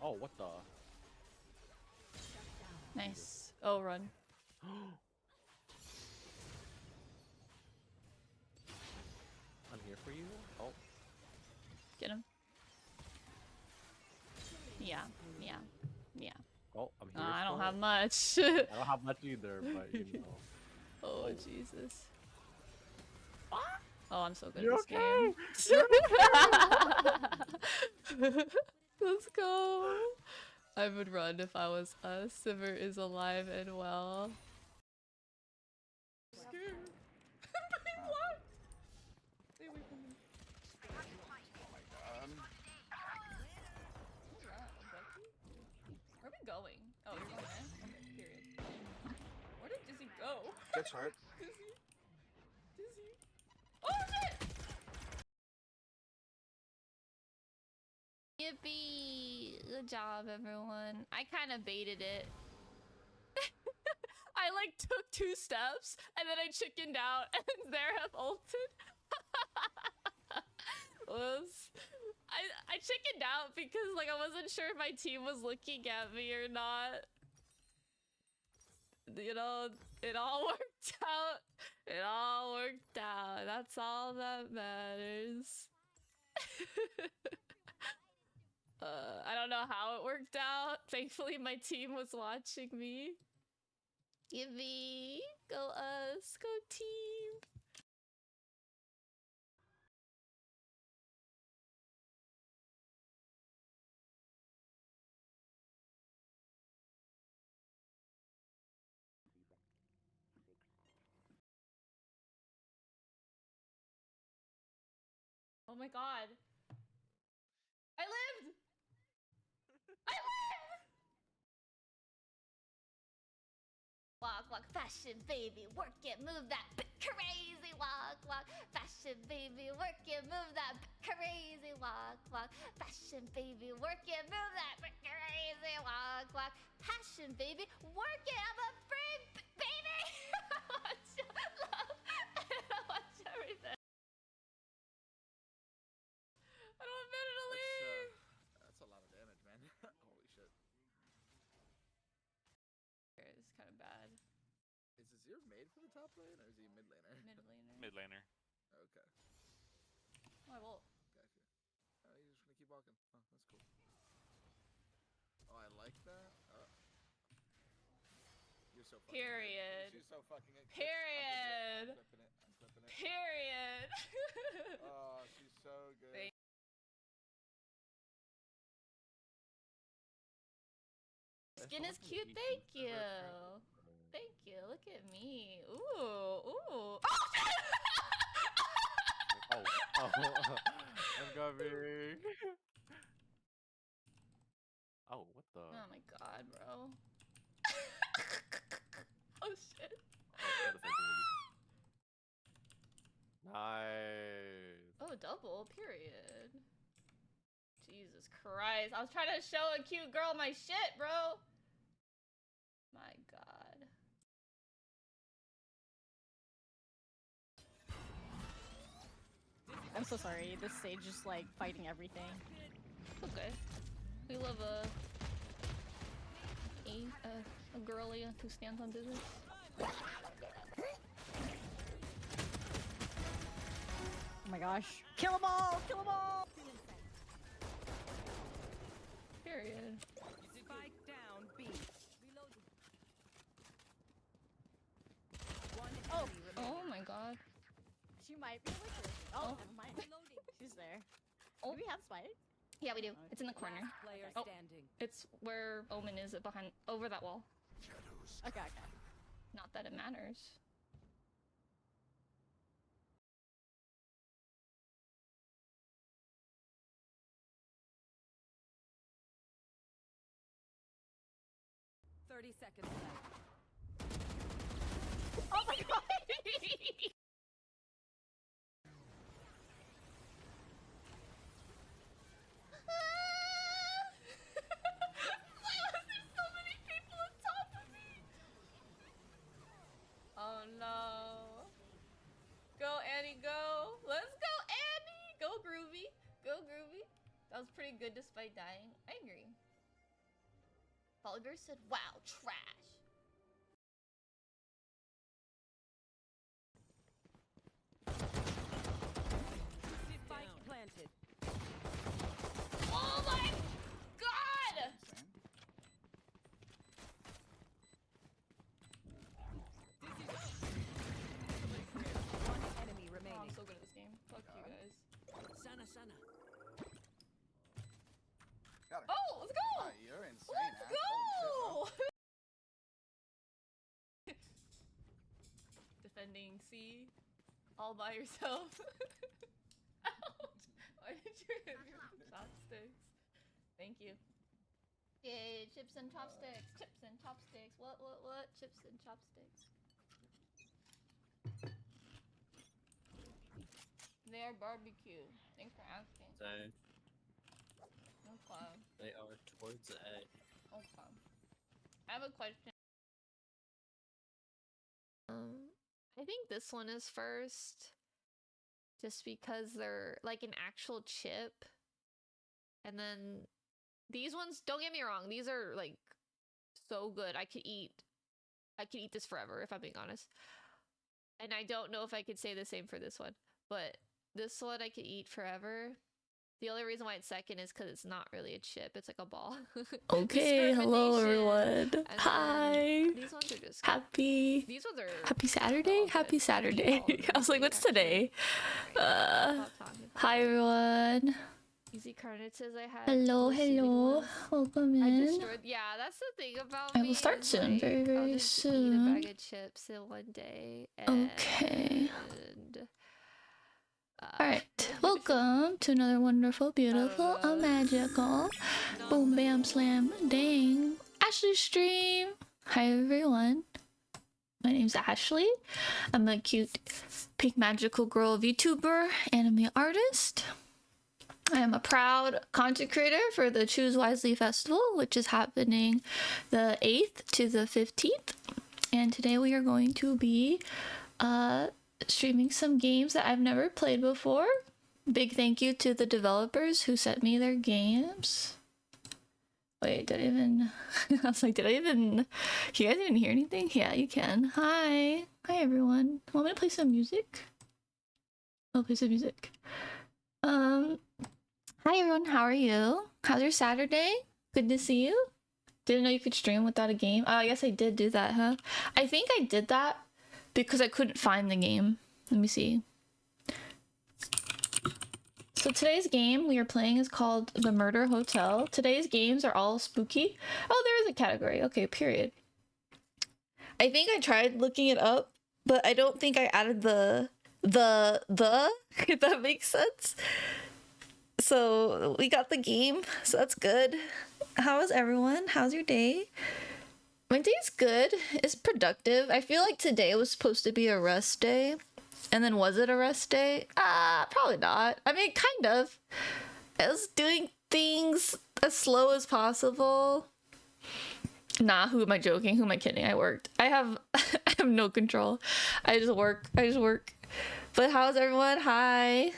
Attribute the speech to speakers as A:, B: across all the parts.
A: Oh, what the?
B: Nice. Oh, run.
A: I'm here for you. Oh.
B: Get him. Yeah. Yeah. Yeah.
A: Oh, I'm here.
B: I don't have
A: it.
B: much.
A: I don't have much either, but you know.
B: Oh, Jesus. Oh, I'm so good
A: You're
B: at this
A: okay.
B: game. Let's go. I would run if I was us. Sivir is alive and well. I'm scared. What? Stay away from me.
A: Oh my god.
B: Where are we going? Oh, you're going there? Okay, period. Where did Dizzy go?
C: Gets hurt.
B: Dizzy. Dizzy. Oh shit! Yippee! Good job, everyone. I kind of baited it. I like took 2 steps and then I chickened out and Zeref ulted. I chickened out because like I wasn't sure if my team was looking at me or not. You know, it all worked out. It all worked out. That's all that matters. I don't know how it worked out. Thankfully, my team was watching me. Yippee! Go us! Go team! Oh my god! I lived! I lived! Walk, walk, fashion baby, work it, move that crazy walk, walk, fashion baby, work it, move that crazy walk, walk, fashion baby, work it, move that crazy walk, walk, passion baby, work it, I'm a free baby! Watch love, watch everything. I don't have better to leave!
C: That's a lot of damage, man. Holy shit.
B: It's kind of bad.
C: Is Azir made for the top lane, or is he mid laner?
B: Mid laner.
D: Mid laner.
C: Okay.
B: Oh, I will.
C: Gotcha. Oh, you're just gonna keep walking. Oh, that's cool. Oh, I like that. You're so fucking
B: Period.
C: Good. She's so fucking good.
B: Period.
C: I'm clipping it. I'm clipping it.
B: Period.
C: Oh, she's so good.
B: Skin is cute, thank you. Thank you. Look at me. Ooh, ooh. Oh shit!
A: Oh, I'm coming. Oh, what the?
B: Oh my god, bro. Oh shit.
A: Nice.
B: Oh, double, period. Jesus Christ. I was trying to show a cute girl my shit, bro. My god.
E: I'm so sorry. This stage is like fighting everything.
B: Okay. We love a girly who stands on business.
E: Oh my gosh. Kill them all! Kill them all!
B: Period.
F: Spike down B. Reloading.
E: Oh!
B: Oh my god.
E: She might be with her. Oh, never mind.
F: Reloading.
E: She's there.
B: Oh.
E: Do we have spike?
B: Yeah, we do. It's in the corner.
F: Last player
B: Oh.
F: standing.
B: It's where Omen is behind, over that wall.
E: Okay, okay.
B: Not that it matters.
F: Seconds left.
B: Oh my god! Why was there so many people on top of me? Oh no. Go Annie, go! Let's go Annie! Go Groovy! Go Groovy! That was pretty good despite dying. I agree. Oliver said, wow, trash.
F: Spike planted.
B: Oh my god!
F: One enemy
B: Oh,
F: remaining.
B: I'm so good at this game. Fuck you guys.
F: Sana sana.
C: Got her.
B: Oh, let's go!
C: Ah, you're insane,
B: Let's
C: Ash. Holy shit,
B: go! Defending C all by yourself. Ouch! Why did you hit me with the chopsticks? Thank you. Yay, chips and chopsticks. Chips and chopsticks. What? Chips and chopsticks. They're barbecue. Thanks for asking.
D: So
B: Okay.
D: they are towards A.
B: Okay. I have a question. I think this one is first. Just because they're like an actual chip. And then these ones, don't get me wrong, these are like so good. I could eat this forever if I'm being honest. And I don't know if I could say the same for this one, but this one I could eat forever. The only reason why it's second is because it's not really a chip. It's like a ball.
G: Okay, hello everyone.
B: And
G: Hi.
B: these ones are just
G: Happy
B: These ones are
G: Happy Saturday.
B: all
G: Happy
B: good.
G: Saturday.
B: All good,
G: I was like, what's
B: actually.
G: today?
B: Alright, stop talking about
G: Hi
B: it.
G: everyone.
B: Easy carnages I had.
G: Hello,
B: those seaweed
G: hello.
B: ones.
G: Welcome
B: I
G: in.
B: destroyed. Yeah, that's the thing about
G: I
B: me.
G: will start
B: is,
G: soon,
B: like,
G: very,
B: I'll
G: very
B: just eat a
G: soon.
B: bag of chips in one day. And,
G: Okay. Alright. Welcome to another wonderful, beautiful,
B: know.
G: magical boom bam slam dang Ashley stream. Hi everyone. My name's Ashley. I'm a cute pink magical girl VTuber, anime artist. I am a proud content creator for the Choose Wisely Festival, which is happening the 8th to the 15th. And today we are going to be streaming some games that I've never played before. Big thank you to the developers who sent me their games. Wait, did I even... I was like, did I even... Can you guys even hear anything? Yeah, you can. Hi. Hi, everyone. Want me to play some music? I'll play some music. Hi, everyone. How are you? How's your Saturday? Good to see you. Didn't know you could stream without a game. Oh, I guess I did do that, huh? I think I did that because I couldn't find the game. Let me see. So today's game we are playing is called The Murder Hotel. Today's games are all spooky. Oh, there is a category. Okay, period. I think I tried looking it up, but I don't think I added the, if that makes sense. So we got the game, so that's good. How is everyone? How's your day? My day's good. It's productive. I feel like today was supposed to be a rest day. And then was it a rest day? Probably not. I mean, kind of. I was doing things as slow as possible. Nah, who am I joking? Who am I kidding? I worked. I have no control. I just work. But how's everyone? Hi.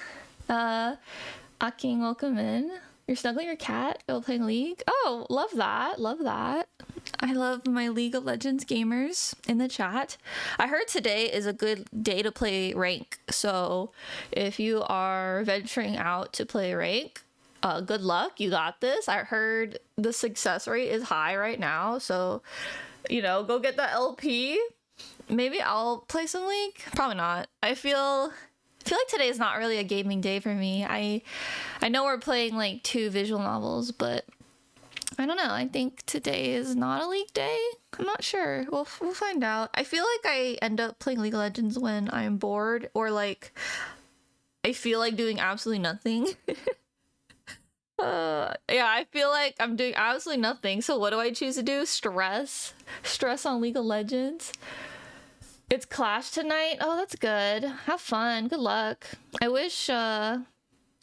G: Aking, welcome in. You're snuggling your cat while playing League? Oh, love that. Love that. I love my League of Legends gamers in the chat. I heard today is a good day to play rank. So if you are venturing out to play rank, good luck. You got this. I heard the success rate is high right now. So, you know, go get the LP. Maybe I'll play some League. Probably not. I feel like today is not really a gaming day for me. I know we're playing like 2 visual novels, but I don't know. I think today is not a League day. I'm not sure. We'll find out. I feel like I end up playing League of Legends when I'm bored or like I feel like doing absolutely nothing. Yeah, I feel like I'm doing absolutely nothing. So what do I choose to do? Stress on League of Legends. It's Clash tonight. Oh, that's good. Have fun. Good luck. I wish I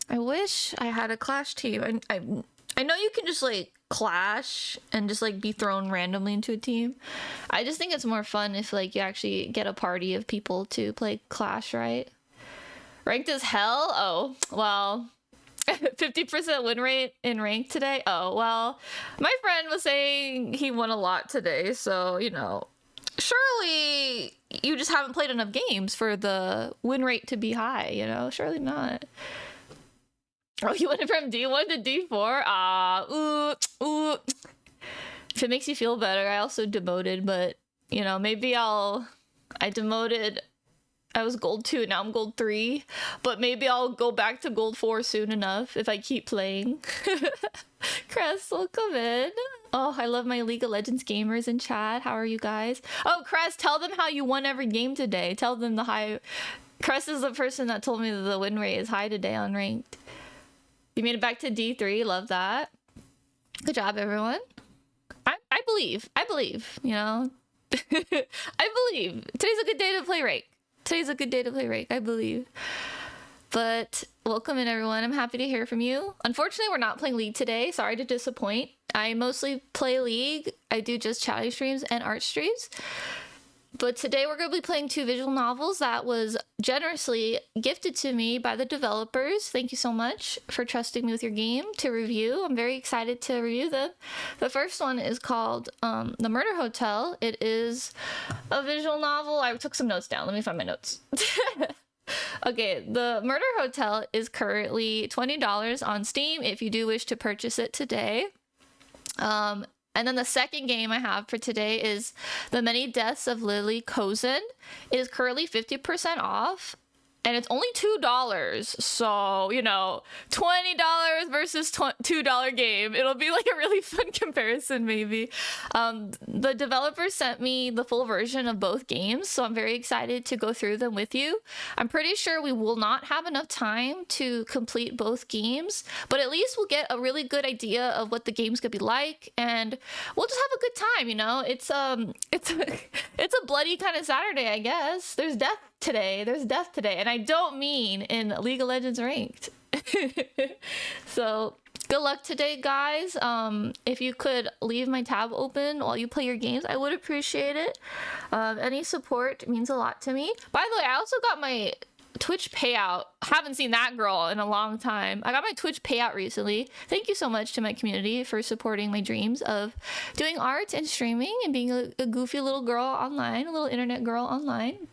G: had a Clash team. I know you can just like clash and just like be thrown randomly into a team. I just think it's more fun if like you actually get a party of people to play Clash, right? Ranked as hell? Oh, well, 50% win rate in rank today. Oh, well, my friend was saying he won a lot today, so, you know, surely you just haven't played enough games for the win rate to be high, you know? Surely not. Oh, you went from D1 to D4? Ooh. If it makes you feel better, I also demoted, but, you know, maybe I demoted. I was gold 2, now I'm gold 3, but maybe I'll go back to gold 4 soon enough if I keep playing. Crest, welcome in. Oh, I love my League of Legends gamers in chat. How are you guys? Oh, Crest, tell them how you won every game today. Tell them the high. Crest is the person that told me that the win rate is high today on ranked. You made it back to D3. Love that. Good job, everyone. I believe, you know. I believe. Today's a good day to play rank. I believe. But welcome in, everyone. I'm happy to hear from you. Unfortunately, we're not playing League today. Sorry to disappoint. I mostly play League. I do just chatting streams and art streams. But today we're going to be playing 2 visual novels that was generously gifted to me by the developers. Thank you so much for trusting me with your game to review. I'm very excited to review them. The first one is called The Murder Hotel. It is a visual novel. I took some notes down. Let me find my notes. Okay, The Murder Hotel is currently $20 on Steam if you do wish to purchase it today. And then the second game I have for today is The Many Deaths of Lily Cozen. It is currently 50% off, and it's only $2. So, you know, $20 versus $2 game. It'll be like a really fun comparison, maybe. The developers sent me the full version of both games, so I'm very excited to go through them with you. I'm pretty sure we will not have enough time to complete both games, but at least we'll get a really good idea of what the game's gonna be like, and we'll just have a good time, you know? It's a bloody kind of Saturday, I guess. There's death today, and I don't mean in League of Legends ranked. So good luck today, guys. If you could leave my tab open while you play your games, I would appreciate it. Any support means a lot to me. By the way, I also got my Twitch payout. Haven't seen that girl in a long time. I got my Twitch payout recently. Thank you so much to my community for supporting my dreams of doing art and streaming and being a goofy little girl online, a little internet girl online.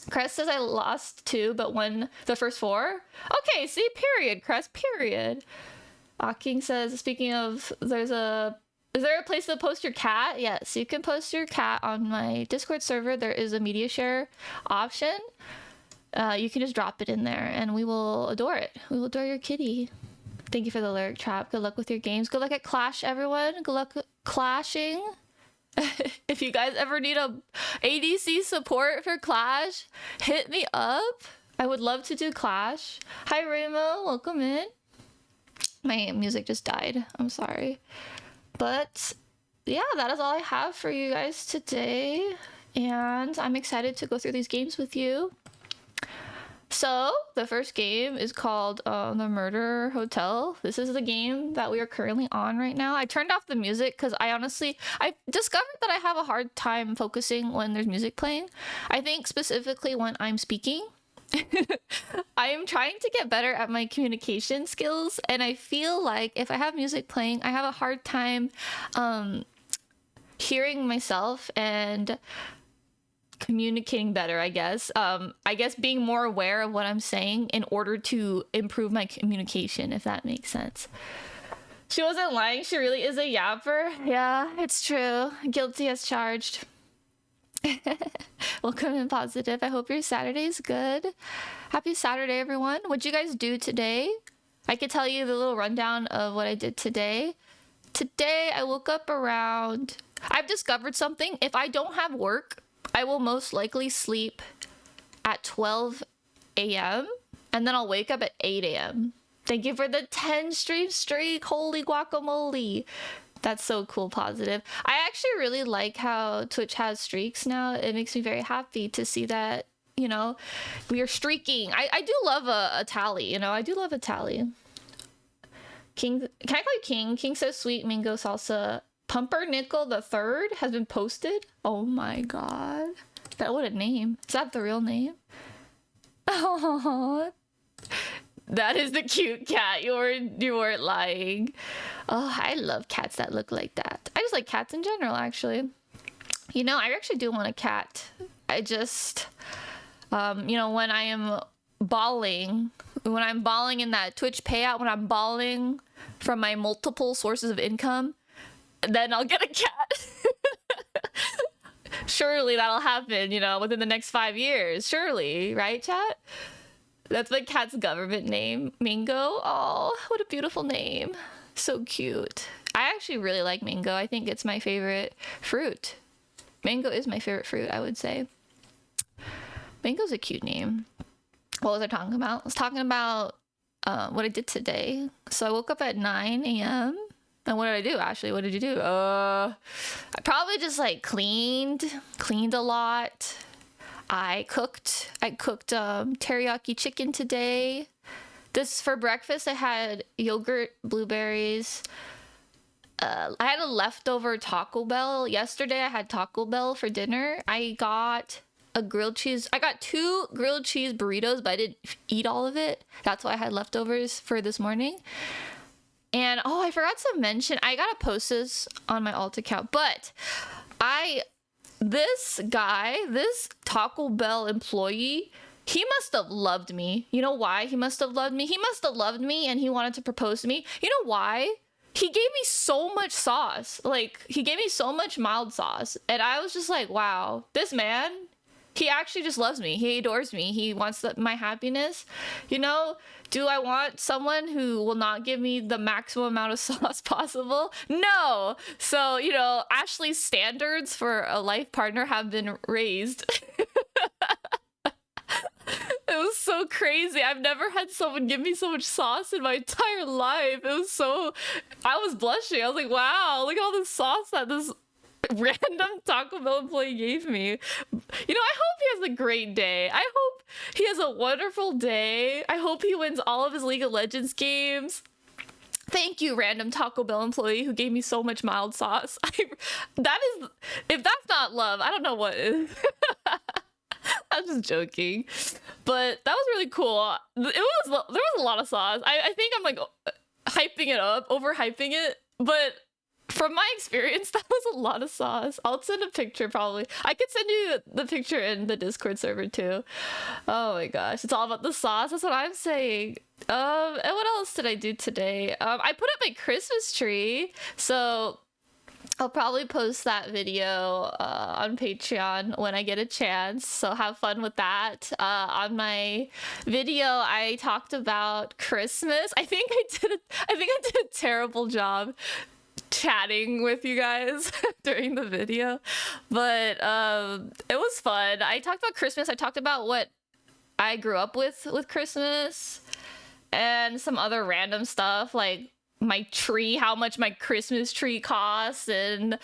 G: Crest says I lost 2 but won the first 4. Okay, see, period, Crest, period. King says, speaking of, is there a place to post your cat? Yes, you can post your cat on my Discord server. There is a media share option. You can just drop it in there and we will adore it. We will adore your kitty. Thank you for the lyric trap. Good luck with your games. Good luck at Clash, everyone. Good luck clashing. If you guys ever need a ADC support for Clash, hit me up. I would love to do Clash. Hi, Ramo. Welcome in. My music just died. I'm sorry. But yeah, that is all I have for you guys today. And I'm excited to go through these games with you. So the first game is called The Murder Hotel. This is the game that we are currently on right now. I turned off the music because I discovered that I have a hard time focusing when there's music playing. I think specifically when I'm speaking. I am trying to get better at my communication skills, and I feel like if I have music playing, I have a hard time hearing myself and communicating better, I guess. I guess being more aware of what I'm saying in order to improve my communication, if that makes sense. She wasn't lying. She really is a yapper. Yeah, it's true. Guilty as charged. Welcome in, Positive. I hope your Saturday's good. Happy Saturday, everyone. What'd you guys do today? I could tell you the little rundown of what I did today. Today, I woke up around... I've discovered something. If I don't have work, I will most likely sleep at 12 a.m. and then I'll wake up at 8 a.m. Thank you for the 10 stream streak. Holy guacamole. That's so cool, Positive. I actually really like how Twitch has streaks now. It makes me very happy to see that, you know, we are streaking. I do love a tally, you know. I do love a tally. King, can I call you King? King says Sweet Mango Salsa. Pumpernickel the Third has been posted. Oh my god. What a name. Is that the real name? Oh. That is the cute cat. You weren't lying. Oh, I love cats that look like that. I just like cats in general, actually. You know, I actually do want a cat. I just, you know, when I am balling, when I'm balling in that Twitch payout, when I'm balling from my multiple sources of income, then I'll get a cat. Surely that'll happen, you know, within the next 5 years. Surely, right, chat? That's my cat's government name, Mingo. Oh, what a beautiful name. So cute. I actually really like mango. I think it's my favorite fruit. Mango is my favorite fruit, I would say. Mango's a cute name. What was I talking about? I was talking about what I did today. So I woke up at 9 a.m. And what did I do, Ashley? What did you do? I probably just like cleaned a lot. I cooked teriyaki chicken today. This for breakfast, I had yogurt, blueberries. I had a leftover Taco Bell. Yesterday I had Taco Bell for dinner. I got a grilled cheese. I got 2 grilled cheese burritos, but I didn't eat all of it. That's why I had leftovers for this morning. And oh, I forgot to mention, I gotta post this on my alt account, but this guy, this Taco Bell employee, he must have loved me. You know why he must have loved me? He must have loved me and he wanted to propose to me. You know why? He gave me so much sauce. Like, he gave me so much mild sauce. And I was just like, wow, this man, he actually just loves me. He adores me. He wants my happiness. You know, do I want someone who will not give me the maximum amount of sauce possible? No. So, you know, Ashley's standards for a life partner have been raised. It was so crazy. I've never had someone give me so much sauce in my entire life. I was blushing. I was like, wow, look at all the sauce that this random Taco Bell employee gave me. You know, I hope he has a great day. I hope he has a wonderful day. I hope he wins all of his League of Legends games. Thank you, random Taco Bell employee who gave me so much mild sauce. If that's not love, I don't know what is. I'm just joking, but that was really cool. There was a lot of sauce. I think I'm like hyping it up, overhyping it, but from my experience, that was a lot of sauce. I'll send a picture probably. I could send you the picture in the Discord server too. Oh my gosh, it's all about the sauce. That's what I'm saying. And what else did I do today? I put up my Christmas tree, so I'll probably post that video on Patreon when I get a chance, so have fun with that. On my video, I talked about Christmas. I think I did a terrible job chatting with you guys during the video, but it was fun. I talked about Christmas. I talked about what I grew up with Christmas and some other random stuff like my tree, how much my Christmas tree costs, and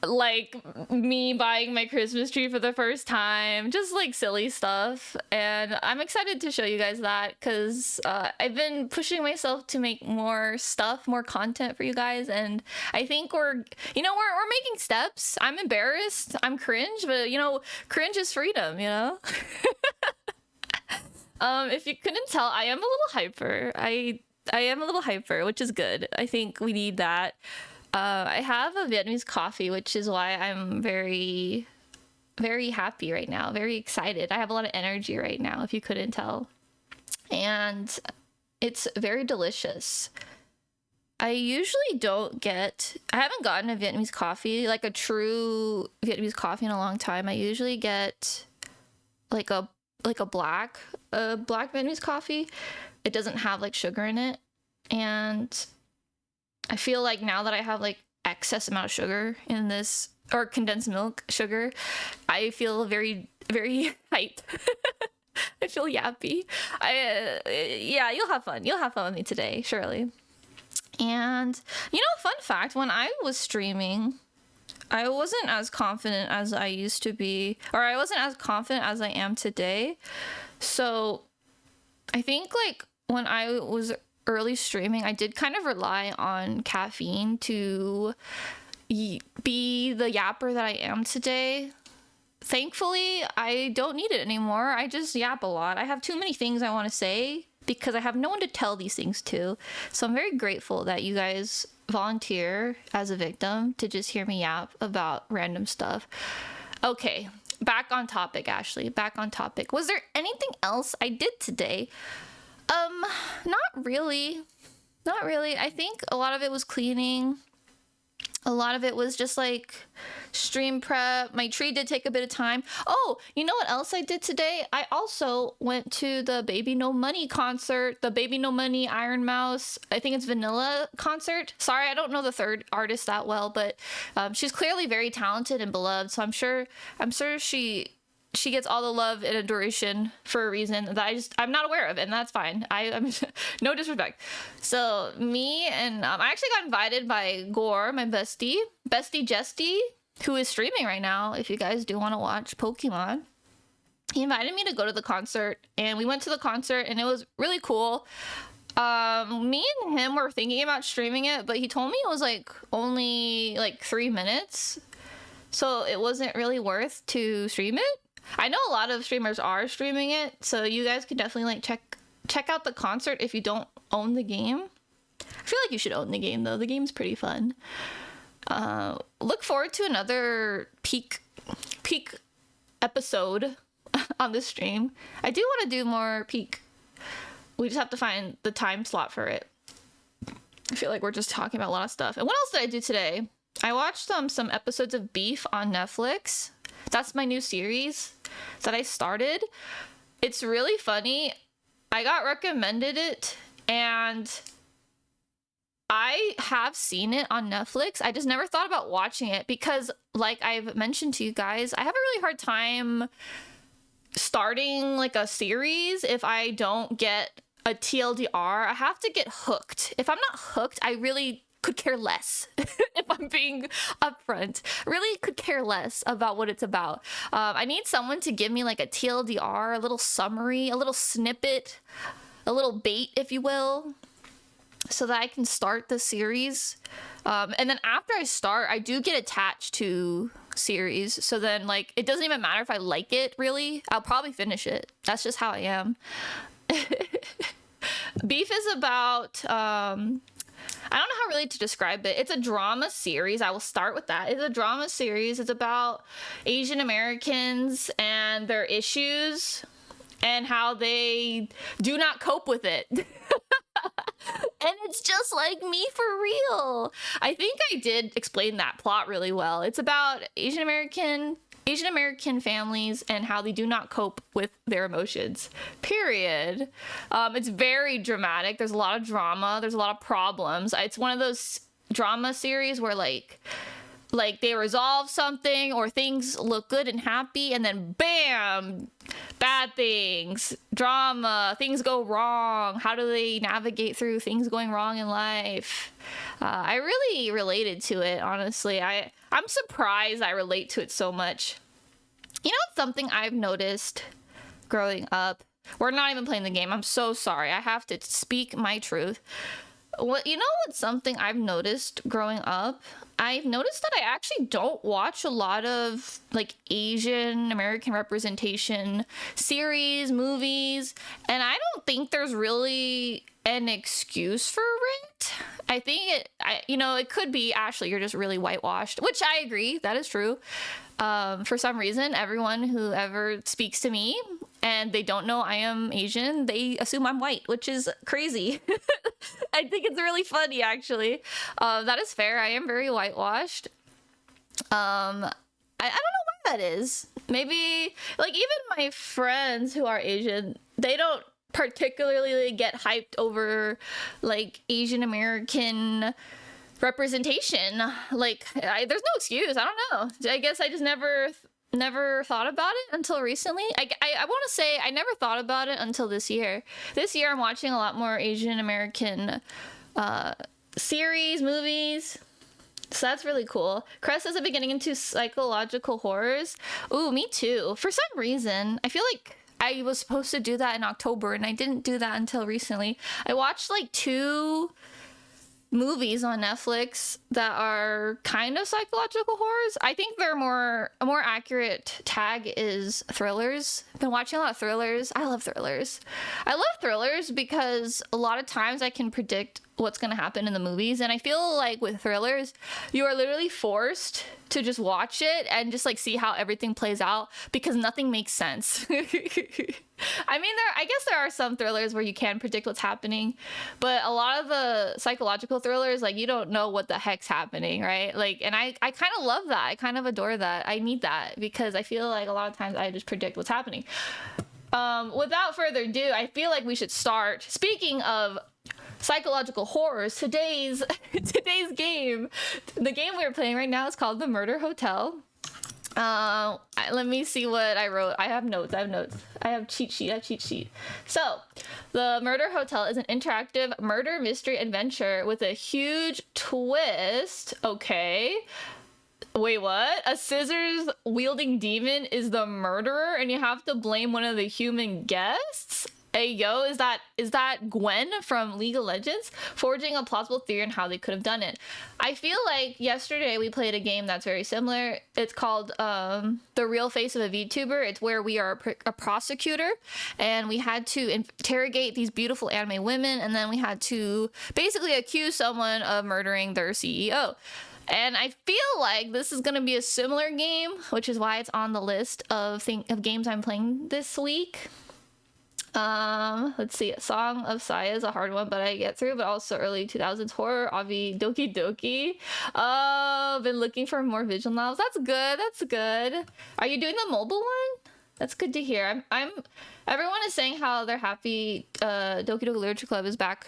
G: like me buying my Christmas tree for the first time, just like silly stuff. And I'm excited to show you guys that because I've been pushing myself to make more stuff, more content for you guys, and I think we're making steps. I'm embarrassed, I'm cringe, but you know, cringe is freedom, you know. If you couldn't tell, I am a little hyper. I am a little hyper, which is good. I think we need that. I have a Vietnamese coffee, which is why I'm very, very happy right now. Very excited. I have a lot of energy right now, if you couldn't tell. And it's very delicious. I usually I haven't gotten a Vietnamese coffee, like a true Vietnamese coffee in a long time. I usually get like a black Vietnamese coffee. It doesn't have like sugar in it, and I feel like now that I have like excess amount of sugar in this, or condensed milk sugar, I feel very, very hype. I feel yappy. Yeah, you'll have fun with me today, surely. And you know, fun fact, when I was streaming, I wasn't as confident as I used to be, or I wasn't as confident as I am today. So I think like when I was early streaming, I did kind of rely on caffeine to be the yapper that I am today. Thankfully, I don't need it anymore. I just yap a lot. I have too many things I want to say because I have no one to tell these things to. So I'm very grateful that you guys volunteer as a victim to just hear me yap about random stuff. Okay, back on topic, Ashley. Back on topic. Was there anything else I did today? Not really. Not really. I think a lot of it was cleaning. A lot of it was just like stream prep. My tree did take a bit of time. Oh, you know what else I did today? I also went to the Baby No Money concert, the Baby No Money Iron Mouse, I think it's Vanilla concert. Sorry, I don't know the third artist that well, but she's clearly very talented and beloved. So I'm sure she gets all the love and adoration for a reason that I'm not aware of, and that's fine. I'm no disrespect. So me and I actually got invited by Gore, my bestie Jesty, who is streaming right now. If you guys do want to watch Pokemon, he invited me to go to the concert, and we went to the concert, and it was really cool. Me and him were thinking about streaming it, but he told me it was like only like 3 minutes, so it wasn't really worth to stream it. I know a lot of streamers are streaming it, so you guys could definitely like check out the concert if you don't own the game. I feel like you should own the game though. The game's pretty fun. Look forward to another peak episode on this stream. I do want to do more peak. We just have to find the time slot for it. I feel like we're just talking about a lot of stuff. And what else did I do today? I watched some episodes of Beef on Netflix. That's my new series that I started. It's really funny. I got recommended it, and I have seen it on Netflix. I just never thought about watching it because, like I've mentioned to you guys, I have a really hard time starting like a series if I don't get a TLDR. I have to get hooked. If I'm not hooked, I really could care less. If I'm being upfront, really could care less about what it's about. I need someone to give me like a TLDR, a little summary, a little snippet, a little bait, if you will, so that I can start the series. And then after I start, I do get attached to series. So then like, it doesn't even matter if I like it really, I'll probably finish it. That's just how I am. Beef is about, I don't know how really to describe it. It's a drama series. I will start with that. It's a drama series. It's about Asian Americans and their issues and how they do not cope with it. And it's just like me for real. I think I did explain that plot really well. It's about Asian American families and how they do not cope with their emotions, period. It's very dramatic. There's a lot of drama. There's a lot of problems. It's one of those drama series where like they resolve something or things look good and happy, and then bam, bad things, drama, things go wrong. How do they navigate through things going wrong in life? I really related to it, honestly. I'm surprised I relate to it so much. You know, something I've noticed growing up. We're not even playing the game. I'm so sorry. I have to speak my truth. What's something I've noticed growing up? I've noticed that I actually don't watch a lot of like Asian American representation series, movies, and I don't think there's really an excuse for it. I think it could be, Ashley, you're just really whitewashed, which I agree, that is true. For some reason, everyone who ever speaks to me and they don't know I am Asian, they assume I'm white, which is crazy. I think it's really funny, actually. That is fair. I am very whitewashed. I don't know why that is. Maybe, like, even my friends who are Asian, they don't particularly get hyped over, like, Asian American representation. Like, there's no excuse. I don't know. I guess I just never thought about it until recently. I want to say I never thought about it until this year. This year I'm watching a lot more Asian American series, movies. So that's really cool. Crest is beginning into psychological horrors. Ooh, me too. For some reason, I feel like I was supposed to do that in October and I didn't do that until recently. I watched like two movies on Netflix that are kind of psychological horrors. I think they're a more accurate tag is thrillers. I've been watching a lot of thrillers. I love thrillers. I love thrillers because a lot of times I can predict what's going to happen in the movies, and I feel like with thrillers you are literally forced to just watch it and just like see how everything plays out because nothing makes sense. I mean, I guess there are some thrillers where you can predict what's happening, but a lot of the psychological thrillers, like, you don't know what the heck's happening, right? Like, and I kind of love that. I kind of adore that. I need that because I feel like a lot of times I just predict what's happening. Without further ado, I feel like we should start. Speaking of psychological horrors, today's game, the game we're playing right now is called The Murder Hotel. Let me see what I wrote. I have notes. I have cheat sheet. So, The Murder Hotel is an interactive murder mystery adventure with a huge twist. Okay. Wait, what? A scissors wielding demon is the murderer and you have to blame one of the human guests? Hey yo, is that Gwen from League of Legends? Forging a plausible theory on how they could have done it. I feel like yesterday we played a game that's very similar. It's called The Real Face of a VTuber. It's where we are a prosecutor and we had to interrogate these beautiful anime women, and then we had to basically accuse someone of murdering their CEO. And I feel like this is going to be a similar game, which is why it's on the list of games I'm playing this week. Let's see. Song of Saya is a hard one, but I get through. But also early 2000s horror, Avi Doki Doki. Been looking for more visual novels. That's good. Are you doing the mobile one? That's good to hear. Everyone is saying how they're happy. Doki Doki Literature Club is back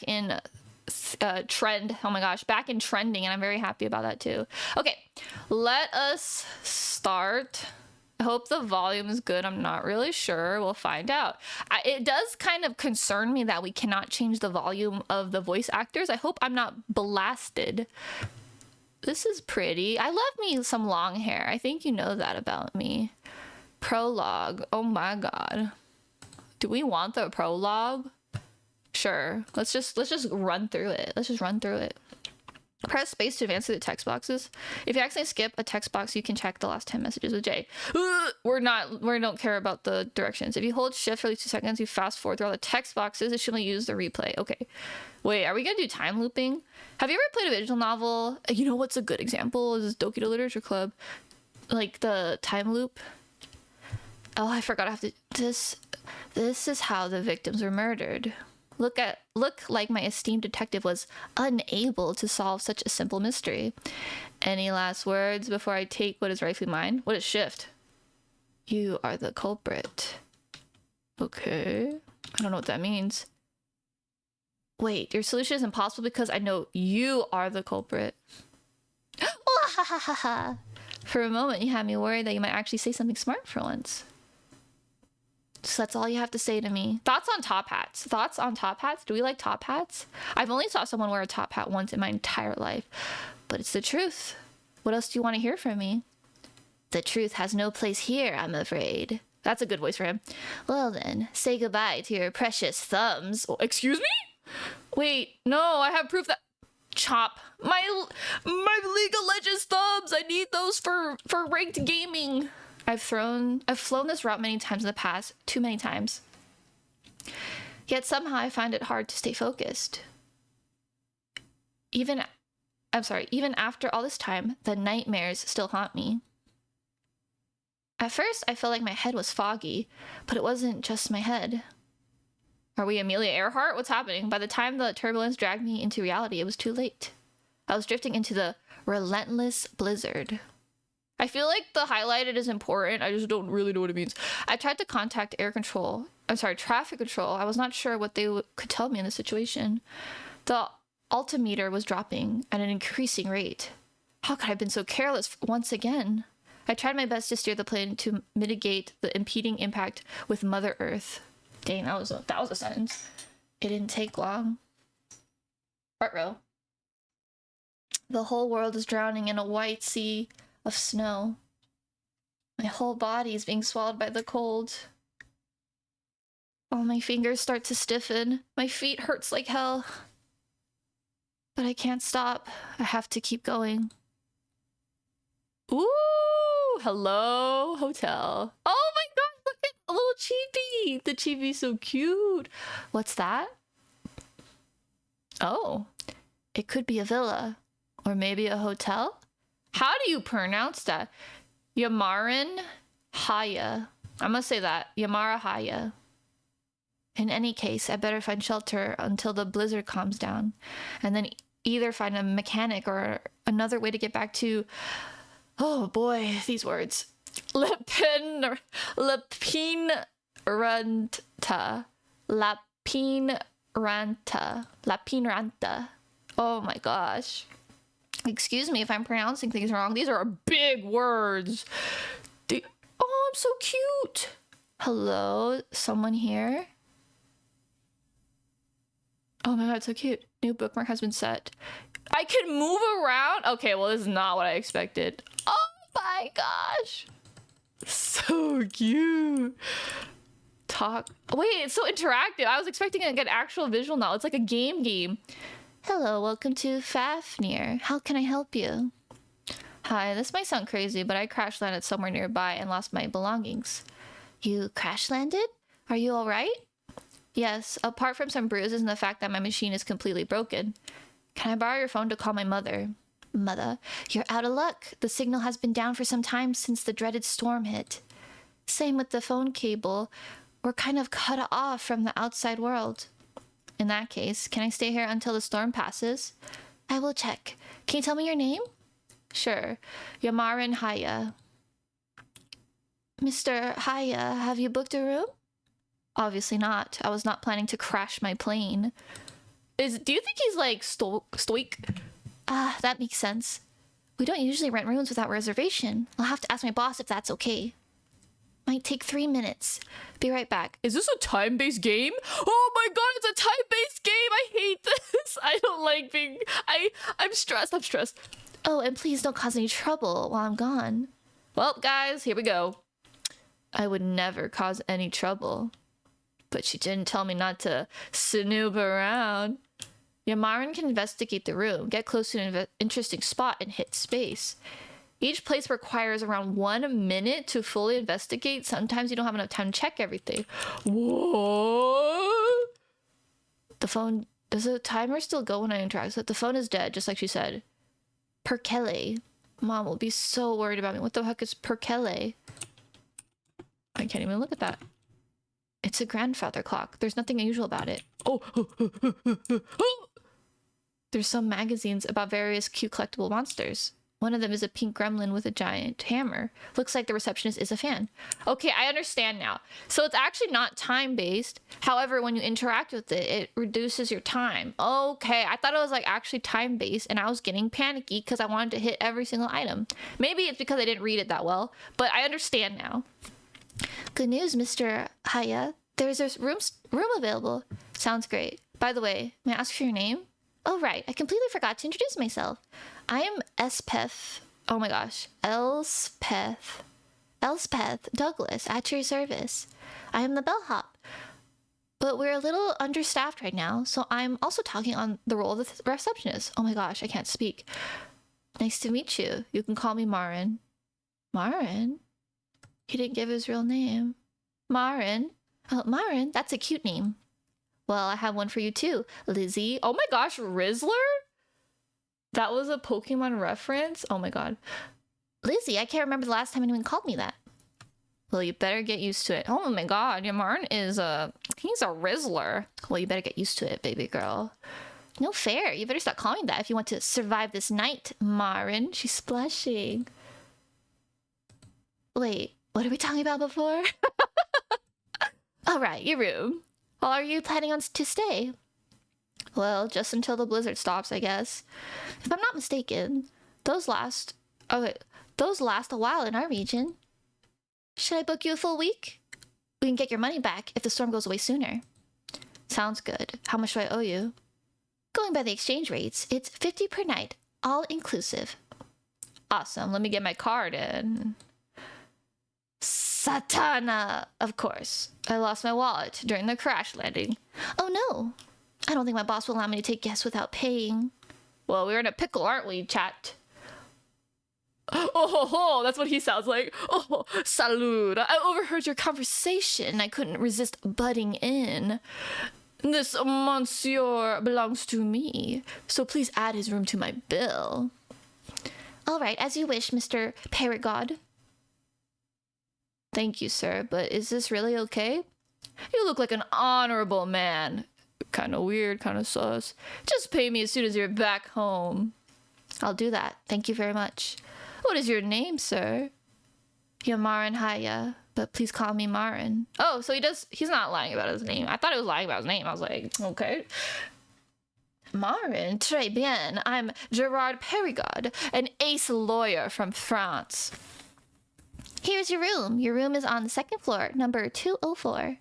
G: in trend. Oh my gosh, back in trending, and I'm very happy about that too. Okay, let us start. I hope the volume is good. I'm not really sure. We'll find out. It does kind of concern me that we cannot change the volume of the voice actors. I hope I'm not blasted. This is pretty. I love me some long hair. I think you know that about me. Prologue. Oh my god. Do we want the prologue? Sure. Let's just run through it. Press space to advance through the text boxes. If you accidentally skip a text box, you can check the last 10 messages with Jay. We don't care about the directions. If you hold shift for at least 2 seconds, you fast forward through all the text boxes. It should only use the replay. Okay. Wait, are we gonna do time looping? Have you ever played a visual novel? You know what's a good example is Doki Doki Literature Club. Like the time loop. Oh, I forgot I have to this is how the victims were murdered. Look like my esteemed detective was unable to solve such a simple mystery. Any last words before I take what is rightfully mine? What is shift? You are the culprit. Okay. I don't know what that means. Wait, your solution is impossible because I know you are the culprit. For a moment, you had me worried that you might actually say something smart for once. So that's all you have to say to me. Thoughts on top hats? Do we like top hats? I've only saw someone wear a top hat once in my entire life, but it's the truth. What else do you want to hear from me? The truth has no place here, I'm afraid. That's a good voice for him. Well then, say goodbye to your precious thumbs. Oh, excuse me? Wait, no, I have proof that... Chop. My League of Legends thumbs! I need those for ranked gaming. I've flown this route many times in the past, too many times. Yet somehow I find it hard to stay focused. Even after all this time, the nightmares still haunt me. At first, I felt like my head was foggy, but it wasn't just my head. Are we Amelia Earhart? What's happening? By the time the turbulence dragged me into reality, it was too late. I was drifting into the relentless blizzard. I feel like the highlighted is important. I just don't really know what it means. I tried to contact traffic control. I was not sure what they could tell me in this situation. The altimeter was dropping at an increasing rate. How could I have been so careless once again? I tried my best to steer the plane to mitigate the impeding impact with Mother Earth. Dang, that was a sentence. It didn't take long. Art row. The whole world is drowning in a white sea of snow. My whole body is being swallowed by the cold. All my fingers start to stiffen. My feet hurts like hell. But I can't stop. I have to keep going. Ooh, hello, hotel. Oh my god, look at the little chibi. The chibi's so cute. What's that? Oh, it could be a villa. Or maybe a hotel? How do you pronounce that? Yamaran Haya. I'm gonna say that. Yamara Haya. In any case, I better find shelter until the blizzard calms down. And then either find a mechanic or another way to get back to... Oh boy, these words. Lepinranta. Lapinranta. Oh my gosh. Excuse me if I'm pronouncing things wrong. These are big words. Oh, I'm so cute. Hello, someone here? Oh my god, so cute. New bookmark has been set. I can move around? Okay, well, this is not what I expected. Oh my gosh. So cute. Talk. Wait, it's so interactive. I was expecting to get actual visual now. It's like a game. Hello, welcome to Fafnir. How can I help you? Hi, this might sound crazy, but I crash landed somewhere nearby and lost my belongings. You crash landed? Are you alright? Yes, apart from some bruises and the fact that my machine is completely broken. Can I borrow your phone to call my mother? Mother, you're out of luck. The signal has been down for some time since the dreaded storm hit. Same with the phone cable. We're kind of cut off from the outside world. In that case, can I stay here until the storm passes? I will check. Can you tell me your name? Sure. Yamaran Haya. Mr. Haya, have you booked a room? Obviously not. I was not planning to crash my plane. Do you think he's like stoic? Ah, that makes sense. We don't usually rent rooms without reservation. I'll have to ask my boss if that's okay. Might take 3 minutes. Be right back. Is this a time-based game? Oh my god, it's a time-based game! I hate this! I don't like being... I'm stressed. Oh, and please don't cause any trouble while I'm gone. Well, guys, here we go. I would never cause any trouble. But she didn't tell me not to snoop around. Yamaran can investigate the room, get close to an interesting spot, and hit space. Each place requires around 1 minute to fully investigate. Sometimes you don't have enough time to check everything. What? The phone... Does the timer still go when I interact with it? The phone is dead, just like she said. Perkele. Mom will be so worried about me. What the heck is Perkele? I can't even look at that. It's a grandfather clock. There's nothing unusual about it. Oh! There's some magazines about various cute collectible monsters. One of them is a pink gremlin with a giant hammer. Looks like the receptionist is a fan. Okay, I understand now. So it's actually not time-based. However, when you interact with it, it reduces your time. Okay, I thought it was like actually time-based and I was getting panicky because I wanted to hit every single item. Maybe it's because I didn't read it that well, but I understand now. Good news, Mr. Haya. There's a room available. Sounds great. By the way, may I ask for your name? Oh, right. I completely forgot to introduce myself. I am Elspeth. Oh my gosh. Elspeth Douglas, at your service. I am the bellhop. But we're a little understaffed right now, so I'm also talking on the role of the receptionist. Oh my gosh, I can't speak. Nice to meet you. You can call me Marin. Marin? He didn't give his real name. Marin? Oh, Marin, that's a cute name. Well, I have one for you too. Lizzie. Oh my gosh, Rizzler? That was a Pokemon reference? Oh my god. Lizzie, I can't remember the last time anyone called me that. Well, you better get used to it. Oh my god, your Marin is he's a Rizzler. Well, you better get used to it, baby girl. No fair. You better stop calling me that if you want to survive this night, Marin. She's blushing. Wait, what are we talking about before? Alright, your room. How are you planning on to stay? Well, just until the blizzard stops, I guess. If I'm not mistaken, those last a while in our region. Should I book you a full week? We can get your money back if the storm goes away sooner. Sounds good. How much do I owe you? Going by the exchange rates, it's 50 per night, all inclusive. Awesome. Let me get my card in. Satana! Of course. I lost my wallet during the crash landing. Oh no! I don't think my boss will allow me to take guests without paying. Well, we're in a pickle, aren't we, chat? Oh, ho, ho, that's what he sounds like. Oh, salud. I overheard your conversation. I couldn't resist butting in. This monsieur belongs to me, so please add his room to my bill. All right, as you wish, Mr. Paragod. Thank you, sir, but is this really okay? You look like an honorable man. Kind of weird, kind of sus. Just pay me as soon as you're back home. I'll do that. Thank you very much. What is your name, sir? Yamaran Haya, but please call me Marin. Oh, so he's not lying about his name. I thought he was lying about his name. I was like, okay. Marin, très bien. I'm Gerard Perigod, an ace lawyer from France. Here's your room. Your room is on the second floor, number 204.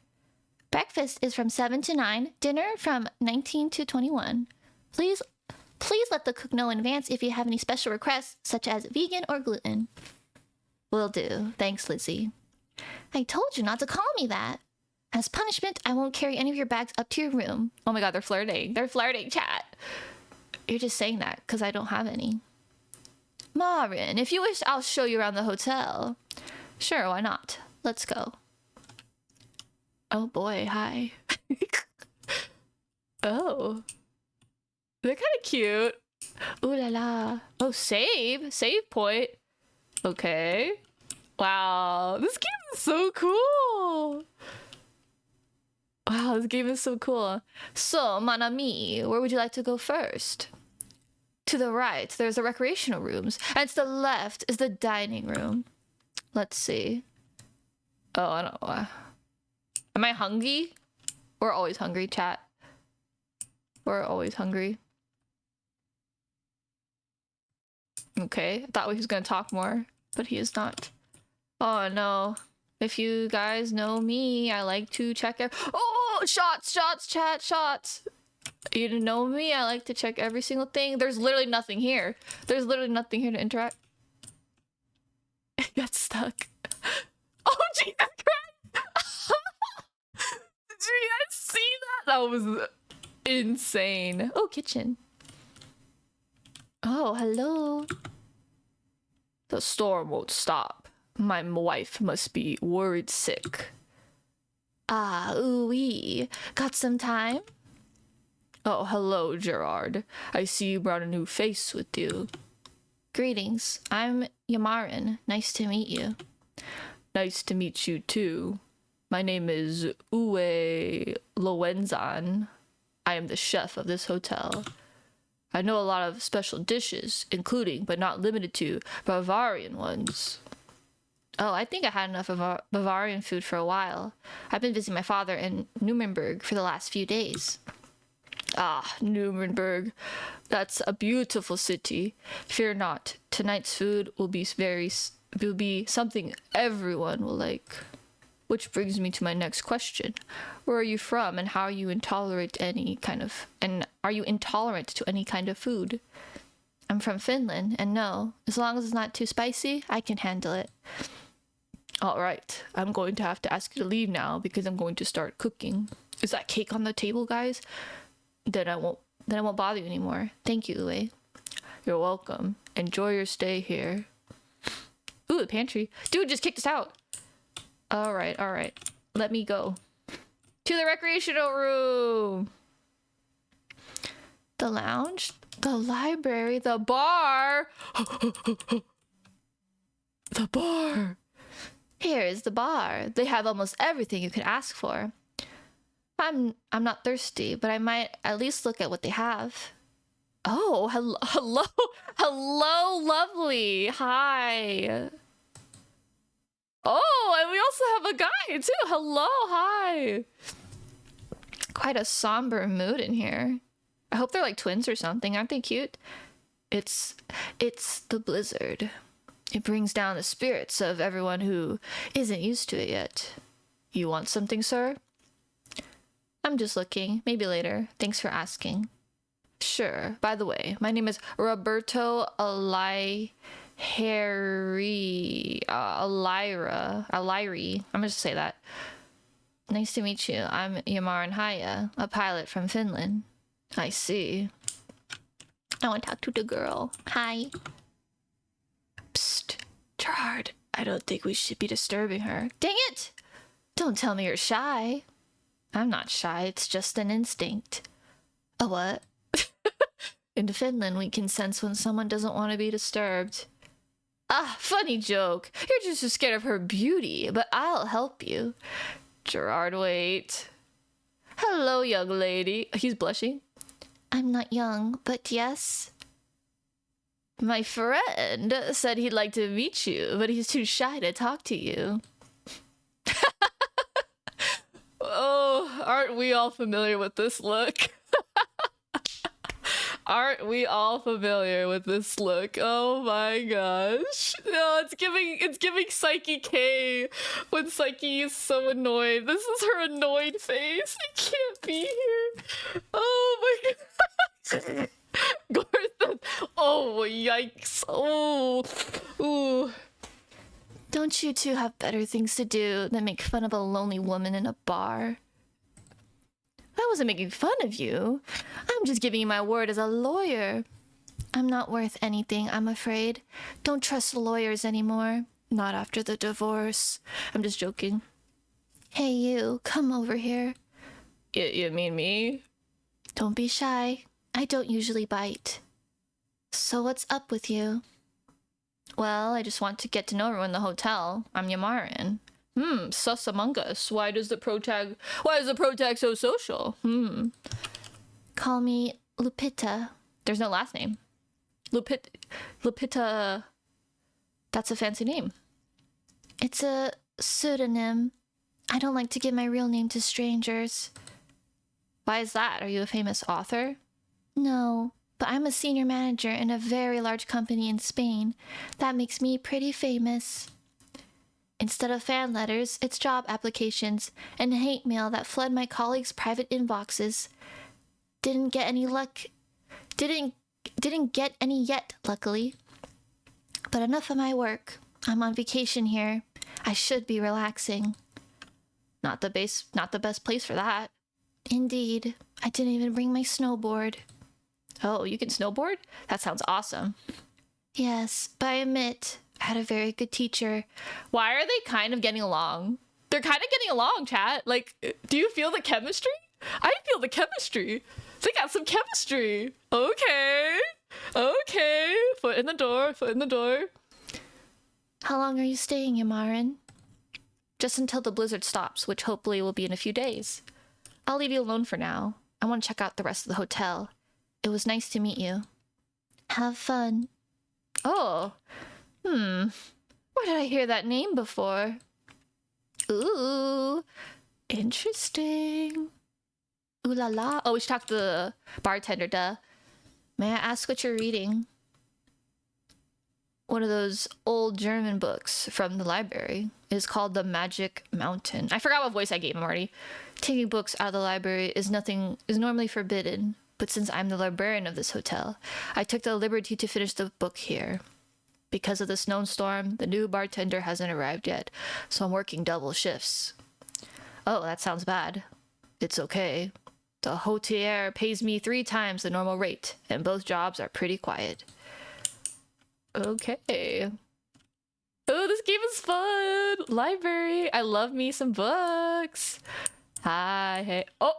G: Breakfast is from 7 to 9, dinner from 19 to 21. Please let the cook know in advance if you have any special requests, such as vegan or gluten. Will do. Thanks, Lizzie. I told you not to call me that. As punishment, I won't carry any of your bags up to your room. Oh my god, they're flirting. They're flirting, chat. You're just saying that because I don't have any. Marin, if you wish, I'll show you around the hotel. Sure, why not? Let's go. Oh boy, hi. Oh. They're kind of cute. Ooh la la. Oh, save. Save point. Okay. Wow. This game is so cool. Wow, this game is so cool. So, mon ami, where would you like to go first? To the right, there's the recreational rooms. And to the left is the dining room. Let's see. Oh, I don't know. Am I hungry? We're always hungry, chat. We're always hungry. Okay, I thought he was gonna talk more, but he is not. Oh no. If you guys know me, I like to check oh, shots, chat, shots. You didn't know me, I like to check every single thing. There's literally nothing here. There's literally nothing here to interact. I got stuck. Oh, Jesus Christ! Did you guys see that? That was insane. Oh, kitchen. Oh, hello. The storm won't stop. My wife must be worried sick. Ah, ooh-wee. Got some time? Oh, hello, Gerard. I see you brought a new face with you. Greetings. I'm Yamarin. Nice to meet you. Nice to meet you, too. My name is Uwe Lowenzan. I am the chef of this hotel. I know a lot of special dishes, including, but not limited to, Bavarian ones. Oh, I think I had enough of Bavarian food for a while. I've been visiting my father in Nuremberg for the last few days. Ah, Nuremberg. That's a beautiful city. Fear not. Tonight's food will be something everyone will like. Which brings me to my next question. Where are you from and how are you intolerant to any kind of food? I'm from Finland, and no, as long as it's not too spicy, I can handle it. Alright, I'm going to have to ask you to leave now because I'm going to start cooking. Is that cake on the table, guys? Then I won't bother you anymore. Thank you, Uwe. You're welcome. Enjoy your stay here. Ooh, the pantry. Dude just kicked us out. Alright. Let me go. To the recreational room. The lounge. The library. The bar. The bar. Here is the bar. They have almost everything you could ask for. I'm not thirsty, but I might at least look at what they have. Oh, hello, lovely. Hi. Oh, and we also have a guy too. Hello, hi. Quite a somber mood in here. I hope they're like twins or something. Aren't they cute? It's the blizzard. It brings down the spirits of everyone who isn't used to it yet. You want something, sir? I'm just looking. Maybe later. Thanks for asking. Sure. By the way, my name is Roberto Aliri. I'm gonna say that. Nice to meet you. I'm Yamaran Haya, a pilot from Finland. I see. I want to talk to the girl. Hi. Psst. Gerard, I don't think we should be disturbing her. Dang it! Don't tell me you're shy. I'm not shy, it's just an instinct. A what? In Finland, we can sense when someone doesn't want to be disturbed. Ah, funny joke. You're just so scared of her beauty, but I'll help you. Gerard, wait. Hello, young lady. He's blushing. I'm not young, but yes. My friend said he'd like to meet you, but he's too shy to talk to you. Oh, aren't we all familiar with this look? Aren't we all familiar with this look? Oh my gosh. No, it's giving Psyche K when Psyche is so annoyed. This is her annoyed face. I can't be here. Oh my god. Gortha. Oh, yikes. Oh. Ooh. Don't you two have better things to do than make fun of a lonely woman in a bar? I wasn't making fun of you. I'm just giving you my word as a lawyer. I'm not worth anything, I'm afraid. Don't trust lawyers anymore. Not after the divorce. I'm just joking. Hey you, come over here. You mean me? Don't be shy. I don't usually bite. So what's up with you? Well, I just want to get to know everyone in the hotel. I'm Yamarin. Sus among us. Why is the protag so social? Call me Lupita. There's no last name. Lupita. That's a fancy name. It's a pseudonym. I don't like to give my real name to strangers. Why is that? Are you a famous author? No, but I'm a senior manager in a very large company in Spain. That makes me pretty famous. Instead of fan letters, it's job applications and hate mail that flood my colleagues' private inboxes. Didn't get any luck. Didn't get any yet, luckily. But enough of my work. I'm on vacation here. I should be relaxing. Not the best place for that. Indeed. I didn't even bring my snowboard. Oh, you can snowboard? That sounds awesome. Yes, but I admit, I had a very good teacher. Why are they kind of getting along? They're kind of getting along, chat. Like, do you feel the chemistry? I feel the chemistry. They got some chemistry. Okay. Okay. Foot in the door. Foot in the door. How long are you staying, Yamarin? Just until the blizzard stops, which hopefully will be in a few days. I'll leave you alone for now. I want to check out the rest of the hotel. It was nice to meet you. Have fun. Oh. Where did I hear that name before? Ooh. Interesting. Ooh la la. Oh, we should talk to the bartender, duh. May I ask what you're reading? One of those old German books from the library. It's called The Magic Mountain. I forgot what voice I gave him already. Taking books out of the library is normally forbidden, but since I'm the librarian of this hotel, I took the liberty to finish the book here. Because of the snowstorm, the new bartender hasn't arrived yet, so I'm working double shifts. Oh, that sounds bad. It's okay. The hôtelier pays me 3 times the normal rate, and both jobs are pretty quiet. Okay. Oh, this game is fun! Library! I love me some books! Hi, hey. Oh!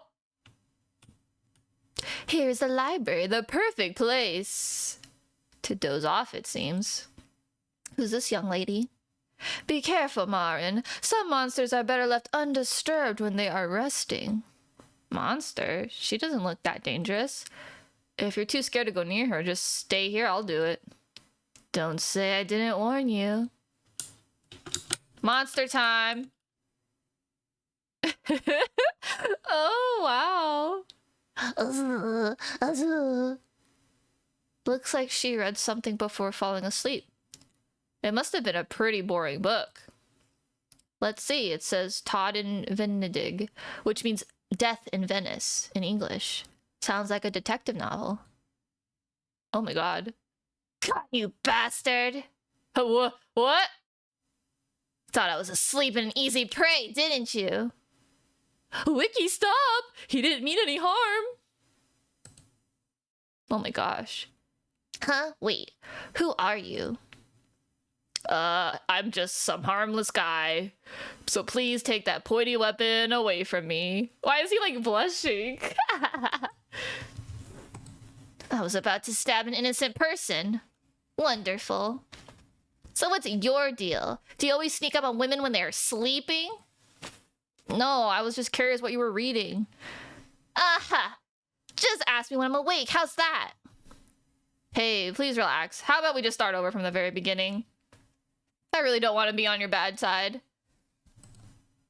G: Here's the library, the perfect place! To doze off, it seems. Who's this young lady? Be careful, Marin. Some monsters are better left undisturbed when they are resting. Monster? She doesn't look that dangerous. If you're too scared to go near her, just stay here, I'll do it. Don't say I didn't warn you. Monster time! Oh, wow. Looks like she read something before falling asleep. It must have been a pretty boring book. Let's see, it says Todd in Venedig, which means Death in Venice in English. Sounds like a detective novel. Oh my god. God, you bastard! What? Thought I was asleep and an easy prey, didn't you? Wiki, stop! He didn't mean any harm! Oh my gosh. Huh? Wait, who are you? I'm just some harmless guy. So please take that pointy weapon away from me. Why is he like blushing? I was about to stab an innocent person. Wonderful. So what's your deal? Do you always sneak up on women when they're sleeping? No, I was just curious what you were reading. Aha! Just ask me when I'm awake. How's that? Hey, please relax. How about we just start over from the very beginning? I really don't want to be on your bad side.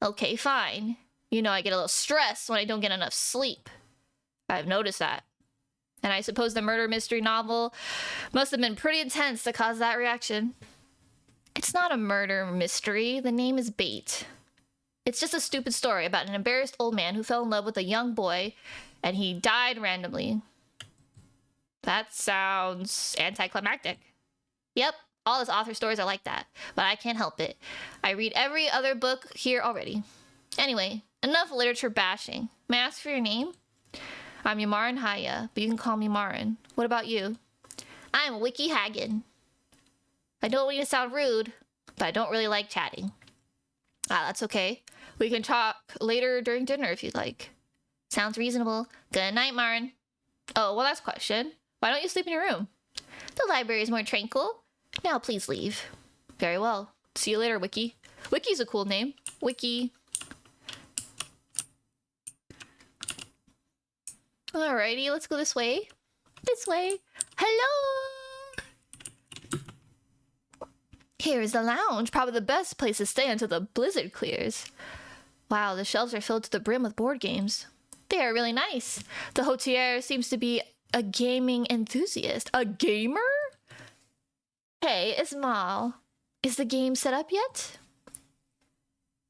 G: Okay, fine. You know I get a little stressed when I don't get enough sleep. I've noticed that. And I suppose the murder mystery novel must have been pretty intense to cause that reaction. It's not a murder mystery. The name is Bait. It's just a stupid story about an embarrassed old man who fell in love with a young boy and he died randomly. That sounds anticlimactic. Yep. All his author stories are like that, but I can't help it. I read every other book here already. Anyway, enough literature bashing. May I ask for your name? I'm Yamarin Haya, but you can call me Marin. What about you? I'm Wiki Hagen. I don't mean to sound rude, but I don't really like chatting. Ah, that's okay. We can talk later during dinner if you'd like. Sounds reasonable. Good night, Marin. Oh, one last question. Why don't you sleep in your room? The library is more tranquil. Now please leave. Very well. See you later, Wiki. Wiki's a cool name. Wiki. Alrighty, let's go this way. This way. Hello! Here's the lounge. Probably the best place to stay until the blizzard clears. Wow, the shelves are filled to the brim with board games. They are really nice. The hôtelier seems to be a gaming enthusiast. A gamer? Hey, Ismail. Is the game set up yet?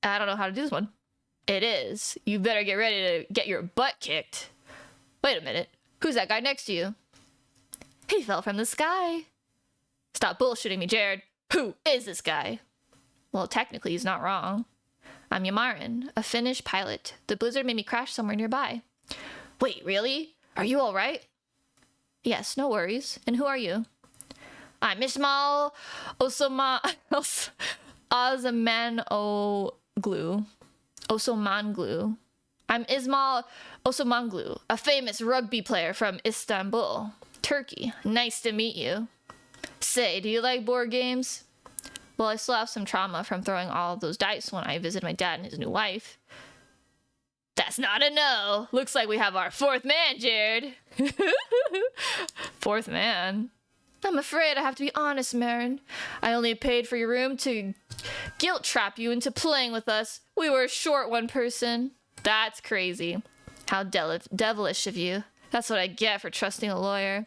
G: I don't know how to do this one. It is. You better get ready to get your butt kicked. Wait a minute. Who's that guy next to you? He fell from the sky. Stop bullshitting me, Jared. Who is this guy? Well, technically, he's not wrong. I'm Yamarin, a Finnish pilot. The blizzard made me crash somewhere nearby. Wait, really? Are you all right? Yes, no worries. And who are you? I'm Ismail Osmanoglu. I'm Ismail Osmanoglu, a famous rugby player from Istanbul, Turkey. Nice to meet you. Say, do you like board games? Well, I still have some trauma from throwing all those dice when I visited my dad and his new wife. That's not a no. Looks like we have our fourth man, Jared. Fourth man? I'm afraid I have to be honest, Marin. I only paid for your room to guilt trap you into playing with us. We were short one person. That's crazy. How devilish of you. That's what I get for trusting a lawyer.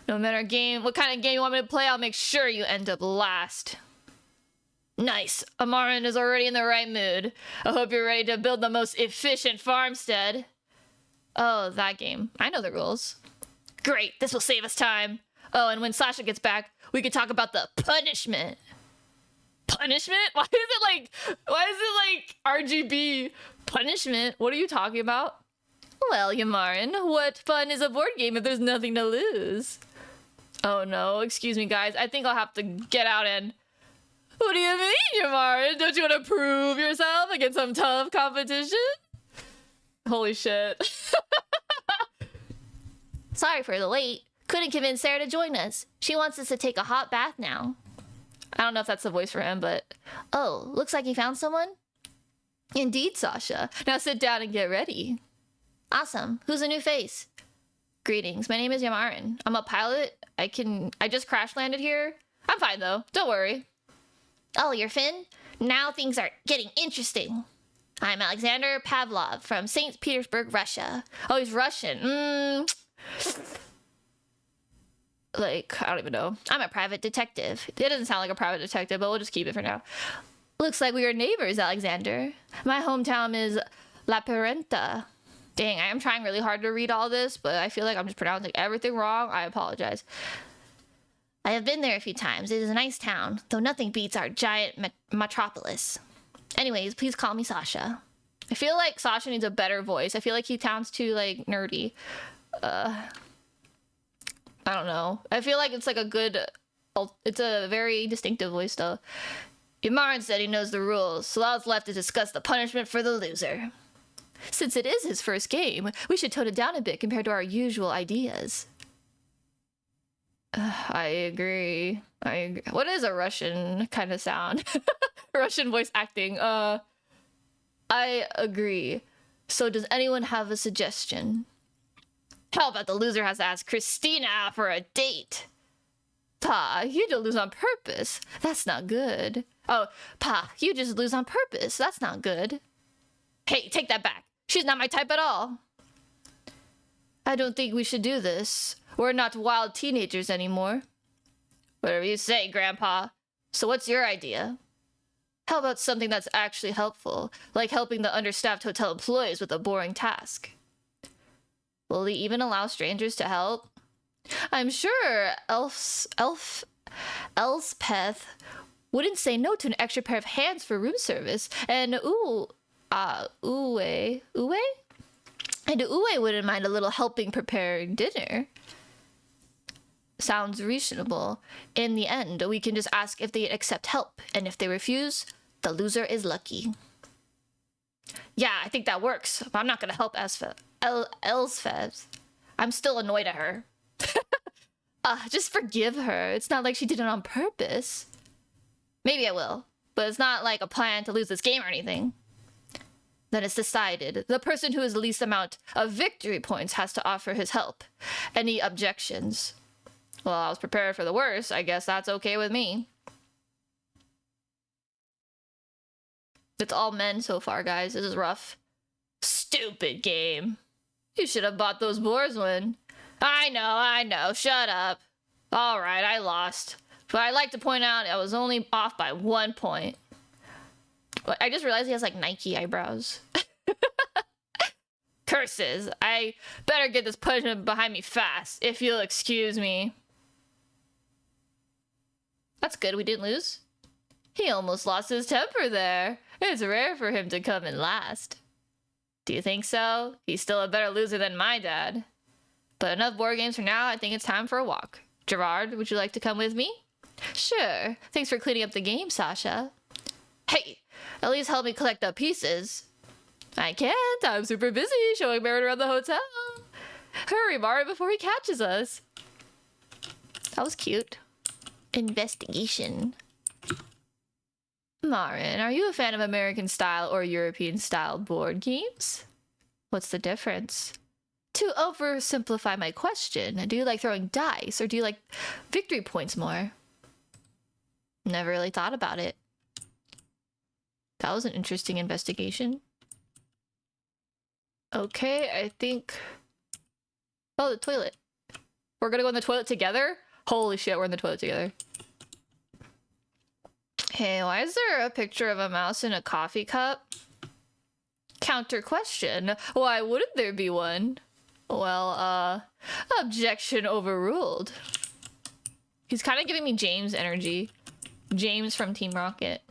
G: No matter what kind of game you want me to play, I'll make sure you end up last. Nice. Amarin is already in the right mood. I hope you're ready to build the most efficient farmstead. Oh, that game. I know the rules. Great. This will save us time. Oh, and when Sasha gets back, we can talk about the punishment. Punishment? Why is it like RGB punishment? What are you talking about? Well, Yamarin, what fun is a board game if there's nothing to lose? Oh no, excuse me guys, I think I'll have to get out and... What do you mean, Yamarin? Don't you want to prove yourself against some tough competition? Holy shit. Sorry for the wait. Couldn't convince Sarah to join us. She wants us to take a hot bath now. I don't know if that's the voice for him, but... Oh, looks like you found someone? Indeed, Sasha. Now sit down and get ready. Awesome. Who's a new face? Greetings. My name is Yamarin. I'm a pilot. I just crash landed here. I'm fine, though. Don't worry. Oh, you're Finn? Now things are getting interesting. I'm Alexander Pavlov from St. Petersburg, Russia. Oh, he's Russian. Like, I don't even know. I'm a private detective. It doesn't sound like a private detective, but we'll just keep it for now. Looks like we are neighbors, Alexander. My hometown is La Parenta. Dang, I am trying really hard to read all this, but I feel like I'm just pronouncing everything wrong. I apologize. I have been there a few times. It is a nice town, though nothing beats our giant metropolis. Anyways, please call me Sasha. I feel like Sasha needs a better voice. I feel like he sounds too, like, nerdy. I don't know. I feel like it's like a good... It's a very distinctive voice, though. Yamaran said he knows the rules, so all that's left to discuss the punishment for the loser. Since it is his first game, we should tone it down a bit compared to our usual ideas. I agree. What is a Russian kind of sound? Russian voice acting. I agree. So does anyone have a suggestion? How about the loser has to ask Christina for a date? Pa, you don't lose on purpose. That's not good. Oh, Pa, you just lose on purpose. That's not good. Hey, take that back. She's not my type at all. I don't think we should do this. We're not wild teenagers anymore. Whatever you say, Grandpa. So what's your idea? How about something that's actually helpful, like helping the understaffed hotel employees with a boring task? Will he even allow strangers to help? I'm sure Elspeth wouldn't say no to an extra pair of hands for room service, and Uwe wouldn't mind a little helping prepare dinner. Sounds reasonable. In the end, we can just ask if they accept help, and if they refuse, the loser is lucky. Yeah, I think that works. But I'm not gonna help Elspeth. I'm still annoyed at her. Just forgive her. It's not like she did it on purpose. Maybe I will, but it's not like a plan to lose this game or anything. Then it's decided. The person who has the least amount of victory points has to offer his help. Any objections? Well, I was prepared for the worst. I guess that's okay with me. It's all men so far, guys. This is rough. Stupid game. You should have bought those boars one. I know. Shut up. All right, I lost. But I'd like to point out I was only off by 1 point. But I just realized he has like Nike eyebrows. Curses. I better get this punishment behind me fast, if you'll excuse me. That's good, we didn't lose. He almost lost his temper there. It's rare for him to come in last. Do you think so? He's still a better loser than my dad. But enough board games for now. I think it's time for a walk. Gerard, would you like to come with me? Sure. Thanks for cleaning up the game, Sasha. Hey, at least help me collect the pieces. I can't. I'm super busy showing Merritt around the hotel. Hurry, Mari, before he catches us. That was cute. Investigation. Marin, are you a fan of American style or European style board games? What's the difference? To oversimplify my question, do you like throwing dice or do you like victory points more? Never really thought about it. That was an interesting investigation. Okay, I think... Oh, the toilet. We're gonna go in the toilet together? Holy shit, we're in the toilet together. Hey, why is there a picture of a mouse in a coffee cup? Counter question. Why wouldn't there be one? Well, objection overruled. He's kind of giving me James energy. James from Team Rocket.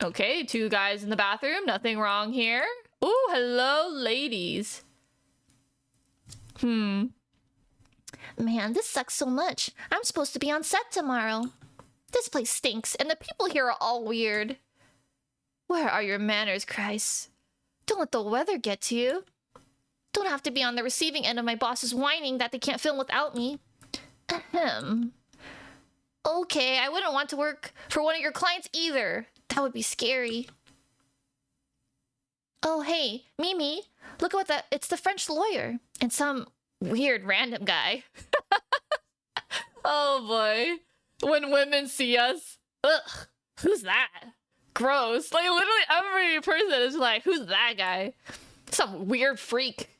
G: Okay, 2 guys in the bathroom. Nothing wrong here. Ooh, hello, ladies. Man, this sucks so much. I'm supposed to be on set tomorrow. This place stinks, and the people here are all weird. Where are your manners, Christ? Don't let the weather get to you. Don't have to be on the receiving end of my bosses whining that they can't film without me. Ahem. Okay, I wouldn't want to work for one of your clients either. That would be scary. Oh, hey, Mimi. Look at what that... It's the French lawyer. And some weird random guy. Oh, boy. When women see us. Ugh. Who's that? Gross. Like, literally every person is like, who's that guy? Some weird freak.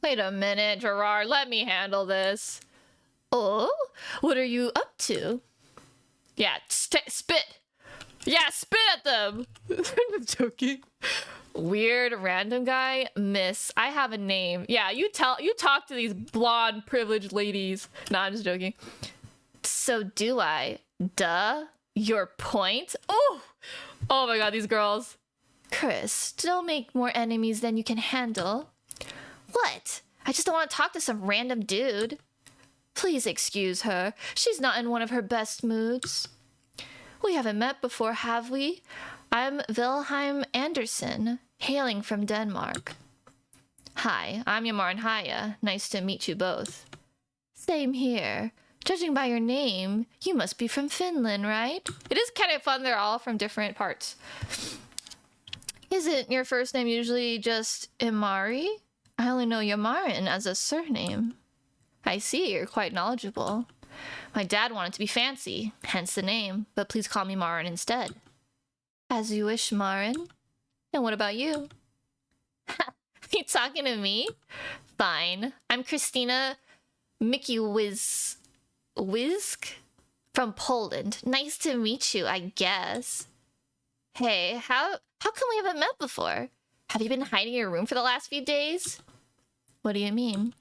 G: Wait a minute, Gerard. Let me handle this. Oh? What are you up to? Yeah, spit. Yeah, spit at them. I'm joking. Weird random guy. Miss, I have a name. Yeah, you talk to these blonde privileged ladies. Nah, I'm just joking. So do I. Duh. Your point? Oh my god, these girls. Chris, don't make more enemies than you can handle. What? I just don't want to talk to some random dude. Please excuse her. She's not in one of her best moods. We haven't met before, have we? I'm Wilhelm Andersen, hailing from Denmark. Hi, I'm Yamar and Haya. Nice to meet you both. Same here. Judging by your name, you must be from Finland, right? It is kind of fun. They're all from different parts. Isn't your first name usually just Imari? I only know Yamarin as a surname. I see, you're quite knowledgeable. My dad wanted to be fancy, hence the name, but please call me Marin instead. As you wish, Marin. And what about you? You talking to me? Fine. I'm Christina Wisk from Poland. Nice to meet you, I guess. Hey, how come we haven't met before? Have you been hiding in your room for the last few days? What do you mean?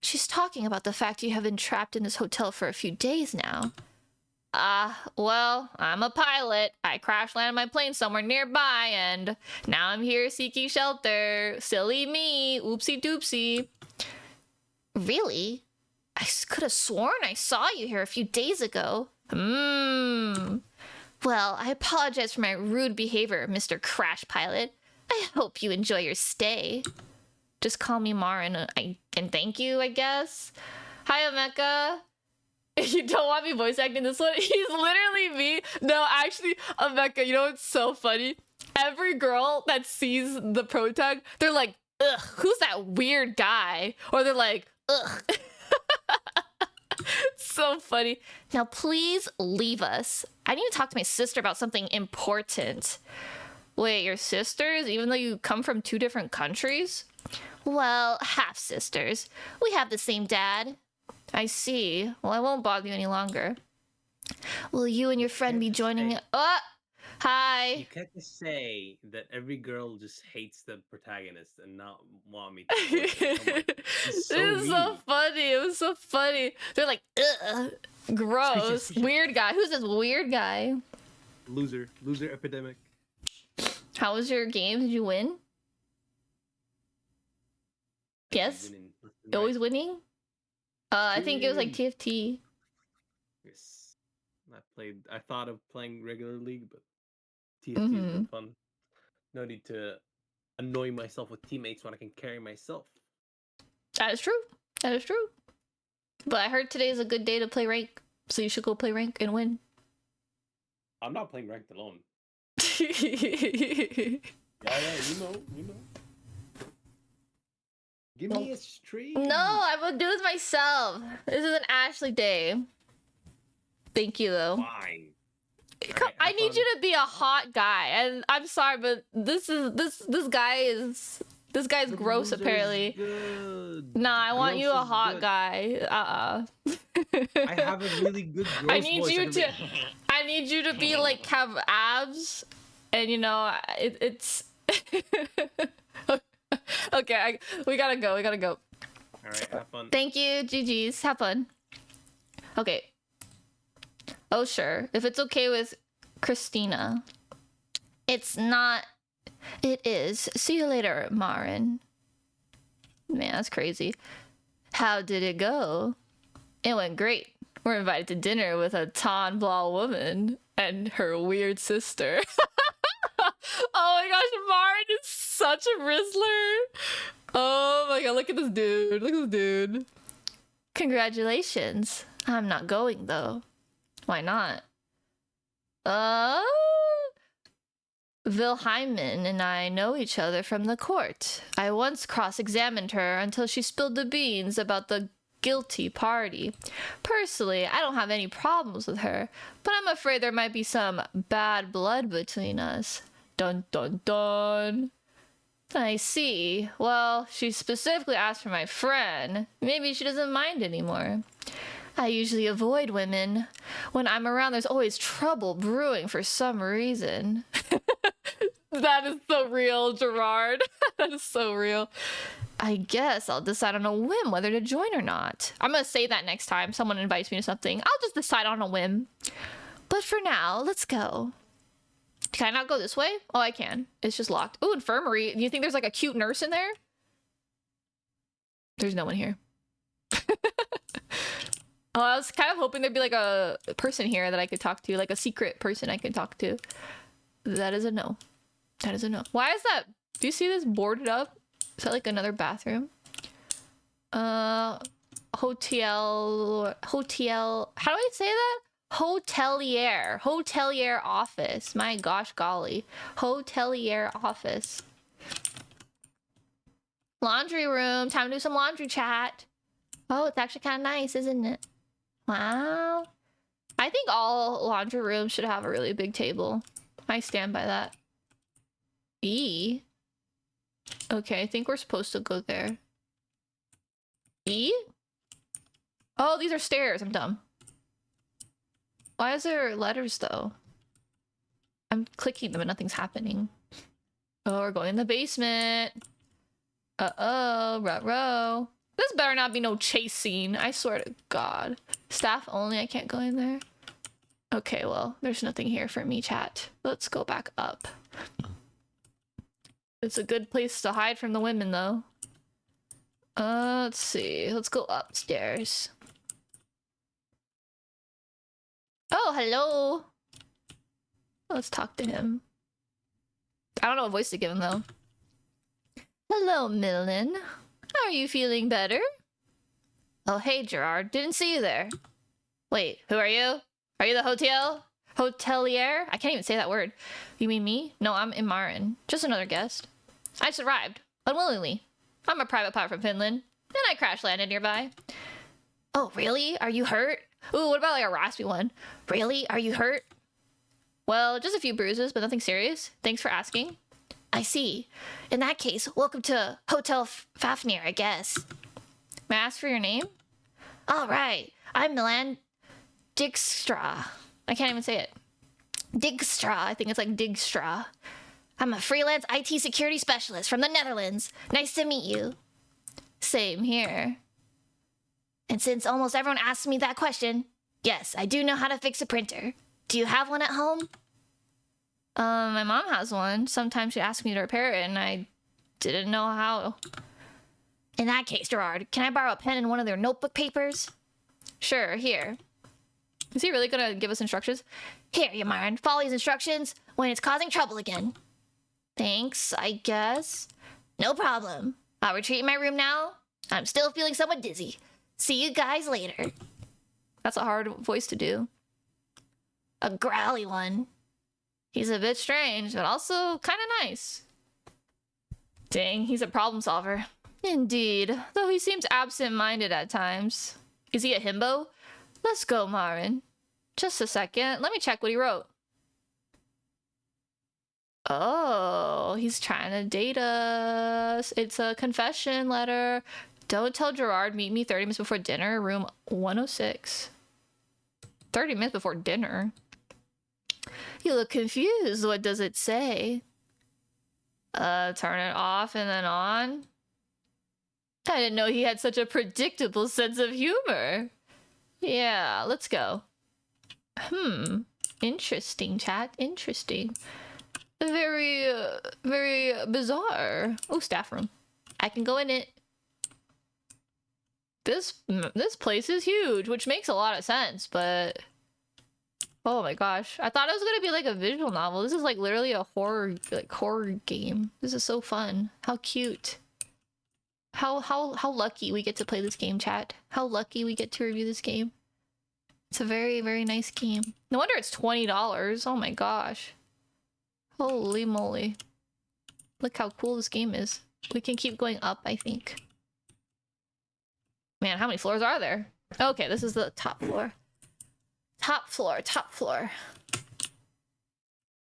G: She's talking about the fact you have been trapped in this hotel for a few days now. Well, I'm a pilot. I crash landed my plane somewhere nearby, and now I'm here seeking shelter. Silly me. Oopsie doopsie. Really? I could have sworn I saw you here a few days ago. Well, I apologize for my rude behavior, Mr. Crash Pilot. I hope you enjoy your stay. Just call me Marin, and thank you, I guess. Hi, Emeka. You don't want me voice acting this one? He's literally me. No, actually, Emeka, you know what's so funny? Every girl that sees the pro tag, they're like, ugh, who's that weird guy? Or they're like, ugh. So funny. Now, please leave us. I need to talk to my sister about something important. Wait, your sisters? Even though you come from 2 different countries? Well, half-sisters. We have the same dad. I see. Well, I won't bother you any longer. Will you and your friend be joining it? Oh! Hi!
D: You can't just say that every girl just hates the protagonist and not want me to support them. Come on. It's so
G: It was so
D: mean.
G: funny. It was so funny. They're like, ugh, gross. Weird guy. Who's this weird guy?
D: Loser epidemic.
G: How was your game? Did you win? Yes?
D: Winning left and
G: Always
D: right.
G: winning? I think it was like TFT.
D: Yes. I thought of playing regular league, but TFT has been fun. No need to annoy myself with teammates when I can carry myself.
G: That is true. That is true. But I heard today is a good day to play rank, so you should go play rank and win.
D: I'm not playing ranked alone.
G: No,
D: Yeah, you know. Give me a stream.
G: I will do this myself. This is an Ashley day. Thank you, though.
D: Fine.
G: I need you to be a hot guy, and I'm sorry, but this guy's gross. Apparently,
D: Good.
G: nah. I want
D: Gross
G: you a
D: is
G: hot
D: good.
G: guy.
D: I have a really good gross
G: I need
D: voice.
G: you
D: can
G: to.
D: be-
G: I need you to be like have abs, and you know it's. Okay, we gotta go.
D: All right, have fun.
G: Thank you, GG's. Have fun. Okay. Oh, sure. If it's okay with Christina. It's not. It is. See you later, Marin. Man, that's crazy. How did it go? It went great. We're invited to dinner with a tan blah woman and her weird sister. Oh my gosh, Marin is such a Rizzler. Oh my god, look at this dude. Look at this dude. Congratulations. I'm not going though. Why not? Wilhelmin and I know each other from the court. I once cross-examined her until she spilled the beans about the guilty party. Personally, I don't have any problems with her, but I'm afraid there might be some bad blood between us. Dun dun dun. I see. Well, she specifically asked for my friend. Maybe she doesn't mind anymore. I usually avoid women. When I'm around, there's always trouble brewing for some reason. That is so real, Gerard. That is so real. I guess I'll decide on a whim whether to join or not. I'm gonna say that next time someone invites me to something. I'll just decide on a whim. But for now, let's go. Can I not go this way? Oh, I can. It's just locked. Ooh, infirmary. Do you think there's like a cute nurse in there? There's no one here. Oh, I was kind of hoping there'd be like a person here that I could talk to, like a secret person I could talk to. That is a no. That is a no. Why is that? Do you see this boarded up? Is that like another bathroom? Hotel. How do I say that? Hotelier office. My gosh, golly. Hotelier office. Laundry room. Time to do some laundry chat. Oh, it's actually kind of nice, isn't it? Wow. I think all laundry rooms should have a really big table. I stand by that. E? Okay, I think we're supposed to go there. E? Oh, these are stairs. I'm dumb. Why is there letters, though? I'm clicking them and nothing's happening. Oh, we're going in the basement. Uh-oh, ruh-roh. This better not be no chase scene. I swear to God. Staff only, I can't go in there. Okay, well, there's nothing here for me, chat. Let's go back up. It's a good place to hide from the women, though. Let's see. Let's go upstairs. Oh, hello. Let's talk to him. I don't know what voice to give him, though. Hello, Millen. Are you feeling better? Oh, hey, Gerard. Didn't see you there. Wait, who are you? Are you the hotelier? I can't even say that word. You mean me? No, I'm Imarin. Just another guest. I just arrived. Unwillingly. I'm a private pilot from Finland. And I crash landed nearby. Oh, really? Are you hurt? Ooh, what about like a raspy one? Really? Are you hurt? Well, just a few bruises, but nothing serious. Thanks for asking. I see. In that case, welcome to Hotel Fafnir, I guess. May I ask for your name? All right. I'm Milan Digstra. I can't even say it. Digstra. I think it's like Digstra. I'm a freelance IT security specialist from the Netherlands. Nice to meet you. Same here. And since almost everyone asks me that question, yes, I do know how to fix a printer. Do you have one at home? My mom has one. Sometimes she asks me to repair it, and I didn't know how. In that case, Gerard, can I borrow a pen and one of their notebook papers? Sure, here. Is he really gonna give us instructions? Here, Yamaran, follow these instructions when it's causing trouble again. Thanks, I guess. No problem. I'll retreat in my room now. I'm still feeling somewhat dizzy. See you guys later. That's a hard voice to do. A growly one. He's a bit strange, but also kind of nice. Dang, he's a problem solver. Indeed, though he seems absent-minded at times. Is he a himbo? Let's go, Marin. Just a second, let me check what he wrote. Oh, he's trying to date us. It's a confession letter. Don't tell Gerard, meet me 30 minutes before dinner, room 106. 30 minutes before dinner? You look confused. What does it say? Turn it off and then on? I didn't know he had such a predictable sense of humor. Yeah, let's go. Interesting, chat. Interesting. Very, very bizarre. Oh, staff room. I can go in it. This place is huge, which makes a lot of sense, but... Oh my gosh. I thought it was gonna be like a visual novel. This is like literally a horror game. This is so fun. How cute. How lucky we get to play this game, chat. How lucky we get to review this game. It's a very, very nice game. No wonder it's $20. Oh my gosh. Holy moly. Look how cool this game is. We can keep going up, I think. Man, how many floors are there? Okay, this is the top floor. Top floor, top floor.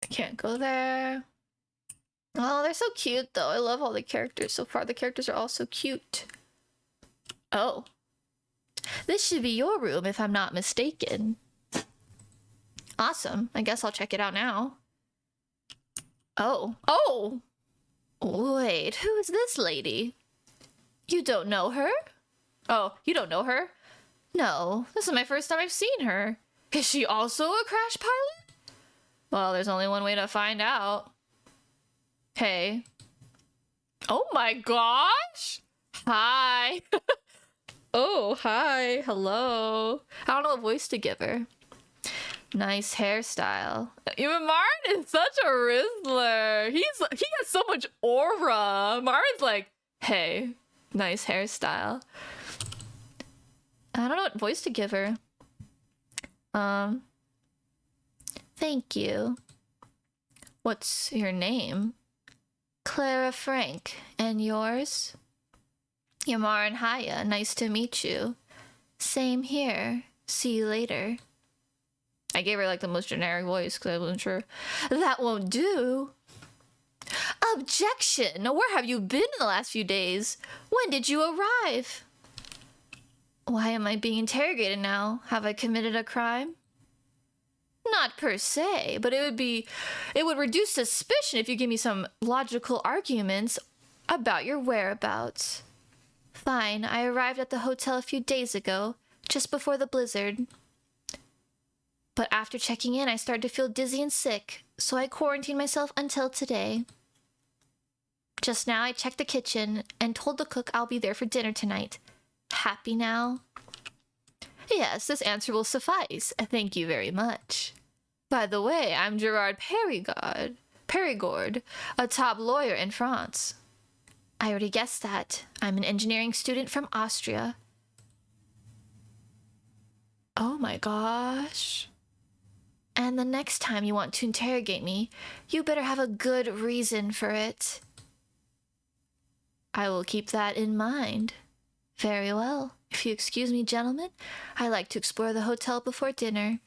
G: I can't go there. Oh, they're so cute, though. I love all the characters so far. The characters are all so cute. Oh. This should be your room, if I'm not mistaken. Awesome. I guess I'll check it out now. Oh. Oh! Wait, who is this lady? You don't know her? Oh, you don't know her? No, this is my first time I've seen her. Is she also a crash pilot? Well, there's only one way to find out. Hey. Oh my gosh! Hi. Oh, hi. Hello. I don't know what voice to give her. Nice hairstyle. Even Marin is such a Rizzler. He has so much aura. Marin's like, hey, nice hairstyle. I don't know what voice to give her. Thank you. What's your name? Clara Frank. And yours? Yamarin Haya. Nice to meet you. Same here. See you later. I gave her like the most generic voice because I wasn't sure. That won't do. Objection! Where have you been in the last few days? When did you arrive? Why am I being interrogated now? Have I committed a crime? Not per se, but it would reduce suspicion if you give me some logical arguments about your whereabouts. Fine, I arrived at the hotel a few days ago, just before the blizzard. But after checking in, I started to feel dizzy and sick, so I quarantined myself until today. Just now, I checked the kitchen and told the cook I'll be there for dinner tonight. Happy now? Yes, this answer will suffice. Thank you very much. By the way, I'm Gerard Perigord, a top lawyer in France. I already guessed that. I'm an engineering student from Austria. Oh my gosh. And the next time you want to interrogate me, you better have a good reason for it. I will keep that in mind. Very well. If you excuse me, gentlemen, I like to explore the hotel before dinner.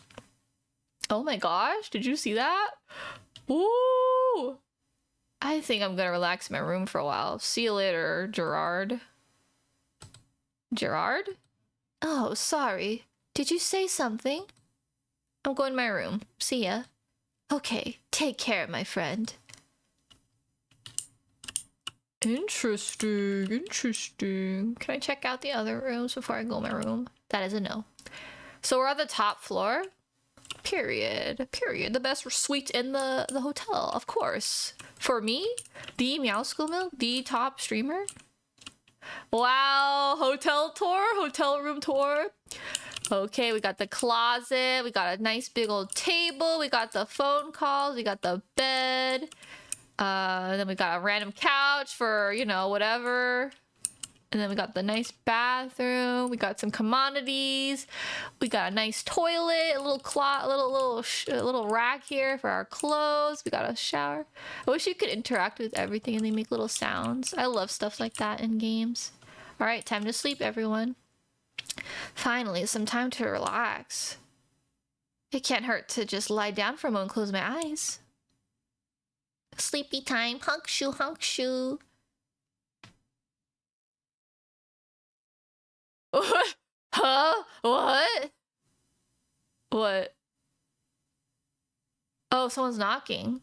G: Oh my gosh, did you see that? Ooh! I think I'm gonna relax in my room for a while. See you later, Gerard. Gerard? Oh, sorry. Did you say something? I'm going to my room. See ya. Okay, take care, my friend. Interesting, interesting. Can I check out the other rooms before I go in my room? That is a no. So we're on the top floor. Period. Period. The best suite in the hotel, of course. For me, the Meow School Milk, the top streamer. Wow, hotel tour, hotel room tour. Okay, we got the closet, we got a nice big old table, we got the phone calls, we got the bed. Then we got a random couch for, you know, whatever. And then we got the nice bathroom. We got some commodities. We got a nice toilet, a little rack here for our clothes. We got a shower. I wish you could interact with everything and they make little sounds. I love stuff like that in games. All right, time to sleep, everyone. Finally, some time to relax. It can't hurt to just lie down for a moment and close my eyes. Sleepy time. Hunk shoo, hunk shoo. Huh? What? What? Oh, someone's knocking.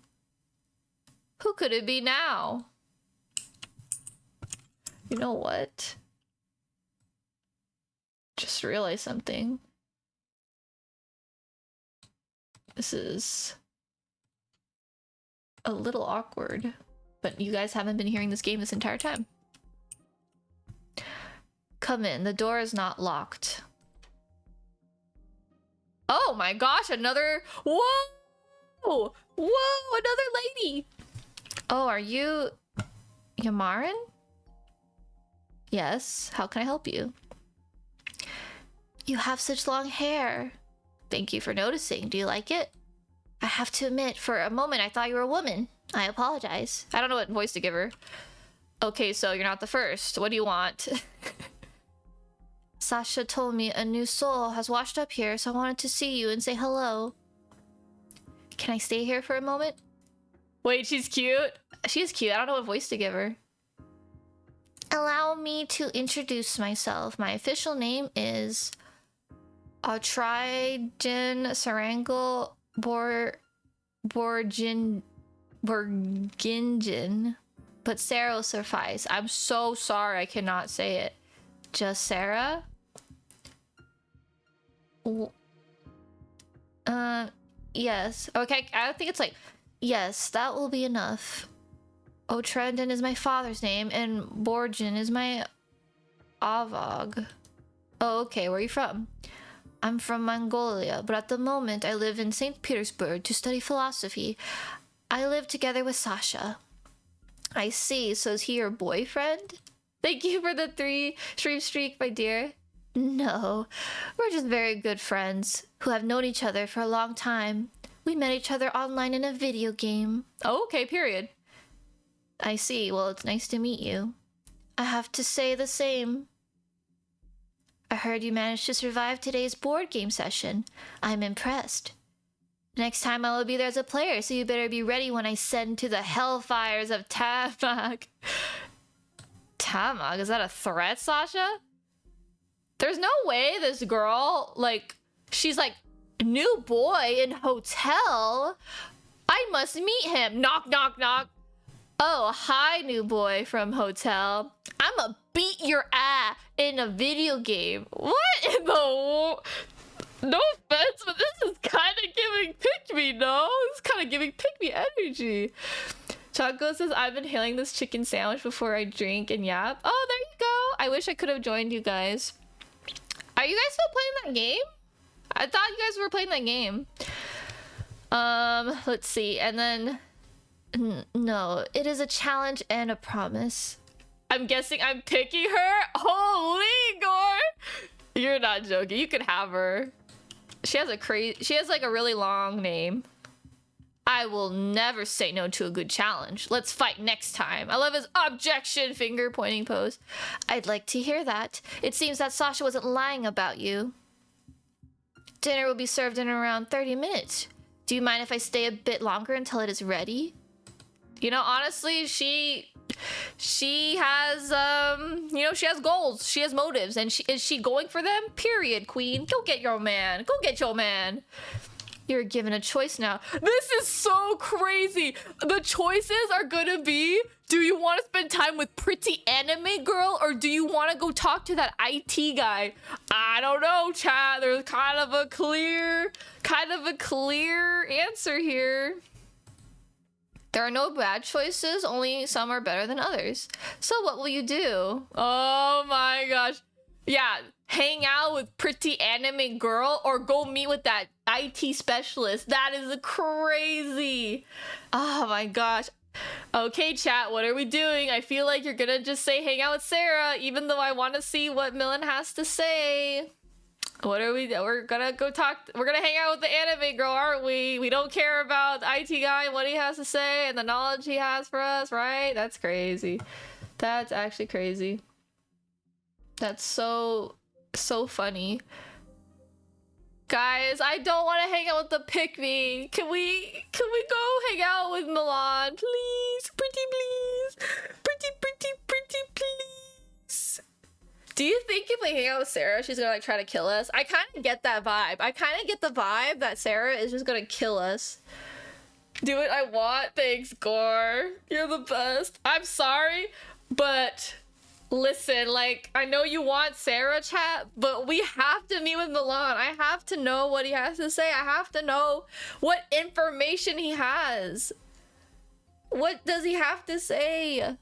G: Who could it be now? You know what? Just realized something. This is a little awkward, but you guys haven't been hearing this game this entire time. Come in. The door is not locked. Oh my gosh, another... Whoa! Whoa, another lady! Oh, are you... Yamarin? Yes, how can I help you? You have such long hair. Thank you for noticing. Do you like it? I have to admit, for a moment I thought you were a woman. I apologize. I don't know what voice to give her. Okay, so you're not the first. What do you want? Sasha told me a new soul has washed up here, so I wanted to see you and say hello. Can I stay here for a moment? Wait, she's cute? She's cute. I don't know what voice to give her. Allow me to introduce myself. My official name is Tridin Sarangal Borgingen. But Sarah will suffice. I'm so sorry I cannot say it. Just Sarah? Yes. Okay, I think it's like, yes, that will be enough. Otrendon is my father's name, and Borgin is my Avog. Oh, okay. Where are you from? I'm from Mongolia, but at the moment I live in St. Petersburg to study philosophy. I live together with Sasha. I see. So is he your boyfriend? Thank you for the 3 stream streak, my dear. No, we're just very good friends who have known each other for a long time. We met each other online in a video game. Oh, okay, period. I see. Well, it's nice to meet you. I have to say the same. I heard you managed to survive today's board game session. I'm impressed. Next time I will be there as a player, so you better be ready when I send to the hellfires of Tamag. Tamag? Is that a threat, Sasha? There's no way this girl, like, she's like, new boy in hotel? I must meet him. Knock, knock, knock. Oh, hi, new boy from hotel. I'ma beat your ass in a video game. What in the... No offense, but this is kind of giving pick-me, no? It's kind of giving pick-me energy. Choco says, I've been hailing this chicken sandwich before I drink and yap. Oh, there you go. I wish I could have joined you guys. Are you guys still playing that game? I thought you guys were playing that game. Let's see. And then... No, it is a challenge and a promise. I'm guessing I'm picking her? Holy Gore! You're not joking. You could have her. She has like a really long name. I will never say no to a good challenge. Let's fight next time. I love his objection finger pointing pose. I'd like to hear that. It seems that Sasha wasn't lying about you. Dinner will be served in around 30 minutes. Do you mind if I stay a bit longer until it is ready? You know, honestly, she has, you know, she has goals. She has motives. And is she going for them? Period, queen. Go get your man. Go get your man. You're given a choice now. This is so crazy. The choices are gonna be, do you want to spend time with pretty anime girl or do you want to go talk to that IT guy? I don't know, chat. There's kind of a clear answer here. There are no bad choices, only some are better than others. So what will you do? Oh my gosh. Yeah, hang out with pretty anime girl or go meet with that IT specialist. That is crazy. Oh my gosh. Okay, chat, what are we doing? I feel like you're gonna just say hang out with Sarah, even though I want to see what Millen has to say. What are we? We're gonna go talk. We're gonna hang out with the anime girl, aren't we? We don't care about the IT guy and what he has to say and the knowledge he has for us, right? That's crazy. That's actually crazy. That's so funny. Guys, I don't want to hang out with the pick-me. Can we go hang out with Milan, please? Pretty please. Pretty please. Do you think if we hang out with Sarah, she's gonna like try to kill us? I kind of get that vibe. I kind of get the vibe that Sarah is just gonna kill us. Do what I want. Thanks, Gore. You're the best. I'm sorry, but listen, like, I know you want Sarah, chat, but we have to meet with Milan. I have to know what he has to say. I have to know what information he has. What does he have to say?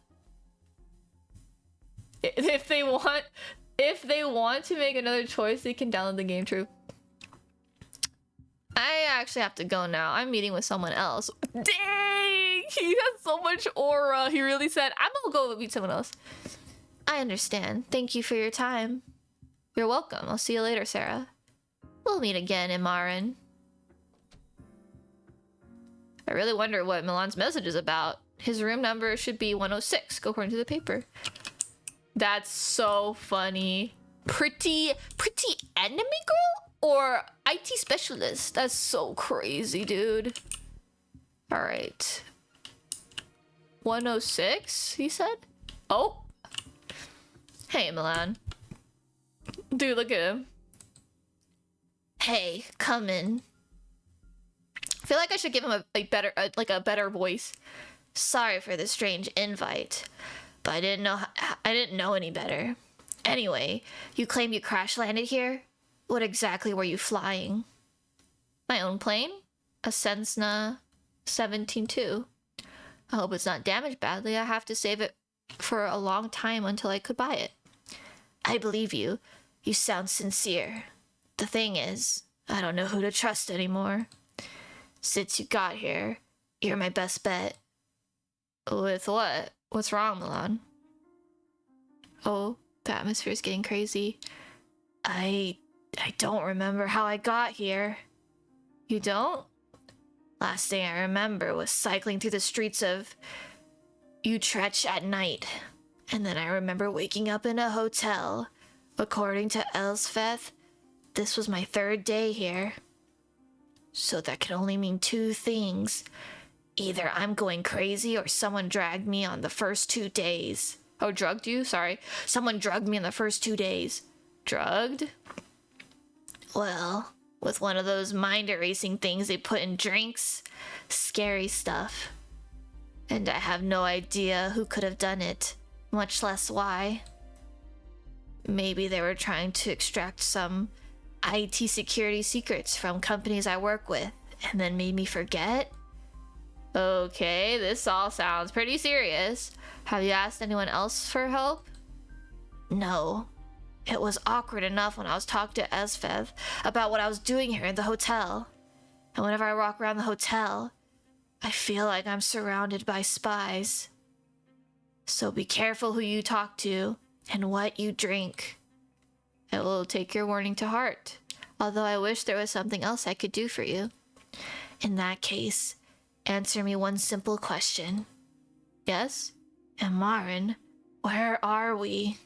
G: If they want to make another choice, they can download the game. True. I actually have to go now. I'm meeting with someone else. Dang! He has so much aura. He really said, I'm gonna go meet someone else. I understand. Thank you for your time. You're welcome. I'll see you later, Sarah. We'll meet again in Marin. I really wonder what Milan's message is about. His room number should be 106, according to the paper. That's so funny. Pretty anime girl or IT specialist? That's so crazy, dude. All right. 106, he said? Oh. Hey, Milan. Dude, look at him. Hey, come in. I feel like I should give him a better voice. Sorry for the strange invite. But I didn't know any better. Anyway, you claim you crash landed here? What exactly were you flying? My own plane? A Cessna 17-2. I hope it's not damaged badly. I have to save it for a long time until I could buy it.
B: I believe you. You sound sincere. The thing is, I don't know who to trust anymore. Since you got here, you're my best bet. With what? What's wrong, Milan? Oh, the atmosphere's getting crazy. I don't remember how I got here. You don't? Last thing I remember was cycling through the streets of Utrecht at night. And then I remember waking up in a hotel. According to Elspeth, this was my 3rd day here. So that can only mean 2 things. Either I'm going crazy or someone dragged me on the first 2 days. Oh, drugged you? Sorry. Someone drugged me in the first 2 days. Drugged? Well, with one of those mind-erasing things they put in drinks. Scary stuff. And I have no idea who could have done it, much less why. Maybe they were trying to extract some IT security secrets from companies I work with, and then made me forget? Okay, this all sounds pretty serious. Have you asked anyone else for help? No. It was awkward enough when I was talking to Elspeth about what I was doing here in the hotel. And whenever I walk around the hotel, I feel like I'm surrounded by spies. So be careful who you talk to and what you drink. I will take your warning to heart, although I wish there was something else I could do for you. In that case, answer me one simple question. Yes? And Maren, where are we?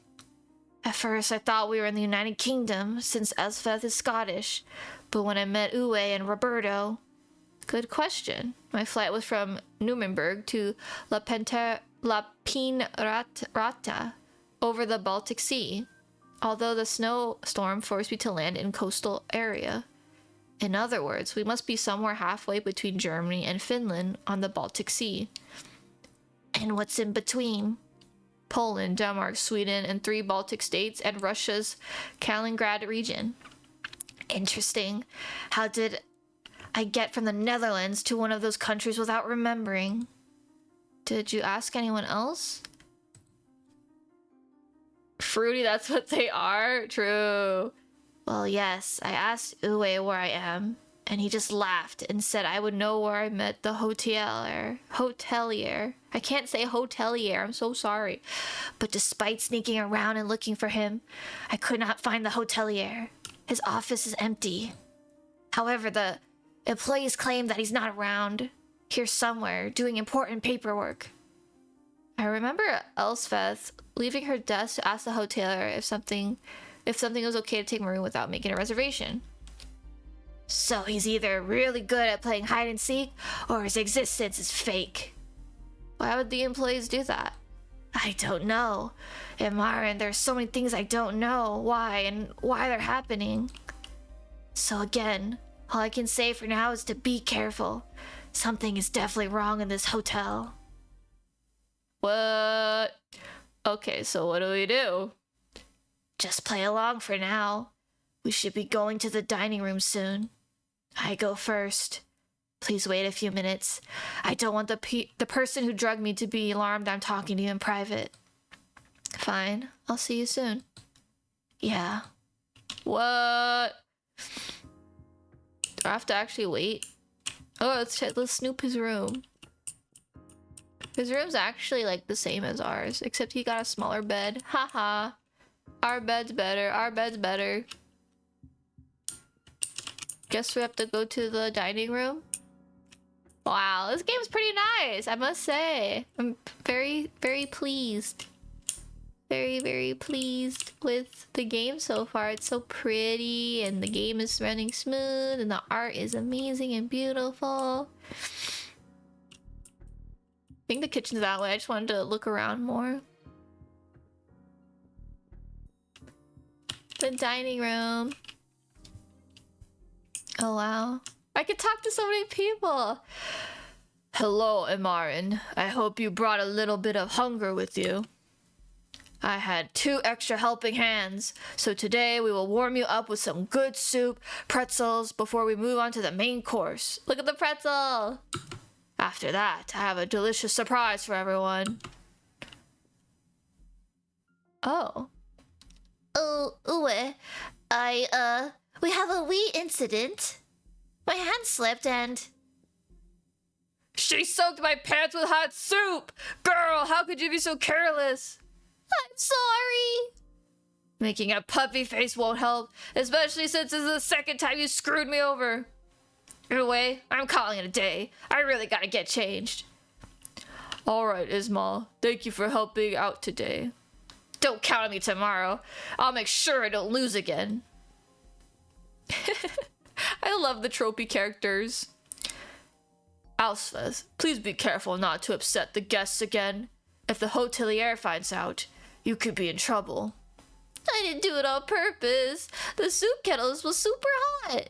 B: At first I thought we were in the United Kingdom, since Elspeth is Scottish, but when I met Uwe and Roberto... Good question. My flight was from Nuremberg to La Pinrata, over the Baltic Sea, although the snowstorm forced me to land in coastal area. In other words, we must be somewhere halfway between Germany and Finland on the Baltic Sea. And what's in between? Poland, Denmark, Sweden, and 3 Baltic states, and Russia's Kaliningrad region. Interesting. How did I get from the Netherlands to one of those countries without remembering? Did you ask anyone else? Fruity, that's what they are? True. Well, yes, I asked Uwe where I am, and he just laughed and said I would know where I met the hotelier. I can't say hotelier, I'm so sorry. But despite sneaking around and looking for him, I could not find the hotelier. His office is empty. However, the employees claim that he's not around, here somewhere, doing important paperwork. I remember Elspeth leaving her desk to ask the hotelier if something was okay to take Maroon without making a reservation. So he's either really good at playing hide and seek, or his existence is fake. Why would the employees do that? I don't know. And Maren, there's so many things I don't know why they're happening. So again, all I can say for now is to be careful. Something is definitely wrong in this hotel. What? Okay, so what do we do? Just play along for now. We should be going to the dining room soon. I go first. Please wait a few minutes. I don't want the person who drugged me to be alarmed I'm talking to you in private. Fine, I'll see you soon. Yeah. What? Do I have to actually wait? Oh, let's snoop his room. His room's actually like the same as ours, except he got a smaller bed. Haha. Our bed's better. Our bed's better. Guess we have to go to the dining room. Wow, this game's pretty nice, I must say. I'm very, very pleased. Very, very pleased with the game so far. It's so pretty, and the game is running smooth, and the art is amazing and beautiful. I think the kitchen's that way. I just wanted to look around more. The dining room. Oh wow. I could talk to so many people. Hello, Amarin. I hope you brought a little bit of hunger with you. I had 2 extra helping hands, so today we will warm you up with some good soup, pretzels, before we move on to the main course. Look at the pretzel! After that, I have a delicious surprise for everyone. Oh. Oh, Uwe. We have a wee incident. My hand slipped and...
G: She soaked my pants with hot soup! Girl, how could you be so careless?
B: I'm sorry.
G: Making a puppy face won't help, especially since this is the second time you screwed me over. Anyway, I'm calling it a day. I really gotta get changed. Alright, Ismail. Thank you for helping out today. Don't count on me tomorrow. I'll make sure I don't lose again. I love the tropey characters. Alsveth, please be careful not to upset the guests again. If the hotelier finds out, you could be in trouble.
B: I didn't do it on purpose. The soup kettles was super hot.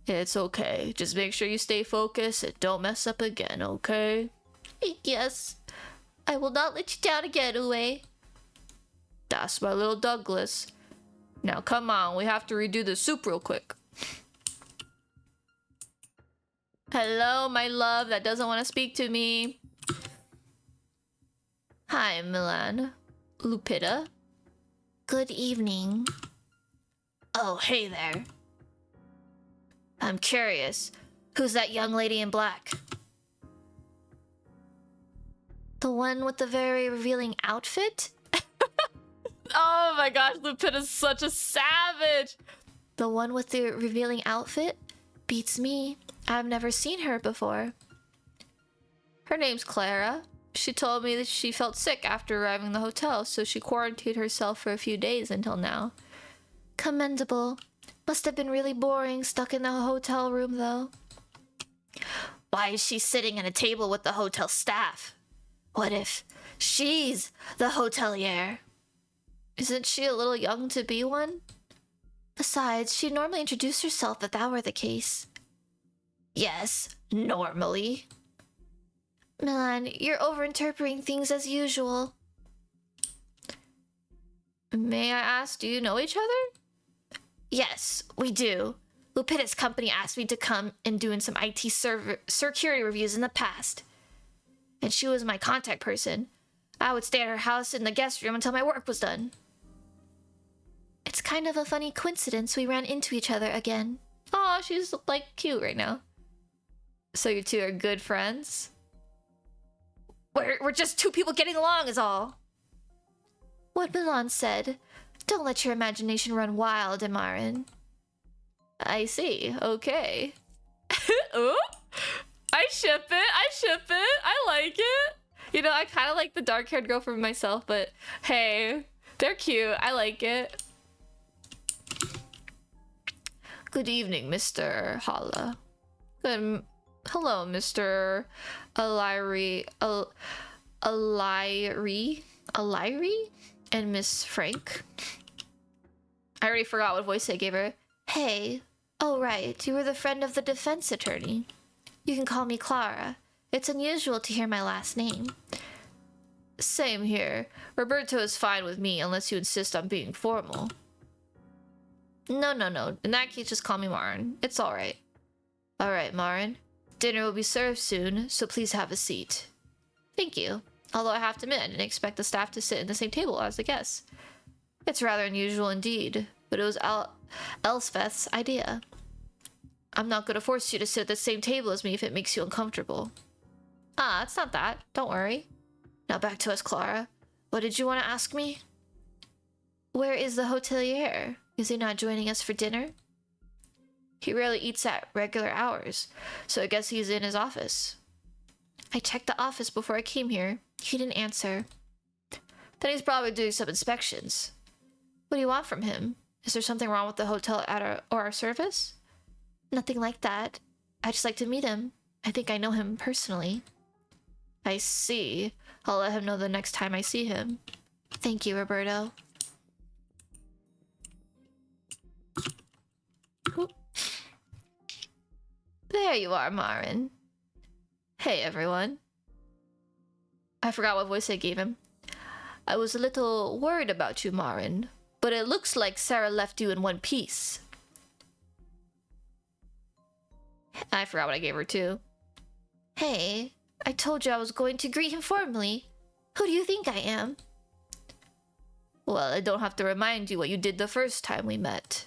G: It's okay. Just make sure you stay focused and don't mess up again, okay?
B: Yes. I will not let you down again, Uwe.
G: That's my little Douglas. Now come on, we have to redo the soup real quick. Hello, my love that doesn't want to speak to me. Hi, Milan. Lupita.
B: Good evening.
G: Oh, hey there. I'm curious. Who's that young lady in black?
B: The one with the very revealing outfit?
G: Oh my gosh, Lupita's such a savage.
B: The one with the revealing outfit? Beats me. I've never seen her before.
G: Her name's Clara. She told me that she felt sick after arriving in the hotel, so she quarantined herself for a few days until now.
B: Commendable. Must have been really boring stuck in the hotel room, though.
G: Why is she sitting at a table with the hotel staff? What if she's the hotelier? Isn't she a little young to be one?
B: Besides, she'd normally introduce herself if that were the case.
G: Yes, normally.
B: Milan, you're overinterpreting things as usual.
G: May I ask, do you know each other?
B: Yes, we do. Lupita's company asked me to come and do some IT security reviews in the past. And she was my contact person. I would stay at her house in the guest room until my work was done. It's kind of a funny coincidence we ran into each other again.
G: Aw, she's like cute right now. So you two are good friends? We're just two people getting along is all.
B: What Milan said. Don't let your imagination run wild, Imarin.
G: I see. Okay. Ooh, I ship it. I like it. You know, I kind of like the dark-haired girl for myself, but hey, they're cute. I like it. Good evening, Mr. Hala. Hello, Mr. Aliri and Miss Frank. I already forgot what voice I gave her.
B: Hey. Oh, right. You were the friend of the defense attorney. You can call me Clara. It's unusual to hear my last name.
G: Same here. Roberto is fine with me unless you insist on being formal. No. In that case, just call me Marin. It's alright. Alright, Marin. Dinner will be served soon, so please have a seat. Thank you. Although I have to admit, I didn't expect the staff to sit in the same table as the guests. It's rather unusual indeed, but it was Elspeth's idea. I'm not going to force you to sit at the same table as me if it makes you uncomfortable. Ah, it's not that. Don't worry. Now back to us, Clara. What did you want to ask me?
B: Where is the hotelier? Is he not joining us for dinner?
G: He rarely eats at regular hours, so I guess he's in his office.
B: I checked the office before I came here. He didn't answer.
G: Then he's probably doing some inspections. What do you want from him? Is there something wrong with the hotel or our service?
B: Nothing like that. I'd just like to meet him. I think I know him personally.
G: I see. I'll let him know the next time I see him.
B: Thank you, Roberto.
G: There you are, Marin. Hey, everyone. I forgot what voice I gave him. I was a little worried about you, Marin, but it looks like Sarah left you in one piece. I forgot what I gave her, too.
B: Hey, I told you I was going to greet him formally. Who do you think I am? Well, I don't have to remind you what you did the first time we met.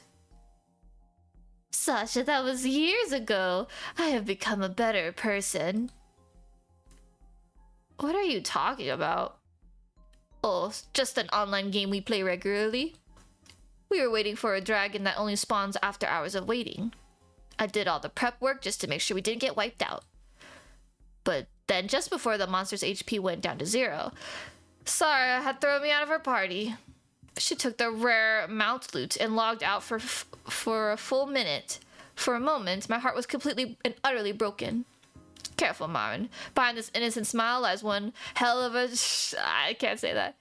B: Sasha, that was years ago. I have become a better person. What are you talking about? Oh, it's just an online game we play regularly. We were waiting for a dragon that only spawns after hours of waiting. I did all the prep work just to make sure we didn't get wiped out. But then just before the monster's HP went down to 0, Sarah had thrown me out of her party. She took the rare mount loot and logged out for a full minute. For a moment, my heart was completely and utterly broken. Careful, Marin. Behind this innocent smile lies one hell of a... I can't say that.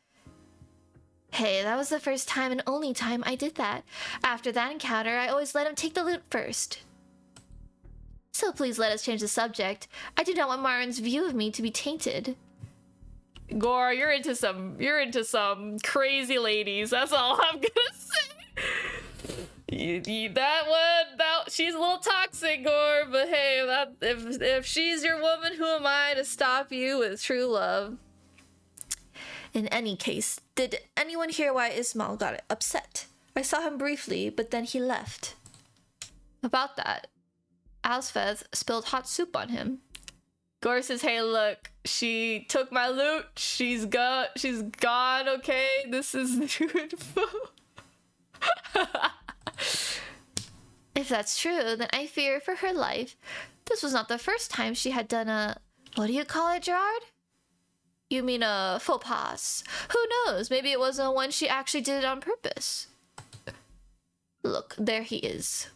B: Hey, that was the first time and only time I did that. After that encounter, I always let him take the loot first. So please let us change the subject. I do not want Marin's view of me to be tainted. Gore, you're into some crazy ladies. That's all I'm gonna say. She's a little toxic, Gore, but hey, if she's your woman, who am I to stop you with true love? In any case, did anyone hear why Ismail got upset? I saw him briefly, but then he left. About that, Alsfeth spilled hot soup on him. Gore says, hey, look, she took my loot. She's gone, okay? This is new info. If that's true, then I fear for her life. This was not the first time she had done a... What do you call it, Gerard? You mean a faux pas? Who knows? Maybe it wasn't one she actually did it on purpose. Look, there he is.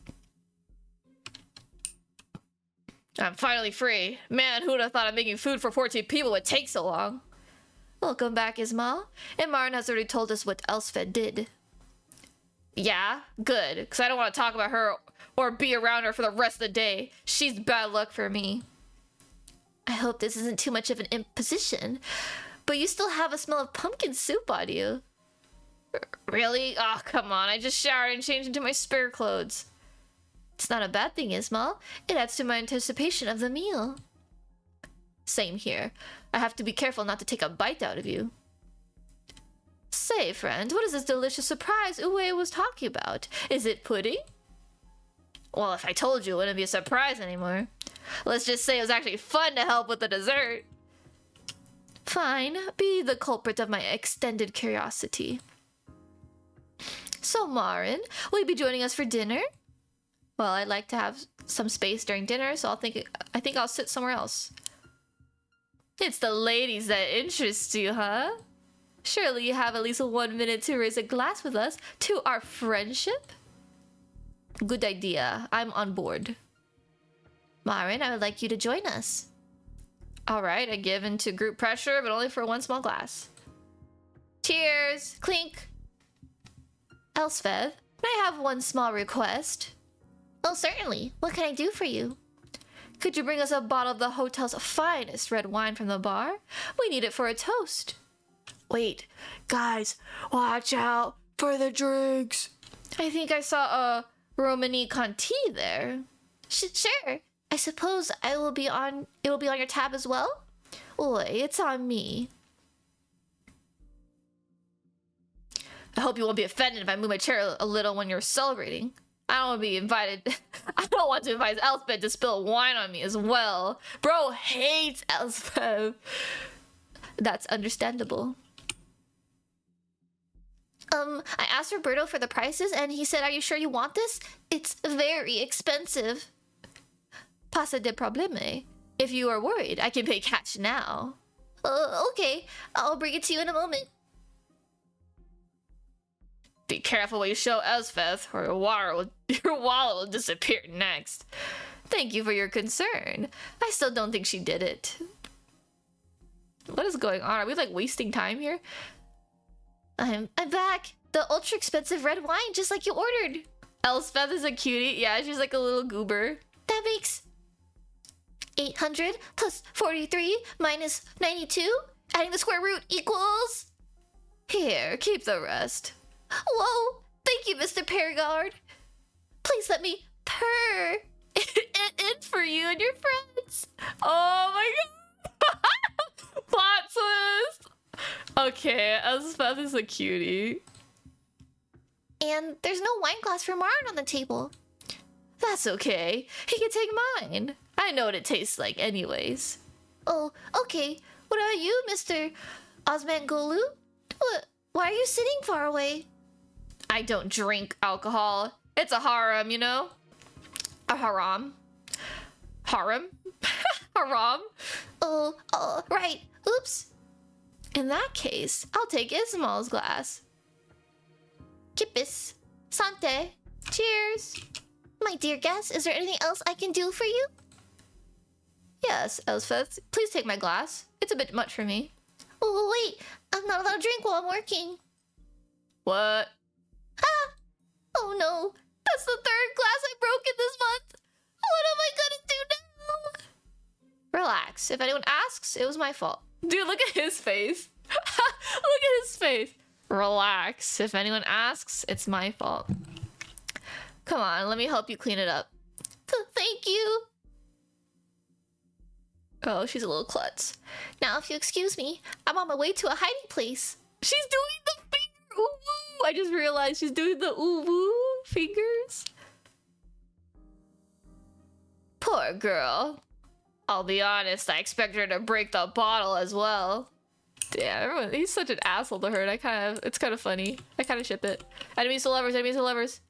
B: I'm finally free. Man, who would have thought of making food for 14 people would take so long? Welcome back, Ismail. And Marin has already told us what Elspeth did. Yeah, good, because I don't want to talk about her or be around her for the rest of the day. She's bad luck for me. I hope this isn't too much of an imposition, but you still have a smell of pumpkin soup on you. Really? Oh, come on. I just showered and changed into my spare clothes. It's not a bad thing, Ismail. It adds to my anticipation of the meal. Same here. I have to be careful not to take a bite out of you. Say, friend, what is this delicious surprise Uwe was talking about? Is it pudding? Well, if I told you, it wouldn't be a surprise anymore. Let's just say it was actually fun to help with the dessert. Fine, be the culprit of my extended curiosity. So, Marin, will you be joining us for dinner? Well, I'd like to have some space during dinner, so I think I'll sit somewhere else. It's the ladies that interest you, huh? Surely you have at least 1 minute to raise a glass with us to our friendship? Good idea. I'm on board. Marin, I would like you to join us. Alright, I give in to group pressure, but only for one small glass. Cheers! Clink! Elspeth, may I have one small request? Oh, certainly. What can I do for you? Could you bring us a bottle of the hotel's finest red wine from the bar? We need it for a toast. Wait, guys, watch out for the drinks. I think I saw a Romani Conti there. Sure. I suppose it will be on your tab as well? Oi, it's on me. I hope you won't be offended if I move my chair a little when you're celebrating. I don't want to be invited. I don't want to invite Elspeth to spill wine on me as well. Bro hates Elspeth. That's understandable. I asked Roberto for the prices and he said, are you sure you want this? It's very expensive. Pasa de probleme. If you are worried, I can pay cash now. Okay. I'll bring it to you in a moment. Be careful what you show Elspeth, or your wallet will disappear next. Thank you for your concern. I still don't think she did it. What is going on? Are we like wasting time here? I'm back. The ultra expensive red wine, just like you ordered. Elspeth is a cutie. Yeah, she's like a little goober. That makes 800 plus 43 minus 92. Adding the square root equals... Here, keep the rest. Whoa! Thank you, Mr. Perigard. Please let me purr it in for you and your friends. Oh my god! Plot twist! Okay, Elspeth is a cutie. And there's no wine glass for Marin on the table. That's okay. He can take mine. I know what it tastes like anyways. Oh, okay. What about you, Mr. Osmangolu? Why are you sitting far away? I don't drink alcohol. It's a harem, you know? A haram. Harem? Haram? Oh, right. Oops. In that case, I'll take Ismail's glass. Kippis. Sante. Cheers. My dear guest, is there anything else I can do for you? Yes, Elspeth. Please take my glass. It's a bit much for me. Oh, wait. I'm not allowed to drink while I'm working. What? Ah! Oh no. That's the third glass I broken this month. What am I gonna do now? Relax. If anyone asks, it was my fault. Dude, look at his face. Look at his face. Relax. If anyone asks, it's my fault. Come on, let me help you clean it up. Thank you. Oh, she's a little klutz. Now, if you excuse me, I'm on my way to a hiding place. She's doing the finger ooh woo. I just realized she's doing the ooh woo fingers. Poor girl. I'll be honest, I expect her to break the bottle as well. Yeah, everyone, he's such an asshole to her. It's kind of funny. I kind of ship it. Enemies to lovers, enemies to lovers.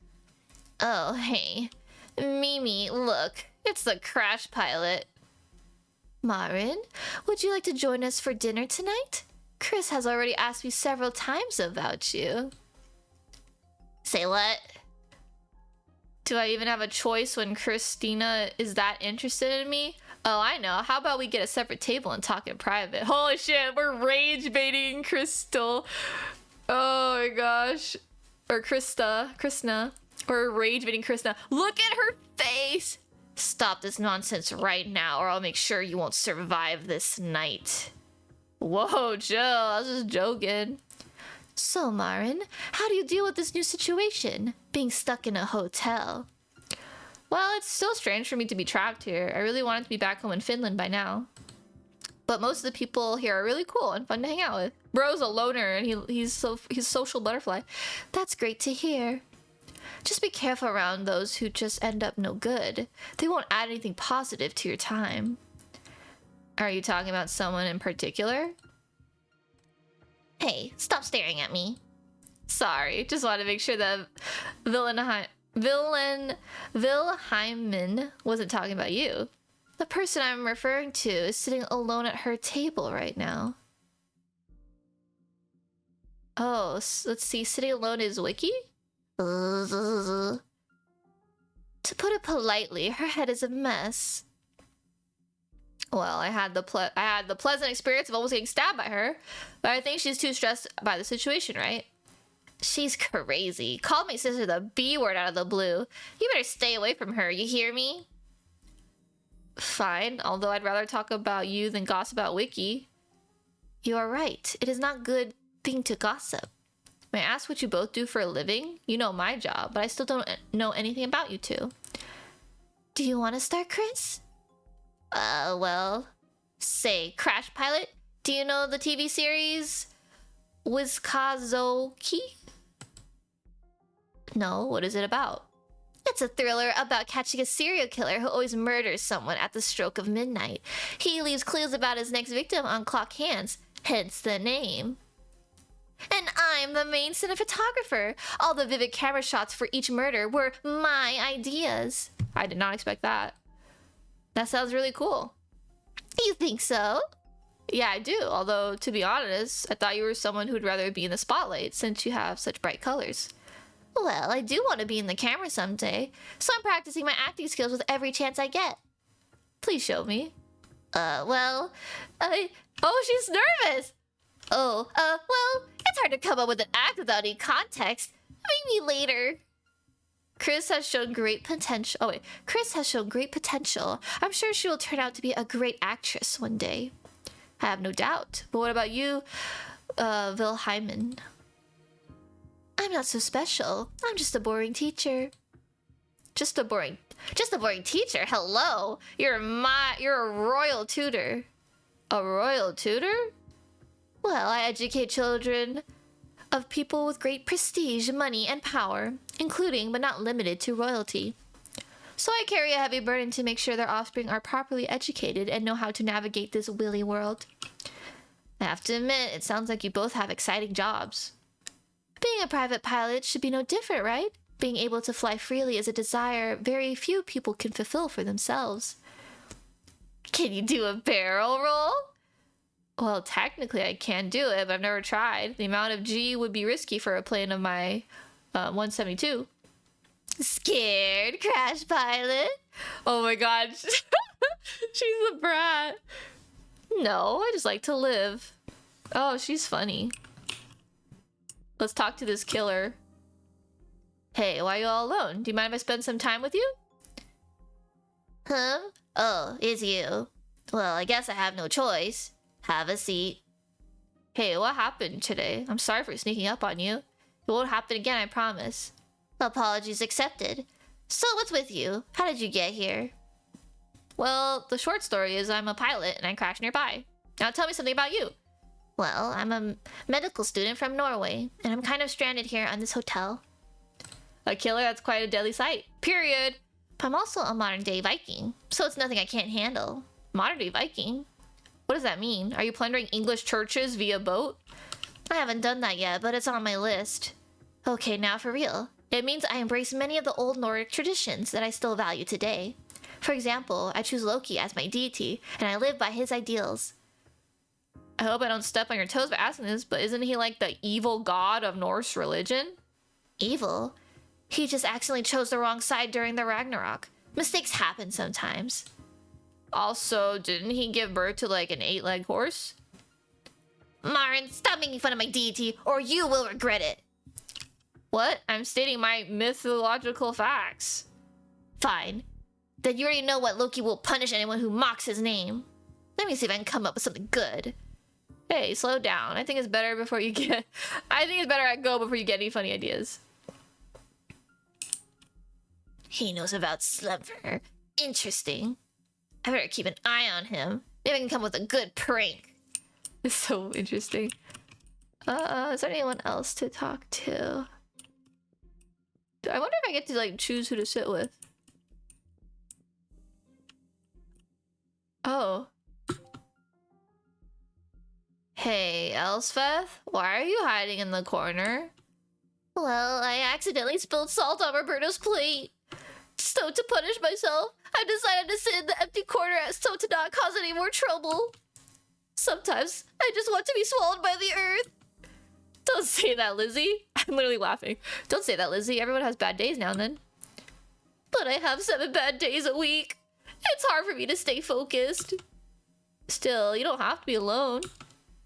B: Oh, hey. Mimi, look. It's the crash pilot. Marin, would you like to join us for dinner tonight? Chris has already asked me several times about you. Say what? Do I even have a choice when Christina is that interested in me? Oh, I know. How about we get a separate table and talk in private? Holy shit, we're rage baiting Crystal. Oh my gosh. Or Krishna. Or rage baiting Krishna. Look at her face. Stop this nonsense right now or I'll make sure you won't survive this night. Whoa, chill. I was just joking. So, Marin, how do you deal with this new situation? Being stuck in a hotel? Well, it's still strange for me to be trapped here. I really wanted to be back home in Finland by now. But most of the people here are really cool and fun to hang out with. Bro's a loner and he's a social butterfly. That's great to hear. Just be careful around those who just end up no good. They won't add anything positive to your time. Are you talking about someone in particular? Hey, stop staring at me. Sorry, just wanted to make sure that Wilhelmine wasn't talking about you. The person I'm referring to is sitting alone at her table right now. Oh, let's see. Sitting alone is Wiki? To put it politely, her head is a mess. Well, I had the pleasant experience of almost getting stabbed by her, but I think she's too stressed by the situation, right? She's crazy. Called my sister the B word out of the blue. You better stay away from her, you hear me? Fine, although I'd rather talk about you than gossip about Wiki. You are right. It is not a good thing to gossip. May I ask what you both do for a living? You know my job, but I still don't know anything about you two. Do you want to start, Chris? Well... Say, Crash Pilot, do you know the TV series Wiskazoki? No, what is it about? It's a thriller about catching a serial killer who always murders someone at the stroke of midnight. He leaves clues about his next victim on clock hands, hence the name. And I'm the main cinematographer. All the vivid camera shots for each murder were my ideas. I did not expect that. That sounds really cool. You think so? Yeah, I do. Although, to be honest, I thought you were someone who'd rather be in the spotlight since you have such bright colors. Well, I do want to be in the camera someday, so I'm practicing my acting skills with every chance I get. Please show me. Oh, she's nervous! Well, it's hard to come up with an act without any context. Maybe later. Chris has shown great potential. Oh, wait. Chris has shown great potential. I'm sure she will turn out to be a great actress one day. I have no doubt. But what about you, Wilhelmine? I'm not so special. I'm just a boring teacher. Just a boring teacher? Hello. You're a royal tutor. A royal tutor? Well, I educate children of people with great prestige, money, and power, including but not limited to royalty. So I carry a heavy burden to make sure their offspring are properly educated and know how to navigate this willy world. I have to admit, it sounds like you both have exciting jobs. Being a private pilot should be no different, right? Being able to fly freely is a desire very few people can fulfill for themselves. Can you do a barrel roll? Well, technically I can do it, but I've never tried. The amount of G would be risky for a plane of my 172. Scared, Crash Pilot? Oh my god. She's a brat. No, I just like to live. Oh, she's funny. Let's talk to this killer. Hey, why are you all alone? Do you mind if I spend some time with you? Huh? Oh, it's you. Well, I guess I have no choice. Have a seat. Hey, what happened today? I'm sorry for sneaking up on you. It won't happen again, I promise. Apologies accepted. So what's with you? How did you get here? Well, the short story is I'm a pilot and I crashed nearby. Now tell me something about you. Well, I'm a medical student from Norway, and I'm kind of stranded here on this hotel. A killer, that's quite a deadly sight. Period. I'm also a modern-day Viking, so it's nothing I can't handle. Modern-day Viking? What does that mean? Are you plundering English churches via boat? I haven't done that yet, but it's on my list. Okay, now for real. It means I embrace many of the old Nordic traditions that I still value today. For example, I choose Loki as my deity, and I live by his ideals. I hope I don't step on your toes by asking this, but isn't he like the evil god of Norse religion? Evil? He just accidentally chose the wrong side during the Ragnarok. Mistakes happen sometimes. Also, didn't he give birth to like an 8-legged horse? Marin, stop making fun of my deity, or you will regret it. What? I'm stating my mythological facts. Fine. Then you already know what Loki will punish anyone who mocks his name. Let me see if I can come up with something good. Hey, slow down. I think it's better before you get... I think it's better I go before you get any funny ideas. He knows about Slumber. Interesting. I better keep an eye on him. Maybe I can come with a good prank. It's so interesting. Is there anyone else to talk to? I wonder if I get to like choose who to sit with. Oh. Hey, Elspeth, why are you hiding in the corner? Well, I accidentally spilled salt on Roberto's plate. So to punish myself, I decided to sit in the empty corner so to not cause any more trouble. Sometimes I just want to be swallowed by the earth. Don't say that, Lizzie. I'm literally laughing. Don't say that, Lizzie. Everyone has bad days now and then. But I have 7 bad days a week. It's hard for me to stay focused. Still, you don't have to be alone.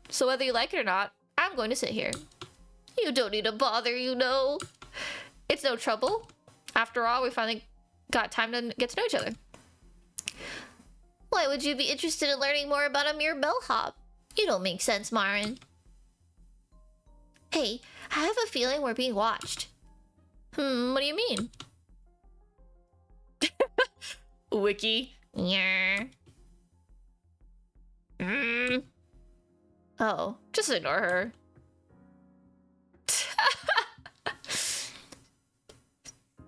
B: So whether you like it or not, I'm going to sit here. You don't need to bother, you know. It's no trouble. After all, we finally got time to get to know each other. Why would you be interested in learning more about a mere bellhop? You don't make sense, Marin. Hey, I have a feeling we're being watched. What do you mean? Wiki. Yeah. Oh, just ignore her.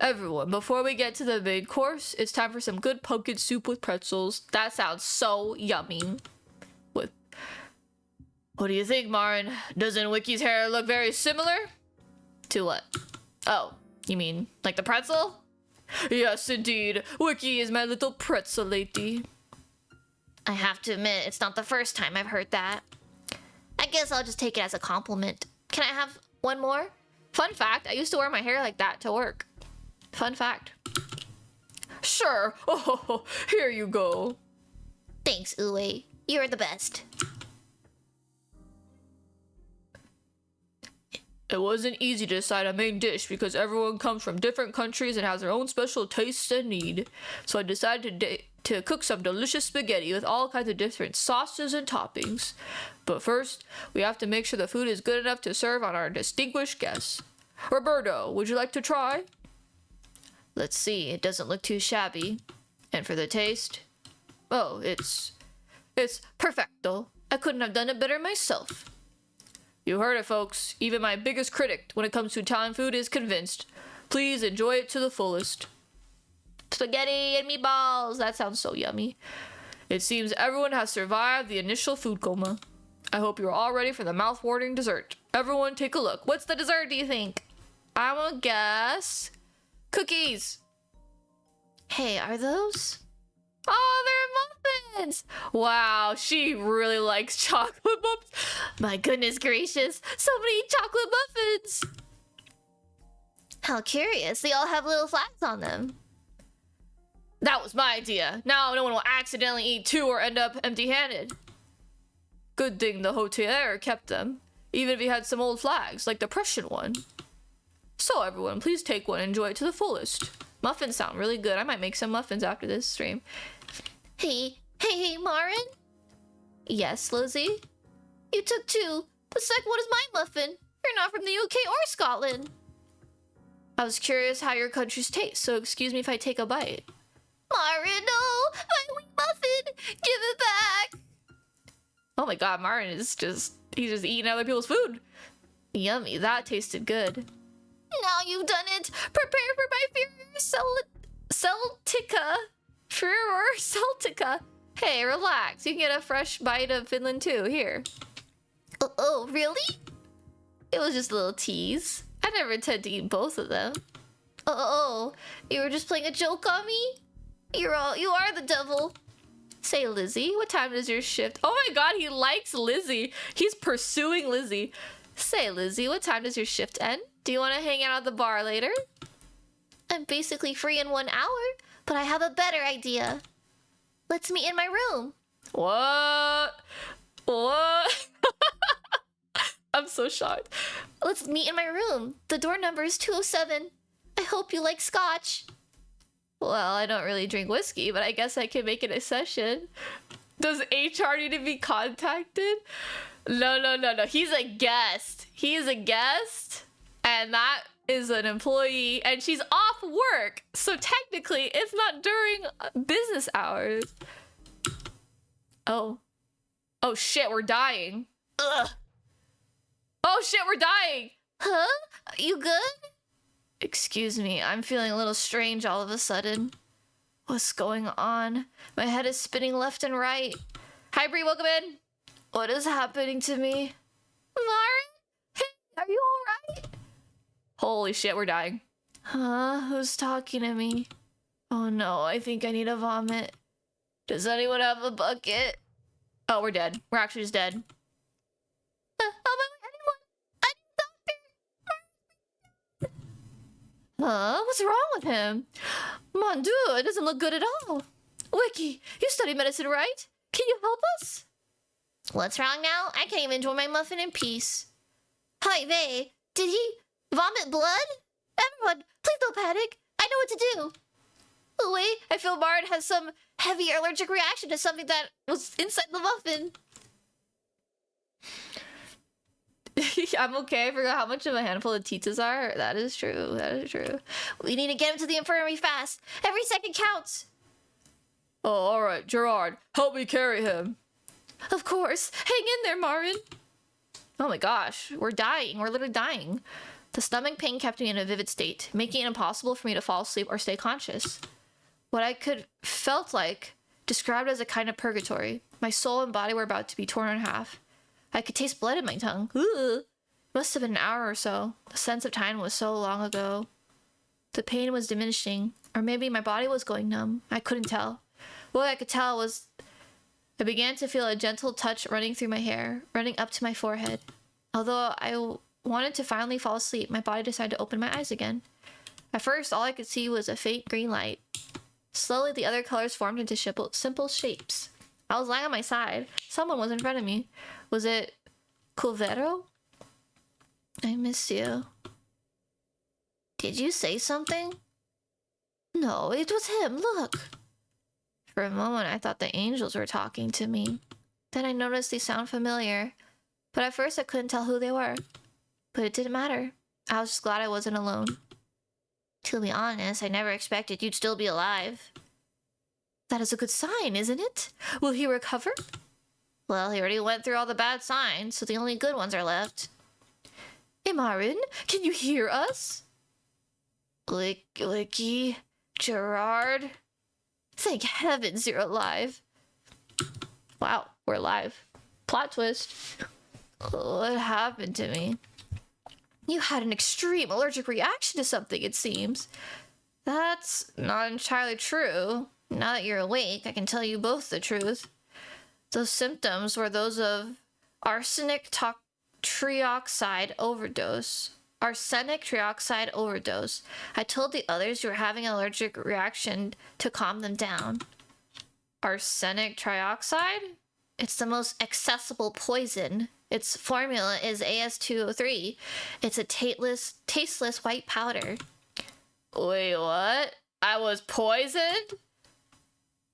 B: Everyone, before we get to the main course, it's time for some good pumpkin soup with pretzels. That sounds so yummy. What do you think, Marin? Doesn't Wiki's hair look very similar? To what? Oh, you mean like the pretzel? Yes, indeed. Wiki is my little pretzel lady. I have to admit, it's not the first time I've heard that. I guess I'll just take it as a compliment. Can I have one more? Fun fact, I used to wear my hair like that to work. Fun fact. Sure. Oh, here you go. Thanks, Uwe. You're the best. It wasn't easy to decide a main dish because everyone comes from different countries and has their own special tastes and need. So I decided to cook some delicious spaghetti with all kinds of different sauces and toppings. But first, we have to make sure the food is good enough to serve on our distinguished guests. Roberto, would you like to try? Let's see, it doesn't look too shabby. And for the taste? Oh, it's perfecto. I couldn't have done it better myself.
G: You heard it, folks. Even my biggest critic when it comes to Italian food is convinced. Please enjoy it to the fullest. Spaghetti and meatballs. That sounds so yummy. It seems everyone has survived the initial food coma. I hope you're all ready for the mouth-watering dessert. Everyone take a look. What's the dessert, do you think? I'm gonna guess... cookies. Hey, are those? Oh, they're muffins! Wow, she really likes chocolate muffins. My goodness gracious, so many chocolate muffins! How curious, they all have little flags on them. That was my idea. Now no one will accidentally eat 2 or end up empty-handed. Good thing the hotelier kept them, even if he had some old flags, like the Prussian one. So everyone, please take one and enjoy it to the fullest. Muffins sound really good. I might make some muffins after this stream. Hey, Marin? Yes, Lizzie? You took 2. The second one is my muffin. You're not from the UK or Scotland. I was curious how your countries taste, so excuse me if I take a bite. Marin, no! My wee muffin! Give it back! Oh my god, Marin is just... he's just eating other people's food. Yummy, that tasted good. Now you've done it! Prepare for my Furor Celtica! Hey, relax. You can get a fresh bite of Finland too. Here. Oh, really? It was just a little tease. I never intend to eat both of them. Oh, you were just playing a joke on me? You are the devil. Say, Lizzie, what time is your shift? Oh my god, he likes Lizzie. He's pursuing Lizzie. Say, Lizzie, what time does your shift end? Do you want to hang out at the bar later? I'm basically free in 1 hour, but I have a better idea. Let's meet in my room. What? I'm so shocked. Let's meet in my room. The door number is 207. I hope you like scotch. Well, I don't really drink whiskey, but I guess I can make it a session. Does HR need to be contacted? No. He's a guest. He's a guest. And that is an employee. And she's off work. So technically, it's not during business hours. Oh. Oh shit, we're dying. Ugh. Oh shit, we're dying. Huh? You good? Excuse me, I'm feeling a little strange all of a sudden. What's going on? My head is spinning left and right. Hi, Bree, welcome in. What is happening to me? Marin? Hey, are you alright? Holy shit, we're dying. Huh? Who's talking to me? Oh no, I think I need a vomit. Does anyone have a bucket? Oh, we're dead. We're actually just dead. Huh? What's wrong with him? Mon Dieu, it doesn't look good at all. Wiki, you study medicine, right? Can you help us? What's wrong now? I can't even enjoy my muffin in peace. Hi, Vey. Did he vomit blood? Everyone, please don't panic. I know what to do. Oh, wait, I feel Marin has some heavy allergic reaction to something that was inside the muffin. I'm okay. I forgot how much of a handful of titas are. That is true. That is true. We need to get him to the infirmary fast. Every second counts. Oh, all right. Gerard, help me carry him. Of course. Hang in there, Marin. Oh my gosh. We're dying. We're literally dying. The stomach pain kept me in a vivid state, making it impossible for me to fall asleep or stay conscious. What I could felt like, described as a kind of purgatory. My soul and body were about to be torn in half. I could taste blood in my tongue. Ooh. Must have been an hour or so. The sense of time was so long ago. The pain was diminishing, or maybe my body was going numb. I couldn't tell. What I could tell was I began to feel a gentle touch running through my hair, running up to my forehead. Although I wanted to finally fall asleep, my body decided to open my eyes again. At first, all I could see was a faint green light. Slowly, the other colors formed into simple shapes. I was lying on my side. Someone was in front of me. Was it Culvero? I miss you. Did you say something? No, it was him. Look. For a moment, I thought the angels were talking to me. Then I noticed they sound familiar. But at first, I couldn't tell who they were. But it didn't matter. I was just glad I wasn't alone. To be honest, I never expected you'd still be alive. That is a good sign, isn't it? Will he recover?
B: Well, he already went through all the bad signs, so the only good ones are left. Imarin, can you hear us? Licky, Gerard. Thank heavens you're alive. Wow, we're alive. Plot twist. What happened to me? You had an extreme allergic reaction to something, it seems. That's not entirely true. Now that you're awake, I can tell you both the truth. Those symptoms were those of arsenic trioxide overdose. Arsenic trioxide overdose. I told the others you were having an allergic reaction to calm them down. Arsenic trioxide? It's the most accessible poison. Its formula is AS203. It's a tasteless white powder. Wait, what? I was poisoned?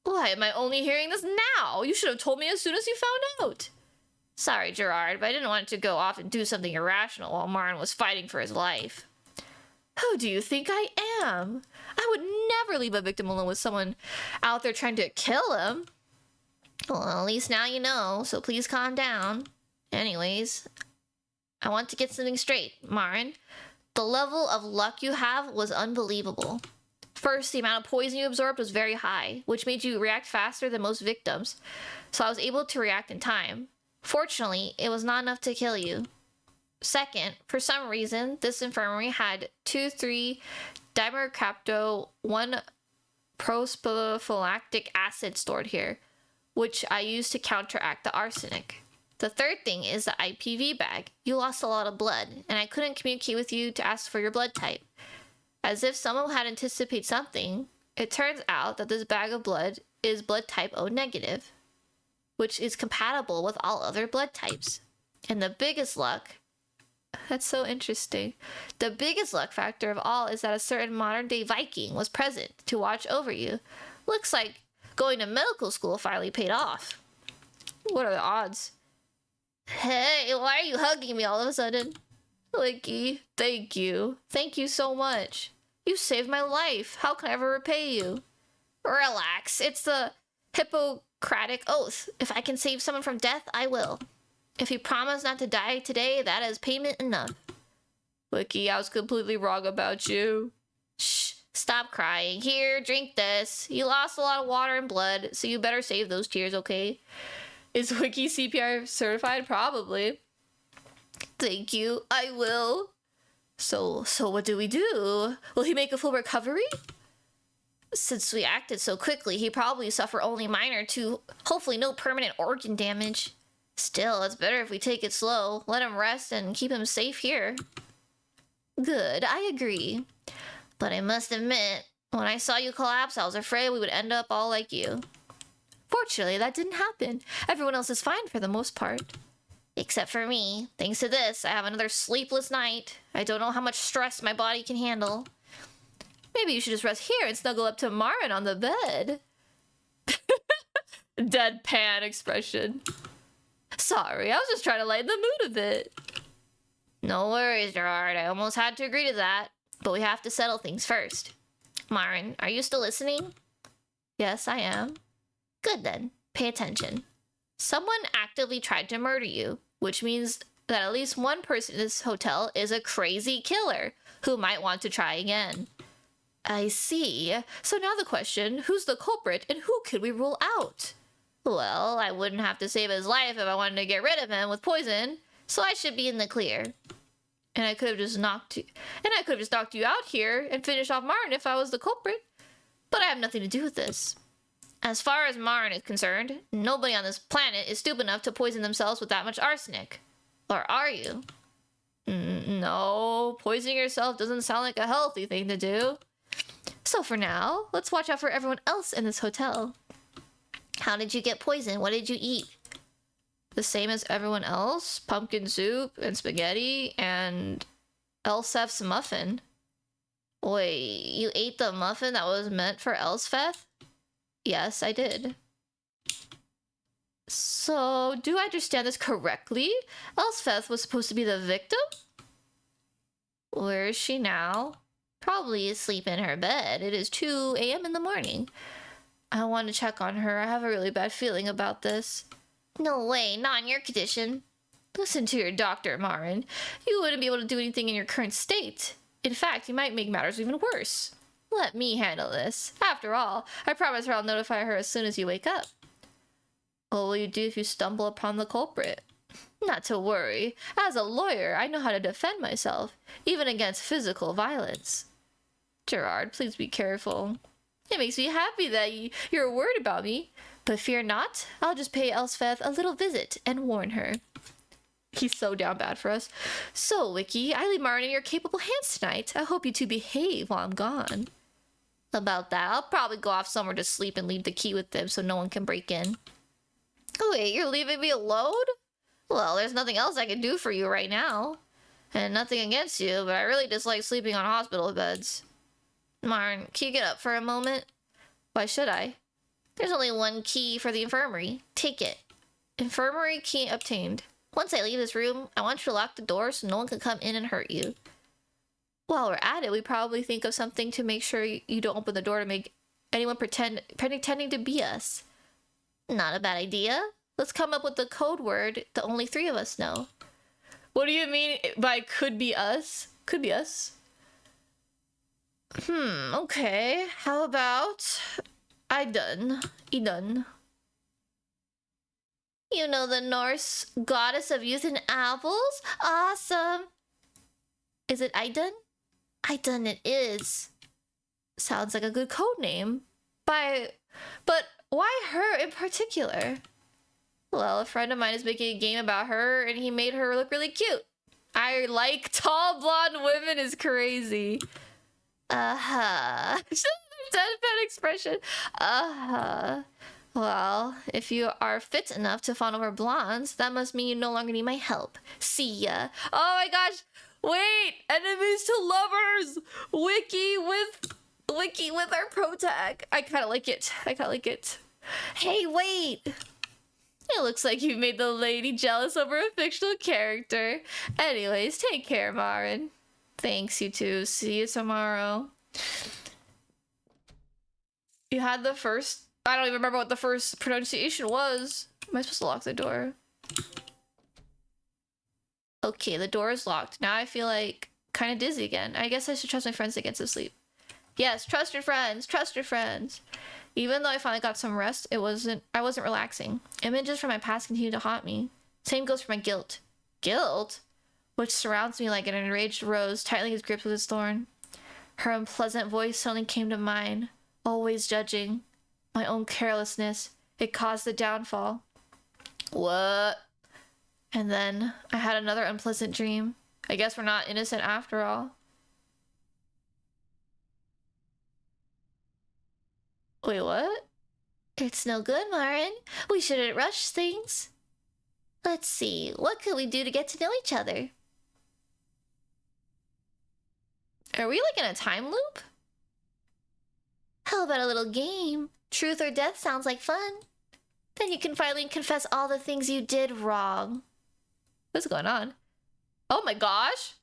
B: Why am I only hearing this now? You should have told me as soon as you found out. Sorry, Gerard, but I didn't want it to go off and do something irrational while Marin was fighting for his life. Who do you think I am? I would never leave a victim alone with someone out there trying to kill him. Well, at least now you know, so please calm down. Anyways, I want to get something straight, Marin. The level of luck you have was unbelievable. First, the amount of poison you absorbed was very high, which made you react faster than most victims, so I was able to react in time. Fortunately, it was not enough to kill you. Second, for some reason, this infirmary had 2,3-dimercapto 1-prophylactic acid stored here, which I used to counteract the arsenic. The third thing is the IPV bag. You lost a lot of blood, and I couldn't communicate with you to ask for your blood type. As if someone had anticipated something, it turns out that this bag of blood is blood type O negative, which is compatible with all other blood types. And the biggest luck, that's so interesting, the biggest luck factor of all is that a certain modern-day Viking was present to watch over you. Looks like going to medical school finally paid off. What are the odds? Hey, why are you hugging me all of a sudden? Licky, thank you. Thank you so much. You saved my life. How can I ever repay you? Relax. It's the Hippocratic Oath. If I can save someone from death, I will. If you promise not to die today, that is payment enough. Licky, I was completely wrong about you. Shh. Stop crying. Here, drink this. You lost a lot of water and blood, so you better save those tears, okay? Is Wiki CPR certified? Probably. Thank you. I will. So what do we do? Will he make a full recovery? Since we acted so quickly, he probably suffer only minor to hopefully no permanent organ damage. Still, it's better if we take it slow, let him rest, and keep him safe here. Good, I agree. But I must admit, when I saw you collapse, I was afraid we would end up all like you. Fortunately, that didn't happen. Everyone else is fine for the most part. Except for me. Thanks to this, I have another sleepless night. I don't know how much stress my body can handle. Maybe you should just rest here and snuggle up to Marin on the bed. Deadpan expression. Sorry, I was just trying to lighten the mood a bit. No worries, Gerard. I almost had to agree to that. But we have to settle things first. Marin, are you still listening? Yes, I am. Good then. Pay attention. Someone actively tried to murder you, which means that at least one person in this hotel is a crazy killer who might want to try again. I see. So now the question, who's the culprit and who could we rule out? Well, I wouldn't have to save his life if I wanted to get rid of him with poison, so I should be in the clear. And I could have just knocked you out here and finished off Marin if I was the culprit. But I have nothing to do with this. As far as Marin is concerned, nobody on this planet is stupid enough to poison themselves with that much arsenic. Or are you? No, poisoning yourself doesn't sound like a healthy thing to do. So for now, let's watch out for everyone else in this hotel. How did you get poisoned? What did you eat? The same as everyone else? Pumpkin soup and spaghetti and Elsef's muffin. Wait, you ate the muffin that was meant for Elspeth? Yes, I did. So, do I understand this correctly? Elspeth was supposed to be the victim? Where is she now? Probably asleep in her bed. It is 2 a.m. in the morning. I want to check on her. I have a really bad feeling about this. No way, not in your condition. Listen to your doctor, Marin. You wouldn't be able to do anything in your current state. In fact, you might make matters even worse. Let me handle this. After all, I promise her I'll notify her as soon as you wake up. What will you do if you stumble upon the culprit? Not to worry. As a lawyer, I know how to defend myself, even against physical violence. Gerard, please be careful. It makes me happy that you're worried about me. But fear not, I'll just pay Elspeth a little visit and warn her. He's so down bad for us. So, Wiki, I leave Marin in your capable hands tonight. I hope you two behave while I'm gone. About that, I'll probably go off somewhere to sleep and leave the key with them so no one can break in. Wait, you're leaving me alone? Well, there's nothing else I can do for you right now. And nothing against you, but I really dislike sleeping on hospital beds. Marin, can you get up for a moment? Why should I? There's only one key for the infirmary. Take it. Infirmary key obtained. Once I leave this room, I want you to lock the door so no one can come in and hurt you. While we're at it, we probably think of something to make sure you don't open the door to make anyone pretending to be us. Not a bad idea. Let's come up with the code word that only 3 of us know. What do you mean by could be us? Could be us. Okay. How about Idun? You know the Norse goddess of youth and apples? Awesome! Is it Idun? Idun it is. Sounds like a good code name. But why her in particular? Well, a friend of mine is making a game about her and he made her look really cute. I like tall blonde women is crazy. Deadpan expression. Well, if you are fit enough to fawn over blondes, that must mean you no longer need my help. See ya. Oh my gosh! Wait! Enemies to lovers! Wiki with our pro tag. I kinda like it. Hey, wait! It looks like you've made the lady jealous over a fictional character. Anyways, take care, Marin. Thanks, you two. See you tomorrow. You had the first... I don't even remember what the first pronunciation was. Am I supposed to lock the door? Okay, the door is locked. Now I feel like kind of dizzy again. I guess I should trust my friends to get to sleep. Yes, trust your friends. Trust your friends. Even though I finally got some rest, I wasn't relaxing. Images from my past continue to haunt me. Same goes for my guilt. Guilt? Which surrounds me like an enraged rose, tightening his grip with its thorn. Her unpleasant voice suddenly came to mind, always judging. My own carelessness, it caused the downfall. What? And then I had another unpleasant dream. I guess we're not innocent after all. Wait, what? It's no good, Marin. We shouldn't rush things. Let's see, what could we do to get to know each other? Are we like in a time loop? How about a little game? Truth or death sounds like fun. Then you can finally confess all the things you did wrong. What's going on? Oh my gosh!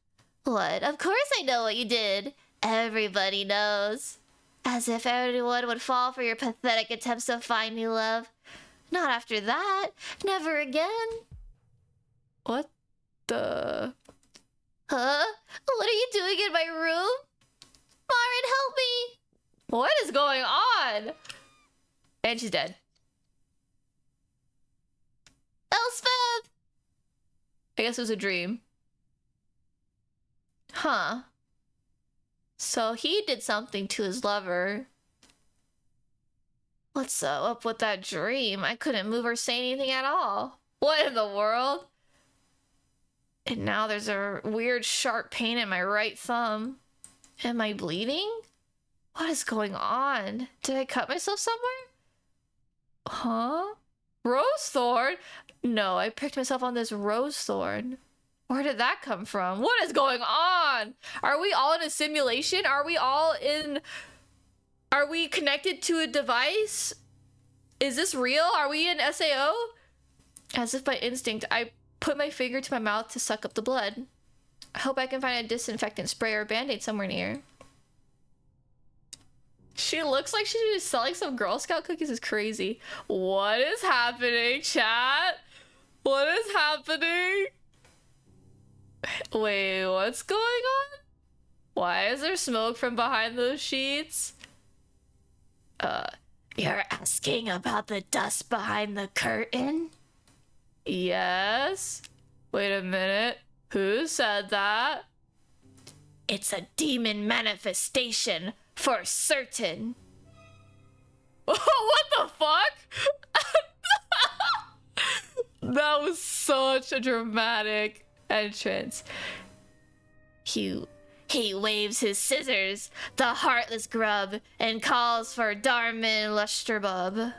B: What? Of course I know what you did. Everybody knows. As if everyone would fall for your pathetic attempts to find new love. Not after that. Never again. What the... Huh? What are you doing in my room? Marin, help me! What is going on? And she's dead. Elspeth! I guess it was a dream. Huh. So he did something to his lover. What's up with that dream? I couldn't move or say anything at all. What in the world? And now there's a weird sharp pain in my right thumb. Am I bleeding? What is going on? Did I cut myself somewhere? Huh? Rose thorn? No, I picked myself on this rose thorn. Where did that come from? What is going on? Are we all in a simulation? Are we connected to a device? Is this real? Are we in SAO? As if by instinct, I put my finger to my mouth to suck up the blood. I hope I can find a disinfectant spray or band-aid somewhere near. She looks like she's selling some Girl Scout cookies. Is crazy. What is happening, chat?
G: What is happening? Wait, what's going on? Why is there smoke from behind those sheets? You're asking about the dust behind the curtain? Yes. Wait a minute. Who said that? It's a demon manifestation, for certain. What the fuck? That was such a dramatic entrance. He waves his scissors, the heartless grub, and calls for Darmin Lusterbub.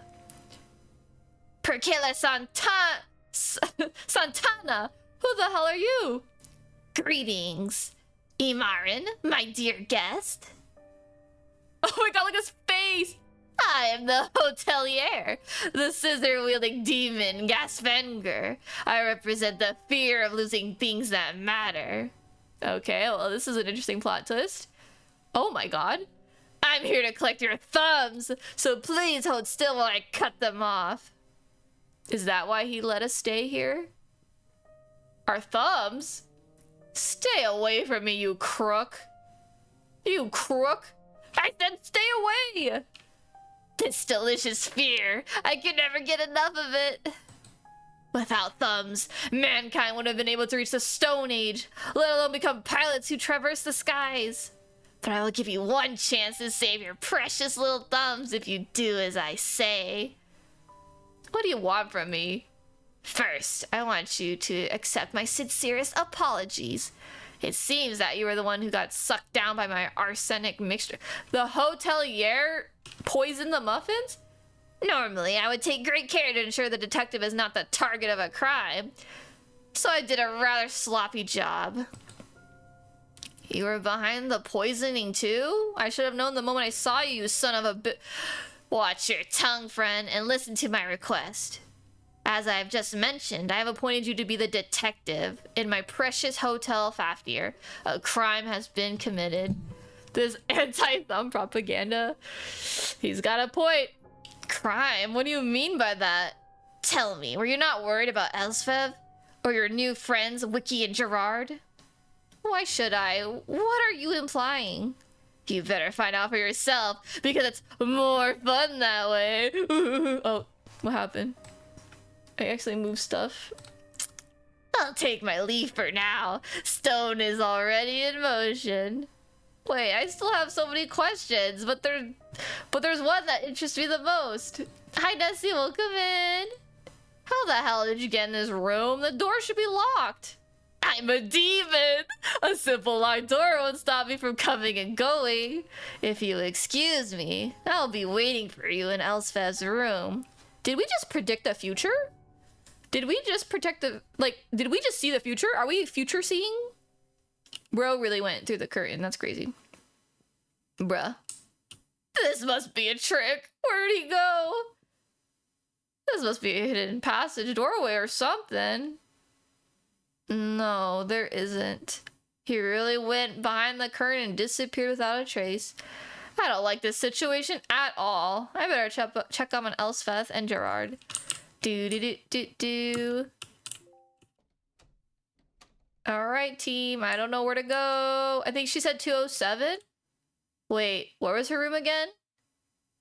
G: Perkele Santana, who the hell are you? Greetings, Imarin, my dear guest. Oh my god, look at his face! I am the hotelier, the scissor-wielding demon Gasvenger. I represent the fear of losing things that matter. Okay, well, this is an interesting plot twist. Oh my god. I'm here to collect your thumbs, so please hold still while I cut them off. Is that why he let us stay here? Our thumbs? Stay away from me, you crook. You crook. I said stay away! This delicious fear. I can never get enough of it. Without thumbs, mankind wouldn't have been able to reach the Stone Age, let alone become pilots who traverse the skies. But I will give you one chance to save your precious little thumbs if you do as I say. What do you want from me? First, I want you to accept my sincerest apologies. It seems that you were the one who got sucked down by my arsenic mixture. The hotelier poisoned the muffins? Normally, I would take great care to ensure the detective is not the target of a crime. So I did a rather sloppy job. You were behind the poisoning too? I should have known the moment I saw you, you son of a bi- Watch your tongue, friend, and listen to my request. As I have just mentioned, I have appointed you to be the detective in my precious hotel Fafnir. A crime has been committed. This anti-thumb propaganda. He's got a point. Crime? What do you mean by that? Tell me, were you not worried about Elsfev? Or your new friends, Wiki and Gerard? Why should I? What are you implying? You better find out for yourself, because it's more fun that way. Oh, what happened? I actually moved stuff. I'll take my leave for now. Stone is already in motion. Wait, I still have so many questions, but there's one that interests me the most. Hi, Nessie, welcome in. How the hell did you get in this room? The door should be locked. I'm a demon. A simple locked door won't stop me from coming and going. If you excuse me, I'll be waiting for you in Elsfev's room. Did we just predict the future? Did we just did we just see the future? Are we future seeing? Bro really went through the curtain. That's crazy. Bruh. This must be a trick. Where'd he go? This must be a hidden passage, doorway, or something. No, there isn't. He really went behind the curtain and disappeared without a trace. I don't like this situation at all. I better check up on Elsfeth and Gerard. Do. Alright, team. I don't know where to go. I think she said 207. Wait, where was her room again?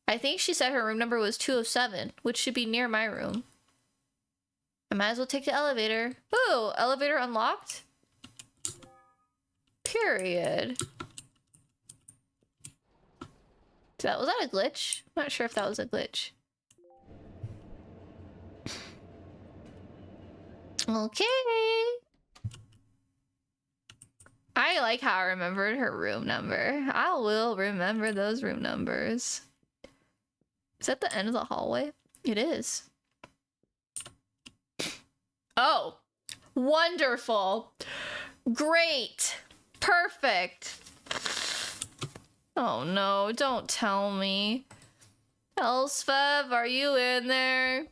G: I think she said her room number was 207, which should be near my room. I might as well take the elevator. Ooh, elevator unlocked? Period. Was that a glitch? I'm not sure if that was a glitch. Okay. I like how I remembered her room number. I will remember those room numbers. Is that the end of the hallway? It is. Oh, wonderful. Great. Perfect. Oh no, don't tell me. Elsfev, are you in there?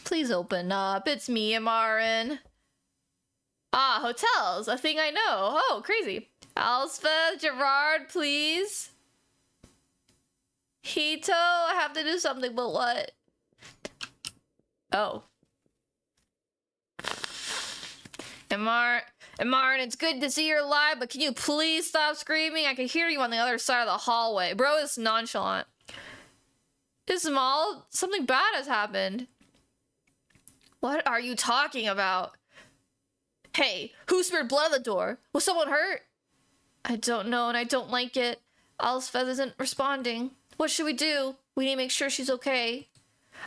G: Please open up. It's me, Amarin. Ah, hotels. A thing I know. Oh, crazy. Elspeth, Gerard, please. Hito, I have to do something, but what? Oh. Martin, it's good to see you're alive, but can you please stop screaming? I can hear you on the other side of the hallway. Bro is nonchalant. Ismail, something bad has happened. What are you talking about? Hey, who smeared blood on the door? Was someone hurt? I don't know, and I don't like it. Elspeth isn't responding. What should we do? We need to make sure she's okay.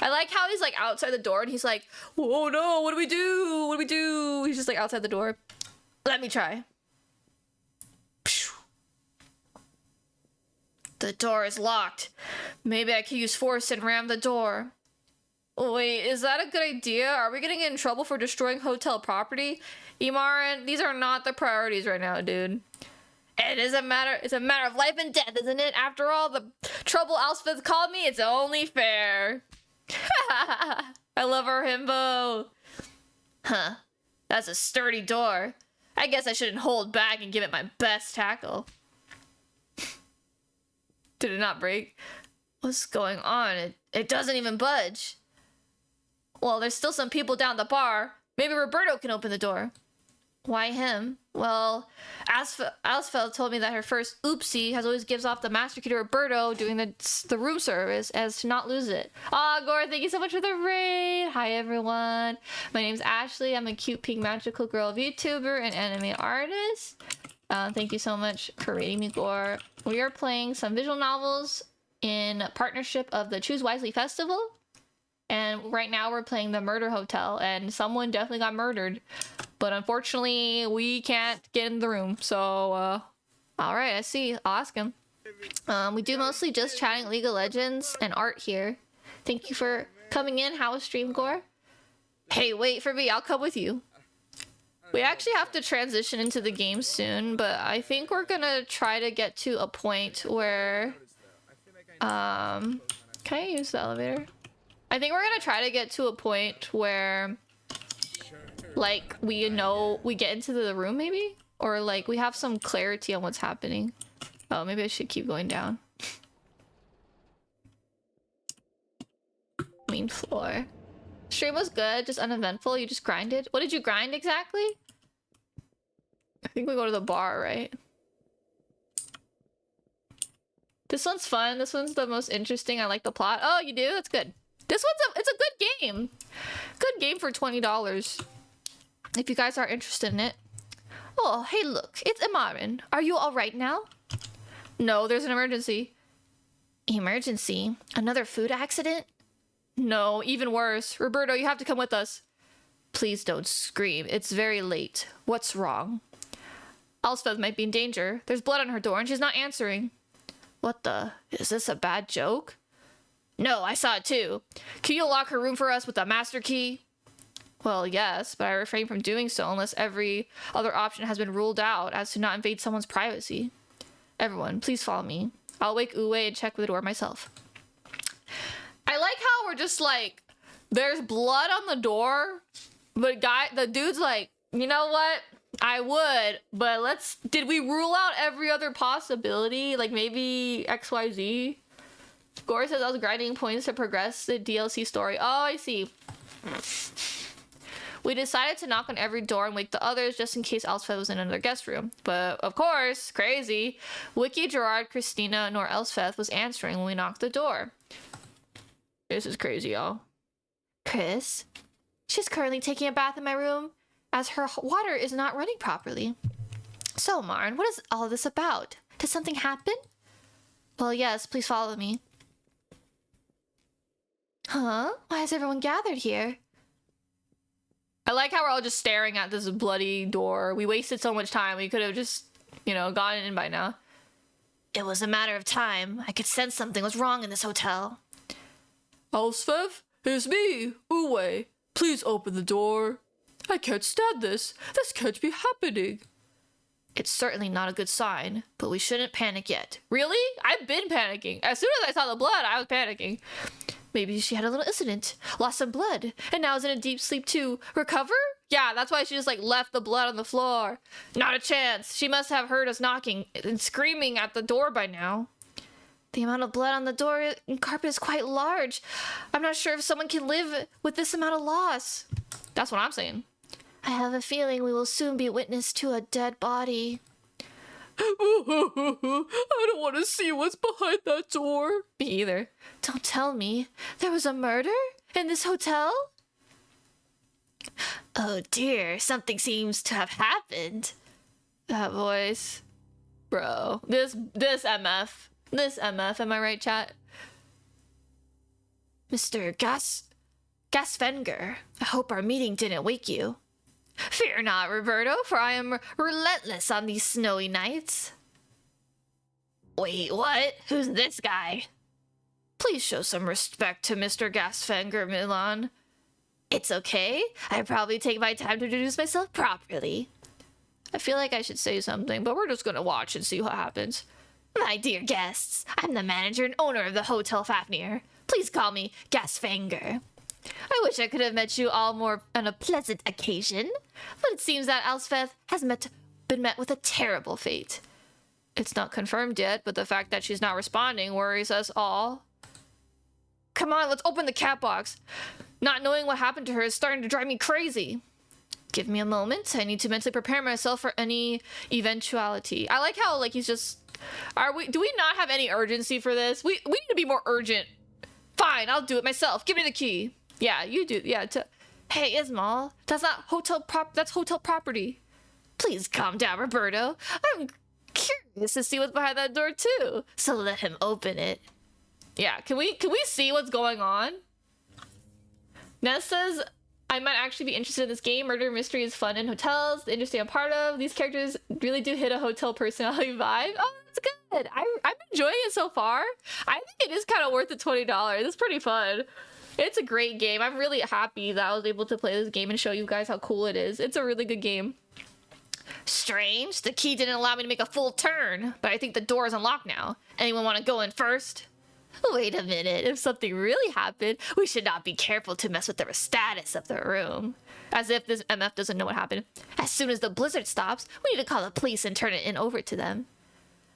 G: I like how he's like outside the door and he's like, oh no, what do we do? What do we do? He's just like outside the door. Let me try. The door is locked. Maybe I can use force and ram the door. Wait, is that a good idea? Are we getting in trouble for destroying hotel property? Imaran, these are not the priorities right now, dude. It's a matter of life and death, isn't it? After all the trouble Elspeth called me, it's only fair. I love our himbo. Huh. That's a sturdy door. I guess I shouldn't hold back and give it my best tackle. Did it not break? What's going on? It doesn't even budge. Well, there's still some people down the bar. Maybe Roberto can open the door. Why him? Well, Asfeld told me that her first oopsie has always gives off the master key to Roberto doing the room service as to not lose it. Aw, Gore, thank you so much for the raid. Hi, everyone. My name's Ashley. I'm a cute pink magical girl VTuber and anime artist. Thank you so much for raiding me, Gore. We are playing some visual novels in partnership of the Choose Wisely Festival. And right now we're playing the Murder Hotel, and someone definitely got murdered. But unfortunately, we can't get in the room. So, alright, I see. I'll ask him. We do mostly just chatting League of Legends and art here. Thank you for coming in. How was stream, Gore? Hey, wait for me. I'll come with you. We actually have to transition into the game soon, but I think we're gonna try to get to a point where... Can I use the elevator? I think we're gonna try to get to a point where... like, we know we get into the room, maybe? Or, like, we have some clarity on what's happening. Oh, maybe I should keep going down. Main floor. Stream was good, just uneventful. You just grinded. What did you grind exactly? I think we go to the bar, right? This one's fun. This one's the most interesting. I like the plot. Oh, you do? That's good. This one's it's a good game. Good game for $20. If you guys are interested in it. Oh, hey, look. It's Imarin. Are you all right now? No, there's an emergency. Emergency? Another food accident? No, even worse. Roberto, you have to come with us. Please don't scream. It's very late. What's wrong? Elspeth might be in danger. There's blood on her door and she's not answering. What the? Is this a bad joke? No, I saw it too. Can you lock her room for us with the master key? Well, yes, but I refrain from doing so unless every other option has been ruled out as to not invade someone's privacy. Everyone, please follow me. I'll wake Uwe and check the door myself. I like how we're just like, there's blood on the door, but the dude's like, you know what? I would, but did we rule out every other possibility? Like maybe XYZ? Gore says I was grinding points to progress the DLC story. Oh, I see. We decided to knock on every door and wake the others just in case Elspeth was in another guest room. But of course, crazy, Wiki, Gerard, Christina, nor Elspeth was answering when we knocked the door. This is crazy, y'all. Chris? She's currently taking a bath in my room as her water is not running properly. So, Marn, what is all this about? Did something happen? Well, yes, please follow me. Huh? Why is everyone gathered here? I like how we're all just staring at this bloody door. We wasted so much time. We could have just, gotten in by now. It was a matter of time. I could sense something was wrong in this hotel. Elspeth, it's me, Uwe. Please open the door. I can't stand this. This can't be happening. It's certainly not a good sign, but we shouldn't panic yet. Really? I've been panicking. As soon as I saw the blood, I was panicking. Maybe she had a little incident, lost some blood, and now is in a deep sleep to recover? Yeah, that's why she just left the blood on the floor. Not a chance. She must have heard us knocking and screaming at the door by now. The amount of blood on the door and carpet is quite large. I'm not sure if someone can live with this amount of loss. That's what I'm saying.
B: I have a feeling we will soon be witness to a dead body.
G: I don't want to see what's behind that door. Me either.
B: Don't tell me. There was a murder in this hotel? Oh dear, something seems to have happened.
G: That voice. Bro. This MF. This MF, am I right, chat?
B: Mr. Gasfenger, I hope our meeting didn't wake you. Fear not, Roberto, for I am relentless on these snowy nights. Wait, what? Who's this guy? Please show some respect to Mr. Gasfenger, Milan. It's okay. I probably take my time to introduce myself properly.
G: I feel like I should say something, but we're just gonna watch and see what happens.
B: My dear guests, I'm the manager and owner of the Hotel Fafnir. Please call me Gasfenger. I wish I could have met you all more on a pleasant occasion, but it seems that Elspeth has been met with a terrible fate.
G: It's not confirmed yet, but the fact that she's not responding worries us all. Come on, let's open the cat box. Not knowing what happened to her is starting to drive me crazy. Give me a moment. I need to mentally prepare myself for any eventuality. I like how, like, he's just... Do we not have any urgency for this? We need to be more urgent. Fine, I'll do it myself. Give me the key. Yeah, you do. Yeah. Hey, Ismail, that's not that's hotel property.
B: Please calm down, Roberto. I'm curious to see what's behind that door too. So let him open it.
G: Yeah, can we see what's going on? Ness says, I might actually be interested in this game. Murder mystery is fun in hotels. The industry I'm part of. These characters really do hit a hotel personality vibe. Oh, that's good. I'm enjoying it so far. I think it is kind of worth the $20. It's pretty fun. It's a great game. I'm really happy that I was able to play this game and show you guys how cool it is. It's a really good game.
B: Strange. The key didn't allow me to make a full turn, but I think the door is unlocked now. Anyone want to go in first? Wait a minute. If something really happened, we should not be careful to mess with the status of the room.
G: As if this MF doesn't know what happened.
B: As soon as the blizzard stops, we need to call the police and turn it in over to them.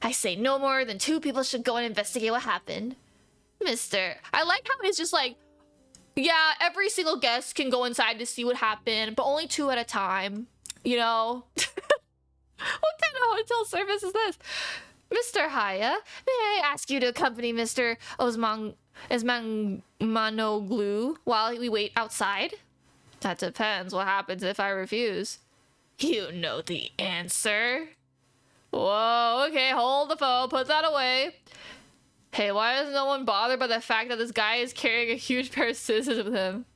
B: I say no more than 2 people should go and investigate what happened. Mister,
G: I like how it's just like, yeah, every single guest can go inside to see what happened, but only 2 at a time. You know? What kind of hotel service is this?
B: Mr. Haya, may I ask you to accompany Mr. Osmanoglu while we wait outside?
G: That depends. What happens if I refuse?
B: You know the answer.
G: Whoa, okay, hold the phone, put that away. Hey, why is no one bothered by the fact that this guy is carrying a huge pair of scissors with him?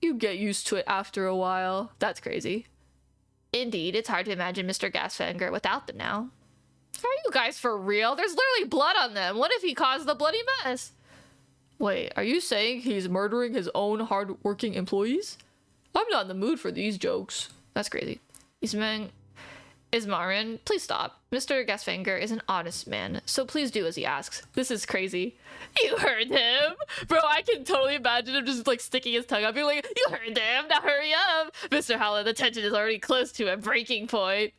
G: You get used to it after a while. That's crazy.
B: Indeed, it's hard to imagine Mr. Gasfenger without them now.
G: Are you guys for real? There's literally blood on them. What if he caused the bloody mess? Wait, are you saying he's murdering his own hard-working employees? I'm not in the mood for these jokes. That's crazy. Ismarin, please stop. Mr. Gasfenger is an honest man, so please do as he asks. This is crazy. You heard him! Bro, I can totally imagine him just like sticking his tongue up, being like, you heard him, now hurry up! Mr. Howland, the tension is already close to a breaking point.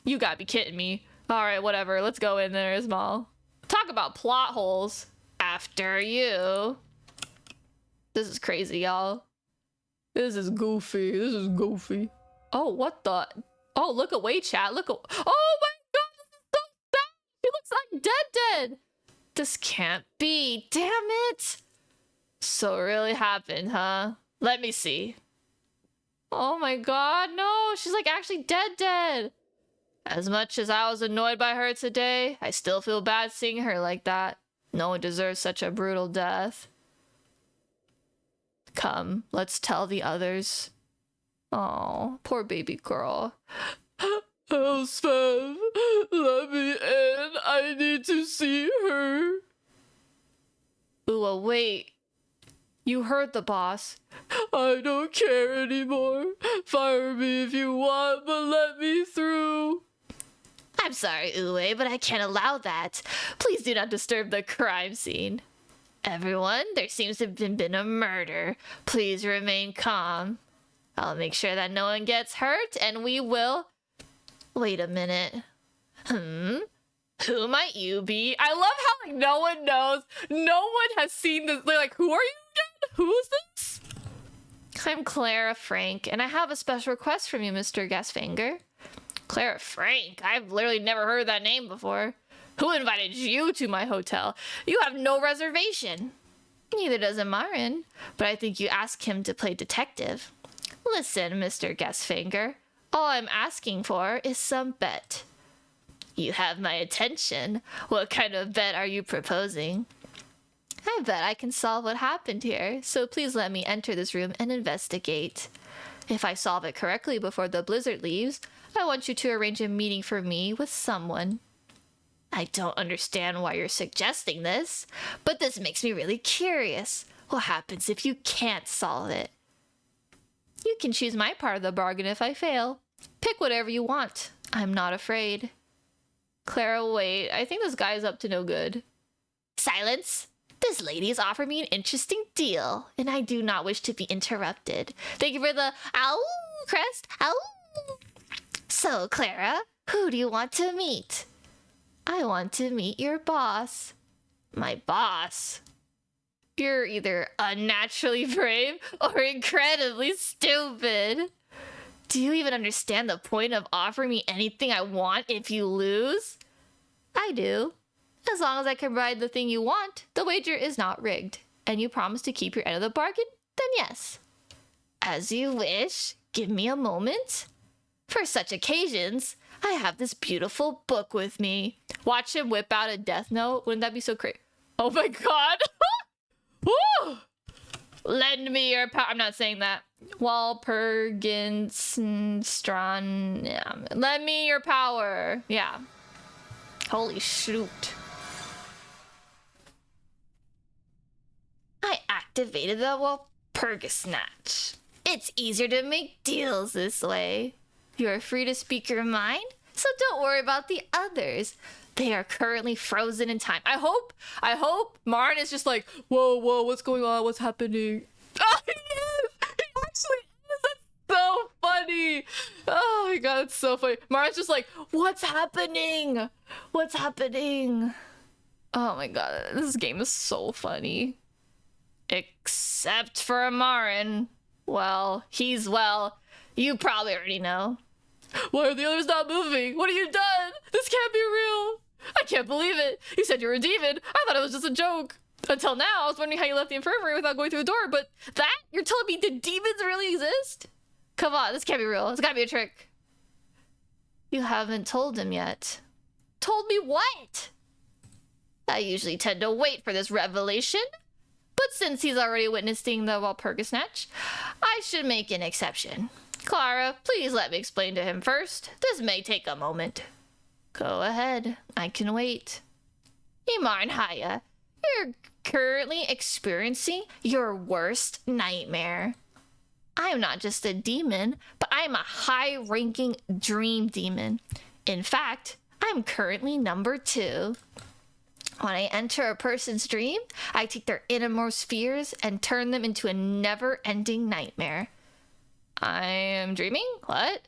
G: You gotta be kidding me. Alright, whatever, let's go in there, Ismail. Talk about plot holes.
B: After you.
G: This is crazy, y'all. This is goofy. This is goofy. Oh, what the... Oh, look away, chat. Look. Oh my god, this is so sad. She looks like dead.
B: This can't be. Damn it.
G: So it really happened, huh? Let me see. Oh my god, no. She's like actually dead. As much as I was annoyed by her today, I still feel bad seeing her like that. No one deserves such a brutal death. Come, let's tell the others. Oh, poor baby girl. Elspeth, let me in. I need to see her.
B: Ooh, wait.
G: You heard the boss. I don't care anymore. Fire me if you want, but let me through.
B: I'm sorry, Uwe, but I can't allow that. Please do not disturb the crime scene. Everyone, there seems to have been a murder. Please remain calm. I'll make sure that no one gets hurt, and we will... Wait a minute. Who might you be?
G: I love how, like, no one knows. No one has seen this. They're like, who are you again? Who is this? I'm Clara Frank, and I have a special request from you, Mr. Gasfinger. Clara Frank? I've literally never heard that name before. Who invited you to my hotel? You have no reservation. Neither does Amarin, but I think you asked him to play detective. Listen, Mr. Gasfinger, all I'm asking for is some bet. You have my attention. What kind of bet are you proposing? I bet I can solve what happened here, so please let me enter this room and investigate. If I solve it correctly before the blizzard leaves, I want you to arrange a meeting for me with someone. I don't understand why you're suggesting this, but this makes me really curious. What happens if you can't solve it? You can choose my part of the bargain if I fail. Pick whatever you want. I'm not afraid. Clara, wait. I think this guy's up to no good. Silence! This lady has offered me an interesting deal, and I do not wish to be interrupted. Thank you for the ow crest. Ow! So, Clara, who do you want to meet? I want to meet your boss. My boss? You're either unnaturally brave or incredibly stupid. Do you even understand the point of offering me anything I want if you lose? I do. As long as I can provide the thing you want, the wager is not rigged, and you promise to keep your end of the bargain, then yes. As you wish. Give me a moment. For such occasions, I have this beautiful book with me. Watch him whip out a death note. Wouldn't that be so crazy? Oh my god! Woo! Lend me your power. I'm not saying that. Walpurgisstran. Yeah. Lend me your power. Yeah. Holy shoot. I activated the Walpurgisnatch. It's easier to make deals this way. You're free to speak your mind, so don't worry about the others. They are currently frozen in time. I hope Marn is just like, whoa, what's going on? What's happening? Oh, he is! He actually is! That's so funny! Oh my god, it's so funny. Marn's just like, what's happening? What's happening? Oh my god, this game is so funny. Except for Marin. Well, you probably already know. Why are the others not moving? What have you done? This can't be real. I can't believe it. You said you were a demon. I thought it was just a joke. Until now, I was wondering how you left the infirmary without going through the door, but that? You're telling me did demons really exist? Come on, this can't be real. It's gotta be a trick. You haven't told him yet. Told me what? I usually tend to wait for this revelation, but since he's already witnessing the Walpurgisnatch, I should make an exception. Clara, please let me explain to him first. This may take a moment. Go ahead. I can wait. Imarn Haya, you're currently experiencing your worst nightmare. I am not just a demon, but I am a high-ranking dream demon. In fact, I'm currently number 2. When I enter a person's dream, I take their innermost fears and turn them into a never-ending nightmare. I am dreaming? What?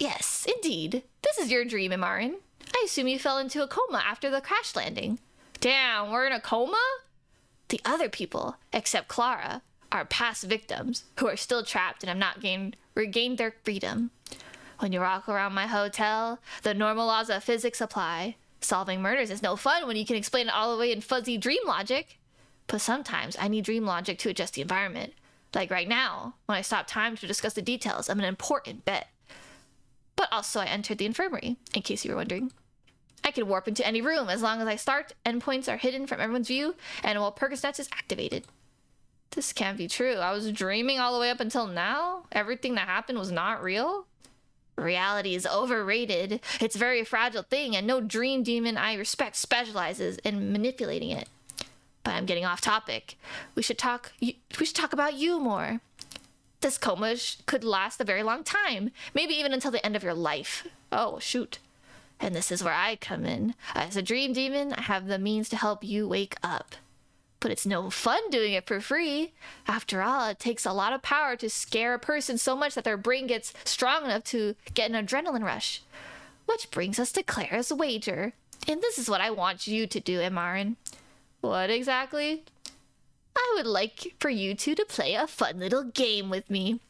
G: Yes, indeed. This is your dream, Imarin. I assume you fell into a coma after the crash landing. Damn, we're in a coma? The other people, except Clara, are past victims who are still trapped and have not regained their freedom. When you walk around my hotel, the normal laws of physics apply. Solving murders is no fun when you can explain it all the way in fuzzy dream logic. But sometimes I need dream logic to adjust the environment. Like right now, when I stop time to discuss the details of an important bet. But also I entered the infirmary, in case you were wondering. I can warp into any room as long as I start, endpoints are hidden from everyone's view, and Walpurgisnatch is activated. This can't be true. I was dreaming all the way up until now? Everything that happened was not real? Reality is overrated. It's a very fragile thing, and no dream demon I respect specializes in manipulating it. But I'm getting off topic. We should talk about you more. This coma could last a very long time, maybe even until the end of your life. Oh, shoot. And this is where I come in. As a dream demon, I have the means to help you wake up. But it's no fun doing it for free. After all, it takes a lot of power to scare a person so much that their brain gets strong enough to get an adrenaline rush. Which brings us to Clara's wager. And this is what I want you to do, Imarin. What exactly?
B: I would like for you two to play a fun little game with me.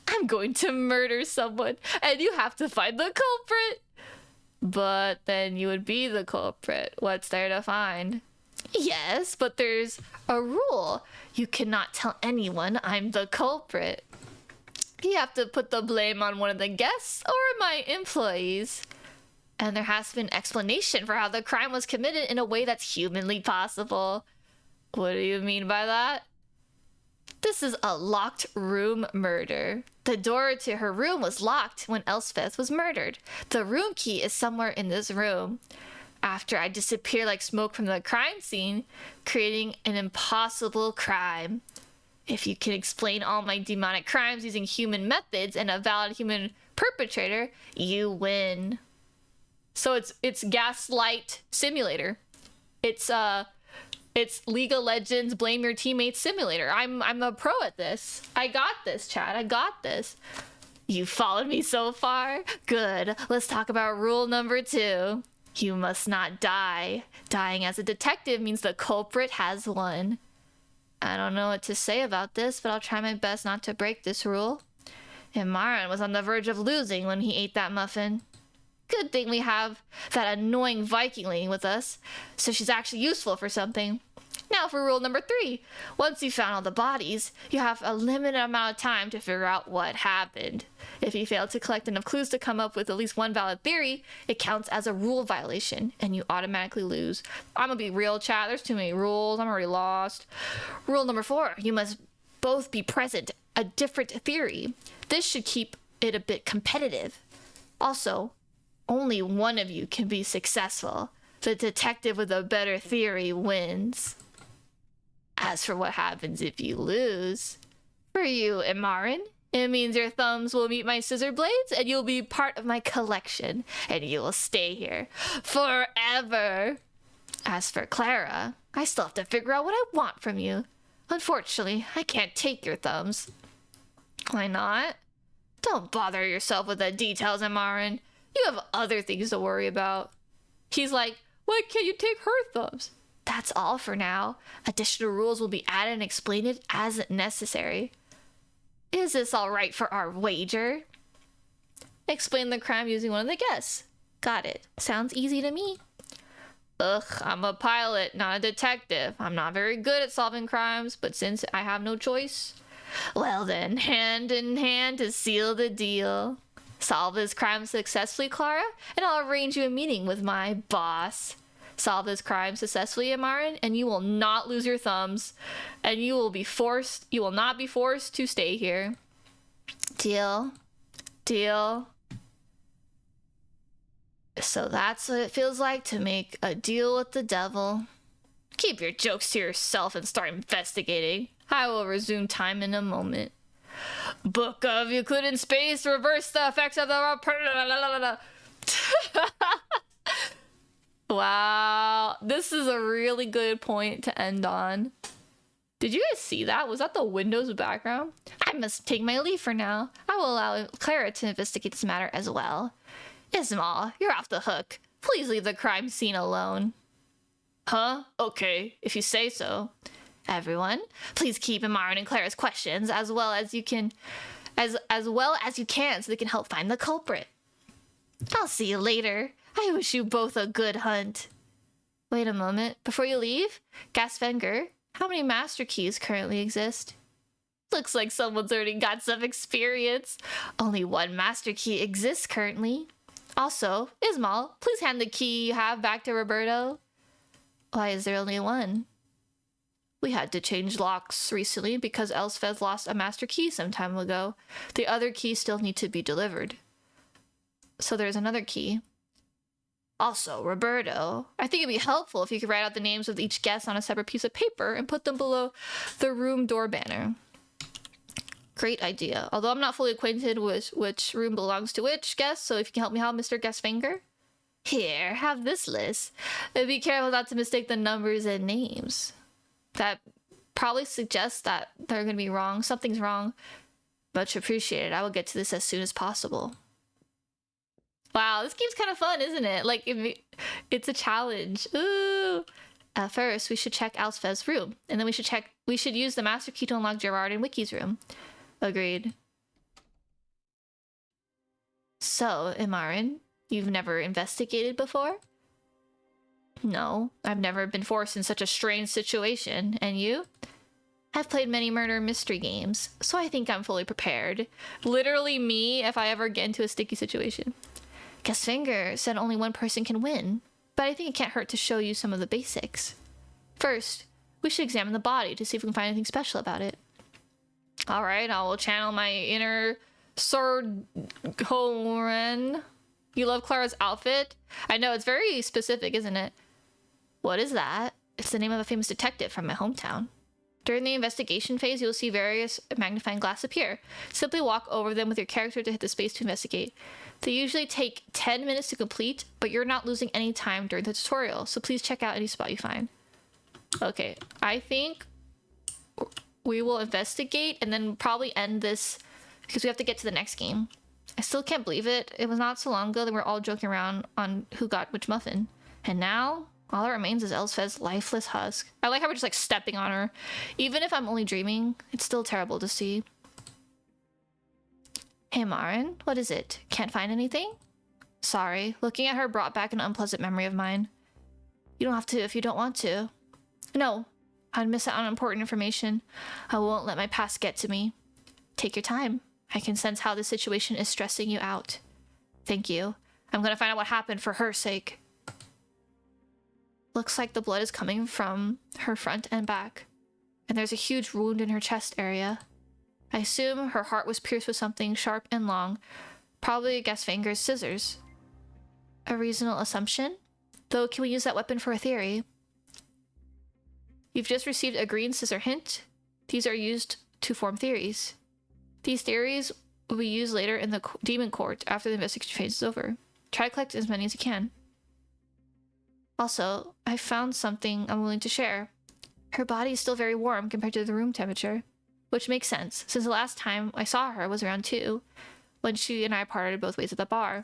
B: I'm going to murder someone, and you have to find the culprit. But then you would be the culprit. What's there to find? Yes, but there's a rule. You cannot tell anyone I'm the culprit. You have to put the blame on one of the guests or my employees. And there has to be an explanation for how the crime was committed in a way that's humanly possible. What do you mean by that? This is a locked room murder. The door to her room was locked when Elspeth was murdered. The room key is somewhere in this room. After I disappear like smoke from the crime scene, creating an impossible crime. If you can explain all my demonic crimes using human methods and a valid human perpetrator, you win. So it's Gaslight Simulator. It's League of Legends Blame Your Teammates Simulator. I'm a pro at this. I got this, Chad. I got this. You followed me so far? Good. Let's talk about rule number 2. You must not die. Dying as a detective means the culprit has won. I don't know what to say about this, but I'll try my best not to break this rule. And Marin was on the verge of losing when he ate that muffin. Good thing we have that annoying Vikingling with us, so she's actually useful for something. Now for rule number 3. Once you found all the bodies, you have a limited amount of time to figure out what happened. If you fail to collect enough clues to come up with at least one valid theory, it counts as a rule violation, and you automatically lose. I'm gonna be real, chat. There's too many rules. I'm already lost. Rule number 4. You must both be present. A different theory. This should keep it a bit competitive. Also, only one of you can be successful. The detective with a better theory wins. As for what happens if you lose, for you, Imarin, it means your thumbs will meet my scissor blades and you'll be part of my collection, and you will stay here forever. As for Clara, I still have to figure out what I want from you. Unfortunately, I can't take your thumbs. Why not? Don't bother yourself with the details, Imarin. You have other things to worry about. He's like, why can't you take her thumbs? That's all for now. Additional rules will be added and explained as necessary. Is this all right for our wager? Explain the crime using one of the guests. Got it. Sounds easy to me. Ugh, I'm a pilot, not a detective. I'm not very good at solving crimes, but since I have no choice, well then, hand in hand to seal the deal. Solve this crime successfully, Clara, and I'll arrange you a meeting with my boss. Solve this crime successfully, Imarin, and you will not lose your thumbs, and you will not be forced to stay here. Deal? Deal? So that's what it feels like to make a deal with the devil. Keep your jokes to yourself and start investigating. I will resume time in a moment. Book of Euclidean Space, reverse the effects of the... Wow, this is a really good point to end on. Did you guys see that? Was that the Windows background? I must take my leave for now. I will allow Clara to investigate this matter as well. Ismail, you're off the hook. Please leave the crime scene alone. Huh? Okay, if you say so. Everyone, please keep Imarin and Clara's questions as well as you can so they can help find the culprit. I'll see you later. I wish you both a good hunt. Wait a moment. Before you leave, Gasvenger, how many master keys currently exist? Looks like someone's already got some experience. Only one master key exists currently. Also, Ismail, please hand the key you have back to Roberto. Why is there only one? We had to change locks recently because Elspeth lost a master key some time ago. The other keys still need to be delivered. So there's another key. Also, Roberto, I think it'd be helpful if you could write out the names of each guest on a separate piece of paper and put them below the room door banner. Great idea. Although I'm not fully acquainted with which room belongs to which guest, so if you can help me out, Mr. Gasfinger. Here, have this list. Be careful not to mistake the numbers and names. That probably suggests that they're going to be wrong. Something's wrong. Much appreciated. I will get to this as soon as possible. Wow, this game's kind of fun, isn't it? Like, it's a challenge. Ooh. First, we should check Elspeth's room, and then we should check
G: we should use the master key to unlock Gerard and Wiki's room. Agreed. So, Imarin, you've never investigated before? No, I've never been forced in such a strange situation. And you? I've played many murder mystery games, so I think I'm fully prepared. Literally me if I ever get into a sticky situation. Gasfinger said only one person can win, but I think it can't hurt to show you some of the basics. First, we should examine the body to see if we can find anything special about it. Alright, I will channel my inner sword Goren. You love Clara's outfit? I know, it's very specific, isn't it? What is that? It's the name of a famous detective from my hometown. During the investigation phase, you'll see various magnifying glass appear. Simply walk over them with your character to hit the space to investigate. They usually take 10 minutes to complete, but you're not losing any time during the tutorial, so please check out any spot you find. Okay, I think we will investigate and then probably end this because we have to get to the next game. I still can't believe it. It was not so long ago that we were all joking around on who got which muffin. And now, all that remains is Elsfeth's lifeless husk. I like how we're just like stepping on her. Even if I'm only dreaming, it's still terrible to see. Hey Marin, what is it? Can't find anything? Sorry, looking at her brought back an unpleasant memory of mine. You don't have to if you don't want to. No, I'd miss out on important information. I won't let my past get to me. Take your time. I can sense how this situation is stressing you out. Thank you. I'm gonna find out what happened for her sake. Looks like the blood is coming from her front and back. And there's a huge wound in her chest area. I assume her heart was pierced with something sharp and long. Probably Gasfinger's scissors. A reasonable assumption? Though, can we use that weapon for a theory? You've just received a green scissor hint. These are used to form theories. These theories will be used later in the demon court after the investigation phase is over. Try to collect as many as you can. Also, I found something I'm willing to share. Her body is still very warm compared to the room temperature, which makes sense since the last time I saw her was around 2, when she and I parted both ways at the bar.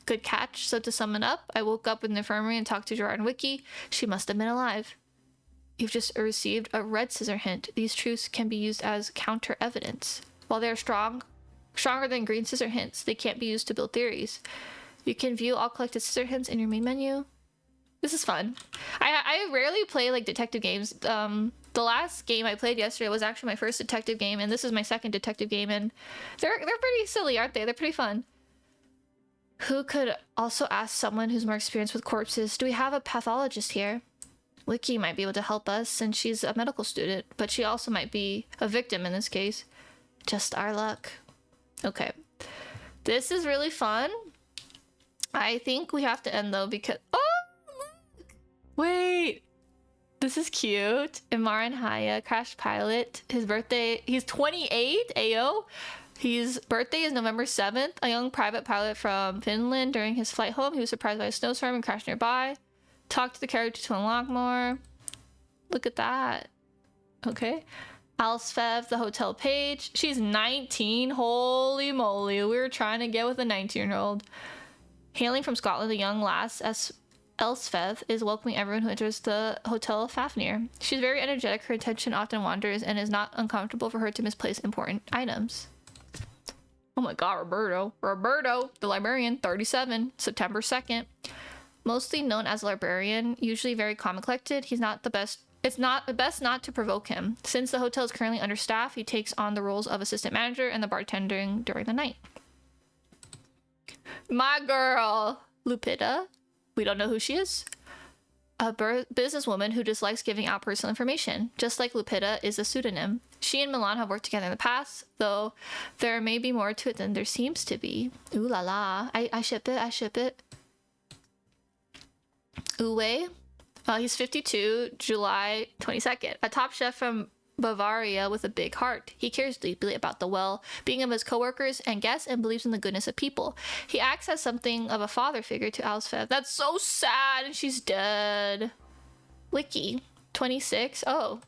G: Good catch. So to sum it up, I woke up in the infirmary and talked to Gerard and Wiki. She must have been alive. You've just received a red scissor hint. These truths can be used as counter evidence. While they are stronger than green scissor hints, they can't be used to build theories. You can view all collected scissor hints in your main menu. This is fun. I rarely play like detective games. The last game I played yesterday was actually my first detective game, and this is my second detective game, and they're pretty silly, aren't they? They're pretty fun. Who could also ask someone who's more experienced with corpses? Do we have a pathologist here? Wiki might be able to help us since she's a medical student, but she also might be a victim in this case. Just our luck. Okay. This is really fun. I think we have to end though because... Oh, look! Wait! This is cute. Imaran Haya, Crash Pilot. His birthday... He's 28, Ayo. His birthday is November 7th. A young private pilot from Finland. During his flight home, he was surprised by a snowstorm and crashed nearby. Talk to the character to unlock more. Look at that. Okay. Alsfev, the hotel page. She's 19. Holy moly. We were trying to get with a 19-year-old. Hailing from Scotland, the young lass Elsfeth is welcoming everyone who enters the Hotel Fafnir. She's very energetic. Her attention often wanders and is not uncomfortable for her to misplace important items. Oh my god, Roberto. Roberto, the librarian, 37, September 2nd. Mostly known as a librarian, usually very calm and collected, he's not the best. It's not the best not to provoke him. Since the hotel is currently understaffed, he takes on the roles of assistant manager and the bartending during the night. My girl, Lupita. We don't know who she is. A businesswoman who dislikes giving out personal information. Just like Lupita is a pseudonym. She and Milan have worked together in the past, though there may be more to it than there seems to be. Ooh la la. I ship it, I ship it. Uwe. He's 52, July 22nd. A top chef from Bavaria with a big heart. He cares deeply about the well-being of his coworkers and guests and believes in the goodness of people. He acts as something of a father figure to Alsfev. That's so sad, and she's dead. Wiki, 26. Oh.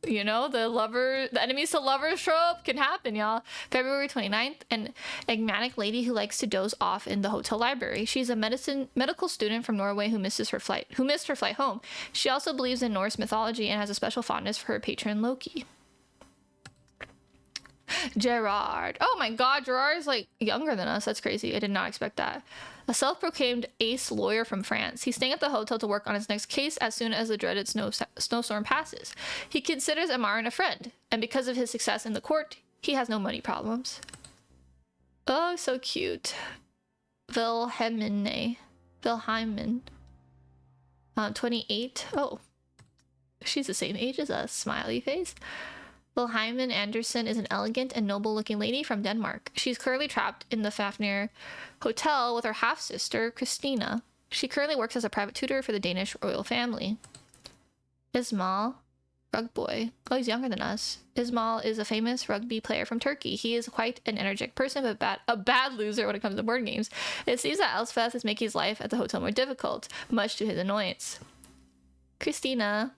G: You know, the enemies to lovers trope can happen, y'all. February 29th, an enigmatic lady who likes to doze off in the hotel library. She's a medical student from Norway who missed her flight home. She also believes in Norse mythology and has a special fondness for her patron Loki. Gerard. Oh my god, Gerard is like younger than us. That's crazy. I did not expect that. A self-proclaimed ace lawyer from France. He's staying at the hotel to work on his next case as soon as the dreaded snowstorm passes. He considers Amarin a friend, and because of his success in the court, he has no money problems. Oh, so cute. Wilhelmine. 28. Oh. She's the same age as us. Smiley face. Wilhelmine Andersen is an elegant and noble-looking lady from Denmark. She's currently trapped in the Fafnir Hotel with her half-sister, Christina. She currently works as a private tutor for the Danish royal family. Ismail, rug boy. Oh, he's younger than us. Ismail is a famous rugby player from Turkey. He is quite an energetic person, but a bad loser when it comes to board games. It seems that Elspeth is making his life at the hotel more difficult, much to his annoyance. Christina.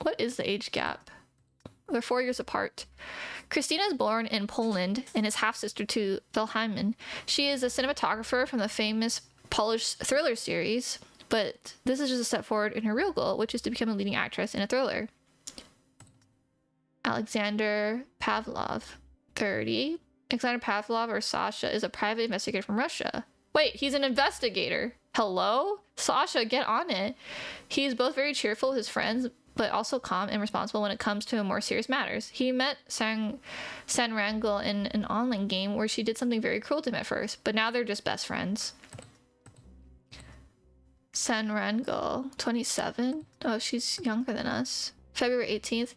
G: What is the age gap? They're 4 years apart. Christina is born in Poland and is half-sister to Wilhelmine. She is a cinematographer from the famous Polish thriller series, but this is just a step forward in her real goal, which is to become a leading actress in a thriller. Alexander Pavlov, 30. Alexander Pavlov, or Sasha, is a private investigator from Russia. Wait, he's an investigator. Hello? Sasha, get on it. He's both very cheerful with his friends, but also calm and responsible when it comes to more serious matters. He met Sanrangel in an online game where she did something very cruel to him at first, but now they're just best friends. Sanrangel, 27. Oh, she's younger than us. February 18th.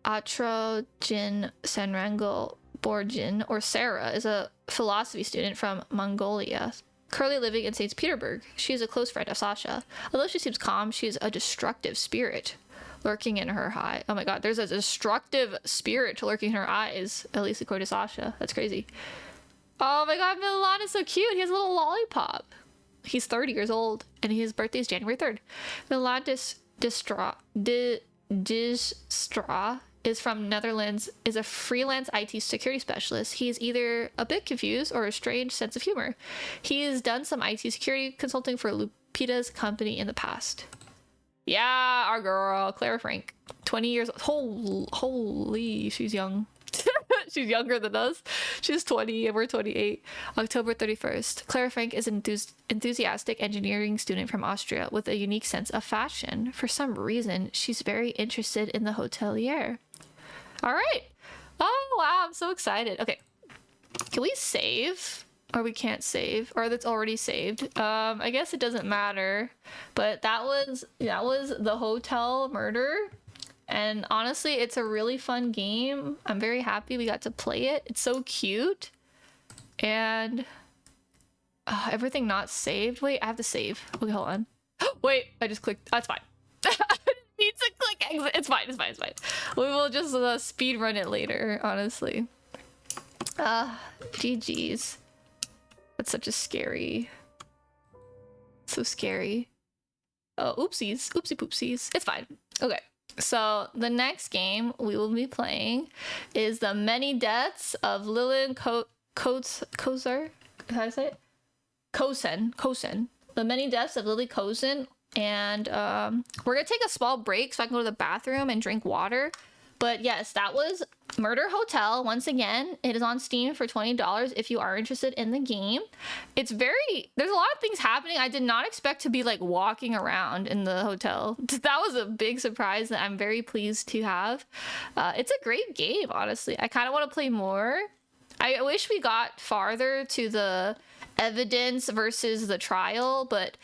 G: Atrojin Sanrangel Borjin, or Sarah, is a philosophy student from Mongolia, currently living in St. Petersburg. She is a close friend of Sasha. Although she seems calm, she is a destructive spirit lurking in her eye. Oh my god, there's a destructive spirit lurking in her eyes, at least according to Sasha. That's crazy. Oh my god, Milan is so cute. He has a little lollipop. He's 30 years old, and his birthday is January 3rd. Milan Distra is from Netherlands, is a freelance IT security specialist. He is either a bit confused or a strange sense of humor. He has done some IT security consulting for Lupita's company in the past. Yeah, our girl, Clara Frank, 20 years old. Holy, she's young. She's younger than us. She's 20 and we're 28. October 31st. Clara Frank is an enthusiastic engineering student from Austria with a unique sense of fashion. For some reason, she's very interested in the hotelier. All right. Oh, wow. I'm so excited. Okay. Can we save? Or we can't save? Or that's already saved. I guess it doesn't matter. But that was the hotel murder. And honestly, it's a really fun game. I'm very happy we got to play it. It's so cute. And everything not saved. Wait, I have to save. Okay, hold on. Wait, I just clicked. That's fine. I didn't need to click exit. It's fine. We will just speed run it later, honestly. GG's. That's such a scary. So scary. Oh, oopsies. Oopsie poopsies. It's fine. Okay. So the next game we will be playing is The Many Deaths of Lilin Kozar. How do I say it? Kosen. The Many Deaths of Lily Kosen. And we're gonna take a small break so I can go to the bathroom and drink water. But yes, that was Murder Hotel. Once again, it is on Steam for $20 if you are interested in the game. There's a lot of things happening. I did not expect to be like walking around in the hotel. That was a big surprise that I'm very pleased to have. It's a great game, honestly. I kind of want to play more. I wish we got farther to the evidence versus the trial, but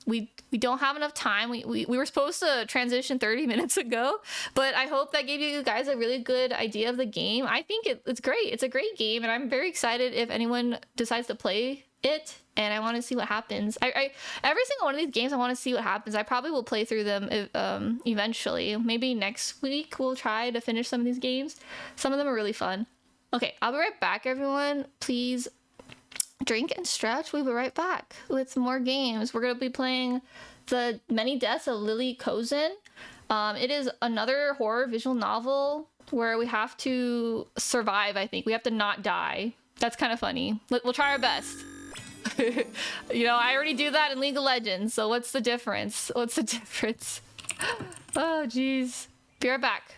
G: we don't have enough time. We were supposed to transition 30 minutes ago, but I hope that gave you guys a really good idea of the game. I think it's great. It's a great game, and I'm very excited if anyone decides to play it, and I want to see what happens. I every single one of these games, I want to see what happens. I probably will play through them eventually. Maybe next week we'll try to finish some of these games. Some of them are really fun. Okay, I'll be right back, everyone. Please drink and stretch. We'll be right back with more games. We're gonna be playing the Many Deaths of Lily Kozin. It is another horror visual novel where we have to survive. I think we have to not die. That's kind of funny. We'll try our best. You know, I already do that in League of Legends, so what's the difference? What's the difference? Oh, jeez. Be right back.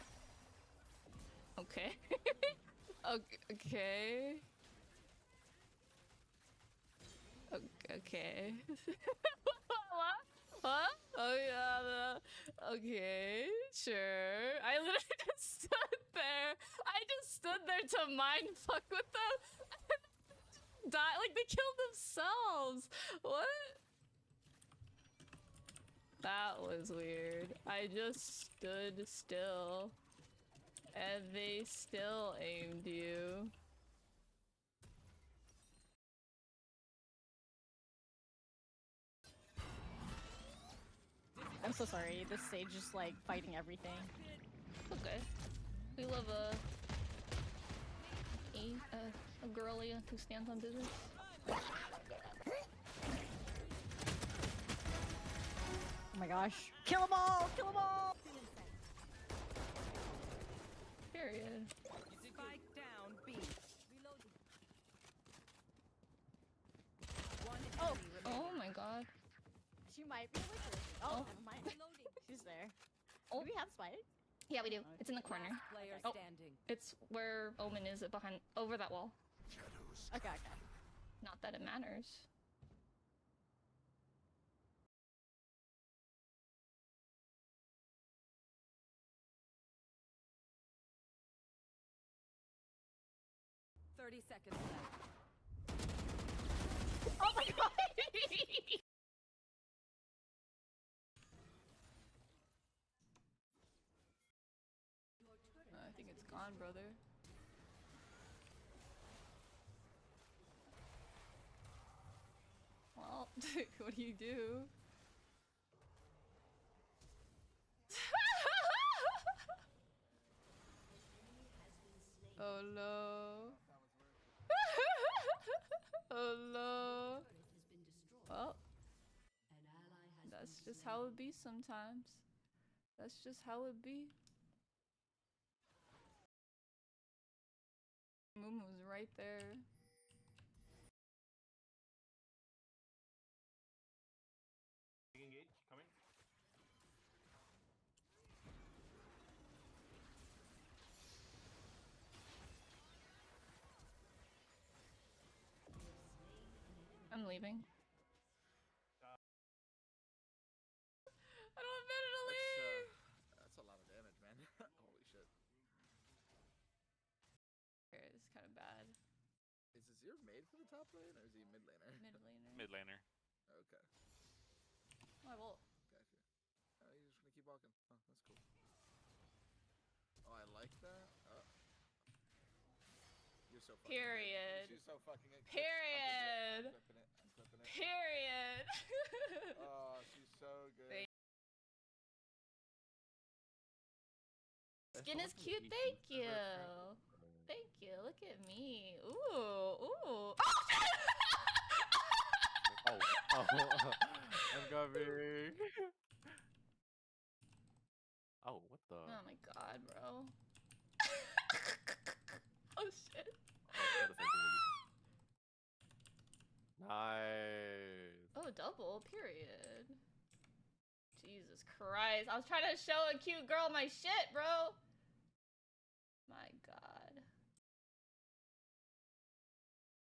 H: Okay. Okay. Okay. What? Oh yeah. Okay. Sure. I literally just stood there. I just stood there to mind fuck with them. Die like they killed themselves. What? That was weird. I just stood still. And they still aimed you.
E: I'm so sorry. This stage is like fighting everything.
G: Okay. We love a girly who stands on business.
E: Oh my gosh. Kill them all! Kill them all!
G: Period.
F: Spike down B. Reloading. One
E: Oh.
F: enemy remaining.
G: Oh my god.
E: She might be with her. Oh,
G: Oh.
E: never mind. She's there.
G: Oh.
E: Do we have spike?
G: Yeah, we do. It's in the corner.
F: Last player
G: Oh.
F: standing.
G: It's where Omen is behind, over that wall.
E: Okay, okay.
G: Not that it matters.
F: Seconds left.
G: Oh my god!
H: I think it's gone, brother. Well, what do you do? Oh no. Oh no. Well, that's just how it be sometimes. That's just how it be. Mumu's right there.
D: Engage, coming.
G: I'm leaving.
H: I don't have better to leave.
C: That's a lot of damage, man. Holy shit.
H: Okay, this is kind of bad.
C: Is Azir made for the top lane or is he mid laner?
H: Mid laner.
A: Mid laner.
C: Okay,
H: Oh, well.
C: gotcha. Oh, you're just gonna keep walking. Oh, that's cool. Oh, I like that. You're so fucking
H: Period.
C: Good. She's so fucking good.
H: Period.
C: I'm clipping it. I'm clipping it.
H: Period.
C: Oh, she's so good.
H: Thank-
G: Skin is cute, thank you. Thank you, look at me. Ooh, ooh.
A: Oh, oh, I'm coming. Oh, what the?
G: Oh my god, bro. Oh shit.
A: Oh, that's the same thing with you. Nice.
G: Oh, double, period. Jesus Christ. I was trying to show a cute girl my shit, bro. My god.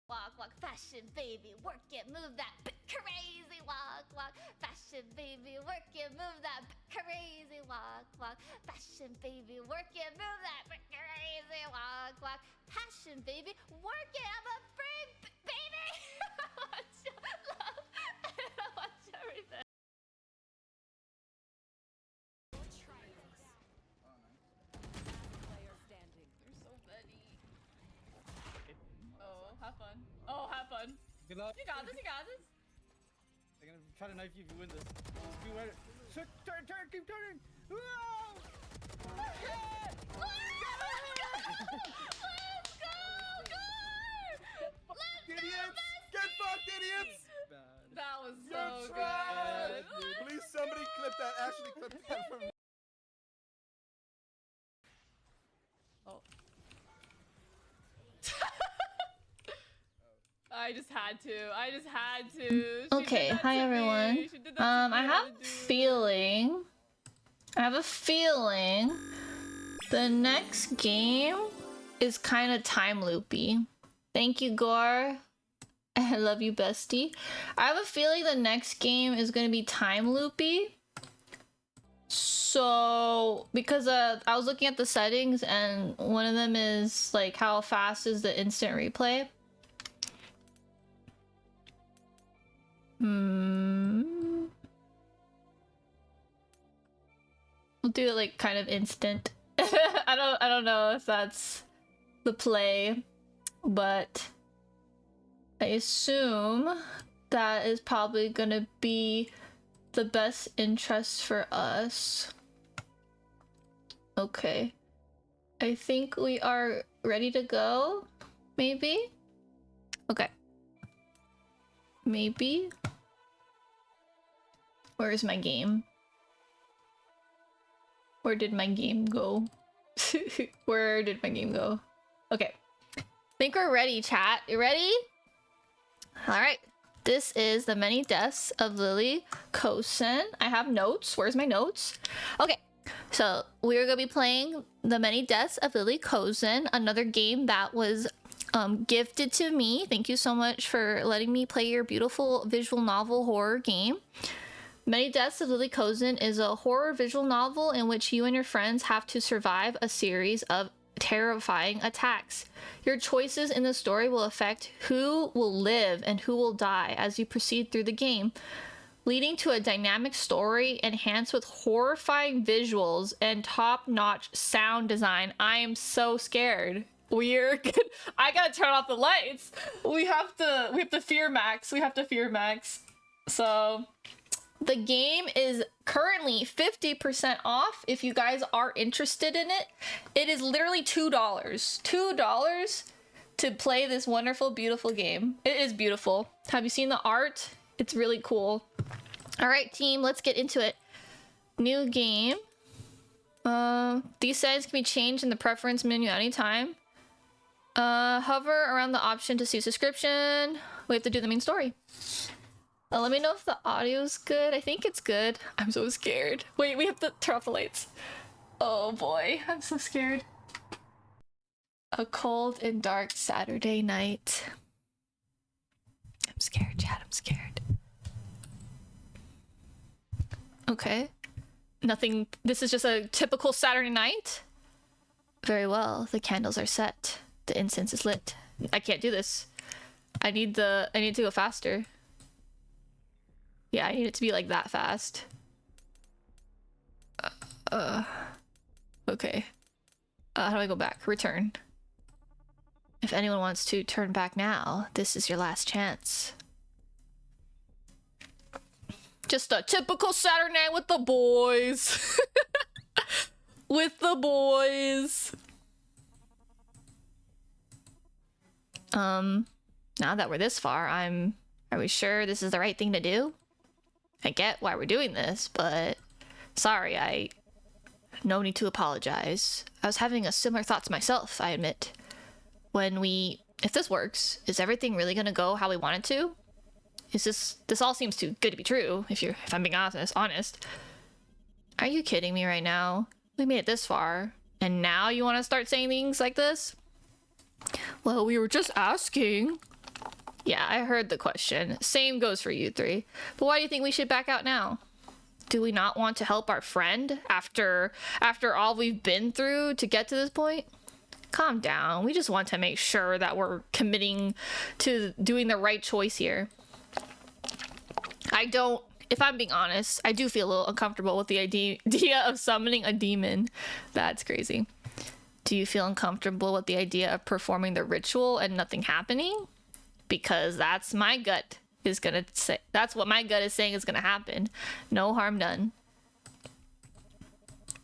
G: Walk, walk, fashion baby, work it, move that crazy walk, walk. Fashion baby, work it, move that crazy walk, walk. Fashion baby, work it, move that crazy walk, walk. Passion baby, work it, I'm a free baby. Watch your love. Watch everything.
F: Player standing.
H: There's so many. Oh, have fun. Oh, have fun.
I: Good luck.
H: You got this, you got this.
I: They're gonna try to knife you if you win this. Just be ready. Turn, keep turning. Whoa!
G: Let's go! Let's do
I: Idiots!
G: this!
I: Get
C: that. Ashley clipped that from me.
H: I just had to. I just had to. She did
G: Okay,
H: that
G: hi
H: to
G: everyone.
H: me. She did that to me.
G: I have
H: had to
G: a
H: do it.
G: feeling. I have a feeling the next game is kind of time loopy. Thank you, Gore. I love you, bestie. I have a feeling the next game is gonna be time loopy. So, because I was looking at the settings and one of them is like how fast is the instant replay. We'll do it like kind of instant. I don't know if that's the play, but I assume that is probably gonna be the best interest for us. Okay. I think we are ready to go, maybe? Okay. Maybe? Where's my game? Where did my game go? Where did my game go? Okay. Think we're ready, chat. You ready? Alright. This is The Many Deaths of Lily Kosen. I have notes. Where's my notes? Okay. So, we're gonna be playing The Many Deaths of Lily Kosen, another game that was gifted to me. Thank you so much for letting me play your beautiful visual novel horror game. Many Deaths of Lily Kosen is a horror visual novel in which you and your friends have to survive a series of terrifying attacks. Your choices in the story will affect who will live and who will die as you proceed through the game, leading to a dynamic story enhanced with horrifying visuals and top-notch sound design. I am so scared. I gotta turn off the lights. We have to fear max. We have to fear max. So the game is currently 50% off if you guys are interested in it. It is literally $2. $2 to play this wonderful, beautiful game. It is beautiful. Have you seen the art? It's really cool. All right, team, let's get into it. New game. These settings can be changed in the preference menu anytime. Hover around the option to see subscription. We have to do the main story. Let me know if the audio's good. I think it's good. I'm so scared. Wait, we have to turn off the lights. Oh boy, I'm so scared. A cold and dark Saturday night. I'm scared, Chad. I'm scared. Okay. Nothing. This is just a typical Saturday night? Very well. The candles are set. The incense is lit. I can't do this. I need to go faster. Yeah, I need it to be like that fast. Okay. How do I go back? Return. If anyone wants to turn back now, this is your last chance. Just a typical Saturday night with the boys. With the boys. Now that we're this far, are we sure this is the right thing to do? I get why we're doing this, but sorry, no need to apologize. I was having a similar thought to myself, I admit. If this works, is everything really gonna go how we want it to? This all seems too good to be true, if I'm being honest. Are you kidding me right now? We made it this far, and now you want to start saying things like this? Well, we were just asking. Yeah, I heard the question. Same goes for you three. But why do you think we should back out now? Do we not want to help our friend after all we've been through to get to this point? Calm down. We just want to make sure that we're committing to doing the right choice here. If I'm being honest, I do feel a little uncomfortable with the idea of summoning a demon. That's crazy. Do you feel uncomfortable with the idea of performing the ritual and nothing happening? Because that's what my gut is saying is gonna happen. No harm done.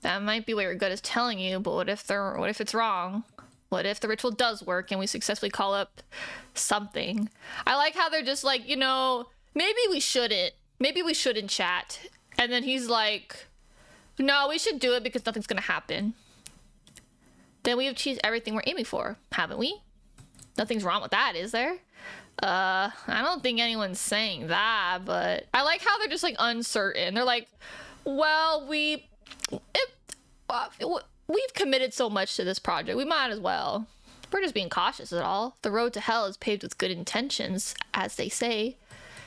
G: That might be what your gut is telling you, but what if it's wrong? What if the ritual does work and we successfully call up something? I like how they're just like, maybe we shouldn't chat. And then he's like, no, we should do it because nothing's gonna happen. Then we've achieved everything we're aiming for, haven't we? Nothing's wrong with that, is there? I don't think anyone's saying that, but I like how they're just like uncertain. They're like, well, we've committed so much to this project, we might as well. We're just being cautious at all. The road to hell is paved with good intentions, as they say.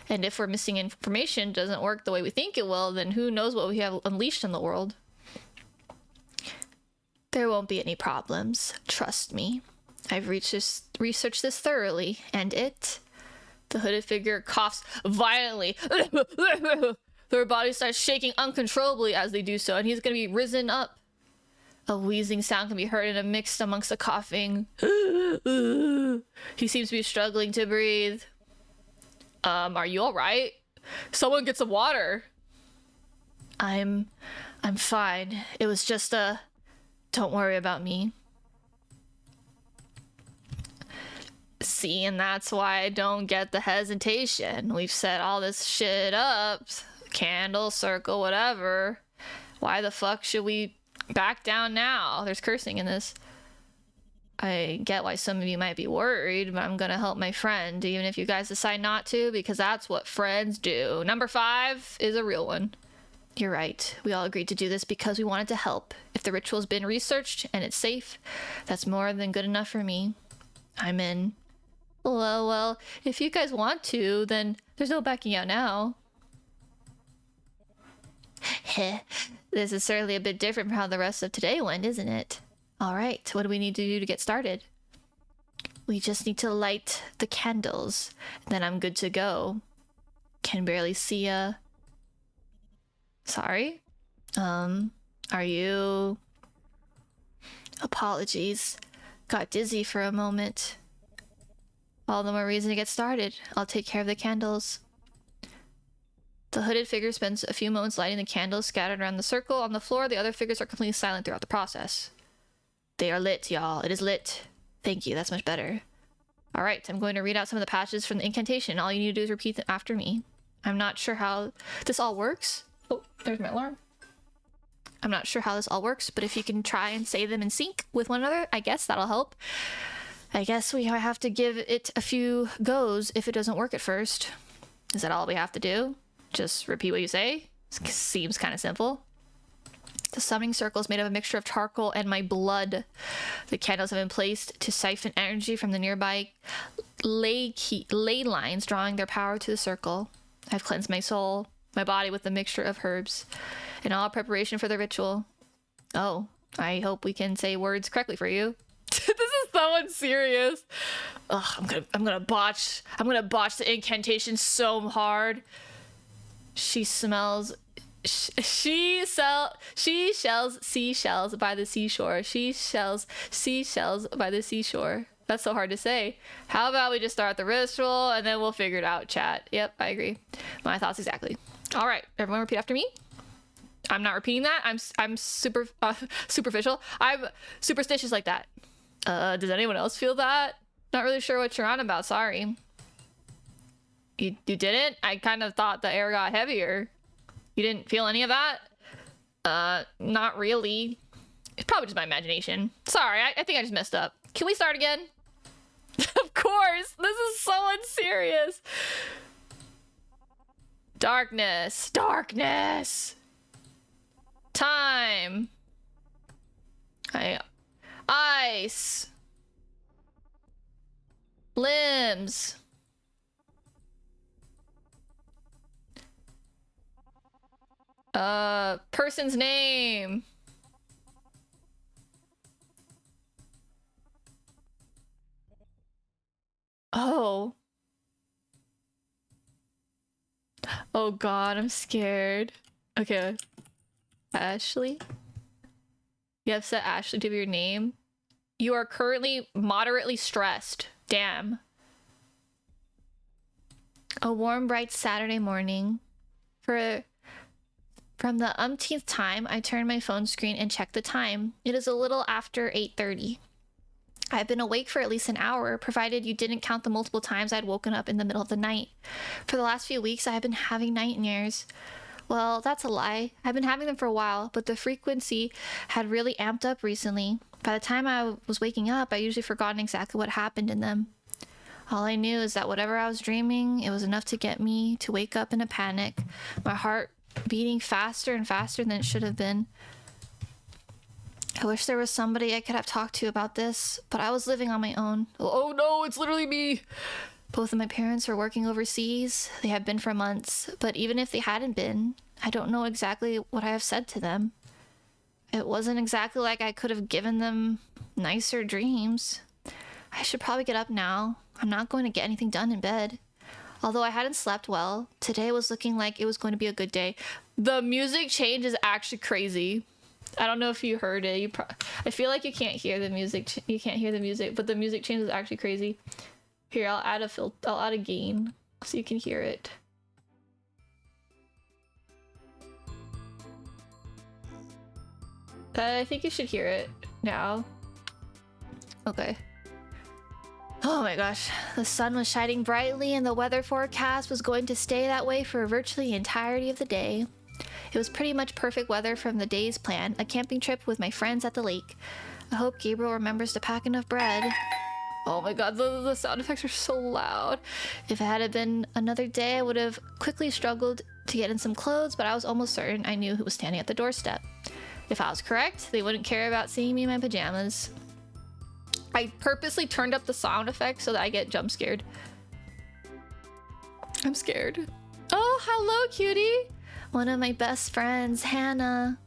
G: And if we're missing information doesn't work the way we think it will, then who knows what we have unleashed in the world. There won't be any problems, trust me. I've researched this thoroughly, and the hooded figure coughs violently. Their body starts shaking uncontrollably as they do so, and he's gonna be risen up. A wheezing sound can be heard in a mix amongst the coughing. He seems to be struggling to breathe. Are you alright? Someone get some water. I'm fine. It was just don't worry about me. See, and that's why I don't get the hesitation. We've set all this shit up. Candle, circle, whatever. Why the fuck should we back down now? There's cursing in this. I get why some of you might be worried, but I'm gonna help my friend, even if you guys decide not to, because that's what friends do. Number 5 is a real one. You're right. We all agreed to do this because we wanted to help. If the ritual's been researched and it's safe, that's more than good enough for me. I'm in. Well, if you guys want to, then there's no backing out now. Heh. This is certainly a bit different from how the rest of today went, isn't it? Alright, what do we need to do to get started? We just need to light the candles, then I'm good to go. Can barely see ya. Sorry? Are you... Apologies. Got dizzy for a moment. All the more reason to get started. I'll take care of the candles. The hooded figure spends a few moments lighting the candles scattered around the circle. On the floor, the other figures are completely silent throughout the process. They are lit, y'all. It is lit. Thank you, that's much better. Alright, I'm going to read out some of the passages from the incantation. All you need to do is repeat them after me. I'm not sure how this all works. Oh, there's my alarm. I'm not sure how this all works, but if you can try and say them in sync with one another, I guess that'll help. I guess we have to give it a few goes if it doesn't work at first. Is that all we have to do? Just repeat what you say? Seems kind of simple. The summoning circle is made of a mixture of charcoal and my blood. The candles have been placed to siphon energy from the nearby ley lines, drawing their power to the circle. I've cleansed my soul, my body with a mixture of herbs, in all preparation for the ritual. Oh, I hope we can say words correctly for you. This is so unserious. Ugh, I'm gonna botch the incantation so hard. She shells seashells by the seashore. She shells seashells by the seashore. That's so hard to say. How about we just start the ritual and then we'll figure it out, chat. Yep, I agree. My thoughts exactly. All right, everyone repeat after me. I'm not repeating that. I'm superficial. I'm superstitious like that. Does anyone else feel that? Not really sure what you're on about, sorry. You didn't? I kind of thought the air got heavier. You didn't feel any of that? Not really. It's probably just my imagination. Sorry, I think I just messed up. Can we start again? Of course! This is so unserious! Darkness! Darkness! Time! Ice! Limbs! Person's name. Oh. Oh god, I'm scared. Okay. Ashley? You have set Ashley to be your name? You are currently moderately stressed. Damn. A warm, bright Saturday morning. From the umpteenth time, I turn my phone screen and check the time. It is a little after 8:30. I've been awake for at least an hour, provided you didn't count the multiple times I'd woken up in the middle of the night. For the last few weeks, I have been having nightmares. Well, that's a lie. I've been having them for a while, but the frequency had really amped up recently. By the time I was waking up, I usually forgotten exactly what happened in them. All I knew is that whatever I was dreaming, it was enough to get me to wake up in a panic, my heart beating faster and faster than it should have been. I wish there was somebody I could have talked to about this, but I was living on my own. Oh no, it's literally me! Both of my parents were working overseas. They have been for months, but even if they hadn't been, I don't know exactly what I have said to them. It wasn't exactly like I could have given them nicer dreams. I should probably get up now. I'm not going to get anything done in bed. Although I hadn't slept well, today was looking like it was going to be a good day. The music change is actually crazy. I don't know if you heard it. I feel like you can't hear the music. You can't hear the music, but the music change is actually crazy. Here, I'll add a gain so you can hear it. I think you should hear it now. Okay. Oh my gosh. The sun was shining brightly and the weather forecast was going to stay that way for virtually the entirety of the day. It was pretty much perfect weather from the day's plan, a camping trip with my friends at the lake. I hope Gabriel remembers to pack enough bread. Oh my god, the sound effects are so loud. If it had been another day, I would have quickly struggled to get in some clothes, but I was almost certain I knew who was standing at the doorstep. If I was correct, they wouldn't care about seeing me in my pajamas. I purposely turned up the sound effects so that I get jump scared. I'm scared. Oh, hello, cutie. One of my best friends, Hannah.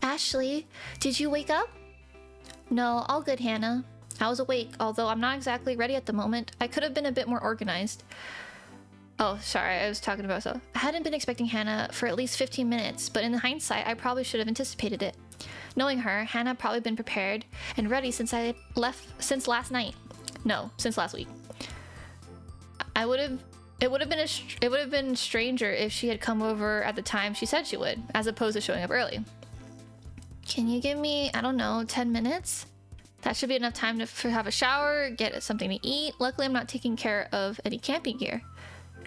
G: Ashley, did you wake up? No, all good, Hannah. I was awake, although I'm not exactly ready at the moment. I could have been a bit more organized. Oh, sorry, I was talking about myself. I hadn't been expecting Hannah for at least 15 minutes, but in hindsight, I probably should have anticipated it. Knowing her, Hannah had probably been prepared and ready since I left since last night. No, since last week. It would have been stranger if she had come over at the time she said she would, as opposed to showing up early. Can you give me, I don't know, 10 minutes? That should be enough time to have a shower, get something to eat. Luckily, I'm not taking care of any camping gear.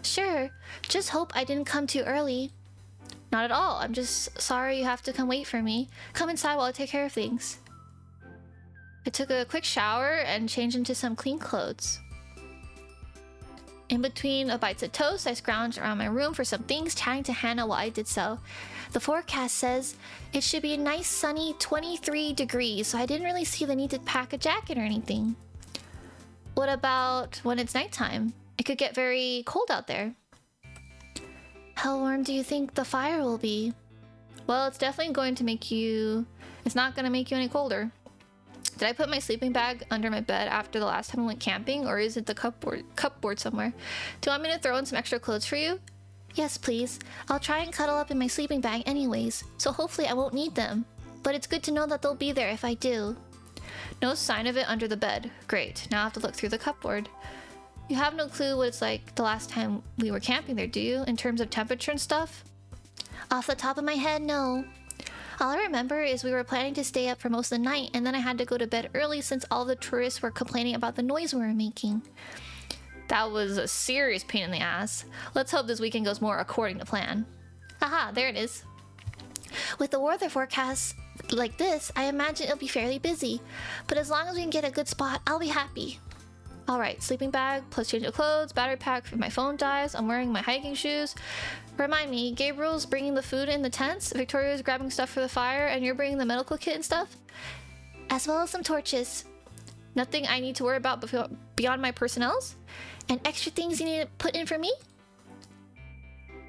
G: Sure, just hope I didn't come too early. Not at all, I'm just sorry you have to come wait for me. Come inside while I take care of things. I took a quick shower and changed into some clean clothes. In between bites of toast, I scrounged around my room for some things, chatting to Hannah while I did so. The forecast says it should be a nice sunny 23 degrees, so I didn't really see the need to pack a jacket or anything. What about when it's nighttime? It could get very cold out there. How warm do you think the fire will be? Well, it's definitely going to make you... It's not going to make you any colder. Did I put my sleeping bag under my bed after the last time I went camping, or is it the cupboard somewhere? Do you want me to throw in some extra clothes for you? Yes, please. I'll try and cuddle up in my sleeping bag anyways, so hopefully I won't need them. But it's good to know that they'll be there if I do. No sign of it under the bed. Great, now I have to look through the cupboard. You have no clue what it's like the last time we were camping there, do you? In terms of temperature and stuff? Off the top of my head, no. All I remember is we were planning to stay up for most of the night, and then I had to go to bed early since all the tourists were complaining about the noise we were making. That was a serious pain in the ass. Let's hope this weekend goes more according to plan. Aha, there it is. With the weather forecast like this, I imagine it'll be fairly busy. But as long as we can get a good spot, I'll be happy. Alright, sleeping bag, plus change of clothes, battery pack if my phone dies, I'm wearing my hiking shoes. Remind me, Gabriel's bringing the food in the tents, Victoria's grabbing stuff for the fire, and you're bringing the medical kit and stuff? As well as some torches. Nothing I need to worry about beyond my personnels? And extra things you need to put in for me?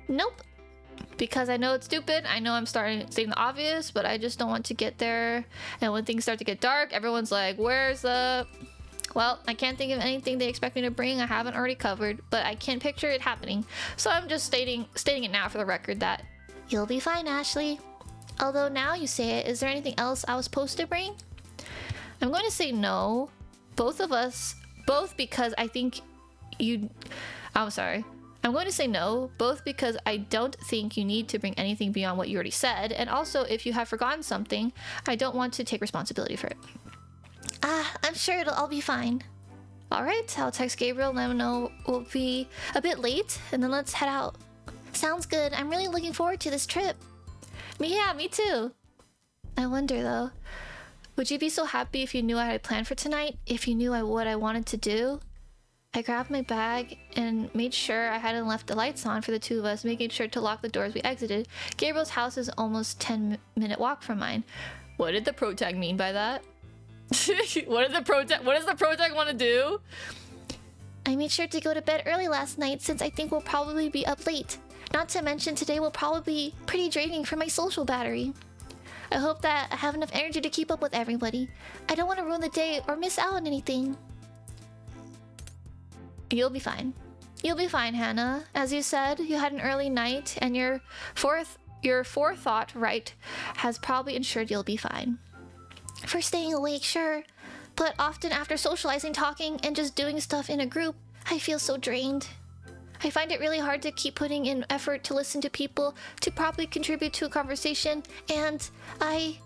G: Nope. Because I know it's stupid, I know I'm stating the obvious, but I just don't want to get there. And when things start to get dark, everyone's like, where's the... Well, I can't think of anything they expect me to bring I haven't already covered, but I can picture it happening. So I'm just stating it now for the record that you'll be fine, Ashley. Although now you say it, is there anything else I was supposed to bring? I'm going to say no. Both because I think I'm sorry. I'm going to say no, both because I don't think you need to bring anything beyond what you already said, and also if you have forgotten something, I don't want to take responsibility for it. I'm sure it'll all be fine. Alright, I'll text Gabriel and let him know we'll be a bit late, and then let's head out.
B: Sounds good. I'm really looking forward to this trip. Yeah, me too. I wonder though, would you be so happy if you knew I had planned for tonight? If you knew what I wanted to do? I grabbed my bag and made sure I hadn't left the lights on for the two of us, making sure to lock the door as we exited. Gabriel's house is almost 10-minute walk from mine. What did the protag mean by that? What does the protag want to do? I made sure to go to bed early last night since I think we'll probably be up late. Not to mention today will probably be pretty draining for my social battery. I hope that I have enough energy to keep up with everybody. I don't want to ruin the day or miss out on anything. You'll be fine. You'll be fine, Hannah. As you said, you had an early night, and your forethought right has probably ensured you'll be fine. For staying awake, sure. But often after socializing, talking, and just doing stuff in a group, I feel so drained. I find it really hard to keep putting in effort to listen to people, to properly contribute to a conversation, and I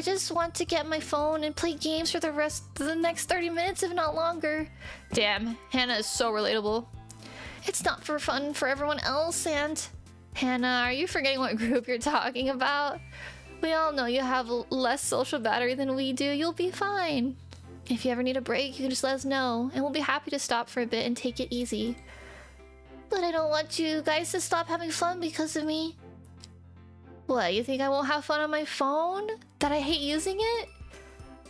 B: just want to get my phone and play games for the rest of the next 30 minutes, if not longer. Damn, Hannah is so relatable. It's not for fun for everyone else, and... Hannah, are you forgetting what group you're talking about? We all know you have less social battery than we do. You'll be fine. If you ever need a break, you can just let us know, and we'll be happy to stop for a bit and take it easy. But I don't want you guys to stop having fun because of me. What, you think I won't have fun on my phone? That I hate using it?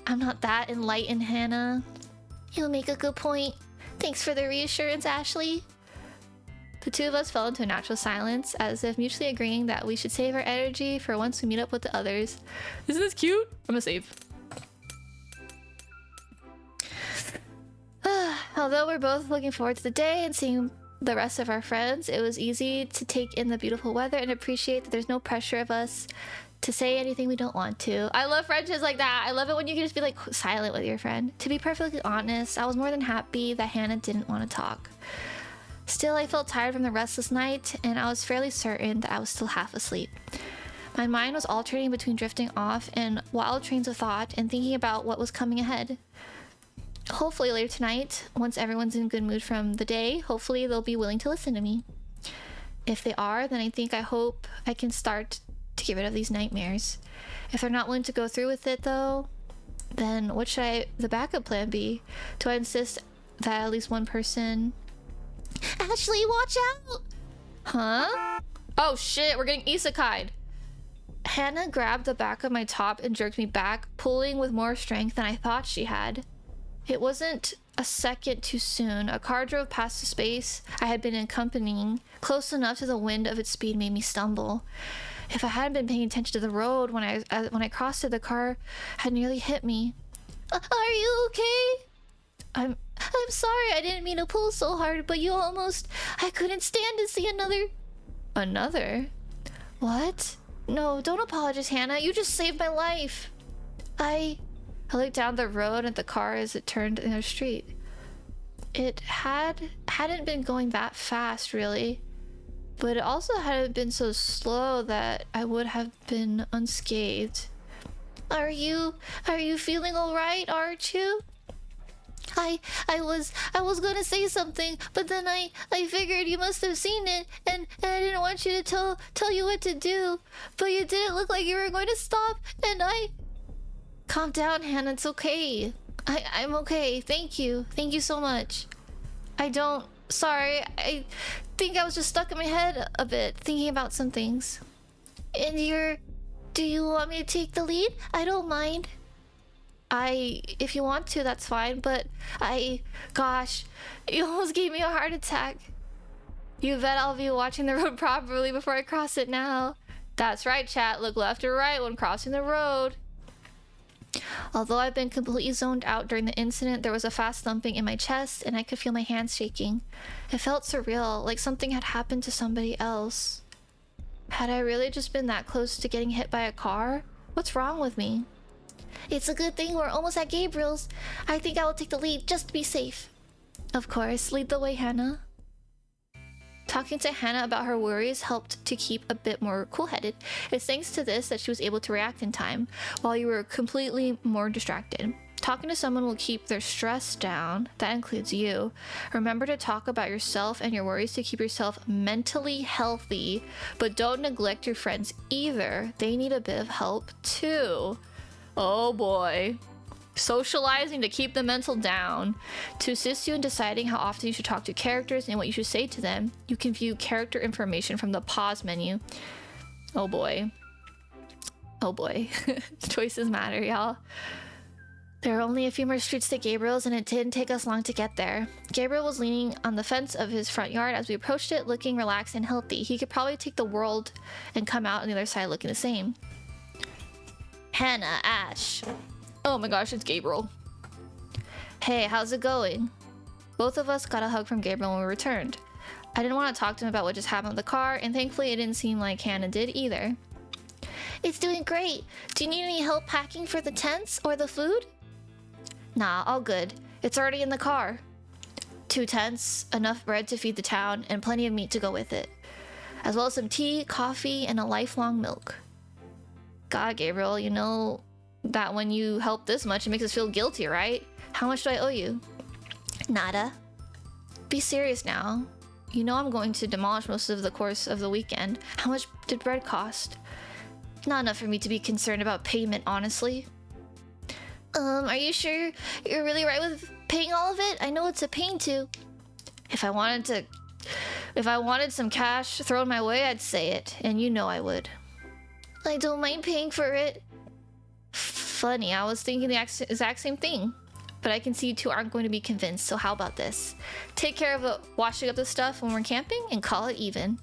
B: I'm not that enlightened, Hannah. You make a good point. Thanks for the reassurance, Ashley. The two of us fell into a natural silence, as if mutually agreeing that we should save our energy for once we meet up with the others. Isn't this cute? I'm gonna save. Although we're both looking forward to the day and seeing the rest of our friends, it was easy to take in the beautiful weather and appreciate that there's no pressure of us to say anything we don't want to. I love friendships like that. I love it when you can just be like silent with your friend. To be perfectly honest, I was more than happy that Hannah didn't want to talk. Still, I felt tired from the restless night, and I was fairly certain that I was still half asleep. My mind was alternating between drifting off in wild trains of thought and thinking about what was coming ahead. Hopefully later tonight, once everyone's in a good mood from the day, hopefully they'll be willing to listen to me. If they are, then I hope I can start to get rid of these nightmares. If they're not willing to go through with it though, then what should the backup plan be? Do I insist that at least one person... Ashley, watch out! Huh? Oh shit, we're getting isekai'd. Hannah grabbed the back of my top and jerked me back, pulling with more strength than I thought she had. It wasn't a second too soon. A car drove past the space I had been accompanying. Close enough to the wind of its speed made me stumble. If I hadn't been paying attention to the road when I crossed it, the car had nearly hit me. Are you okay? I'm sorry, I didn't mean to pull so hard, but you almost... I couldn't stand to see another... Another? What? No, don't apologize, Hannah. You just saved my life. I looked down the road at the car as it turned in the street. It hadn't been going that fast, really. But it also hadn't been so slow that I would have been unscathed. Are you feeling alright, aren't you? I was gonna say something, but then I figured you must have seen it, and I didn't want you to tell you what to do. But you didn't look like you were going to stop, and I... Calm down, Hannah, it's okay. I'm okay, thank you. Thank you so much. Sorry, I think I was just stuck in my head a bit, thinking about some things. And do you want me to take the lead? I don't mind. If you want to, that's fine, but gosh, you almost gave me a heart attack. You bet I'll be watching the road properly before I cross it now. That's right, chat, look left or right when crossing the road. Although I've been completely zoned out during the incident, there was a fast thumping in my chest and I could feel my hands shaking. It felt surreal, like something had happened to somebody else. Had I really just been that close to getting hit by a car? What's wrong with me? It's a good thing we're almost at Gabriel's. I think I will take the lead just to be safe. Of course, lead the way, Hannah. Talking to Hannah about her worries helped to keep a bit more cool-headed. It's thanks to this that she was able to react in time, while you were completely more distracted.
G: Talking to someone will keep their stress down. That includes you. Remember to talk about yourself and your worries to keep yourself mentally healthy, but don't neglect your friends either. They need a bit of help too. Oh boy. Socializing to keep the mental down. To assist you in deciding how often you should talk to characters and what you should say to them, you can view character information from the pause menu. Oh boy. Oh boy. Choices matter, y'all. There are only a few more streets to Gabriel's, and it didn't take us long to get there. Gabriel was leaning on the fence of his front yard as we approached it, looking relaxed and healthy. He could probably take the world and come out on the other side looking the same. Hannah, Ash. Oh my gosh, it's Gabriel. Hey, how's it going? Both of us got a hug from Gabriel when we returned. I didn't want to talk to him about what just happened in the car, and thankfully it didn't seem like Hannah did either. It's doing great. Do you need any help packing for the tents or the food? Nah, all good. It's already in the car. 2 tents, enough bread to feed the town, and plenty of meat to go with it. As well as some tea, coffee, and a lifelong milk. God, Gabriel, you know that when you help this much, it makes us feel guilty, right? How much do I owe you? Nada. Be serious now. You know I'm going to demolish most of the course of the weekend. How much did bread cost? Not enough for me to be concerned about payment, honestly. Are you sure you're really right with paying all of it? I know it's a pain to. If I wanted some cash thrown my way, I'd say it, and you know I would. I don't mind paying for it. Funny, I was thinking the exact same thing. But I can see you two aren't going to be convinced, so how about this? Take care of washing up the stuff when we're camping and call it even.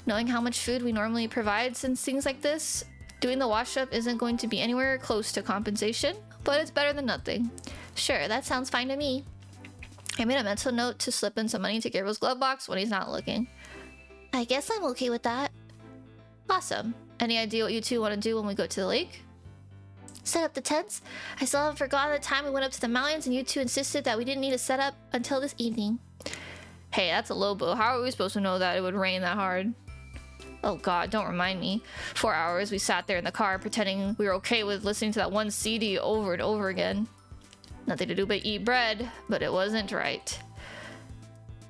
G: Knowing how much food we normally provide since things like this, doing the wash up isn't going to be anywhere close to compensation, but it's better than nothing. Sure, that sounds fine to me. I made a mental note to slip in some money to Gabriel's glove box when he's not looking. I guess I'm okay with that. Awesome. Any idea what you two want to do when we go to the lake? Set up the tents? I still haven't forgotten the time we went up to the mountains and you two insisted that we didn't need to set up until this evening. Hey, that's a low blow. How are we supposed to know that it would rain that hard? Oh god, don't remind me. 4 hours we sat there in the car pretending we were okay with listening to that one CD over and over again. Nothing to do but eat bread, but it wasn't right.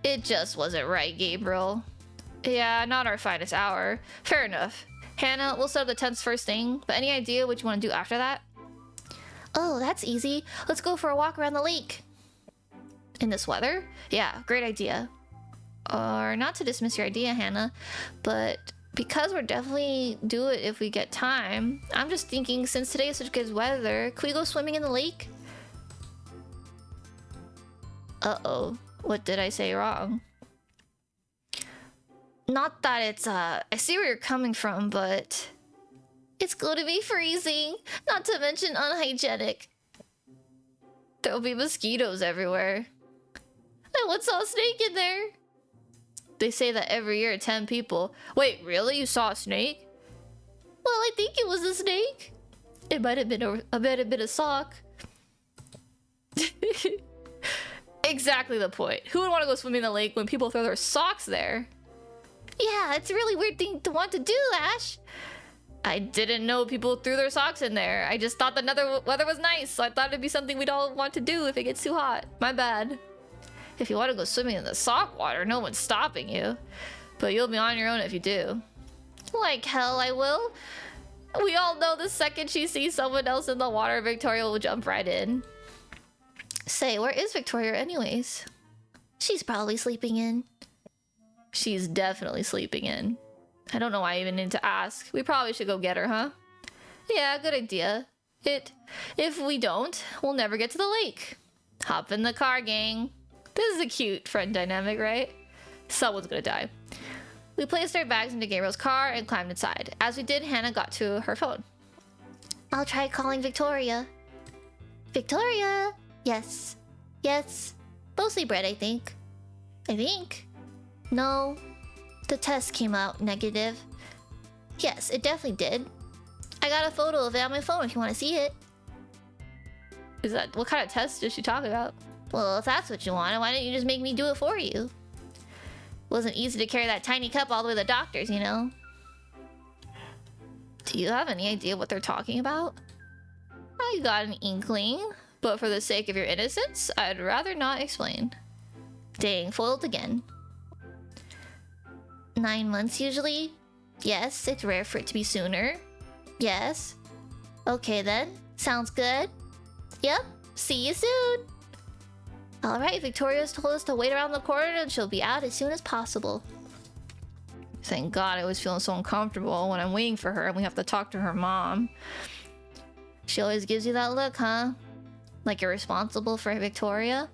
G: It just wasn't right, Gabriel. Yeah, not our finest hour. Fair enough. Hannah, we'll set up the tents first thing, but any idea what you want to do after that? Oh, that's easy. Let's go for a walk around the lake. In this weather? Yeah, great idea. Or not to dismiss your idea, Hannah, but because we'll definitely do it if we get time, I'm just thinking since today is such good weather, could we go swimming in the lake? Uh-oh. What did I say wrong? Not that it's, I see where you're coming from, but it's going to be freezing, not to mention unhygienic. There'll be mosquitoes everywhere. I once saw a snake in there. They say that every year 10 people... Wait, really? You saw a snake? Well, I think it was a snake. It might have been a bit of sock. Exactly the point. Who would want to go swimming in the lake when people throw their socks there? Yeah, it's a really weird thing to want to do, Ash. I didn't know people threw their socks in there. I just thought the weather was nice, so I thought it'd be something we'd all want to do if it gets too hot. My bad. If you want to go swimming in the sock water, no one's stopping you. But you'll be on your own if you do. Like hell I will. We all know the second she sees someone else in the water, Victoria will jump right in. Say, where is Victoria anyways? She's probably sleeping in. She's definitely sleeping in. I don't know why I even need to ask. We probably should go get her, huh? Yeah, good idea. If we don't, we'll never get to the lake. Hop in the car, gang. This is a cute friend dynamic, right? Someone's gonna die. We placed our bags into Gabriel's car and climbed inside. As we did, Hannah got to her phone. I'll try calling Victoria. Victoria? Yes. Yes. Mostly bread, I think. No. The test came out negative. Yes, it definitely did. I got a photo of it on my phone if you want to see it. Is that... What kind of test is she talking about? Well, if that's what you want, why don't you just make me do it for you? Wasn't easy to carry that tiny cup all the way to the doctor's, you know? Do you have any idea what they're talking about? you got an inkling, but for the sake of your innocence, I'd rather not explain. Dang, foiled again. 9 months usually? Yes, it's rare for it to be sooner. Yes. Okay then, sounds good. Yep, see you soon. Alright, Victoria's told us to wait around the corner and she'll be out as soon as possible. Thank God, I was feeling so uncomfortable when I'm waiting for her and we have to talk to her mom. She always gives you that look, huh? Like you're responsible for Victoria?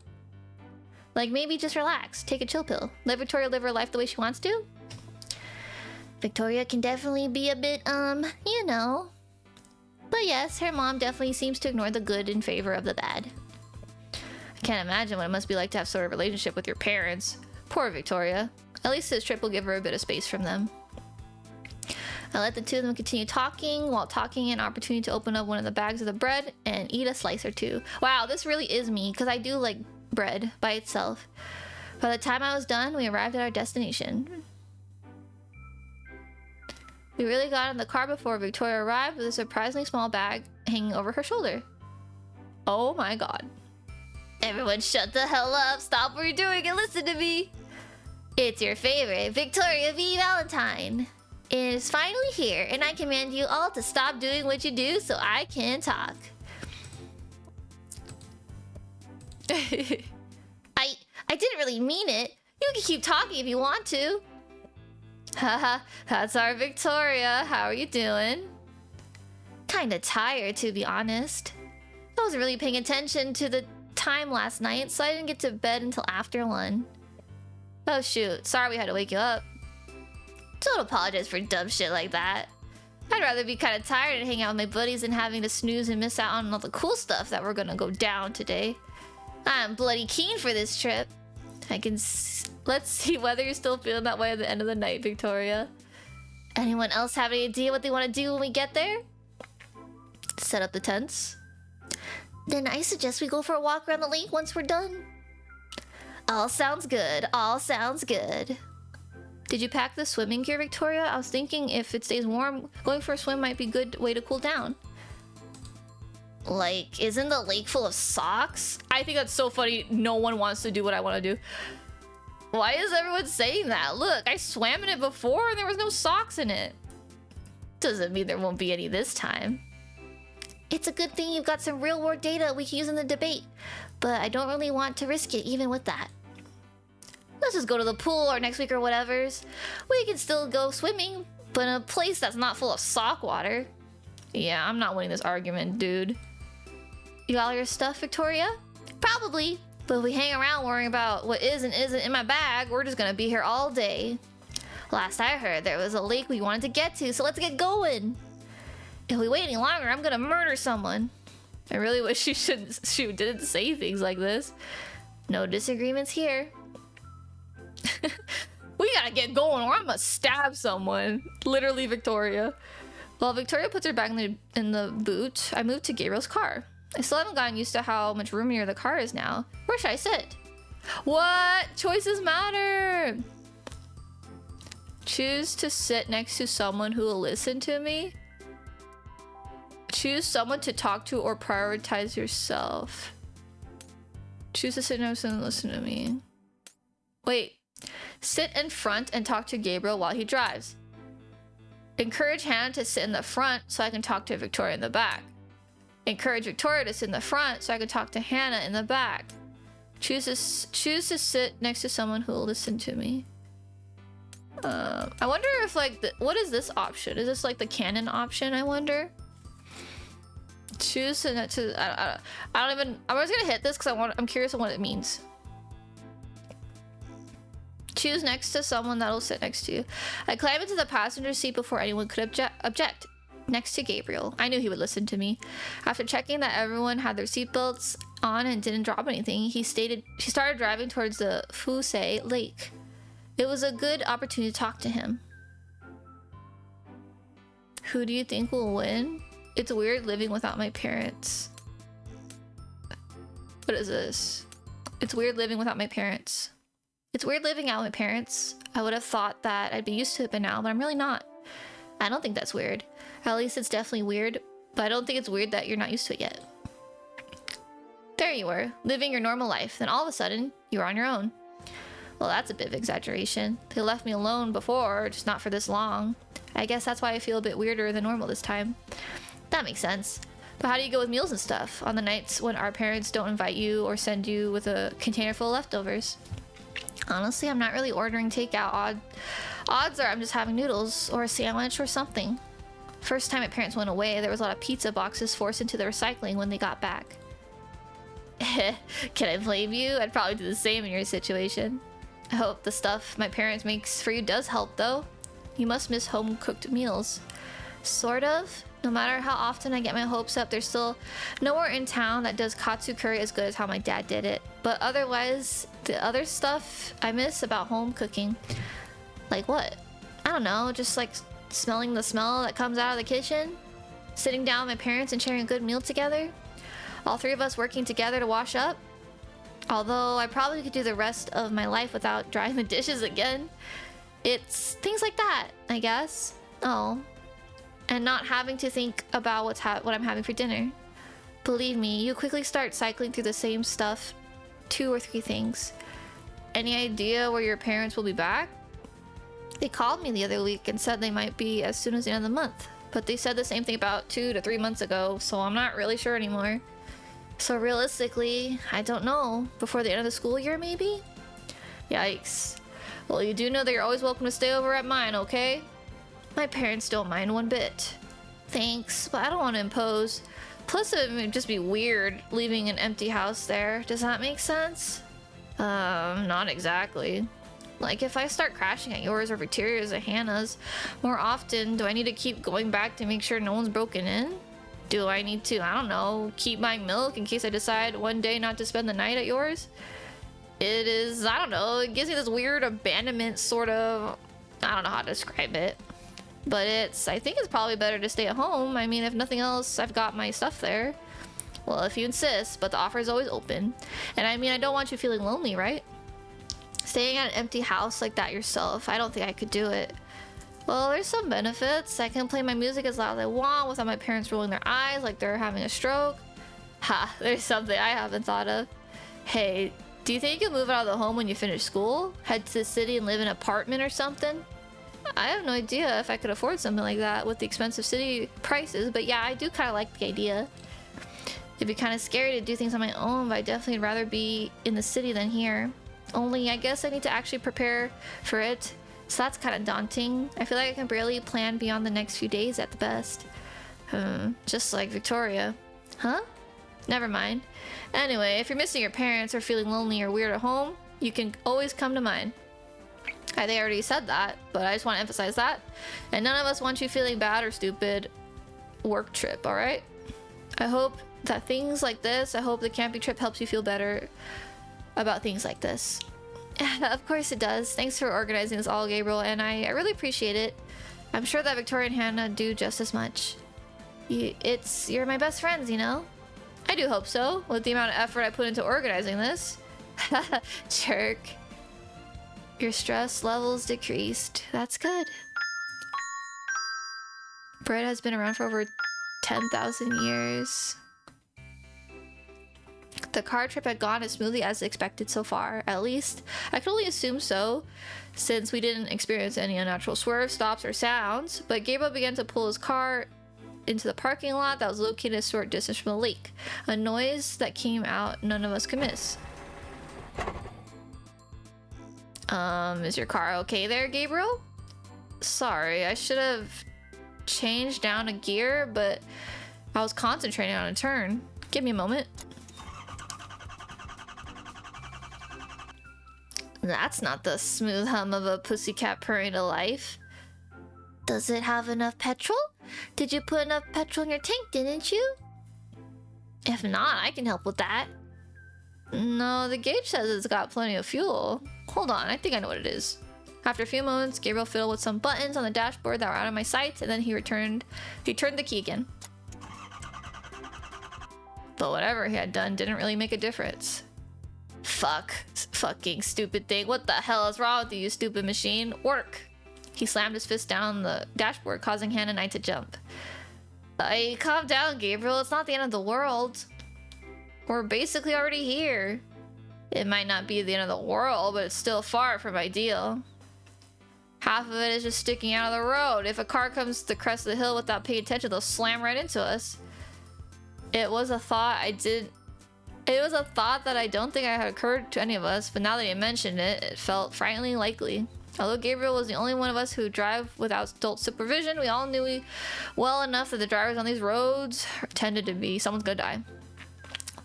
G: Like maybe just relax, take a chill pill. Let Victoria live her life the way she wants to? Victoria can definitely be a bit, you know. But yes, her mom definitely seems to ignore the good in favor of the bad. I can't imagine what it must be like to have sort of relationship with your parents. Poor Victoria. At least this trip will give her a bit of space from them. I let the two of them continue talking. While talking, an opportunity to open up one of the bags of the bread and eat a slice or two. Wow, this really is me, because I do like bread by itself. By the time I was done, we arrived at our destination. We really got in the car before Victoria arrived with a surprisingly small bag hanging over her shoulder. Oh my god. Everyone shut the hell up, stop what you're doing and listen to me. It's your favorite, Victoria V. Valentine. It is finally here, and I command you all to stop doing what you do so I can talk. I didn't really mean it. You can keep talking if you want to. Haha, that's our Victoria. How are you doing? Kinda tired, to be honest. I wasn't really paying attention to the time last night, so I didn't get to bed until after 1. Oh shoot, sorry we had to wake you up. Don't apologize for dumb shit like that. I'd rather be kinda tired and hang out with my buddies than having to snooze and miss out on all the cool stuff that we're gonna go down today. I'm bloody keen for this trip. Let's see whether you're still feeling that way at the end of the night, Victoria. Anyone else have any idea what they want to do when we get there? Set up the tents. Then I suggest we go for a walk around the lake once we're done. All sounds good. All sounds good. Did you pack the swimming gear, Victoria? I was thinking if it stays warm, going for a swim might be a good way to cool down. Like, isn't the lake full of socks? I think that's so funny. No one wants to do what I want to do. Why is everyone saying that? Look, I swam in it before and there was no socks in it. Doesn't mean there won't be any this time. It's a good thing you've got some real-world data we can use in the debate, but I don't really want to risk it even with that. Let's just go to the pool or next week or whatever's. We can still go swimming, but in a place that's not full of sock water. Yeah, I'm not winning this argument, dude. You got all your stuff, Victoria? Probably. But if we hang around worrying about what is and isn't in my bag, we're just gonna be here all day. Last I heard, there was a lake we wanted to get to, so let's get going. If we wait any longer, I'm gonna murder someone. I really wish she didn't say things like this. No disagreements here. We gotta get going or I'm gonna stab someone. Literally, Victoria. While Victoria puts her bag in the boot, I moved to Gabriel's car. I still haven't gotten used to how much roomier the car is now. Where should I sit? What? Choices matter! Choose to sit next to someone who will listen to me. Choose someone to talk to or prioritize yourself. Choose to sit next to someone and listen to me. Wait. Sit in front and talk to Gabriel while he drives. Encourage Hannah to sit in the front so I can talk to Victoria in the back. Encourage Victoria to sit in the front so I can talk to Hannah in the back. Choose to sit next to someone who will listen to me. I wonder if like what is this option? Is this like the canon option? I wonder. Choose to I don't even. I'm just gonna hit this because I'm curious on what it means. Choose next to someone that'll sit next to you. I climbed into the passenger seat before anyone could object. Next to Gabriel. I knew he would listen to me. After checking that everyone had their seatbelts on and didn't drop anything, she started driving towards the Fusei Lake. It was a good opportunity to talk to him. Who do you think will win? It's weird living without my parents. What is this? It's weird living without my parents. It's weird living out with my parents. I would have thought that I'd be used to it by now, but I'm really not. I don't think that's weird. At least it's definitely weird. but I don't think it's weird that you're not used to it yet. There you were, living your normal life, then all of a sudden, you were on your own. Well, that's a bit of exaggeration. They left me alone before, just not for this long. I guess that's why I feel a bit weirder than normal this time. That makes sense. But how do you go with meals and stuff on the nights when our parents don't invite you or send you with a container full of leftovers? Honestly, I'm not really ordering takeout. Odds are I'm just having noodles or a sandwich or something. First time my parents went away, there was a lot of pizza boxes forced into the recycling when they got back. Can I blame you? I'd probably do the same in your situation. I hope the stuff my parents makes for you does help though. You must miss home-cooked meals. Sort of. No matter how often I get my hopes up, there's still nowhere in town that does katsu curry as good as how my dad did it. But otherwise, the other stuff I miss about home cooking. Like what? I don't know, just like smelling the smell that comes out of the kitchen? Sitting down with my parents and sharing a good meal together? All three of us working together to wash up? Although I probably could do the rest of my life without drying the dishes again. It's things like that, I guess. Oh. And not having to think about what I'm having for dinner. Believe me, you quickly start cycling through the same stuff. 2 or 3 things. Any idea where your parents will be back? They called me the other week and said they might be as soon as the end of the month. But they said the same thing about 2 to 3 months ago, so I'm not really sure anymore. So realistically, I don't know. Before the end of the school year, maybe? Yikes. Well, you do know that you're always welcome to stay over at mine, okay? My parents don't mind one bit. Thanks, but I don't want to impose. Plus, it would just be weird leaving an empty house there. Does that make sense? Not exactly. Like, if I start crashing at yours or Victoria's or Hannah's more often, do I need to keep going back to make sure no one's broken in? Do I need to, I don't know, keep buying milk in case I decide one day not to spend the night at yours? It is, I don't know, it gives me this weird abandonment sort of, I don't know how to describe it. But I think it's probably better to stay at home. I mean, if nothing else, I've got my stuff there. Well, if you insist, but the offer is always open. And I mean, I don't want you feeling lonely, right? Staying at an empty house like that yourself, I don't think I could do it. Well, there's some benefits. I can play my music as loud as I want without my parents rolling their eyes like they're having a stroke. Ha, there's something I haven't thought of. Hey, do you think you'll move out of the home when you finish school? Head to the city and live in an apartment or something? I have no idea if I could afford something like that with the expensive city prices, but yeah, I do kind of like the idea. It'd be kind of scary to do things on my own, but I'd definitely rather be in the city than here. Only I guess I need to actually prepare for it, so that's kind of daunting. I feel like I can barely plan beyond the next few days at the best. Just like Victoria. Huh? Never mind. Anyway, if you're missing your parents or feeling lonely or weird at home, you can always come to mine. I think I already said that, but I just want to emphasize that. And none of us want you feeling bad or stupid work trip, alright? I hope that things like this, I hope the camping trip helps you feel better about things like this. Of course it does. Thanks for organizing this all, Gabriel, and I really appreciate it. I'm sure that Victoria and Hannah do just as much. You're my best friends, you know? I do hope so, with the amount of effort I put into organizing this. Jerk. Your stress levels decreased. That's good. Bread has been around for over 10,000 years. The car trip had gone as smoothly as expected so far. At least, I can only assume so, since we didn't experience any unnatural swerves, stops, or sounds. But Gabriel began to pull his car into the parking lot that was located a short distance from the lake. A noise that came out none of us could miss. Is your car okay there, Gabriel? Sorry, I should have changed down a gear, but I was concentrating on a turn. Give me a moment. That's not the smooth hum of a pussycat purring to life. Does it have enough petrol? Did you put enough petrol in your tank, didn't you? If not, I can help with that. No, the gauge says it's got plenty of fuel. Hold on, I think I know what it is. After a few moments, Gabriel fiddled with some buttons on the dashboard that were out of my sight, and then he turned the key again. But whatever he had done didn't really make a difference. Fucking stupid thing. What the hell is wrong with you, stupid machine? Work! He slammed his fist down the dashboard, causing Hannah and I to jump. Calm down, Gabriel. It's not the end of the world. We're basically already here. It might not be the end of the world, but it's still far from ideal. Half of it is just sticking out of the road. If a car comes to the crest of the hill without paying attention, they'll slam right into us. It was a thought that I don't think had occurred to any of us, but now that you mentioned it, it felt frighteningly likely. Although Gabriel was the only one of us who drive without adult supervision, we all knew well enough that the drivers on these roads tended to be someone's gonna die.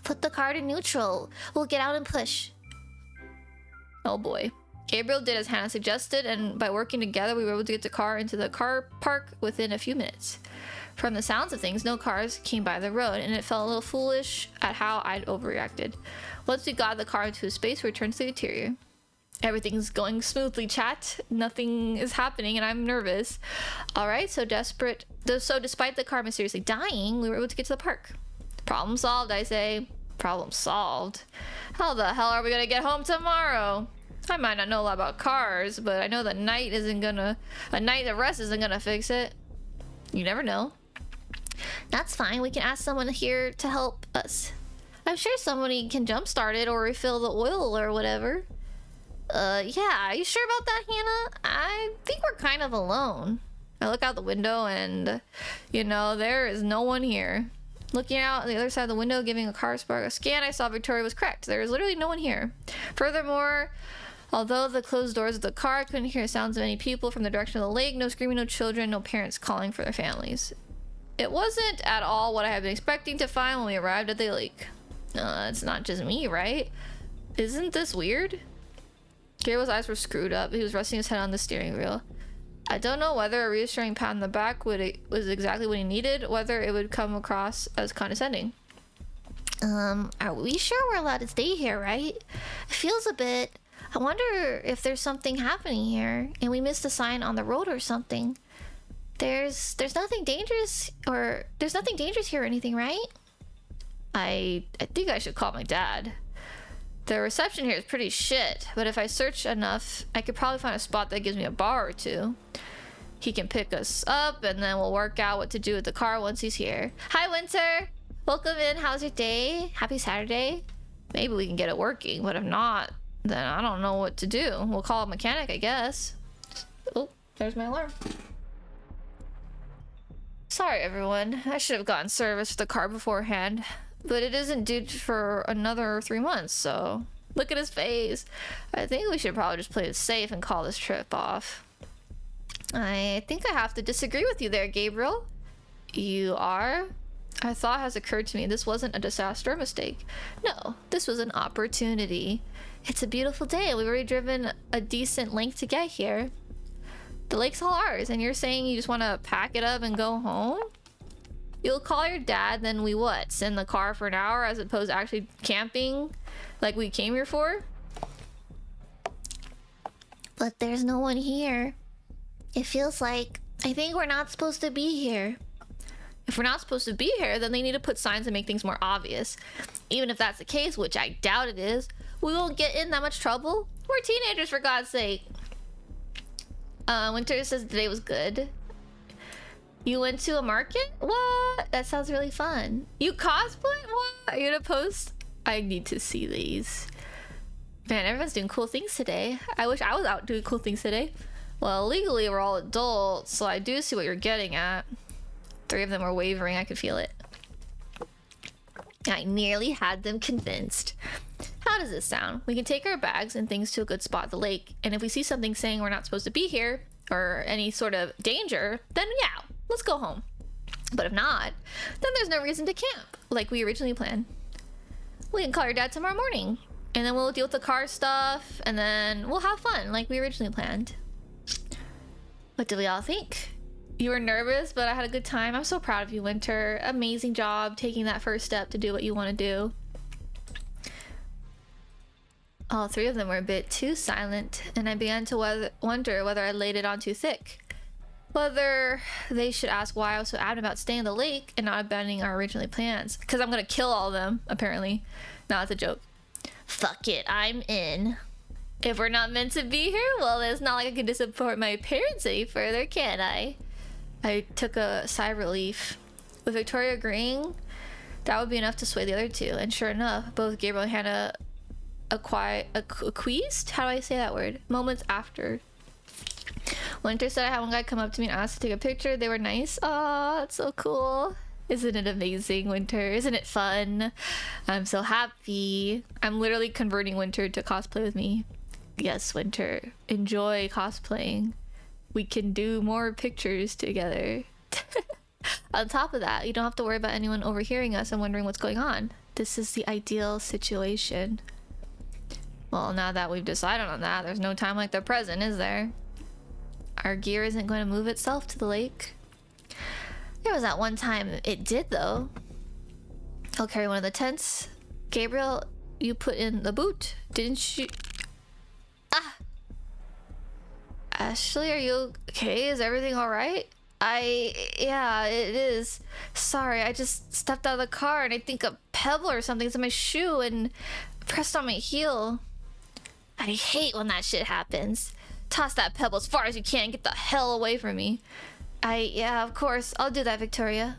G: Put the car to neutral. We'll get out and push. Oh boy. Gabriel did as Hannah suggested, and by working together, we were able to get the car into the car park within a few minutes. From the sounds of things, no cars came by the road, and it felt a little foolish at how I'd overreacted. Once we got the car into a space, we returned to the interior. Everything's going smoothly, chat. Nothing is happening, and I'm nervous. Alright, so despite the car mysteriously dying, we were able to get to the park. Problem solved, I say. Problem solved. How the hell are we gonna get home tomorrow? I might not know a lot about cars, but I know a night of rest isn't gonna fix it. You never know. That's fine, we can ask someone here to help us. I'm sure somebody can jumpstart it or refill the oil or whatever. Yeah, are you sure about that, Hannah? I think we're kind of alone. I look out the window and, there is no one here. Looking out the other side of the window, giving a car spark a scan, I saw Victoria was correct. There is literally no one here. Furthermore, although the closed doors of the car, I couldn't hear sounds of any people from the direction of the lake. No screaming, no children, no parents calling for their families. It wasn't at all what I had been expecting to find when we arrived at the lake. It's not just me, right? Isn't this weird? Gabriel's eyes were screwed up. He was resting his head on the steering wheel. I don't know whether a reassuring pat on the back was exactly what he needed, whether it would come across as condescending. Are we sure we're allowed to stay here, right? It feels a bit... I wonder if there's something happening here, and we missed a sign on the road or something. There's nothing dangerous, or... There's nothing dangerous here or anything, right? I think I should call my dad. The reception here is pretty shit, but if I search enough, I could probably find a spot that gives me a bar or two. He can pick us up, and then we'll work out what to do with the car once he's here. Hi, Winter! Welcome in. How's your day? Happy Saturday? Maybe we can get it working, but if not, then I don't know what to do. We'll call a mechanic, I guess. Oh, there's my alarm. Sorry, everyone. I should have gotten service for the car beforehand. But it isn't due for another 3 months, so... Look at his face. I think we should probably just play it safe and call this trip off. I think I have to disagree with you there, Gabriel. You are? A thought has occurred to me. This wasn't a disaster or mistake. No, this was an opportunity. It's a beautiful day. We've already driven a decent length to get here. The lake's all ours, and you're saying you just want to pack it up and go home? You'll call your dad, then we what? Send the car for an hour as opposed to actually camping like we came here for? But there's no one here. It feels like... I think we're not supposed to be here. If we're not supposed to be here, then they need to put signs to make things more obvious. Even if that's the case, which I doubt it is, we won't get in that much trouble. We're teenagers, for God's sake. Winter says the day was good. You went to a market? What? That sounds really fun. You cosplay? What? Are you gonna post? I need to see these. Man, everyone's doing cool things today. I wish I was out doing cool things today. Well, legally we're all adults, so I do see what you're getting at. 3 of them were wavering, I could feel it. I nearly had them convinced. How does this sound? We can take our bags and things to a good spot at the lake, and if we see something saying we're not supposed to be here, or any sort of danger, then yeah, let's go home. But if not, then there's no reason to camp, like we originally planned. We can call your dad tomorrow morning, and then we'll deal with the car stuff, and then we'll have fun, like we originally planned. What do we all think? You were nervous, but I had a good time. I'm so proud of you, Winter. Amazing job taking that first step to do what you want to do. All 3 of them were a bit too silent, and I began to wonder whether I laid it on too thick. Whether they should ask why I was so adamant about staying in the lake and not abandoning our original plans. Because I'm gonna kill all of them, apparently. No, it's a joke. Fuck it, I'm in. If we're not meant to be here, well, it's not like I can disappoint my parents any further, can I? I took a sigh of relief. With Victoria agreeing, that would be enough to sway the other two. And sure enough, both Gabriel and Hannah acquiesced? How do I say that word? Moments after. Winter said I had one guy come up to me and ask to take a picture. They were nice. Aw, that's so cool. Isn't it amazing, Winter? Isn't it fun? I'm so happy. I'm literally converting Winter to cosplay with me. Yes, Winter. Enjoy cosplaying. We can do more pictures together. On top of that, you don't have to worry about anyone overhearing us and wondering what's going on. This is the ideal situation. Well, now that we've decided on that, there's no time like the present, is there? Our gear isn't going to move itself to the lake. There was that one time it did, though. I'll carry one of the tents. Gabriel, you put in the boot, didn't you? Ah! Ashley, are you okay? Is everything alright? Yeah, it is. Sorry, I just stepped out of the car and I think a pebble or something's in my shoe and pressed on my heel. I hate when that shit happens. Toss that pebble as far as you can and get the hell away from me. Yeah, of course. I'll do that, Victoria.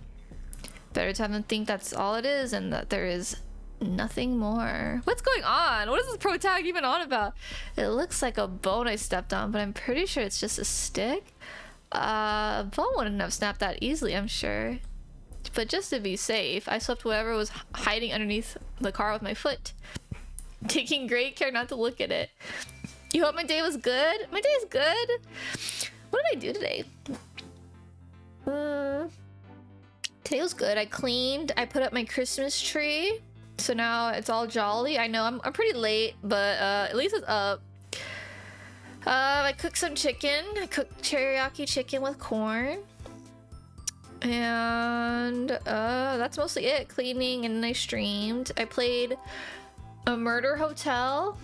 G: Better to have them think that's all it is and that there is nothing more. What's going on? What is this pro tag even on about? It looks like a bone I stepped on, but I'm pretty sure it's just a stick. A bone wouldn't have snapped that easily, I'm sure. But just to be safe, I swept whatever was hiding underneath the car with my foot. Taking great care not to look at it. You hope my day was good? My day's good. What did I do today? Today was good. I cleaned. I put up my Christmas tree. So now it's all jolly. I know I'm pretty late, but at least it's up. I cooked some chicken. I cooked teriyaki chicken with corn. And that's mostly it. Cleaning, and I streamed. I played a Murder Hotel.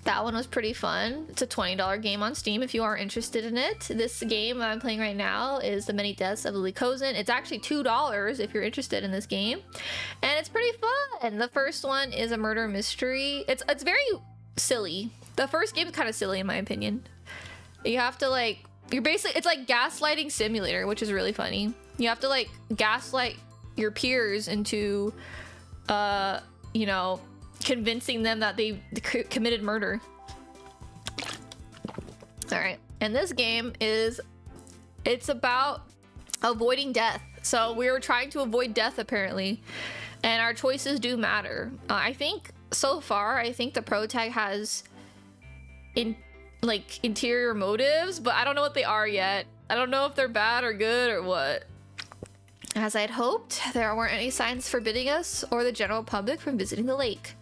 G: That one was pretty fun. It's a $20 game on Steam if you are interested in it. This game I'm playing right now is The Many Deaths of Lily Kozin. It's actually $2 if you're interested in this game. And it's pretty fun. The first one is a murder mystery. It's very silly. The first game is kind of silly in my opinion. You have to it's like gaslighting simulator, which is really funny. You have to like gaslight your peers into, you know, convincing them that they committed murder. All right, and this game it's about avoiding death. So we were trying to avoid death apparently, and our choices do matter. I think so far, I think the pro tag has interior motives, but I don't know what they are yet. I don't know if they're bad or good or what. As I'd hoped, there weren't any signs forbidding us or the general public from visiting the lake.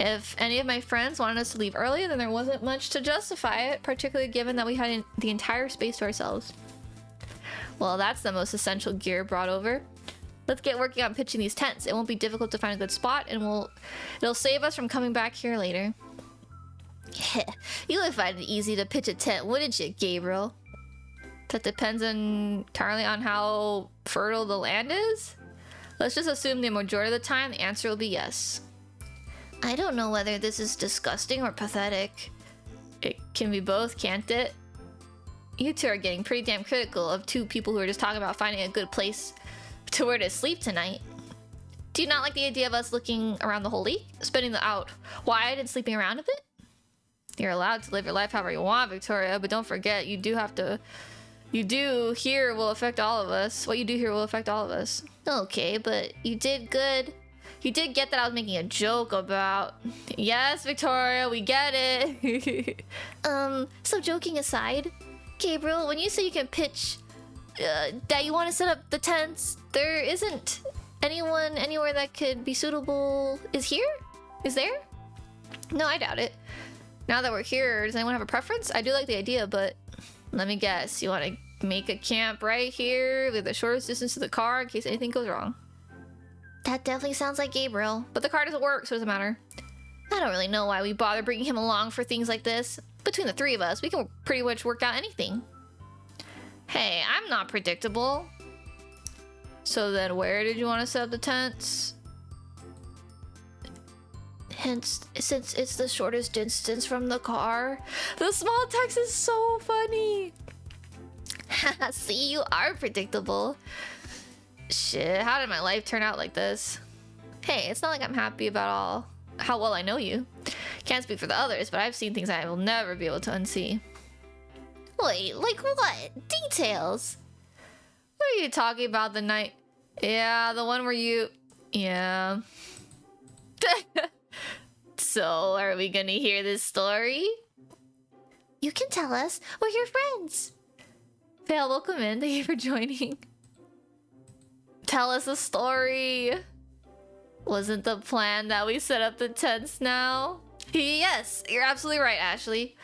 G: If any of my friends wanted us to leave early, then there wasn't much to justify it, particularly given that we had the entire space to ourselves. Well, that's the most essential gear brought over. Let's get working on pitching these tents. It won't be difficult to find a good spot, and it'll save us from coming back here later. You would find it easy to pitch a tent, wouldn't you, Gabriel? That depends entirely on how fertile the land is? Let's just assume the majority of the time the answer will be yes. I don't know whether this is disgusting or pathetic. It can be both, can't it? You two are getting pretty damn critical of two people who are just talking about finding a good place to where to sleep tonight. Do you not like the idea of us looking around the whole lake? Spending the out wide and sleeping around a bit? You're allowed to live your life however you want, Victoria, but don't forget, you do here will affect all of us. What you do here will affect all of us. Okay, but you did good. You did get that I was making a joke about... Yes, Victoria, we get it. So joking aside, Gabriel, when you say you can pitch that you want to set up the tents, there isn't anyone anywhere that could be suitable. Is there? No, I doubt it. Now that we're here, does anyone have a preference? I do like the idea, but let me guess. You want to make a camp right here with the shortest distance to the car in case anything goes wrong? That definitely sounds like Gabriel, but the car doesn't work, so it doesn't matter. I don't really know why we bother bringing him along for things like this. Between the three of us, we can pretty much work out anything. Hey, I'm not predictable. So then where did you want to set up the tents? Hence, since it's the shortest distance from the car. The small text is so funny. See, you are predictable. Shit, how did my life turn out like this? Hey, it's not like I'm happy about how well I know you. Can't speak for the others, but I've seen things I will never be able to unsee. Wait, like what? Details? What are you talking about the night? Yeah, the one where you... Yeah. So, are we gonna hear this story? You can tell us. We're your friends. Vale, welcome in. Thank you for joining. Tell us a story. Wasn't the plan that we set up the tents now? Yes, you're absolutely right, Ashley.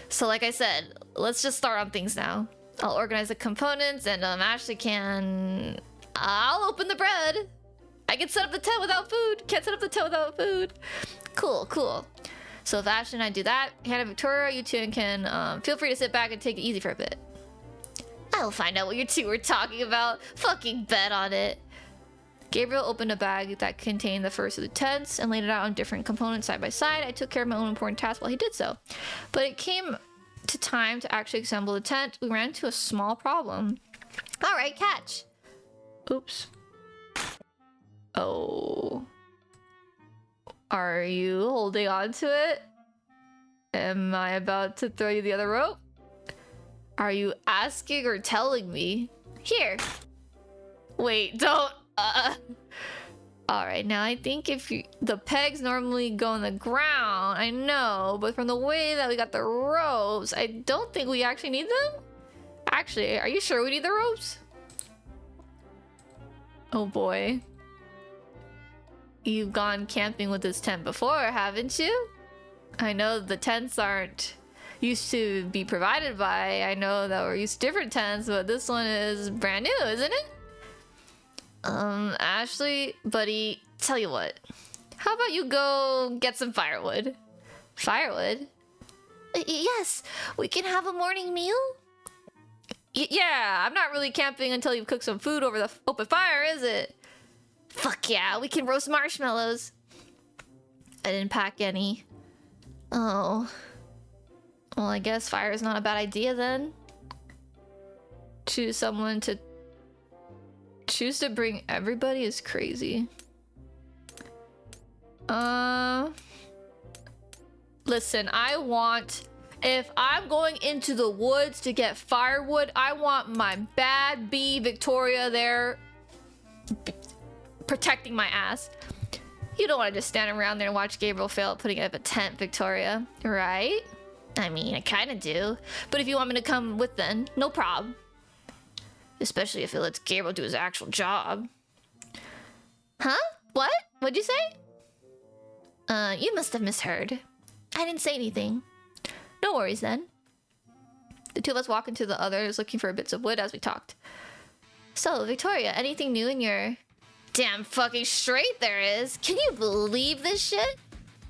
G: So like I said, let's just start on things now. I'll organize the components and Ashley can... I'll open the bread. I can set up the tent without food. Can't set up the tent without food. Cool, cool. So if Ashley and I do that, Hannah and Victoria, you two can feel free to sit back and take it easy for a bit. I'll find out what you two were talking about. Fucking bet on it. Gabriel opened a bag that contained the first of the tents and laid it out on different components side by side. I took care of my own important tasks while he did so. But it came to time to actually assemble the tent. We ran into a small problem. All right, catch. Oops. Oh. Are you holding on to it? Am I about to throw you the other rope? Are you asking or telling me? Here. Wait, don't. Alright, now I think if the pegs normally go on the ground, I know, but from the way that we got the ropes, I don't think we actually need them. Actually, are you sure we need the ropes? Oh boy. You've gone camping with this tent before, haven't you? I know the tents aren't used to be provided by. I know that we're used to different tents, but this one is brand new, isn't it? Ashley, buddy, tell you what. How about you go get some firewood? Firewood? Yes, we can have a morning meal? Yeah, I'm not really camping until you've cooked some food over the open fire, is it? Fuck yeah, we can roast marshmallows. I didn't pack any. Oh. Well, I guess fire is not a bad idea then. Choose someone to... Choose to bring everybody is crazy. Listen, I want... If I'm going into the woods to get firewood, I want my bad bee Victoria there protecting my ass. You don't want to just stand around there and watch Gabriel fail at putting up a tent, Victoria, right? I mean, I kind of do. But if you want me to come with then, no problem. Especially if it lets Gabriel do his actual job. Huh? What? What'd you say? You must have misheard. I didn't say anything. No worries then. The two of us walk into the others looking for bits of wood as we talked. So, Victoria, anything new in your... Damn fucking straight there is. Can you believe this shit?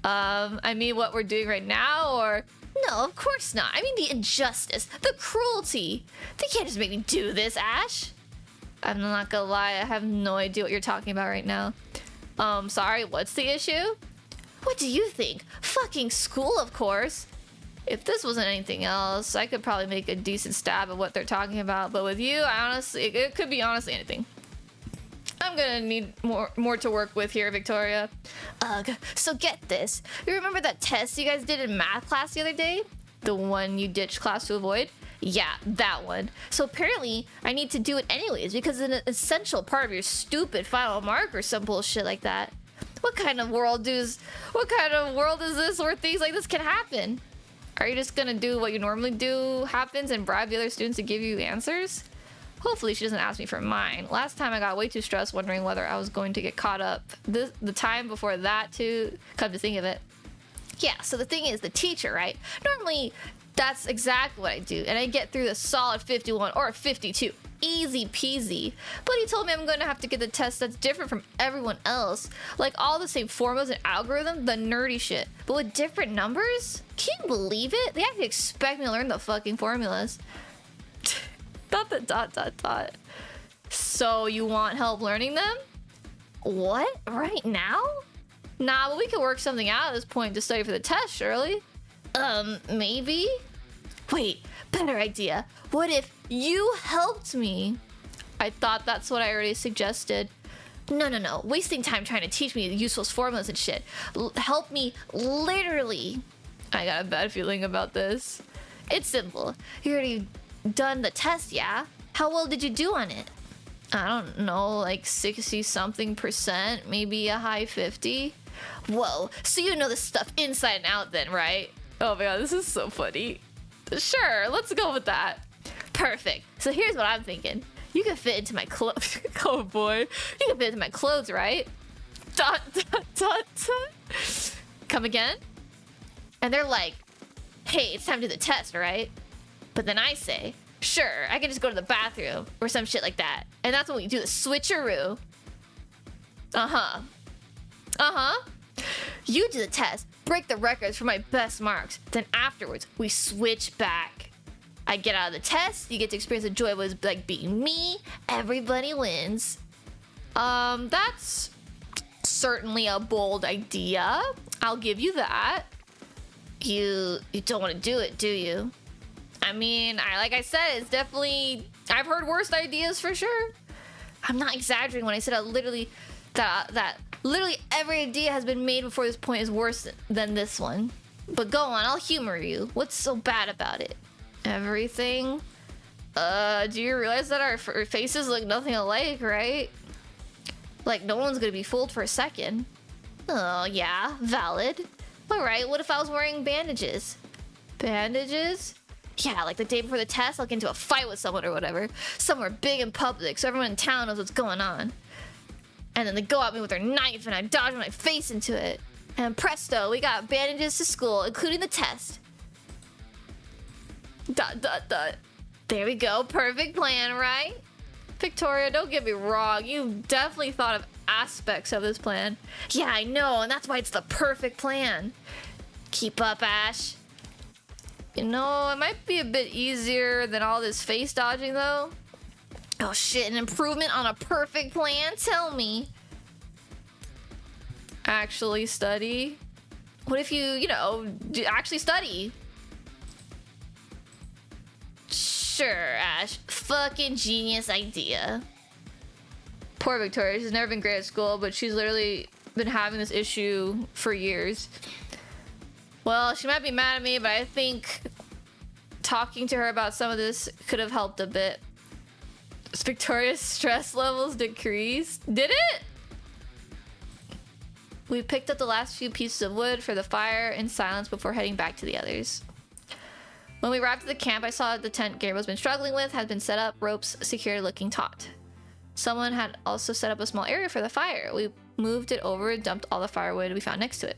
G: I mean what we're doing right now, or... No, of course not. I mean the injustice, the cruelty. They can't just make me do this, Ash. I'm not gonna lie, I have no idea what you're talking about right now. Sorry, what's the issue? What do you think? Fucking school, of course. If this wasn't anything else, I could probably make a decent stab at what they're talking about. But with you, I honestly, it could be honestly anything. I'm gonna need more to work with here, Victoria. Ugh, so get this. You remember that test you guys did in math class the other day? The one you ditched class to avoid? Yeah, that one. So apparently, I need to do it anyways because it's an essential part of your stupid final mark or some bullshit like that. What kind of world is this where things like this can happen? Are you just gonna do what you normally do happens and bribe the other students to give you answers? Hopefully she doesn't ask me for mine. Last time I got way too stressed wondering whether I was going to get caught up. The time before that too, come to think of it. Yeah, so the thing is, the teacher, right? Normally, that's exactly what I do. And I get through the solid 51 or 52. Easy peasy. But he told me I'm going to have to get the test that's different from everyone else. Like all the same formulas and algorithm, the nerdy shit. But with different numbers? Can you believe it? They actually expect me to learn the fucking formulas. Not the ... So you want help learning them? What? Right now? Nah, but we could work something out at this point to study for the test, surely. Maybe? Wait, better idea. What if you helped me? I thought that's what I already suggested. No. Wasting time trying to teach me useful formulas and shit. Help me literally. I got a bad feeling about this. It's simple. You already done the test, yeah? How well did you do on it? I don't know, like 60 something %, maybe a high 50. Whoa, so you know this stuff inside and out then, right? Oh my god, this is so funny. Sure, let's go with that. Perfect. So here's what I'm thinking. You can fit into my clothes. Oh boy. You can fit into my clothes, right? Dot. Come again? And they're like, hey, it's time to do the test, right? But then I say, sure, I can just go to the bathroom or some shit like that. And that's when we do the switcheroo. You do the test, break the records for my best marks. Then afterwards, we switch back. I get out of the test, you get to experience the joy of what it's like being me. Everybody wins. That's certainly a bold idea. I'll give you that. You don't want to do it, do you? I mean, like I said, it's definitely... I've heard worse ideas for sure. I'm not exaggerating when I said that literally every idea has been made before this point is worse than this one. But go on, I'll humor you. What's so bad about it? Everything? Do you realize that our faces look nothing alike, right? Like, no one's gonna be fooled for a second. Oh, yeah, valid. Alright, what if I was wearing bandages? Bandages? Yeah, like the day before the test, I'll get into a fight with someone or whatever. Somewhere big and public, so everyone in town knows what's going on. And then they go at me with their knife and I dodge my face into it. And presto, we got bandages to school, including the test. ... There we go, perfect plan, right? Victoria, don't get me wrong, you definitely thought of aspects of this plan. Yeah, I know, and that's why it's the perfect plan. Keep up, Ash. You know, it might be a bit easier than all this face dodging, though. Oh shit, an improvement on a perfect plan? Tell me. Actually study? What if you know, actually study? Sure, Ash. Fucking genius idea. Poor Victoria, she's never been great at school, but she's literally been having this issue for years. Well, she might be mad at me, but I think talking to her about some of this could have helped a bit. Victoria's stress levels decreased. Did it? We picked up the last few pieces of wood for the fire in silence before heading back to the others. When we arrived at the camp, I saw that the tent Gabriel's been struggling with had been set up, ropes secured, looking taut. Someone had also set up a small area for the fire. We moved it over and dumped all the firewood we found next to it.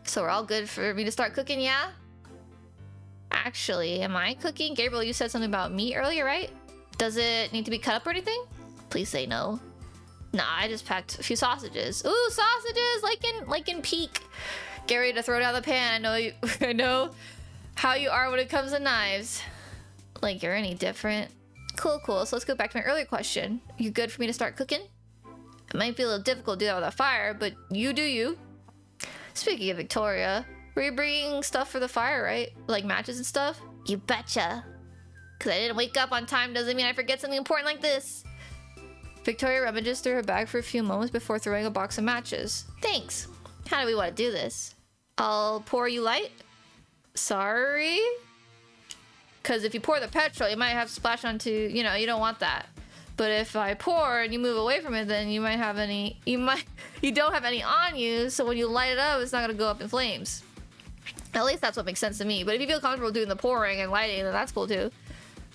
G: So we're all good for me to start cooking, yeah? Actually, am I cooking? Gabriel, you said something about meat earlier, right? Does it need to be cut up or anything? Please say no. Nah, I just packed a few sausages. Ooh, sausages, like in Peak. Get ready to throw down the pan. I know you. I know how you are when it comes to knives. Like you're any different. Cool. So let's go back to my earlier question. You good for me to start cooking? It might be a little difficult to do that with a fire, but you do you. Speaking of Victoria, were you bringing stuff for the fire, right? Like matches and stuff? You betcha. Because I didn't wake up on time doesn't mean I forget something important like this. Victoria rummages through her bag for a few moments before throwing a box of matches. Thanks. How do we want to do this? I'll pour you light? Sorry? Because if you pour the petrol, you might have to splash onto, you don't want that. But if I pour and you move away from it, then you don't have any on you, so when you light it up, it's not gonna go up in flames. At least that's what makes sense to me. But if you feel comfortable doing the pouring and lighting, then that's cool too.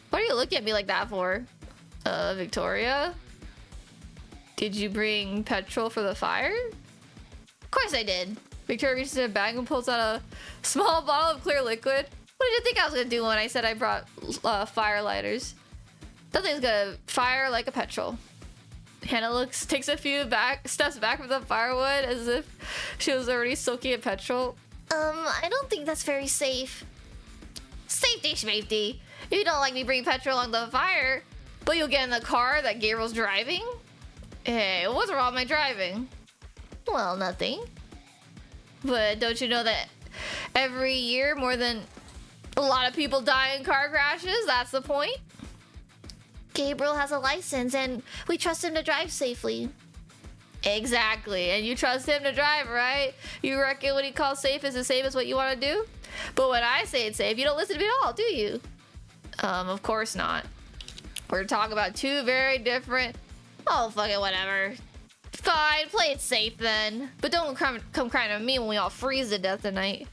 G: What are you looking at me like that for? Victoria? Did you bring petrol for the fire? Of course I did. Victoria reaches in a bag and pulls out a small bottle of clear liquid. What did you think I was gonna do when I said I brought fire lighters? That thing's gonna fire like a petrol. Hannah takes a few steps back from the firewood as if she was already soaking in petrol. I don't think that's very safe. Safety. If you don't like me bringing petrol on the fire, but you'll get in the car that Gabriel's driving? Hey, what's wrong with my driving? Well, nothing. But don't you know that every year more than a lot of people die in car crashes? That's the point.
B: Gabriel has a license and we trust him to drive safely.
G: Exactly, and you trust him to drive, right? You reckon what he calls safe is the same as what you want to do? But when I say it's safe, you don't listen to me at all, do you? Of course not. We're talking about two very different... Oh, fuck it, whatever. Fine, play it safe then. But don't come crying to me when we all freeze to death tonight.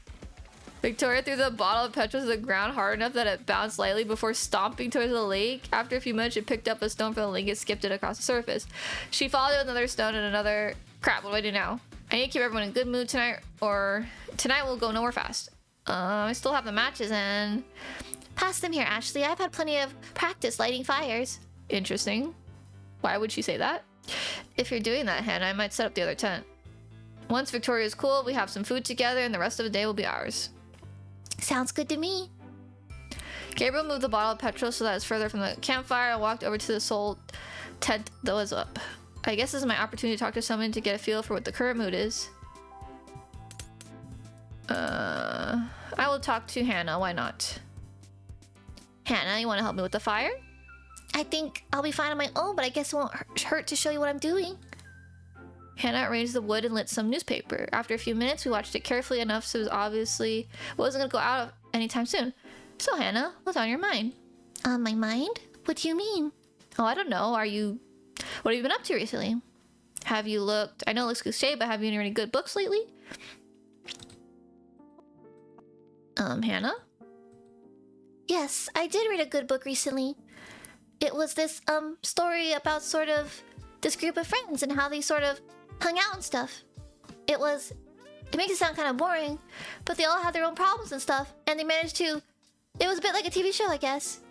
G: Victoria threw the bottle of petrol to the ground hard enough that it bounced lightly before stomping towards the lake. After a few minutes, she picked up a stone from the lake and skipped it across the surface. She followed it with another stone and another... Crap, what do I do now? I need to keep everyone in a good mood tonight, or tonight we'll go nowhere fast. I still have the matches and...
B: Pass them here, Ashley. I've had plenty of practice lighting fires.
G: Interesting. Why would she say that? If you're doing that, Hannah, I might set up the other tent. Once Victoria's cool, we have some food together and the rest of the day will be ours.
B: Sounds good to me.
G: Gabriel moved the bottle of petrol so that it's further from the campfire and walked over to the soul tent that was up. I guess this is my opportunity to talk to someone to get a feel for what the current mood is. I will talk to Hannah, why not? Hannah, you want to help me with the fire?
B: I think I'll be fine on my own, but I guess it won't hurt to show you what I'm doing.
G: Hannah arranged the wood and lit some newspaper. After a few minutes, we watched it carefully enough so it was obviously wasn't going to go out anytime soon. So, Hannah, what's on your mind?
B: On my mind? What do you mean?
G: Oh, I don't know. What have you been up to recently? Have you looked... I know it looks cliche, but have you read any good books lately? Hannah?
B: Yes, I did read a good book recently. It was this, story about sort of this group of friends and how they sort of hung out and stuff. It makes it sound kind of boring, but they all had their own problems and stuff, and they managed to... It was a bit like a TV show, I guess.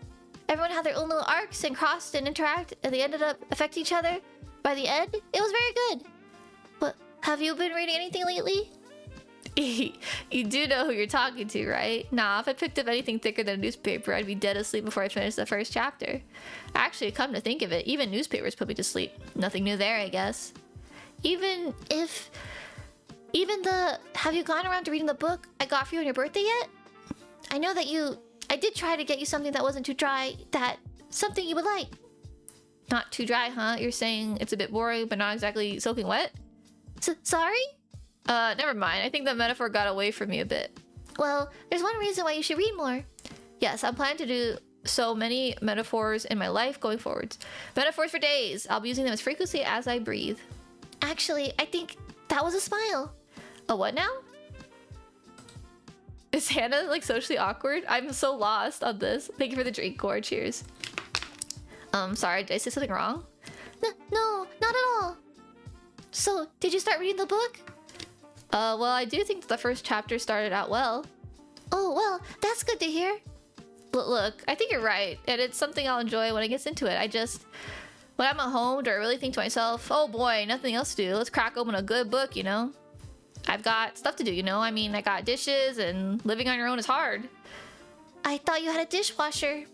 B: Everyone had their own little arcs and crossed and interact, and they ended up affecting each other. By the end, it was very good. But have you been reading anything lately?
G: You do know who you're talking to, right? Nah, if I picked up anything thicker than a newspaper, I'd be dead asleep before I finished the first chapter. Actually, come to think of it, even newspapers put me to sleep. Nothing new there, I guess.
B: Have you gone around to reading the book I got for you on your birthday yet? I know that I did try to get you something that wasn't too dry, something you would like.
G: Not too dry, huh? You're saying it's a bit boring, but not exactly soaking wet?
B: Sorry?
G: Never mind. I think the metaphor got away from me a bit.
B: Well, there's one reason why you should read more.
G: Yes, I'm planning to do so many metaphors in my life going forwards. Metaphors for days. I'll be using them as frequently as I breathe.
B: Actually, I think that was a smile.
G: A what now? Is Hannah like socially awkward? I'm so lost on this. Thank you for the drink, Core. Cheers. Sorry, did I say something wrong?
B: No, not at all. So, did you start reading the book?
G: Well, I do think that the first chapter started out well.
B: Oh, well, that's good to hear.
G: Look, I think you're right, and it's something I'll enjoy when I get into it. When I'm at home, do I really think to myself, oh boy, nothing else to do, let's crack open a good book, you know? I've got stuff to do, you know? I mean, I got dishes, and living on your own is hard.
B: I thought you had a dishwasher.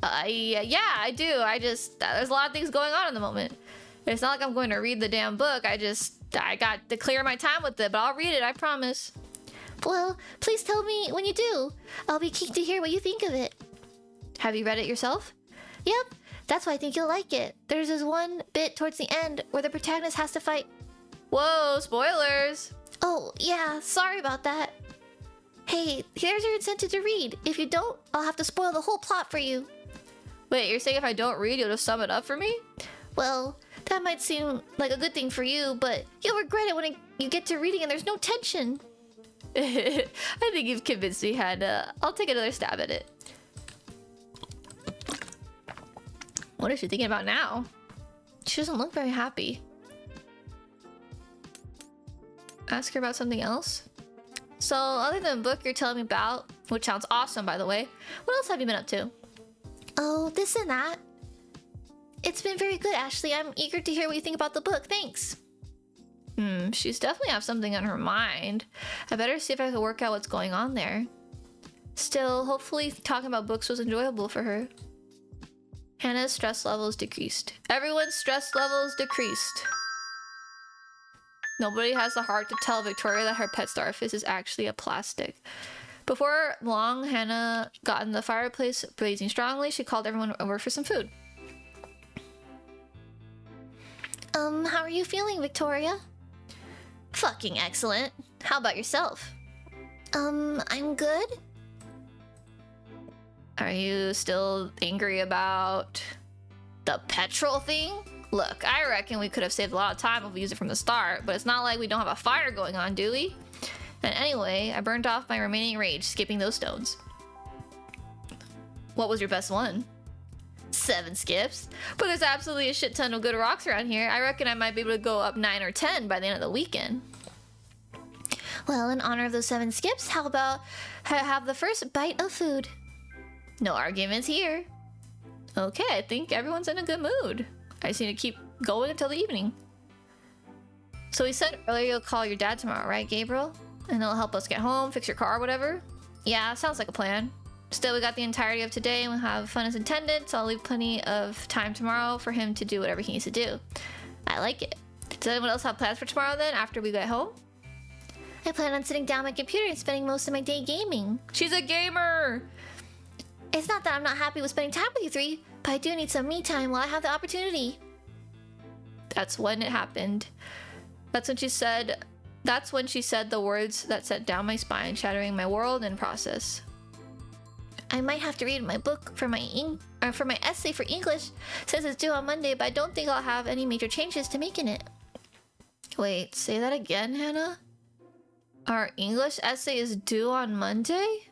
G: Yeah, I do. There's a lot of things going on in the moment. It's not like I'm going to read the damn book. I got to clear my time with it, but I'll read it, I promise.
B: Well, please tell me when you do. I'll be keen to hear what you think of it.
G: Have you read it yourself?
B: Yep, that's why I think you'll like it. There's this one bit towards the end where the protagonist has to fight...
G: Whoa, spoilers!
B: Oh, yeah, sorry about that. Hey, here's your incentive to read. If you don't, I'll have to spoil the whole plot for you.
G: Wait, you're saying if I don't read, you'll just sum it up for me?
B: Well, that might seem like a good thing for you, but you'll regret it when you get to reading and there's no tension.
G: I think you've convinced me, Hannah. I'll take another stab at it. What is she thinking about now? She doesn't look very happy. Ask her about something else? So, other than the book you're telling me about, which sounds awesome, by the way, what else have you been up to?
B: Oh, this and that. It's been very good, Ashley. I'm eager to hear what you think about the book. Thanks.
G: She's definitely have something on her mind. I better see if I can work out what's going on there. Still, hopefully talking about books was enjoyable for her. Hannah's stress levels decreased. Everyone's stress levels decreased. Nobody has the heart to tell Victoria that her pet starfish is actually a plastic. Before long, Hannah got in the fireplace blazing strongly. She called everyone over for some food.
B: How are you feeling, Victoria? Fucking excellent. How about yourself? I'm good.
G: Are you still angry about the petrol thing? Look, I reckon we could have saved a lot of time if we used it from the start, but it's not like we don't have a fire going on, do we? And anyway, I burned off my remaining rage skipping those stones. What was your best one?
B: 7 skips.
G: But there's absolutely a shit ton of good rocks around here. I reckon I might be able to go up 9 or 10 by the end of the weekend.
B: Well, in honor of those 7 skips, how about have the first bite of food?
G: No arguments here. Okay, I think everyone's in a good mood. I just need to keep going until the evening. So we said earlier you'll call your dad tomorrow, right, Gabriel? And he'll help us get home, fix your car, whatever. Yeah, sounds like a plan. Still, we got the entirety of today and we'll have fun as intended, so I'll leave plenty of time tomorrow for him to do whatever he needs to do. I like it. Does anyone else have plans for tomorrow then, after we get home?
B: I plan on sitting down at my computer and spending most of my day gaming.
G: She's a gamer!
B: It's not that I'm not happy with spending time with you 3, but I do need some me time while I have the opportunity.
G: That's when it happened. That's when she said the words that sent down my spine, shattering my world and process.
B: I might have to read my book for my essay for English since it's due on Monday, but I don't think I'll have any major changes to make in it.
G: Wait, say that again, Hannah? Our English essay is due on Monday?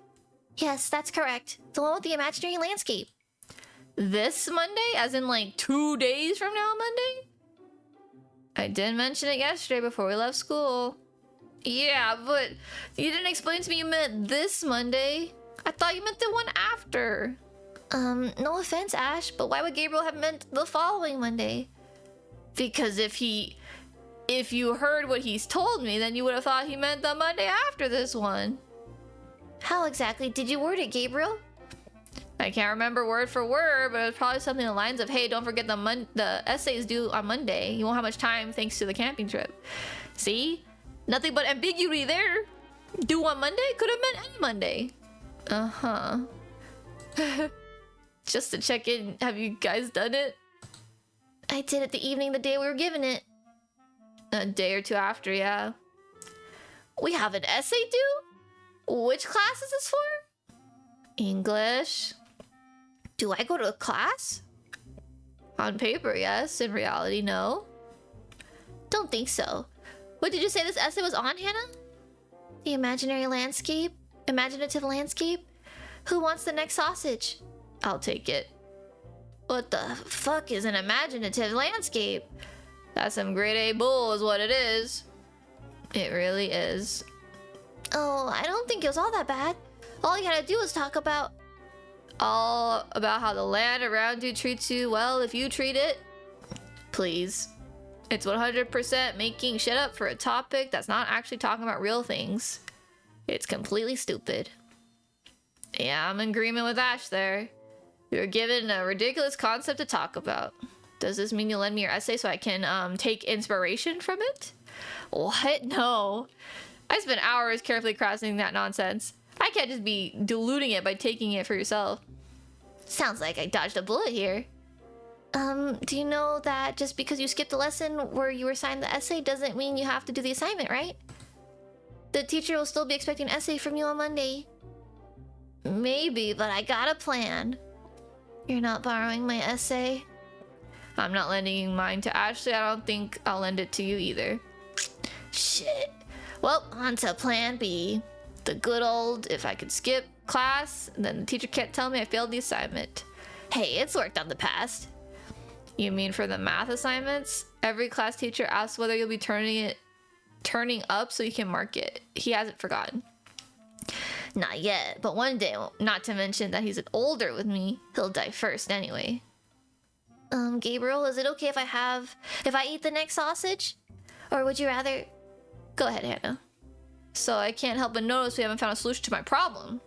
B: Yes, that's correct. The one with the imaginary landscape.
G: This Monday? As in like 2 days from now Monday? I did mention it yesterday before we left school. Yeah, but you didn't explain to me you meant this Monday. I thought you meant the one after.
B: No offense, Ash, but why would Gabriel have meant the following Monday?
G: Because if you heard what he's told me, then you would have thought he meant the Monday after this one.
B: How exactly did you word it, Gabriel?
G: I can't remember word for word, but it was probably something along the lines of, hey, don't forget the essay is due on Monday. You won't have much time thanks to the camping trip. See? Nothing but ambiguity there. Due on Monday? Could have meant any Monday. Uh-huh. Just to check in, have you guys done it?
B: I did it the evening the day we were given it.
G: A day or two after, yeah.
B: We have an essay due? Which class is this for?
G: English.
B: Do I go to a class?
G: On paper, yes. In reality, no.
B: Don't think so. What did you say this essay was on, Hannah? The imaginary landscape? Imaginative landscape? Who wants the next sausage?
G: I'll take it.
B: What the fuck is an imaginative landscape?
G: That's some grade A bull is what it is. It really is.
B: Oh, I don't think it was all that bad. All you had to do was talk about...
G: All about how the land around you treats you well if you treat it? Please. It's 100% making shit up for a topic that's not actually talking about real things. It's completely stupid. Yeah, I'm in agreement with Ash there. You were given a ridiculous concept to talk about. Does this mean you'll lend me your essay so I can take inspiration from it? What? No. I spent hours carefully crafting that nonsense. I can't just be diluting it by taking it for yourself.
B: Sounds like I dodged a bullet here. Do you know that just because you skipped a lesson where you were assigned the essay doesn't mean you have to do the assignment, right? The teacher will still be expecting an essay from you on Monday. Maybe, but I got a plan. You're not borrowing my essay?
G: I'm not lending mine to Ashley. I don't think I'll lend it to you either.
B: Shit. Well, on to plan B.
G: The good old, if I could skip class, then the teacher can't tell me I failed the assignment.
B: Hey, it's worked on the past.
G: You mean for the math assignments? Every class teacher asks whether you'll be turning up so you can mark it. He hasn't forgotten.
B: Not yet, but one day,
G: Not to mention that he's older with me. He'll die first anyway.
B: Gabriel, is it okay if I eat the next sausage? Or would you rather...
G: Go ahead, Hannah. So I can't help but notice we haven't found a solution to my problem.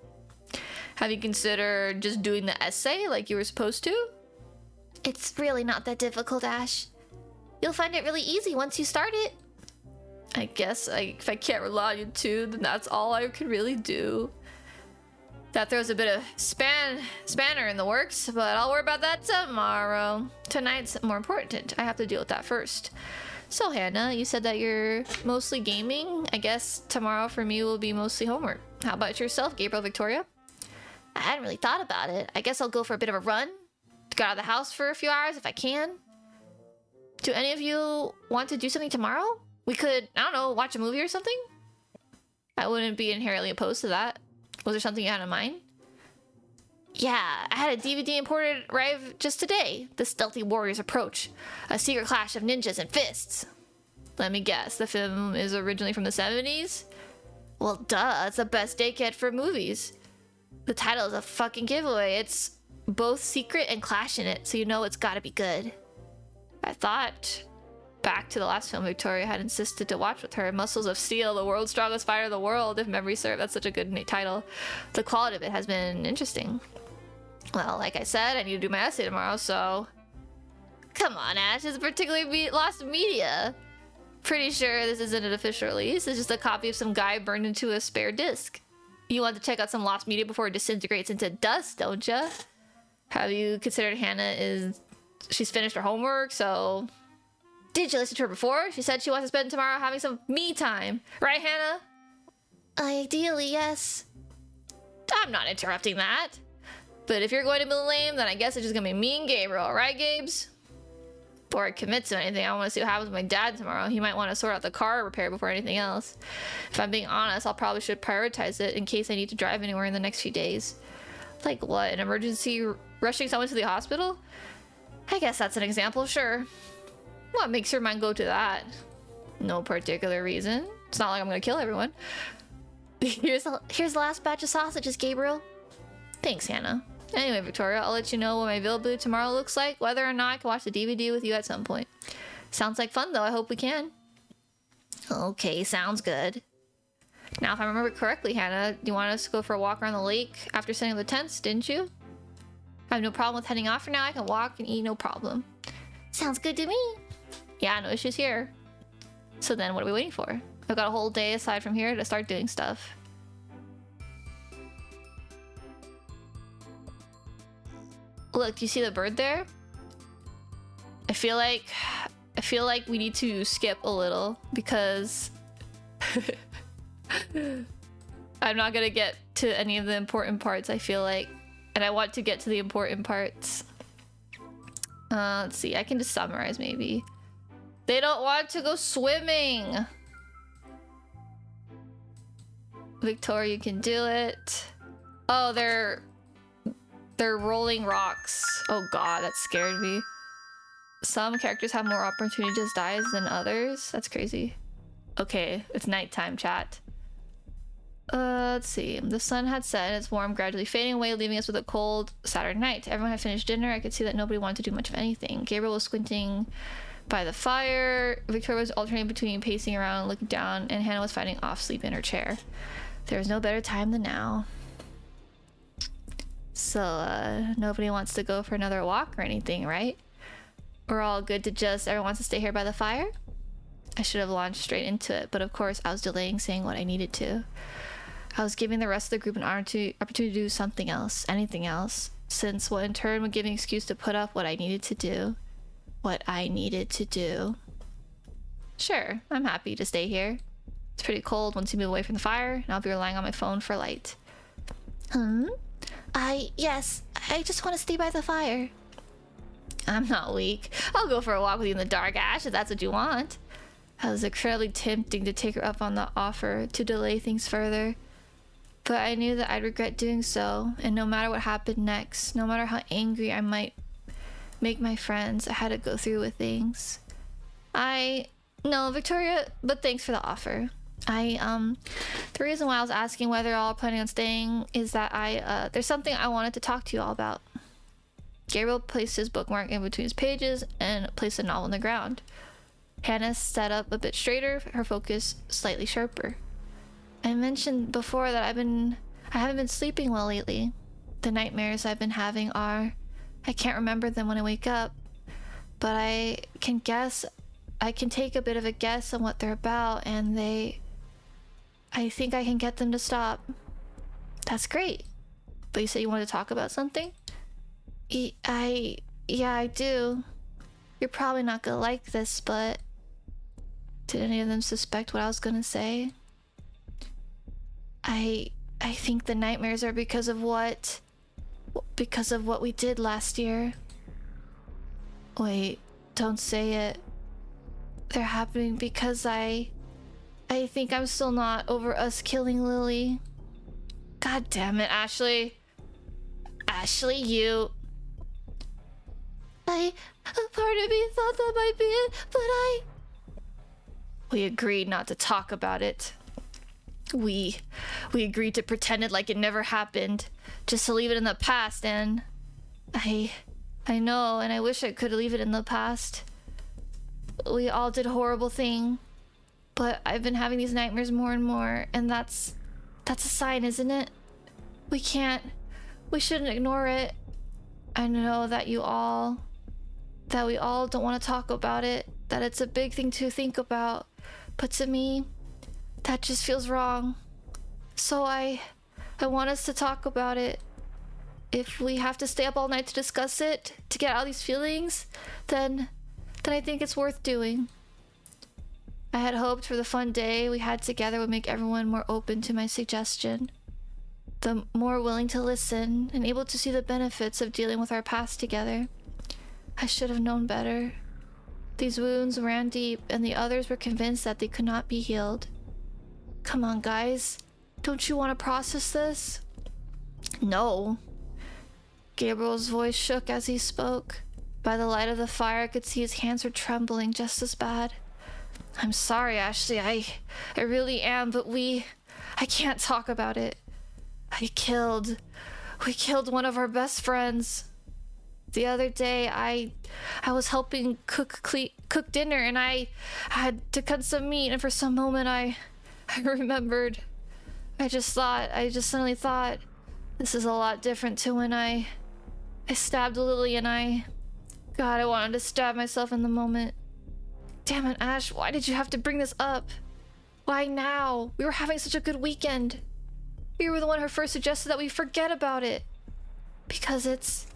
G: Have you considered just doing the essay like you were supposed to?
B: It's really not that difficult, Ash. You'll find it really easy once you start it.
G: I guess if I can't rely on you two, then that's all I could really do. That throws a bit of spanner in the works, but I'll worry about that tomorrow. Tonight's more important. I have to deal with that first. So Hannah, you said that you're mostly gaming. I guess tomorrow for me will be mostly homework. How about yourself, Gabriel Victoria? I hadn't really thought about it. I guess I'll go for a bit of a run. Get out of the house for a few hours if I can. Do any of you want to do something tomorrow? We could, I don't know, watch a movie or something? I wouldn't be inherently opposed to that. Was there something you had in mind? Yeah, I had a DVD imported arrive just today. The Stealthy Warriors Approach. A secret clash of ninjas and fists. Let me guess, the film is originally from the 70s? Well, duh, it's the best decade for movies. The title is a fucking giveaway. It's both secret and clash in it, so you know it's gotta be good. I thought back to the last film Victoria had insisted to watch with her, Muscles of Steel, the world's strongest fighter in the world, if memory serves. That's such a good title. The quality of it has been interesting. Well, like I said, I need to do my essay tomorrow, so... Come on, Ash, it's particularly lost media. Pretty sure this isn't an official release. It's just a copy of some guy burned into a spare disc. You want to check out some lost media before it disintegrates into dust, don't ya? Have you considered Hannah she's finished her homework, so... Did you listen to her before? She said she wants to spend tomorrow having some me time. Right, Hannah? Ideally, yes. I'm not interrupting that. But if you're going to be lame, then I guess it's just gonna be me and Gabriel, right, Gabes? Before I commit to anything, I want to see what happens with my dad tomorrow. He might want to sort out the car repair before anything else. If I'm being honest, I'll probably should prioritize it in case I need to drive anywhere in the next few days. Like what, an emergency rushing someone to the hospital? I guess that's an example, sure. What makes your mind go to that? No particular reason. It's not like I'm gonna kill everyone. Here's the last batch of sausages, Gabriel. Thanks, Hannah. Anyway, Victoria, I'll let you know what my availability tomorrow looks like, whether or not I can watch the DVD with you at some point. Sounds like fun, though. I hope we can. Okay, sounds good. Now, if I remember correctly, Hannah, you wanted us to go for a walk around the lake after setting up the tents, didn't you? I have no problem with heading off for now. I can walk and eat, no problem. Sounds good to me. Yeah, no issues here. So then, what are we waiting for? I've got a whole day aside from here to start doing stuff. Look, do you see the bird there? I feel like we need to skip a little because I'm not gonna get to any of the important parts, I feel like. And I want to get to the important parts. Let's see, I can just summarize maybe. They don't want to go swimming. Victoria, you can do it. Oh, they're rolling rocks. Oh god, that scared me. Some characters have more opportunities to die than others. That's crazy. Okay, it's nighttime, chat. Let's see. The sun had set and it's warm, gradually fading away, leaving us with a cold Saturday night. Everyone had finished dinner. I could see that nobody wanted to do much of anything. Gabriel was squinting by the fire. Victoria was alternating between pacing around and looking down, and Hannah was fighting off sleep in her chair. There was no better time than now. So, nobody wants to go for another walk or anything, right? We're all good to everyone wants to stay here by the fire? I should have launched straight into it, but of course I was delaying saying what I needed to. I was giving the rest of the group an opportunity to do something else, anything else, since what in turn would give me an excuse to put up what I needed to do. What I needed to do. Sure, I'm happy to stay here. It's pretty cold once you move away from the fire, and I'll be relying on my phone for light. Yes, I just want to stay by the fire. I'm not weak. I'll go for a walk with you in the dark, Ash, if that's what you want. I was incredibly tempting to take her up on the offer to delay things further. But I knew that I'd regret doing so, and no matter what happened next, no matter how angry I might make my friends, I had to go through with things. No, Victoria, but thanks for the offer. The reason why I was asking whether y'all are planning on staying is that there's something I wanted to talk to you all about. Gabriel placed his bookmark in between his pages and placed the novel on the ground. Hannah sat up a bit straighter, her focus slightly sharper. I mentioned before that I haven't been sleeping well lately. The nightmares I've been having I can't remember them when I wake up, but I can take a bit of a guess on what they're about, and I think I can get them to stop. That's great. But you said you wanted to talk about something? Yeah, I do. You're probably not gonna like this, but did any of them suspect what I was gonna say? I think the nightmares are because of what we did last year. Wait, don't say it. They're happening because I think I'm still not over us killing Lily. God damn it, Ashley. Ashley, you. A part of me thought that might be it, but we agreed not to talk about it. We agreed to pretend it like it never happened, just to leave it in the past, and I know, and I wish I could leave it in the past. We all did horrible thing, but I've been having these nightmares more and more, and that's a sign, isn't it? We shouldn't ignore it. I know that we all don't want to talk about it, that it's a big thing to think about, but to me, that just feels wrong. So I want us to talk about it. If we have to stay up all night to discuss it, to get out these feelings, then I think it's worth doing. I had hoped for the fun day we had together would make everyone more open to my suggestion. The more willing to listen and able to see the benefits of dealing with our past together. I should have known better. These wounds ran deep, and the others were convinced that they could not be healed. Come on, guys. Don't you want to process this? No. Gabriel's voice shook as he spoke. By the light of the fire, I could see his hands were trembling just as bad. I'm sorry, Ashley. I really am, but I can't talk about it. We killed one of our best friends. The other day, I was helping cook dinner, and I had to cut some meat, and for some moment I remembered. I just suddenly thought, this is a lot different to when I stabbed Lily, and I wanted to stab myself in the moment. Damn it, Ash, why did you have to bring this up? Why now? We were having such a good weekend. You were the one who first suggested that we forget about it. Because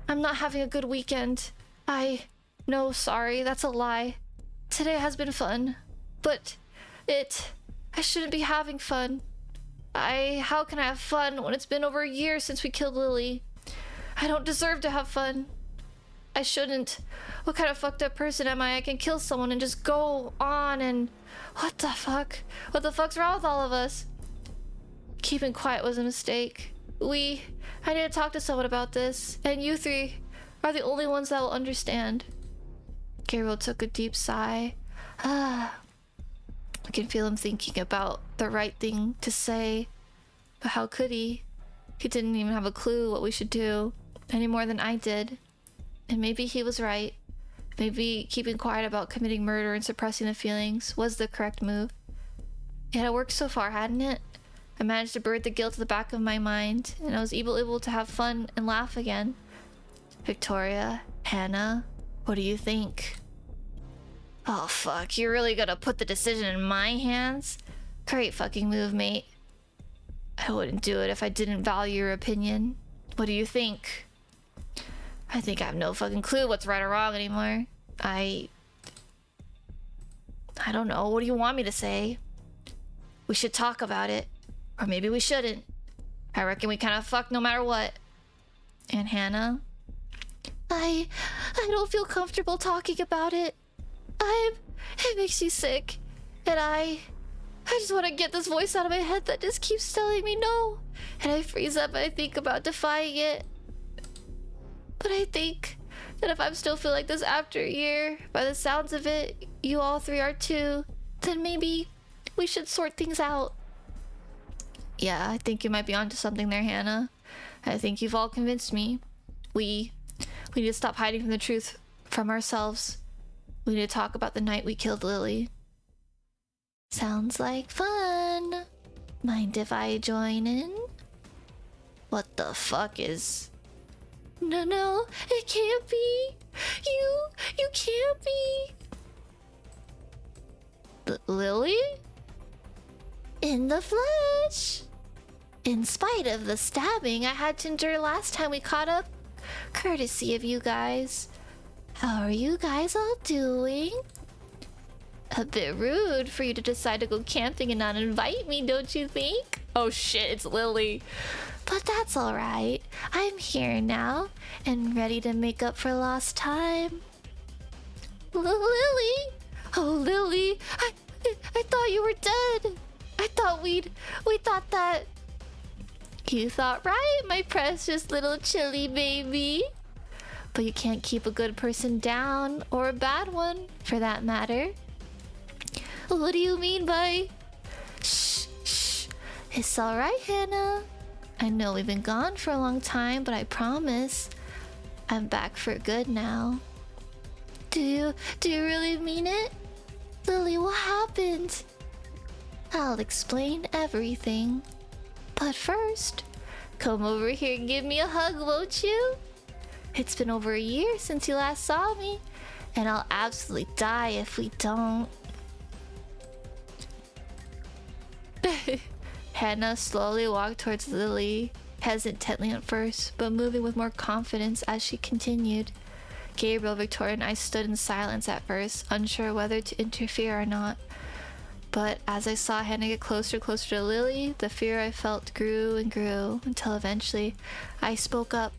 G: I'm not having a good weekend. No, sorry, that's a lie. Today has been fun. But I shouldn't be having fun. How can I have fun when it's been over a year since we killed Lily? I don't deserve to have fun. I shouldn't. What kind of fucked up person am I? I can kill someone and just go on and... What the fuck? What the fuck's wrong with all of us? Keeping quiet was a mistake. I need to talk to someone about this, and you three are the only ones that will understand. Gabriel took a deep sigh. I can feel him thinking about the right thing to say. But how could he? He didn't even have a clue what we should do, any more than I did. And maybe he was right. Maybe keeping quiet about committing murder and suppressing the feelings was the correct move. It had worked so far, hadn't it? I managed to bury the guilt at the back of my mind, and I was able to have fun and laugh again. Victoria, Hannah, what do you think? Oh fuck, you're really gonna put the decision in my hands? Great fucking move, mate. I wouldn't do it if I didn't value your opinion. What do you think? I think I have no fucking clue what's right or wrong anymore. I don't know, what do you want me to say? We should talk about it. Or maybe we shouldn't. I reckon we kind of fucked no matter what. And Hannah? I don't feel comfortable talking about it. It makes me sick. And I just want to get this voice out of my head that just keeps telling me no. And I freeze up and I think about defying it. But I think that if I'm still feeling like this after a year, by the sounds of it, you all three are too, then maybe we should sort things out. Yeah, I think you might be onto something there, Hannah. I think you've all convinced me. We need to stop hiding from the truth from ourselves. We need to talk about the night we killed Lily. Sounds like fun. Mind if I join in? What the fuck is... No, it can't be. You can't be. Lily? In the flesh.
B: In spite of the stabbing I had to endure last time we caught up, courtesy of you guys. How are you guys all doing? A bit rude for you to decide to go camping and not invite me, don't you think?
G: Oh shit, it's Lily.
B: But that's alright. I'm here now and ready to make up for lost time. Lily! Oh, Lily! I thought you were dead! I thought we thought that... You thought right, my precious little chilly baby. But you can't keep a good person down, or a bad one, for that matter. What do you mean by... Shh, shh. It's alright, Hannah. I know we've been gone for a long time, but I promise I'm back for good now. Do you really mean it? Lily, what happened? I'll explain everything. But first, come over here and give me a hug, won't you? It's been over a year since you last saw me, and I'll absolutely die if we don't.
G: Hannah slowly walked towards Lily, hesitantly at first, but moving with more confidence as she continued. Gabriel, Victoria, and I stood in silence at first, unsure whether to interfere or not. But as I saw Hannah get closer and closer to Lily, the fear I felt grew and grew until eventually I spoke up.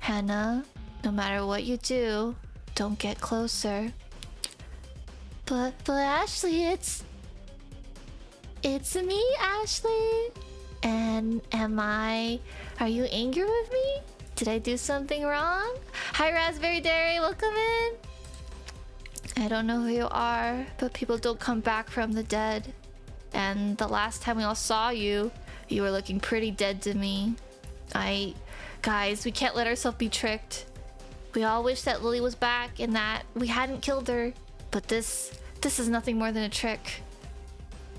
G: Hannah, no matter what you do, don't get closer.
B: But Ashley, it's me, Ashley. And are you angry with me? Did I do something wrong? Hi, Raspberry Dairy, welcome in.
G: I don't know who you are, but people don't come back from the dead. And the last time we all saw you, you were looking pretty dead to me. Guys, we can't let ourselves be tricked. We all wish that Lily was back and that we hadn't killed her. But this is nothing more than a trick.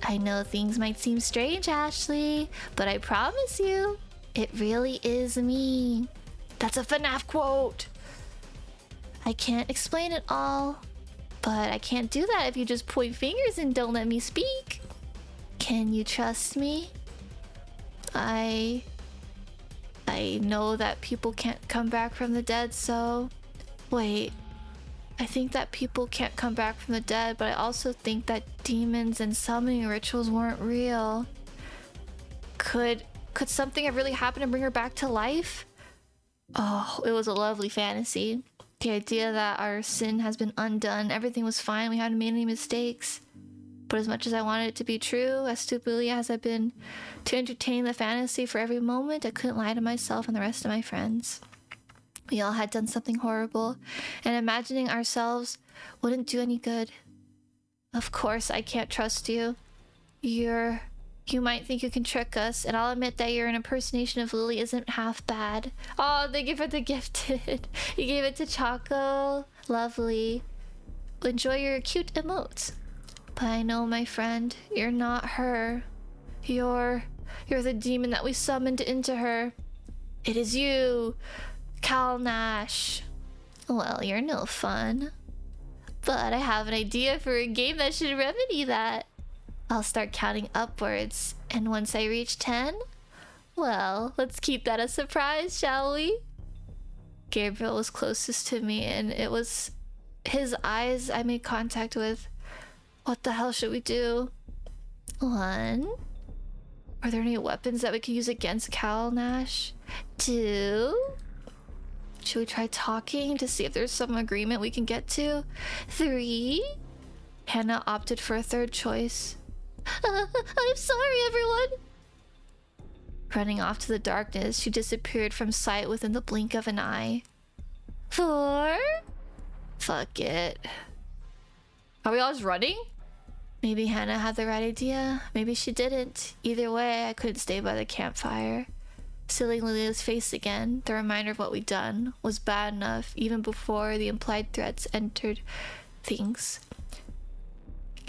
B: I know things might seem strange, Ashley, but I promise you, it really is me.
G: That's a FNAF quote!
B: I can't explain it all, but I can't do that if you just point fingers and don't let me speak. Can you trust me?
G: I know that people can't come back from the dead, so... Wait. I think that people can't come back from the dead, but I also think that demons and summoning rituals weren't real. Could something have really happened to bring her back to life? Oh, it was a lovely fantasy. The idea that our sin has been undone, everything was fine, we hadn't made any mistakes. But as much as I wanted it to be true, as stupidly as I've been to entertain the fantasy for every moment, I couldn't lie to myself and the rest of my friends. We all had done something horrible, and imagining ourselves wouldn't do any good. Of course, I can't trust you. You might think you can trick us, and I'll admit that your impersonation of Lily isn't half bad. Oh, thank you for the gifted. You gave it to Choco. Lovely. Enjoy your cute emotes. But I know, my friend, you're not her. You're the demon that we summoned into her. It is you, Cal Nash.
B: Well, you're no fun. But I have an idea for a game that should remedy that. I'll start counting upwards, and once I reach 10, well, let's keep that a surprise, shall we?
G: Gabriel was closest to me, and it was his eyes I made contact with. What the hell should we do?
B: 1.
G: Are there any weapons that we could use against Cal Nash?
B: 2.
G: Should we try talking to see if there's some agreement we can get to?
B: 3.
G: Hannah opted for a third choice.
B: I'm sorry, everyone.
G: Running off to the darkness, she disappeared from sight within the blink of an eye.
B: 4.
G: Fuck it. Are we all just running? Maybe Hannah had the right idea. Maybe she didn't. Either way, I couldn't stay by the campfire. Seeing Lily's face again, the reminder of what we'd done, was bad enough even before the implied threats entered things.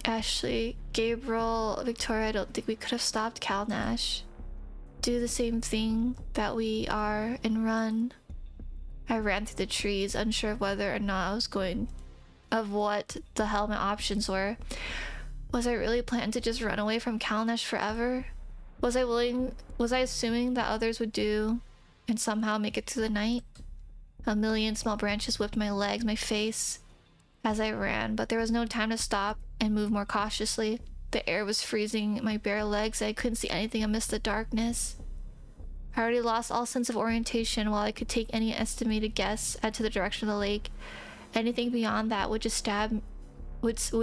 G: Ashley, Gabriel, Victoria, I don't think we could have stopped Cal Nash. Do the same thing that we are and run. I ran through the trees, unsure of whether or not I was going... of what the hell my options were. Was I really planning to just run away from Cal Nash forever? Was I assuming that others would do and somehow make it through the night? A million small branches whipped my legs, my face as I ran, but there was no time to stop and move more cautiously. The air was freezing my bare legs and I couldn't see anything amidst the darkness. I already lost all sense of orientation while I could take any estimated guess as to the direction of the lake. Anything beyond that would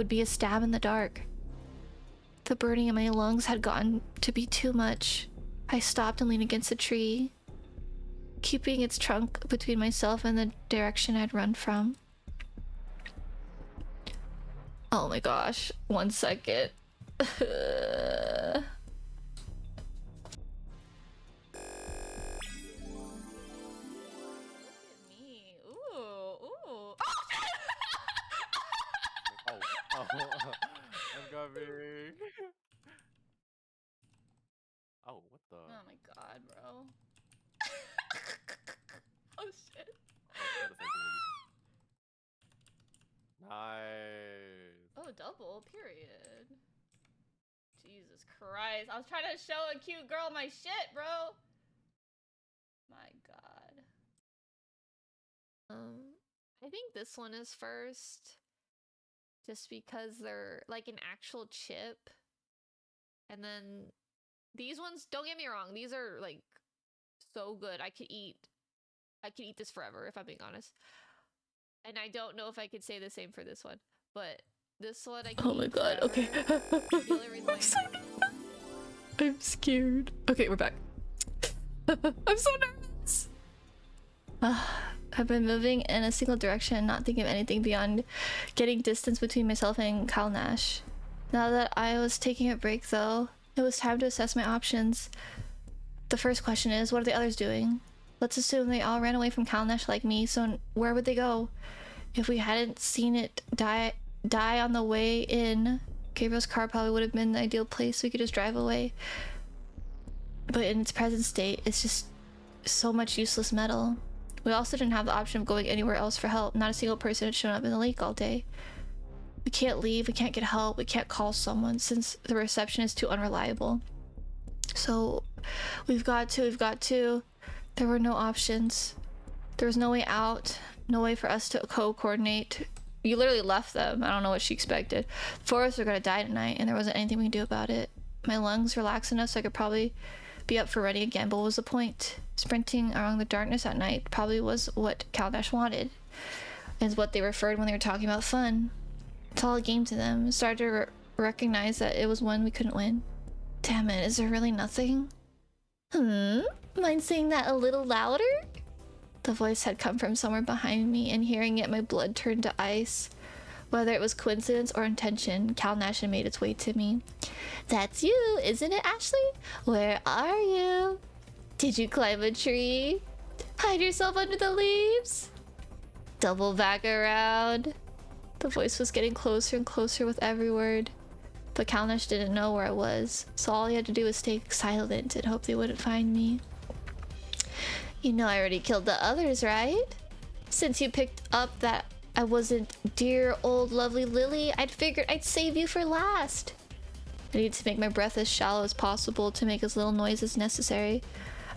G: be a stab in the dark. The burning in my lungs had gotten to be too much. I stopped and leaned against a tree, keeping its trunk between myself and the direction I'd run from. Oh my gosh, 1 second.
H: Me. Ooh.
A: Oh, I'm coming. Oh, what the?
H: Oh my god, bro. Oh shit.
A: Oh, got the same thing with you. Nice.
H: Oh, double, period. Jesus Christ. I was trying to show a cute girl my shit, bro. My god.
G: I think this one is first. Just because they're like an actual chip. And then these ones, don't get me wrong, these are like so good. I could eat this forever if I'm being honest. And I don't know if I could say the same for this one, but this one I can Oh my
H: eat
G: god,
H: forever.
G: okay.
H: The only reason
G: I'm scared. Okay, we're back. I'm so nervous. I've been moving in a single direction, not thinking of anything beyond getting distance between myself and Cal Nash. Now that I was taking a break though, it was time to assess my options. The first question is, what are the others doing? Let's assume they all ran away from Cal Nash like me, so where would they go? If we hadn't seen it die on the way in, Gabriel's car probably would have been the ideal place so we could just drive away. But in its present state, it's just so much useless metal. We also didn't have the option of going anywhere else for help. Not a single person had shown up in the lake all day. We can't leave, we can't get help, we can't call someone since the reception is too unreliable. So we've got to. There were no options. There was no way out, no way for us to coordinate. You literally left them. I don't know what she expected. Four of us were gonna die tonight and there wasn't anything we could do about it. My lungs relaxed enough so I could probably be up for running again, but what was the point? Sprinting around the darkness at night probably was what Cal Nash wanted. Is what they referred when they were talking about fun. It's all a game to them. I started to recognize that it was one we couldn't win. Damn it, is there really nothing? Mind saying that a little louder? The voice had come from somewhere behind me, and hearing it, my blood turned to ice. Whether it was coincidence or intention, Cal Nash had made its way to me. That's you, isn't it, Ashley? Where are you? Did you climb a tree? Hide yourself under the leaves? Double back around. The voice was getting closer and closer with every word. But Cal Nash didn't know where I was, so all he had to do was stay silent and hope they wouldn't find me. You know I already killed the others, right? Since you picked up that I wasn't dear old lovely Lily, I'd figured I'd save you for last. I need to make my breath as shallow as possible to make as little noise as necessary.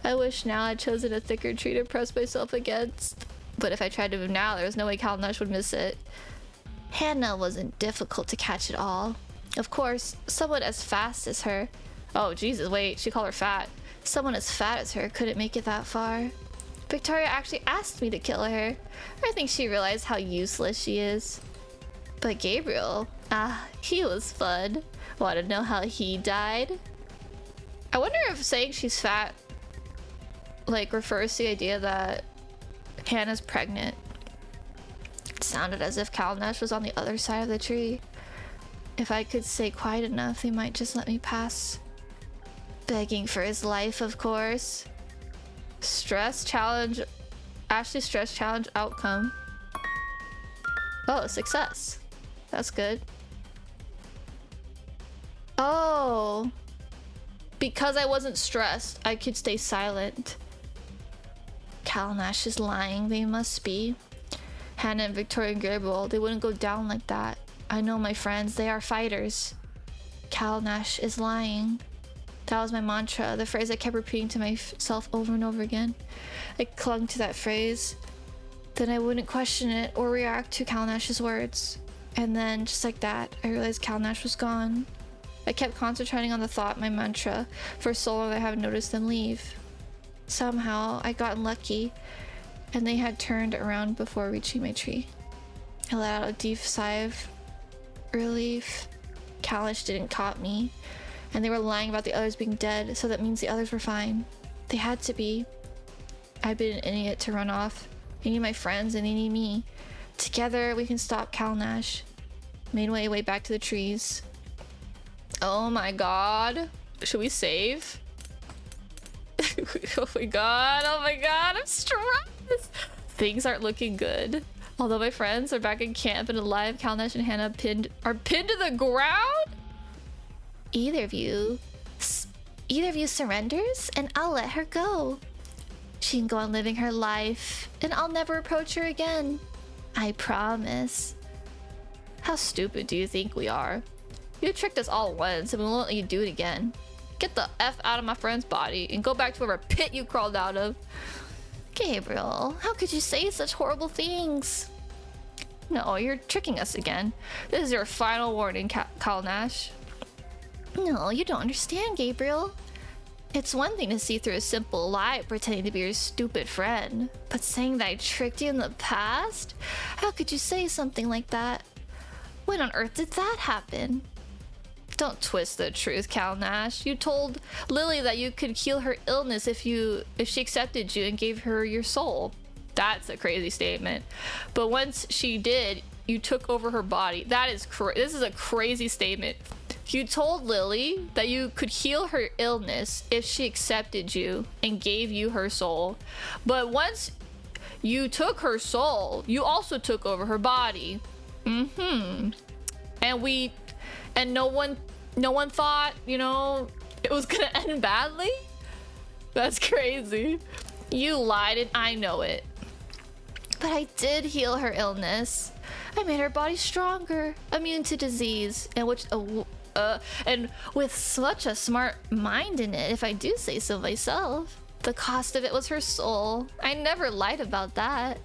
G: I wish now I'd chosen a thicker tree to press myself against. But if I tried to move now, there was no way Cal Nash would miss it. Hannah wasn't difficult to catch at all. Of course, someone as fast as her... Oh, Jesus, wait, she called her fat. Someone as fat as her couldn't make it that far. Victoria actually asked me to kill her. I think she realized how useless she is. But Gabriel, he was fun. Want to know how he died? I wonder if saying she's fat, like, refers to the idea that Hannah's pregnant. It sounded as if Cal Nash was on the other side of the tree. If I could stay quiet enough, they might just let me pass. Begging for his life, of course. Stress challenge. Ashley's stress challenge outcome. Oh, success. That's good. Oh. Because I wasn't stressed, I could stay silent. Cal Nash is lying. They must be. Hannah and Victoria and Gabriel, they wouldn't go down like that. I know my friends. They are fighters. Cal Nash is lying. That was my mantra, the phrase I kept repeating to myself over and over again. I clung to that phrase. Then I wouldn't question it or react to Cal Nash's words. And then, just like that, I realized Cal Nash was gone. I kept concentrating on the thought, my mantra, for so long that I haven't noticed them leave. Somehow, I'd gotten lucky, and they had turned around before reaching my tree. I let out a deep sigh of relief. Cal Nash didn't caught me, and they were lying about the others being dead, so that means the others were fine. They had to be. I'd been an idiot to run off. I need my friends, and they need me. Together, we can stop Cal Nash. Made my way back to the trees. Oh my god. Should we save? Oh my god, I'm stressed. Things aren't looking good. Although my friends are back in camp and alive, Cal Nash and Hannah are pinned to the ground? Either of you surrenders, and I'll let her go. She can go on living her life, and I'll never approach her again. I promise. How stupid do you think we are? You tricked us all once, and we won't let you do it again. Get the F out of my friend's body, and go back to whatever pit you crawled out of. Gabriel, how could you say such horrible things? No, you're tricking us again. This is your final warning, Cal Nash. No, you don't understand, Gabriel. It's one thing to see through a simple lie pretending to be your stupid friend, but saying that I tricked you in the past? How could you say something like that? When on earth did that happen? Don't twist the truth, Cal Nash. You told Lily that you could heal her illness if she accepted you and gave her your soul. That's a crazy statement. But once she did, you took over her body. This is a crazy statement. You told Lily that you could heal her illness if she accepted you and gave you her soul. But once you took her soul, you also took over her body. And no one thought, you know, it was gonna end badly? That's crazy. You lied and I know it. But I did heal her illness. I made her body stronger, immune to disease, and with such a smart mind in it, if I do say so myself. The cost of it was her soul. I never lied about that.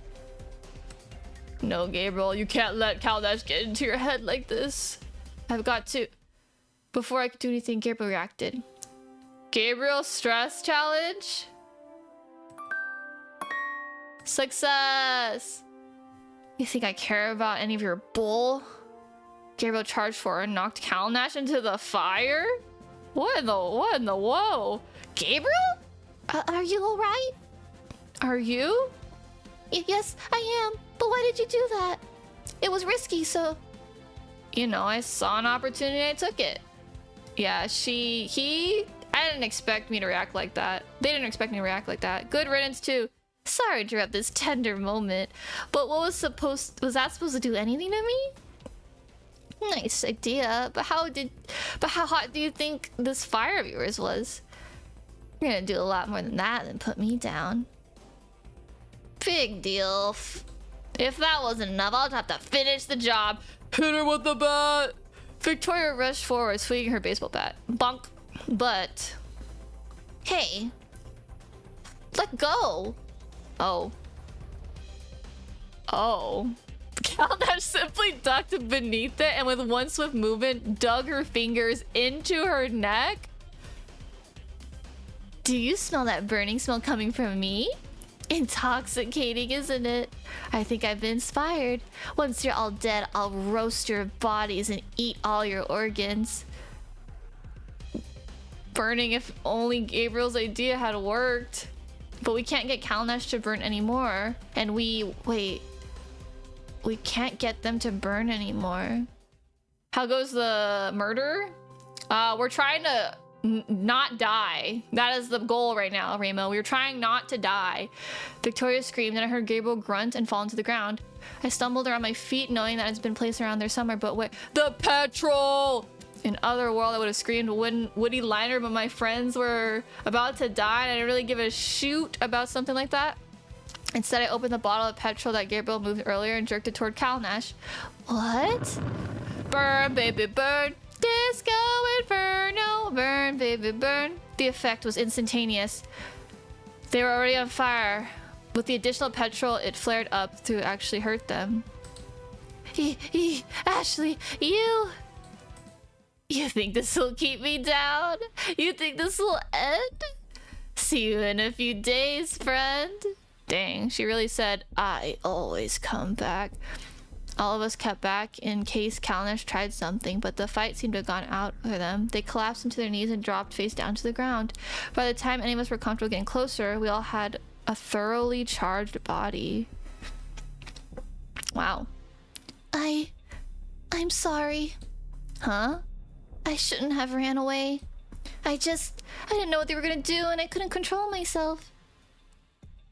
G: No, Gabriel, you can't let Cal Nash get into your head like this. I've got to... Before I could do anything, Gabriel reacted. Gabriel stress challenge? Success! You think I care about any of your bull? Gabriel charged forward and knocked Cal Nash into the fire? What in the whoa? Gabriel? Are you alright? Are you? Yes, I am. But why did you do that? It was risky, so... You know, I saw an opportunity, I took it. Yeah, I didn't expect me to react like that. They didn't expect me to react like that. Good riddance too. Sorry to interrupt this tender moment, but was that supposed to do anything to me? Nice idea, but how hot do you think this fire of yours was? You're gonna do a lot more than that than put me down. Big deal. If that wasn't enough, I'll have to finish the job. Hit her with the bat! Victoria rushed forward, swinging her baseball bat. Bonk. But... Hey. Let go. Oh. Cal Nash simply ducked beneath it and with one swift movement dug her fingers into her neck. Do you smell that burning smell coming from me? Intoxicating, isn't it? I think I've been inspired. Once you're all dead, I'll roast your bodies and eat all your organs. Burning, if only Gabriel's idea had worked. But we can't get Cal Nash to burn anymore. And we can't get them to burn anymore. How goes the murder? We're trying to not die. That is the goal right now, Remo. We're trying not to die. Victoria screamed and I heard Gabriel grunt and fall into the ground. I stumbled around my feet knowing that it's been placed around there somewhere, but wait, the petrol! In other world, I would have screamed Woody Liner, but my friends were about to die and I didn't really give a shoot about something like that. Instead, I opened the bottle of petrol that Gabriel moved earlier and jerked it toward Cal Nash. What? Burn, baby, burn. Disco Inferno, burn, baby, burn. The effect was instantaneous. They were already on fire. With the additional petrol, it flared up to actually hurt them. Ashley, you think this will keep me down? You think this will end? See you in a few days, friend. Dang, she really said, I always come back. All of us kept back in case Kalnish tried something, but the fight seemed to have gone out for them. They collapsed into their knees and dropped face down to the ground. By the time any of us were comfortable getting closer, we all had a thoroughly charged body. Wow. I'm sorry. Huh? I shouldn't have ran away. I didn't know what they were gonna do and I couldn't control myself.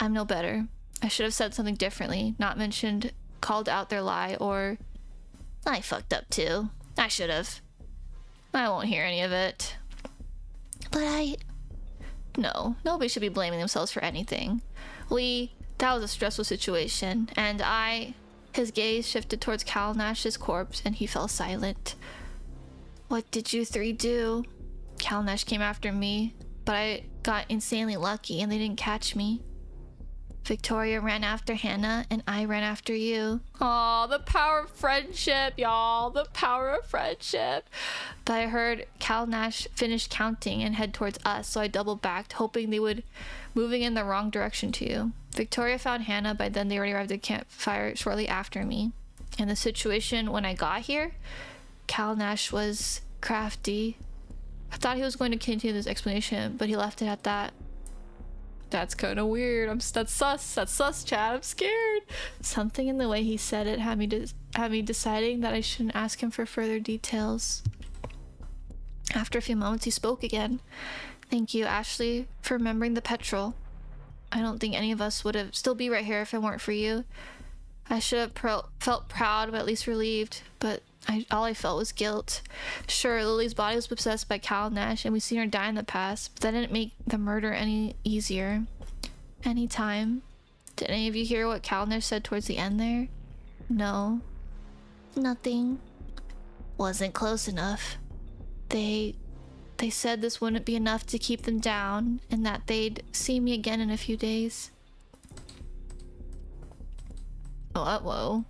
G: I'm no better. I should have said something differently, not called out their lie, or I fucked up too. I should have. I won't hear any of it. But no, nobody should be blaming themselves for anything. That was a stressful situation, and his gaze shifted towards Kalnash's corpse and he fell silent. What did you three do? Kalnash came after me, but I got insanely lucky and they didn't catch me. Victoria ran after Hannah and I ran after you. Aw, the power of friendship, y'all. The power of friendship. But I heard Kalnash finish counting and head towards us, so I double backed, hoping they would moving in the wrong direction to you. Victoria found Hannah. By then they already arrived at campfire shortly after me. And the situation when I got here, Kalnash was crafty. I thought he was going to continue this explanation, but he left it at that. That's kind of weird. That's sus, Chad. I'm scared. Something in the way he said it had me deciding that I shouldn't ask him for further details. After a few moments, he spoke again. Thank you, Ashley, for remembering the petrol. I don't think any of us would have still be right here if it weren't for you. I should have felt proud, but at least relieved. But all I felt was guilt. Sure, Lily's body was possessed by Kalnash, and we've seen her die in the past, but that didn't make the murder any easier. Any time. Did any of you hear what Kalnash said towards the end there? No. Nothing. Wasn't close enough. They said this wouldn't be enough to keep them down, and that they'd see me again in a few days. Oh, whoa.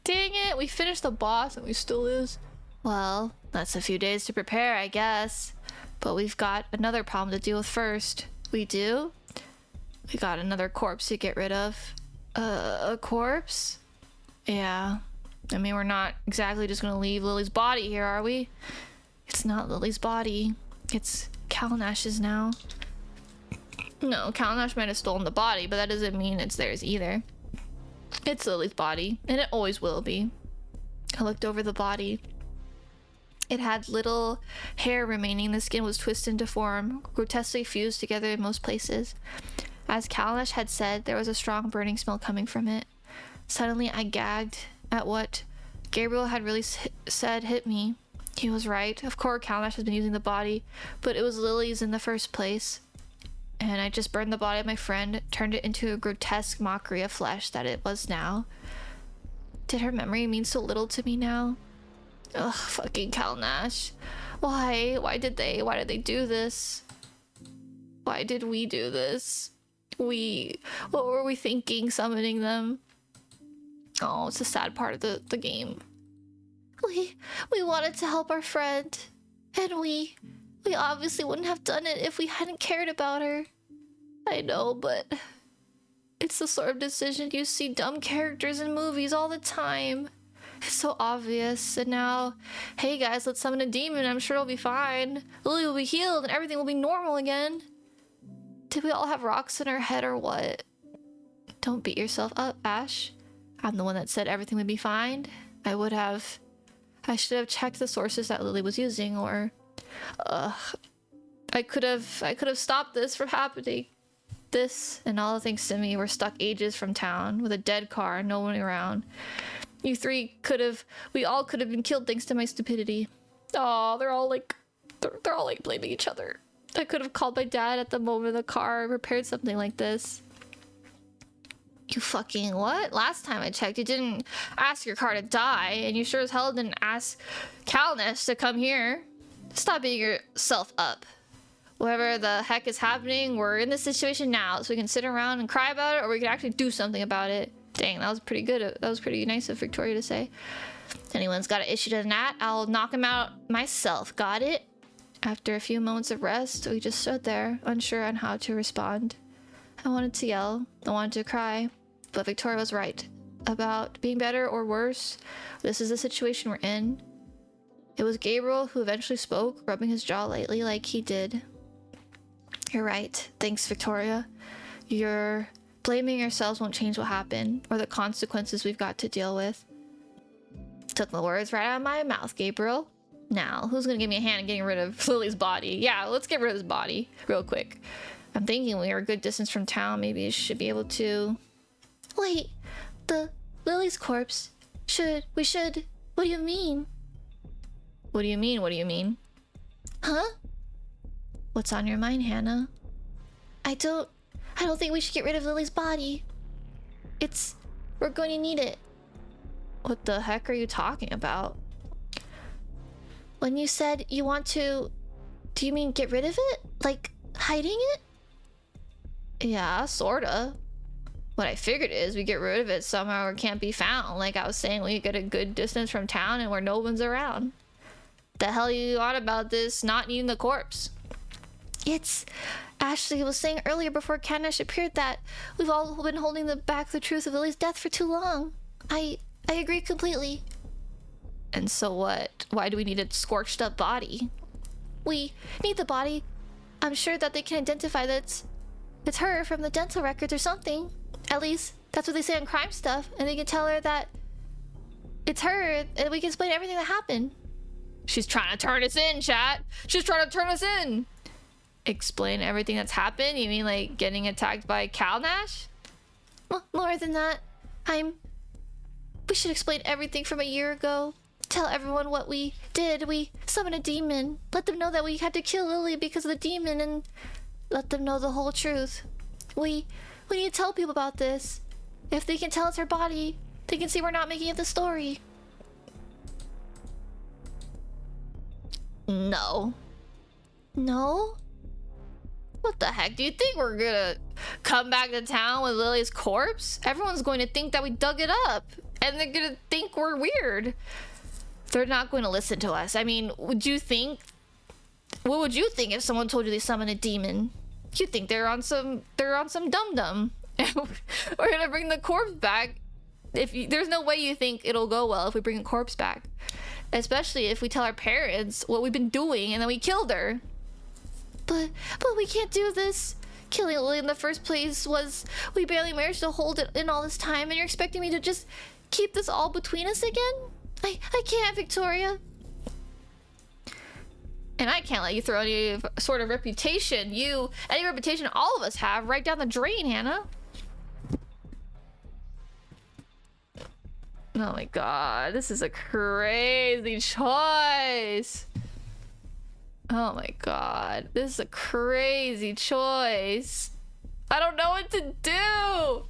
G: Dang it, we finished the boss and we still lose. Well, that's a few days to prepare, I guess. But we've got another problem to deal with first. We do? We got another corpse to get rid of. A corpse? Yeah. I mean, we're not exactly just gonna leave Lily's body here, are we? It's not Lily's body. It's Kalnash's now. No, Kalnash might have stolen the body, but that doesn't mean it's theirs either. It's Lily's body, and it always will be. I looked over the body. It had little hair remaining. The skin was twisted into form, grotesquely fused together in most places. As Kalnash had said, there was a strong burning smell coming from it. Suddenly, I gagged at what Gabriel had really said hit me. He was right. Of course, Kalnash has been using the body, but it was Lily's in the first place. And I just burned the body of my friend, turned it into a grotesque mockery of flesh that it was now. Did her memory mean so little to me now? Ugh, fucking Kalnash. Why did they do this? Why did we do this? What were we thinking summoning them? Oh, it's a sad part of the game. We wanted to help our friend, and we obviously wouldn't have done it if we hadn't cared about her. I know, but it's the sort of decision you see dumb characters in movies all the time. It's so obvious. And now, hey guys, let's summon a demon. I'm sure it'll be fine. Lily will be healed and everything will be normal again. Did we all have rocks in our head or what? Don't beat yourself up, Ash. I'm the one that said everything would be fine. I should have checked the sources that Lily was using, or I could have stopped this from happening. This and all the things to me were stuck ages from town with a dead car and no one around. We all could have been killed thanks to my stupidity. Oh, they're all like blaming each other. I could have called my dad at the moment of the car and repaired something like this. You fucking what? Last time I checked, you didn't ask your car to die, and you sure as hell didn't ask Calnesh to come here. Stop beating yourself up. Whatever the heck is happening, we're in this situation now, so we can sit around and cry about it, or we can actually do something about it. Dang, that was pretty good. That was pretty nice of Victoria to say. If anyone's got an issue to Nat, I'll knock him out myself. Got it? After a few moments of rest, we just stood there, unsure on how to respond. I wanted to yell. I wanted to cry. But Victoria was right. About being better or worse, this is the situation we're in. It was Gabriel who eventually spoke, rubbing his jaw lightly like he did. You're right. Thanks, Victoria. You're blaming yourselves won't change what happened, or the consequences we've got to deal with. Took the words right out of my mouth, Gabriel. Now, who's gonna give me a hand in getting rid of Lily's body? Yeah, let's get rid of his body real quick. I'm thinking we are a good distance from town. Maybe you should be able to... Wait, the Lily's corpse. We should... What do you mean? What do you mean? What do you mean? Huh? What's on your mind, Hannah? I don't think we should get rid of Lily's body. We're going to need it. What the heck are you talking about? When you said you want to... Do you mean get rid of it? Like, hiding it? Yeah, sorta. What I figured is we get rid of it somehow or can't be found. Like I was saying, we get a good distance from town and where no one's around. The hell you on about this not needing the corpse? It's... Ashley was saying earlier before Calnesh appeared that we've all been holding back the truth of Lily's death for too long. I agree completely. And so what? Why do we need a scorched up body? We need the body. I'm sure that they can identify that it's her from the dental records or something. At least that's what they say on Crime Stuff, and they can tell her that it's her, and we can explain everything that happened. She's trying to turn us in, chat. She's trying to turn us in. Explain everything that's happened? You mean like getting attacked by Calnesh? Well, more than that. We should explain everything from a year ago. Tell everyone what we did. We summoned a demon. Let them know that we had to kill Lily because of the demon, and let them know the whole truth. We need to tell people about this. If they can tell us her body, they can see we're not making up the story. No. No? What the heck? Do you think we're gonna come back to town with Lily's corpse? Everyone's going to think that we dug it up, and they're gonna think we're weird. They're not going to listen to us. I mean, what would you think if someone told you they summoned a demon? You'd think they're on some dum-dum. We're gonna bring the corpse back. There's no way you think it'll go well if we bring a corpse back. Especially if we tell our parents what we've been doing and then we killed her. But we can't do this. Killing Lily in the first place was... We barely managed to hold it in all this time, and you're expecting me to just keep this all between us again? I can't, Victoria. And I can't let you throw any sort of reputation any reputation all of us have right down the drain, Hannah. Oh my god, this is a crazy choice. Oh my god, this is a crazy choice. I don't know what to do.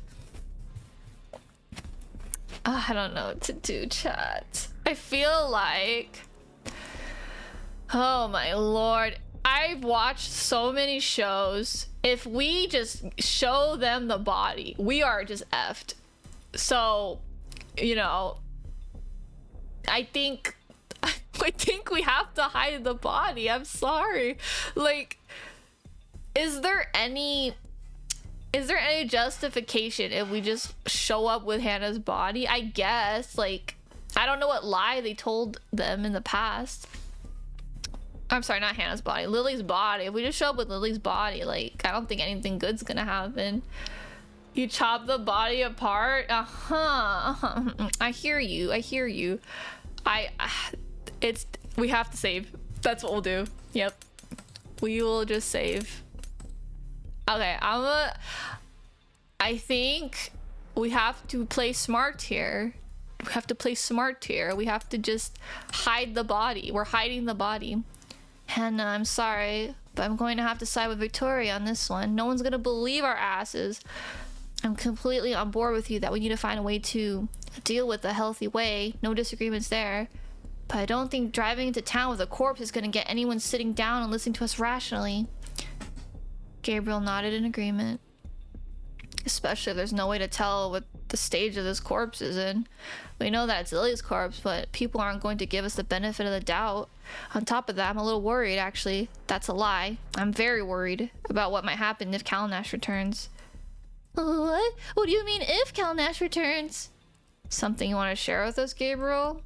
G: I don't know what to do, chat. I feel like... Oh my lord. I've watched so many shows. If we just show them the body, we are just effed. So, you know, I think we have to hide the body. I'm sorry. Like, is there any justification if we just show up with Hannah's body? I guess. Like, I don't know what lie they told them in the past. I'm sorry, not Hannah's body. Lily's body. If we just show up with Lily's body, like, I don't think anything good's gonna happen. You chop the body apart? I hear you. We have to save. That's what we'll do. Yep. We will just save. Okay, I think we have to play smart here. We have to just hide the body. We're hiding the body. Hannah, I'm sorry, but I'm going to have to side with Victoria on this one. No one's gonna believe our asses. I'm completely on board with you that we need to find a way to deal with a healthy way. No disagreements there. But I don't think driving into town with a corpse is gonna get anyone sitting down and listening to us rationally. Gabriel nodded in agreement. Especially if there's no way to tell what the stage of this corpse is in. We know that it's Lily's corpse, but people aren't going to give us the benefit of the doubt. On top of that, I'm a little worried, actually. That's a lie. I'm very worried about what might happen if Calnash returns. What? What do you mean if Calnash returns? Something you want to share with us, Gabriel?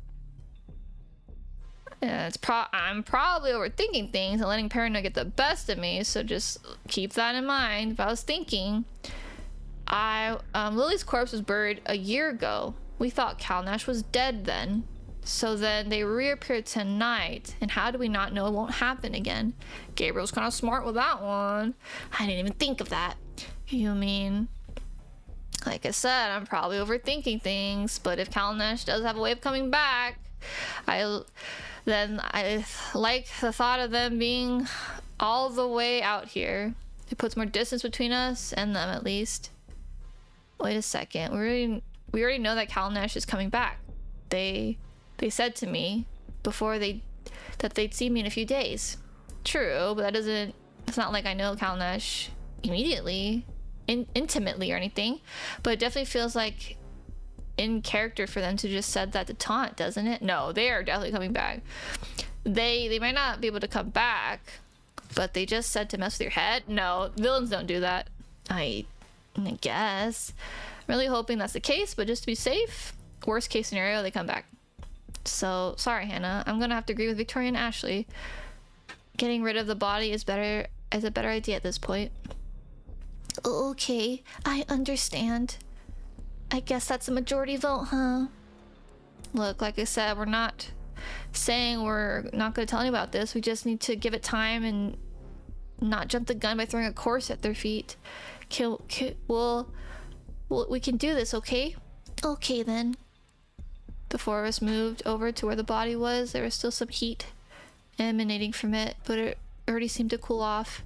G: Yeah, I'm probably overthinking things and letting paranoia get the best of me, so just keep that in mind. But I was thinking, Lily's corpse was buried a year ago. We thought Calnash was dead then. So then they reappeared tonight, and how do we not know it won't happen again? Gabriel's kind of smart with that one. I didn't even think of that. You mean... Like I said, I'm probably overthinking things, but if Calnash does have a way of coming back, then I like the thought of them being all the way out here. It puts more distance between us and them, at least. Wait a second. We already know that Calnash is coming back. They said to me before that they'd see me in a few days. True, but it's not like I know Calnash immediately, intimately or anything. But it definitely feels like in character for them to just said that to taunt, doesn't it? No, they are definitely coming back. They might not be able to come back, but they just said to mess with your head. No, villains don't do that. I guess. I'm really hoping that's the case, but just to be safe, worst case scenario, they come back. So, sorry, Hannah. I'm gonna have to agree with Victoria and Ashley. Getting rid of the body is a better idea at this point. Okay, I understand. I guess that's a majority vote, huh? Look, like I said, we're not saying we're not gonna tell anyone about this. We just need to give it time and not jump the gun by throwing a corpse at their feet. We can do this, okay? Okay, then. The four of us moved over to where the body was. There was still some heat emanating from it, but it already seemed to cool off.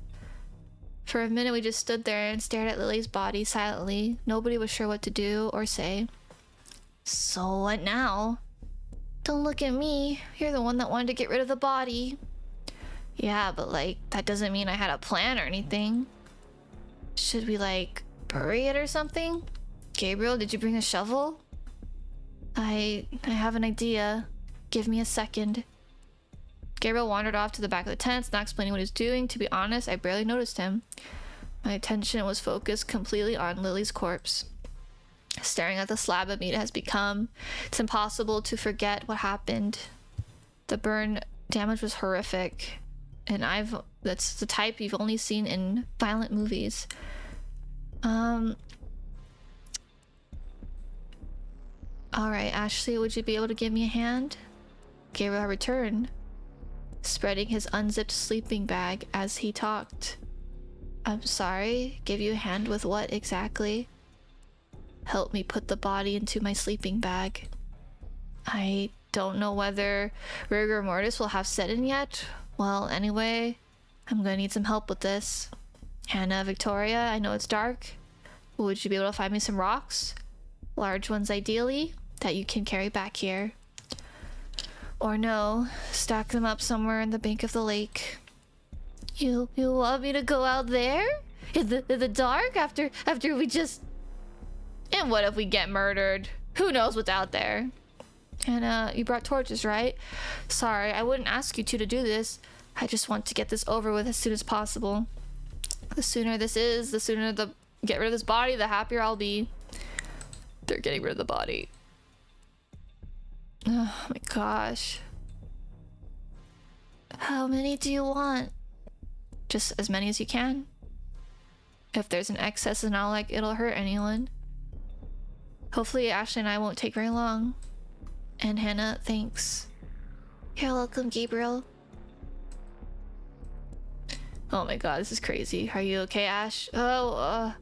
G: For a minute, we just stood there and stared at Lily's body silently. Nobody was sure what to do or say. So what now? Don't look at me. You're the one that wanted to get rid of the body. Yeah, but like, that doesn't mean I had a plan or anything. Should we like bury it or something? Gabriel, did you bring a shovel? I have an idea. Give me a second. Gabriel wandered off to the back of the tents, not explaining what he was doing. To be honest, I barely noticed him. My attention was focused completely on Lily's corpse. Staring at the slab of meat it has become, it's impossible to forget what happened. The burn damage was horrific, and that's the type you've only seen in violent movies. Alright, Ashley, would you be able to give me a hand? Gabriel returned, spreading his unzipped sleeping bag as he talked. I'm sorry, give you a hand with what exactly? Help me put the body into my sleeping bag. I don't know whether rigor mortis will have set in yet. Well, anyway, I'm gonna need some help with this. Hannah, Victoria, I know it's dark. Would you be able to find me some rocks? Large ones ideally, that you can carry back here. Or no, stack them up somewhere in the bank of the lake. You want me to go out there? In the dark after we just... And what if we get murdered? Who knows what's out there? And you brought torches, right? Sorry, I wouldn't ask you to do this. I just want to get this over with as soon as possible. The sooner this is, the sooner get rid of this body, the happier I'll be. They're getting rid of the body. Oh my gosh. How many do you want? Just as many as you can. If there's an excess, it's not like it'll hurt anyone. Hopefully Ashley and I won't take very long. And Hannah, thanks. You're welcome, Gabriel. Oh my god, this is crazy. Are you okay, Ash? Oh,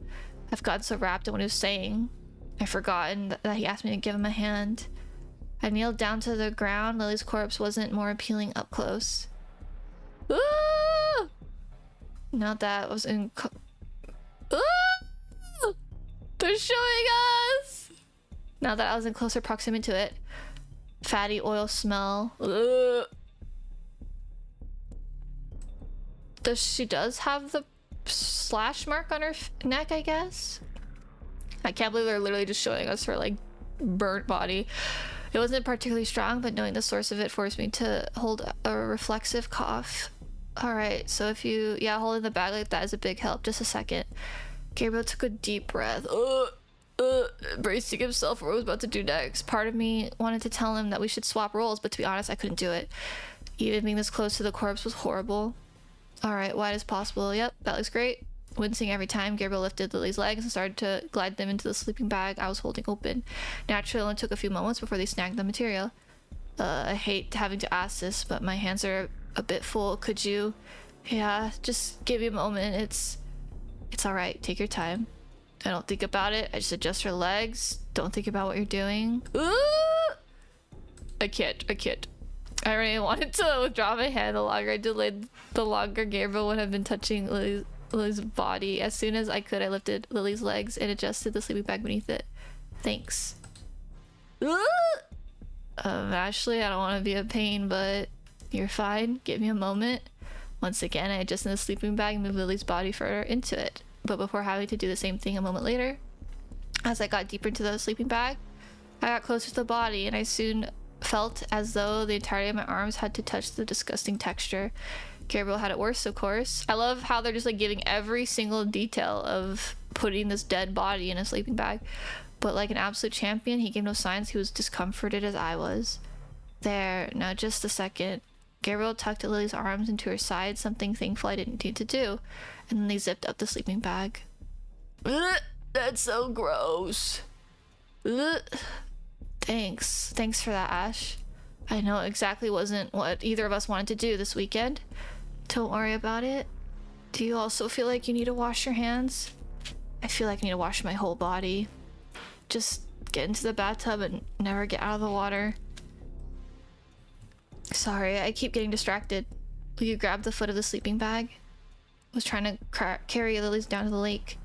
G: I've gotten so wrapped in what he was saying. I've forgotten that he asked me to give him a hand. I kneeled down to the ground. Lily's corpse wasn't more appealing up close. Ooh! Not that was in... Ooh! They're showing us! Now that I was in closer proximity to it. Fatty oil smell. Ugh. She does have the slash mark on her neck, I guess? I can't believe they're literally just showing us her, like, burnt body. It wasn't particularly strong, but knowing the source of it forced me to hold a reflexive cough. Alright, so if you... Yeah, holding the bag like that is a big help. Just a second. Gabriel took a deep breath. Bracing himself for what he was about to do next. Part of me wanted to tell him that we should swap roles, but to be honest, I couldn't do it. Even being this close to the corpse was horrible. Alright, wide as possible. Yep, that looks great. Wincing every time, Gabriel lifted Lily's legs and started to glide them into the sleeping bag I was holding open. Naturally, it only took a few moments before they snagged the material. I hate having to ask this, but my hands are a bit full. Could you... Yeah, just give me a moment. It's alright. Take your time. I don't think about it. I just adjust her legs. Don't think about what you're doing. I can't. I already wanted to withdraw my hand. The longer I delayed, the longer Gabriel would have been touching Lily's body. As soon as I could, I lifted Lily's legs and adjusted the sleeping bag beneath it. Thanks. Ashley, I don't want to be a pain, but you're fine. Give me a moment. Once again, I adjusted the sleeping bag and moved Lily's body further into it. But before having to do the same thing a moment later, as I got deeper into the sleeping bag, I got closer to the body and I soon felt as though the entirety of my arms had to touch the disgusting texture. Gabriel had it worse, of course. I love how they're just like giving every single detail of putting this dead body in a sleeping bag. But like an absolute champion, he gave no signs he was discomforted as I was. There, now just a second. Gabriel tucked Lily's arms into her side, something thankful I didn't need to do. And then they zipped up the sleeping bag. Ugh, that's so gross. Ugh. Thanks for that, Ash. I know it exactly wasn't what either of us wanted to do this weekend. Don't worry about it. Do you also feel like you need to wash your hands? I feel like I need to wash my whole body. Just get into the bathtub and never get out of the water. Sorry, I keep getting distracted. Will you grab the foot of the sleeping bag? I was trying to carry Lily's down to the lake.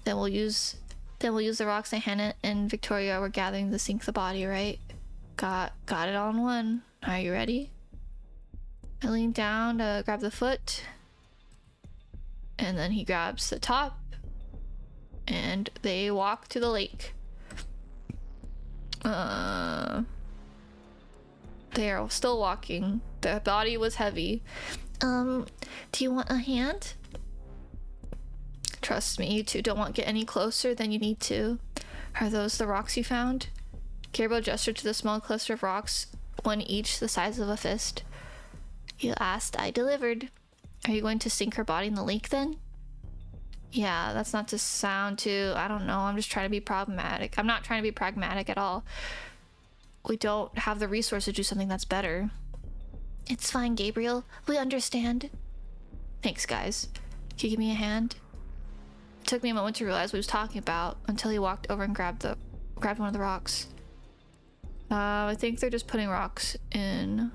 G: Then we'll use the rocks that Hannah and Victoria were gathering to sink the body, right? Got it all in one. Are you ready? I lean down to grab the foot. And then he grabs the top. And they walk to the lake. They are still walking. The body was heavy. Do you want a hand? Trust me, you two don't want to get any closer than you need to. Are those the rocks you found? Gabriel gestured to the small cluster of rocks, one each the size of a fist. You asked, I delivered. Are you going to sink her body in the lake then? Yeah, that's not to sound too, I don't know, I'm just trying to be pragmatic. I'm not trying to be pragmatic at all. We don't have the resources to do something that's better. It's fine, Gabriel. We understand. Thanks, guys. Can you give me a hand? It took me a moment to realize what he was talking about until he walked over and grabbed one of the rocks. I think they're just putting rocks in.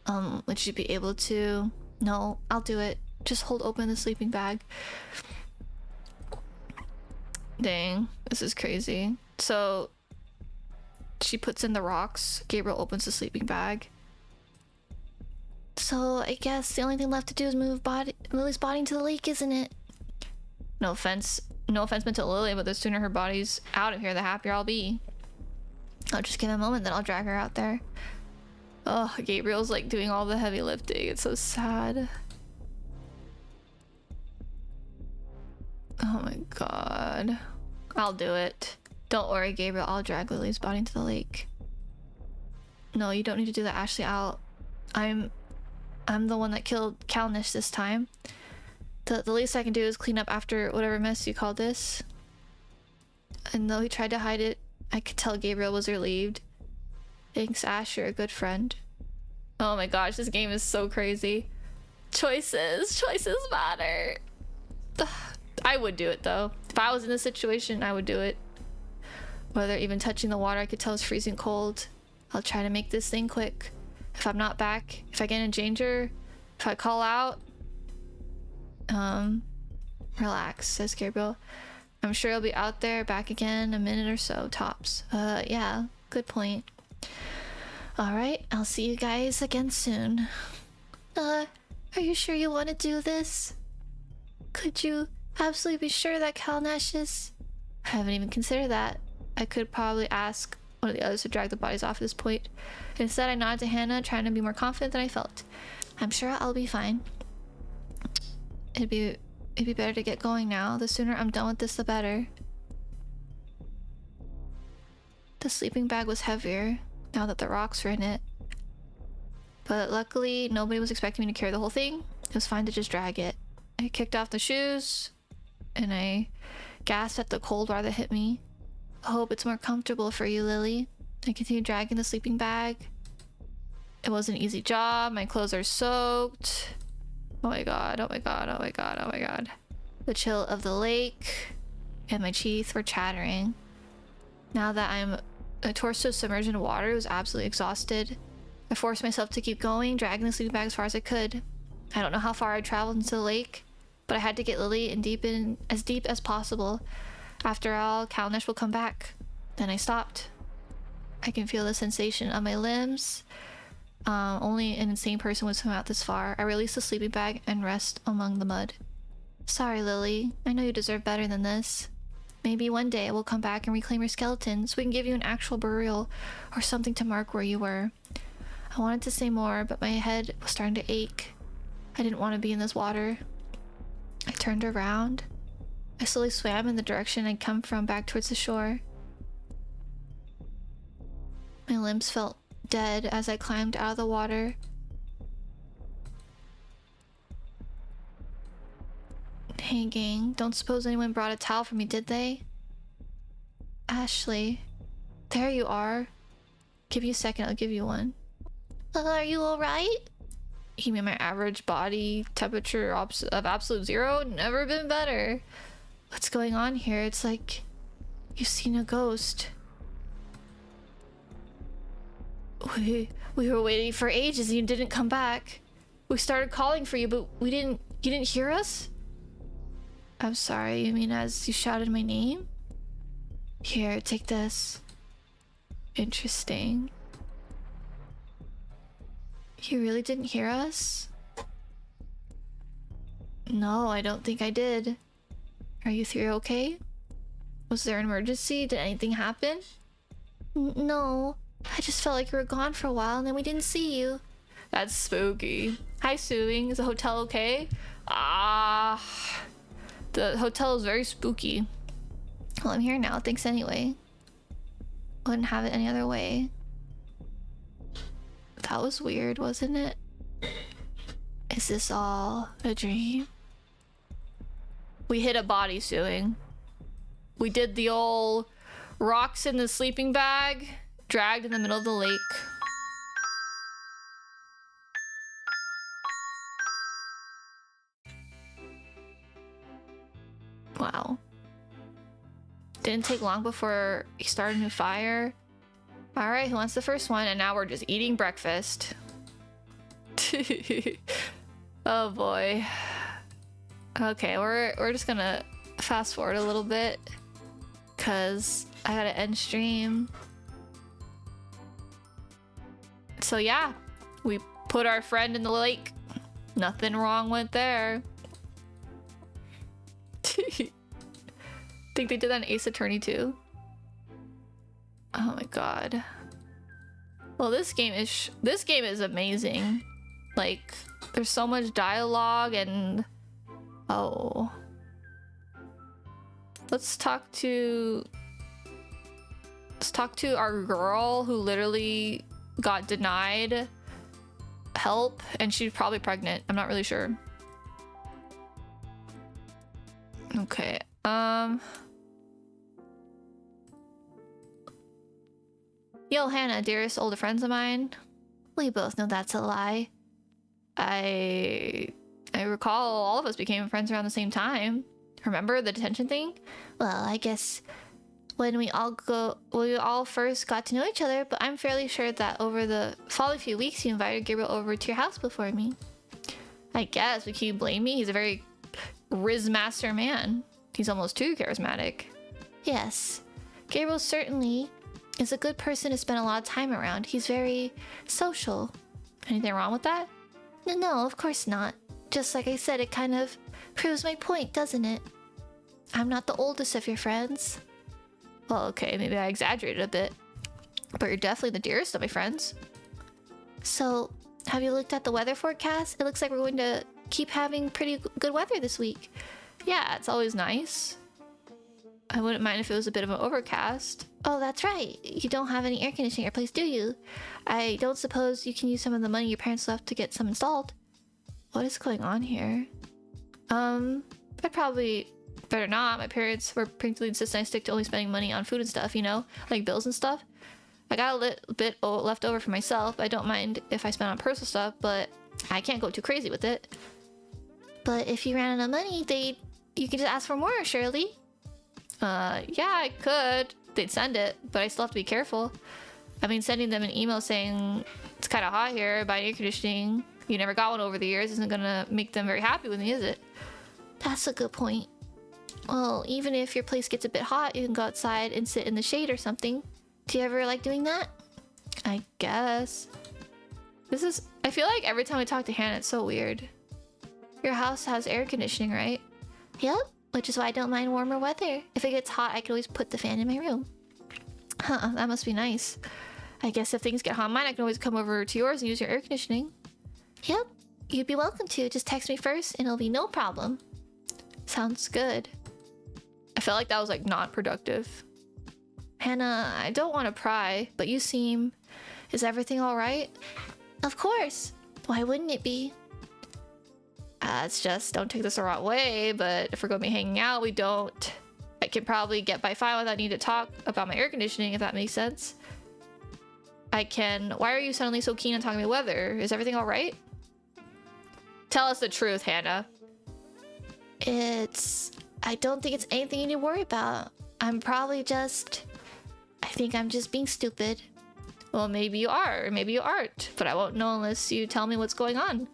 G: Would you be able to? No, I'll do it. Just hold open the sleeping bag. Dang, this is crazy. So she puts in the rocks. Gabriel opens the sleeping bag. So I guess the only thing left to do is move Lily's body into the lake, isn't it? No offense meant to Lily, but the sooner her body's out of here, the happier I'll be. I'll just give it a moment, then I'll drag her out there. Oh, Gabriel's like doing all the heavy lifting. It's so sad. Oh my god. I'll do it. Don't worry, Gabriel. I'll drag Lily's body into the lake. No, you don't need to do that, Ashley. I'm the one that killed Calnish this time. The least I can do is clean up after whatever mess you called this. And though he tried to hide it, I could tell Gabriel was relieved. Thanks, Ash. You're a good friend. Oh my gosh, this game is so crazy. Choices matter. I would do it though. If I was in this situation, I would do it. Whether even touching the water I could tell is freezing cold. I'll try to make this thing quick. If I'm not back, if I get in danger, if I call out, relax, says Gabriel. I'm sure I'll be out there back again in a minute or so, tops. Yeah, good point. Alright, I'll see you guys again soon. Are you sure you want to do this? Could you absolutely be sure that Calnash is... I haven't even considered that. I could probably ask one of the others to drag the bodies off at this point. Instead, I nodded to Hannah, trying to be more confident than I felt. I'm sure I'll be fine. It'd be better to get going now. The sooner I'm done with this, the better. The sleeping bag was heavier now that the rocks were in it. But luckily, nobody was expecting me to carry the whole thing. It was fine to just drag it. I kicked off the shoes, and I gasped at the cold water that hit me. I hope it's more comfortable for you, Lily. I continued dragging the sleeping bag. It was an easy job. My clothes are soaked. Oh my god, oh my god, oh my god, oh my god. The chill of the lake and my teeth were chattering. Now that I'm a torso submerged in water, I was absolutely exhausted. I forced myself to keep going, dragging the sleeping bag as far as I could. I don't know how far I traveled into the lake, but I had to get Lily in as deep as possible. After all, Calnesh will come back. Then I stopped. I can feel the sensation of my limbs. Only an insane person would swim out this far. I released the sleeping bag and rest among the mud. Sorry, Lily. I know you deserve better than this. Maybe one day I will come back and reclaim your skeleton so we can give you an actual burial or something to mark where you were. I wanted to say more, but my head was starting to ache. I didn't want to be in this water. I turned around. I slowly swam in the direction I'd come from back towards the shore. My limbs felt dead as I climbed out of the water. Hey gang, don't suppose anyone brought a towel for me, did they? Ashley, there you are. Give you a second, I'll give you one. Are you alright? You mean my average body temperature of absolute zero? Never been better. What's going on here? It's like you've seen a ghost. We were waiting for ages and you didn't come back. We started calling for you, but you didn't hear us? I'm sorry, you mean as you shouted my name? Here, take this. Interesting. You really didn't hear us? No, I don't think I did. Are you three okay? Was there an emergency? Did anything happen? No. I just felt like you were gone for a while and then we didn't see you. That's spooky. Hi, Suing. Is the hotel okay? Ah. The hotel is very spooky. Well, I'm here now. Thanks anyway. Wouldn't have it any other way. That was weird, wasn't it? Is this all a dream? We hit a body, Suing. We did the old rocks in the sleeping bag, dragged in the middle of the lake. Wow. Didn't take long before he started a new fire. Alright, who wants the first one? And now we're just eating breakfast. Oh boy. Okay, we're just gonna fast forward a little bit. Cause I gotta end stream. So yeah, we put our friend in the lake. Nothing wrong with there. Think they did that in Ace Attorney too? Oh my god. Well, this game is amazing. Like, there's so much dialogue and oh. Let's talk to our girl who literally got denied help and she's probably pregnant. I'm not really sure. Okay. Yo, Hannah, dearest older friends of mine. We both know that's a lie. I recall all of us became friends around the same time. Remember the detention thing? Well, I guess when we all first got to know each other, but I'm fairly sure that over the following few weeks you invited Gabriel over to your house before me. I guess, but can you blame me? He's a very Riz master man. He's almost too charismatic. Yes, Gabriel certainly is a good person to spend a lot of time around. He's very social. Anything wrong with that? No, of course not. Just like I said, it kind of proves my point, doesn't it? I'm not the oldest of your friends. Well, okay, maybe I exaggerated a bit. But you're definitely the dearest of my friends. So, have you looked at the weather forecast? It looks like we're going to keep having pretty good weather this week. Yeah, it's always nice. I wouldn't mind if it was a bit of an overcast. Oh, that's right. You don't have any air conditioning at your place, do you? I don't suppose you can use some of the money your parents left to get some installed. What is going on here? I'd probably better not. My parents were particularly insistent I stick to only spending money on food and stuff, you know? Like bills and stuff. I got a little bit left over for myself. I don't mind if I spend on personal stuff, but I can't go too crazy with it. But if you ran out of money, you could just ask for more, surely. Yeah, I could. They'd send it, but I still have to be careful. I mean, sending them an email saying it's kind of hot here, buy air conditioning, you never got one over the years, isn't gonna make them very happy with me, is it? That's a good point. Well, even if your place gets a bit hot, you can go outside and sit in the shade or something. Do you ever like doing that? I guess. I feel like every time I talk to Hannah, it's so weird. Your house has air conditioning, right? Yep, which is why I don't mind warmer weather. If it gets hot, I can always put the fan in my room. Huh, that must be nice. I guess if things get hot in mine, I can always come over to yours and use your air conditioning. Yep, you'd be welcome to. Just text me first and it'll be no problem. Sounds good. I felt like that was like not productive. Hannah, I don't want to pry, but you seem... Is everything alright? Of course. Why wouldn't it be? It's just, don't take this the wrong way, but if we're going to be hanging out, I can probably get by fine without needing to talk about my air conditioning, if that makes sense. Why are you suddenly so keen on talking about weather? Is everything alright? Tell us the truth, Hannah. I don't think it's anything you need to worry about. I think I'm just being stupid. Well, maybe you are, or maybe you aren't, but I won't know unless you tell me what's going on.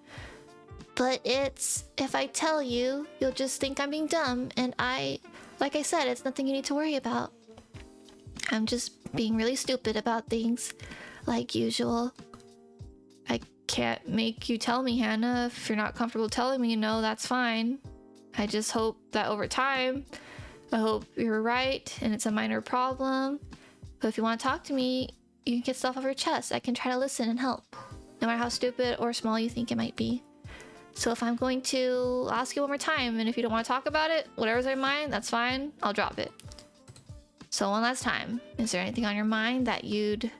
G: But if I tell you, you'll just think I'm being dumb, and like I said, it's nothing you need to worry about. I'm just being really stupid about things, like usual. I can't make you tell me, Hannah. If you're not comfortable telling me, that's fine. I just hope that over time, I hope you're right, and it's a minor problem. But if you want to talk to me, you can get stuff off your chest. I can try to listen and help, no matter how stupid or small you think it might be. So if I'm going to ask you one more time, and if you don't want to talk about it, whatever's on your mind, that's fine. I'll drop it. So one last time, is there anything on your mind that you'd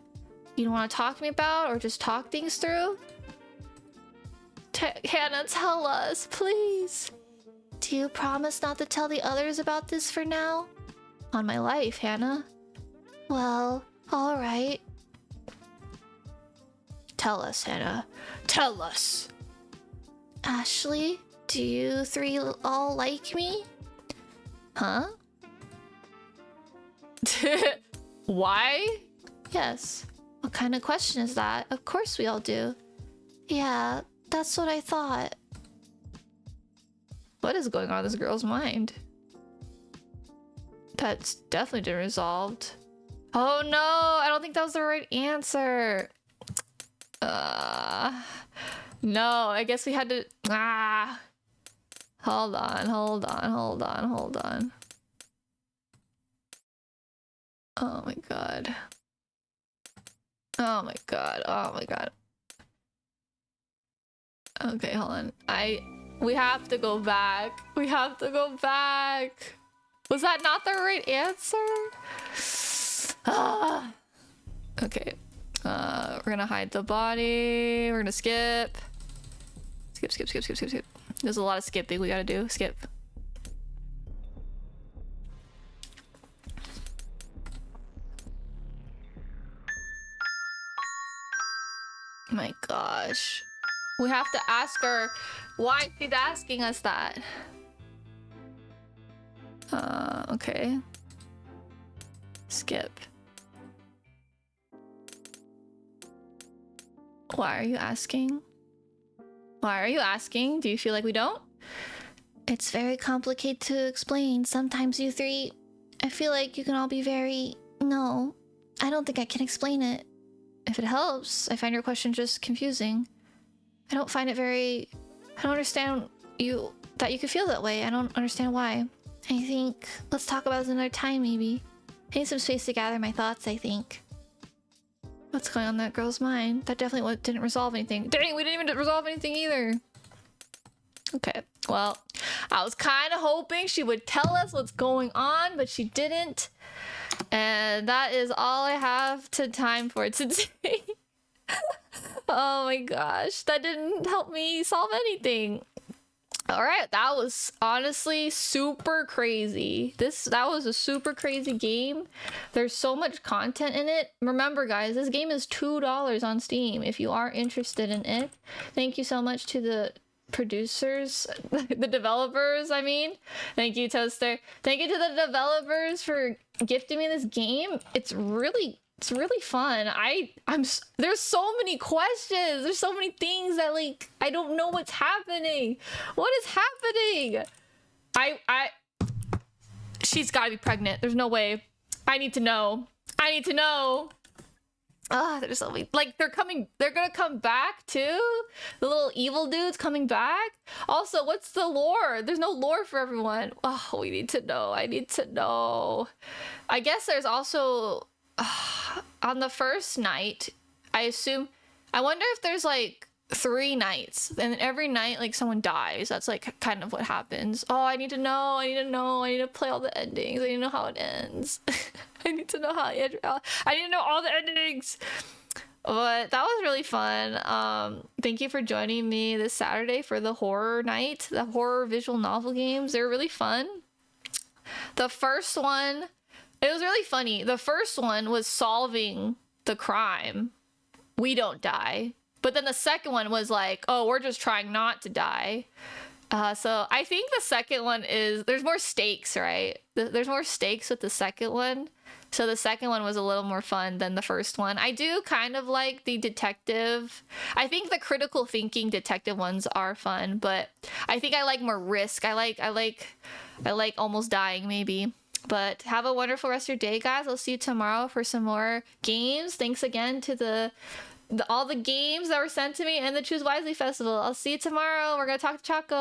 G: want to talk to me about, or just talk things through? Hannah, tell us, please. Do you promise not to tell the others about this for now? On my life, Hannah. Well, all right. Tell us, Hannah. Tell us. Ashley, do you three all like me? Huh? Why? Yes. What kind of question is that? Of course we all do. Yeah, that's what I thought. What is going on in this girl's mind? That's definitely been resolved. Oh no, I don't think that was the right answer. No, I guess we had to... Hold on. Oh my god. Okay, hold on. We have to go back. Was that not the right answer? Okay. We're gonna hide the body. We're gonna skip. Skip. There's a lot of skipping we gotta do. Skip. My gosh. We have to ask her why she's asking us that. Okay. Skip. Why are you asking? Do you feel like we don't? It's very complicated to explain. Sometimes you three, I feel like you can all be very... No, I don't think I can explain it. If it helps, I find your question just confusing. I don't find it very... I don't understand that you could feel that way. I don't understand why. I think... Let's talk about this another time, maybe. I need some space to gather my thoughts, I think. What's going on in that girl's mind? That definitely didn't resolve anything. Dang, we didn't even resolve anything either. Okay, well, I was kind of hoping she would tell us what's going on, but she didn't. And that is all I have time for today. Oh my gosh, that didn't help me solve anything. All right, that was honestly super crazy. That was a super crazy game. There's so much content in it. Remember, guys, this game is $2 on Steam if you are interested in it. Thank you so much to the producers, the developers, I mean. Thank you, Toaster. Thank you to the developers for gifting me this game. It's really fun. There's so many questions. There's so many things that, like, I don't know what's happening. What is happening? She's gotta be pregnant. There's no way. I need to know. There's so many, like, they're gonna come back too? The little evil dude's coming back? Also, what's the lore? There's no lore for everyone. Oh, we need to know. I need to know. I guess there's also... on the first night, I wonder if there's like 3 nights, and every night like someone dies. That's like kind of what happens. Oh, I need to know. I need to play all the endings. I need to know how it ends. I need to know I need to know all the endings. But that was really fun. Thank you for joining me this Saturday for the horror night, the horror visual novel games. They were really fun. The first one, it was really funny. The first one was solving the crime. We don't die. But then the second one was like, oh, we're just trying not to die. So I think the second one there's more stakes, right? There's more stakes with the second one. So the second one was a little more fun than the first one. I do kind of like the detective. I think the critical thinking detective ones are fun, but I think I like more risk. I like almost dying maybe. But have a wonderful rest of your day, guys. I'll see you tomorrow for some more games. Thanks again to all the games that were sent to me and the Choose Wisely Festival. I'll see you tomorrow. We're gonna talk to Choco.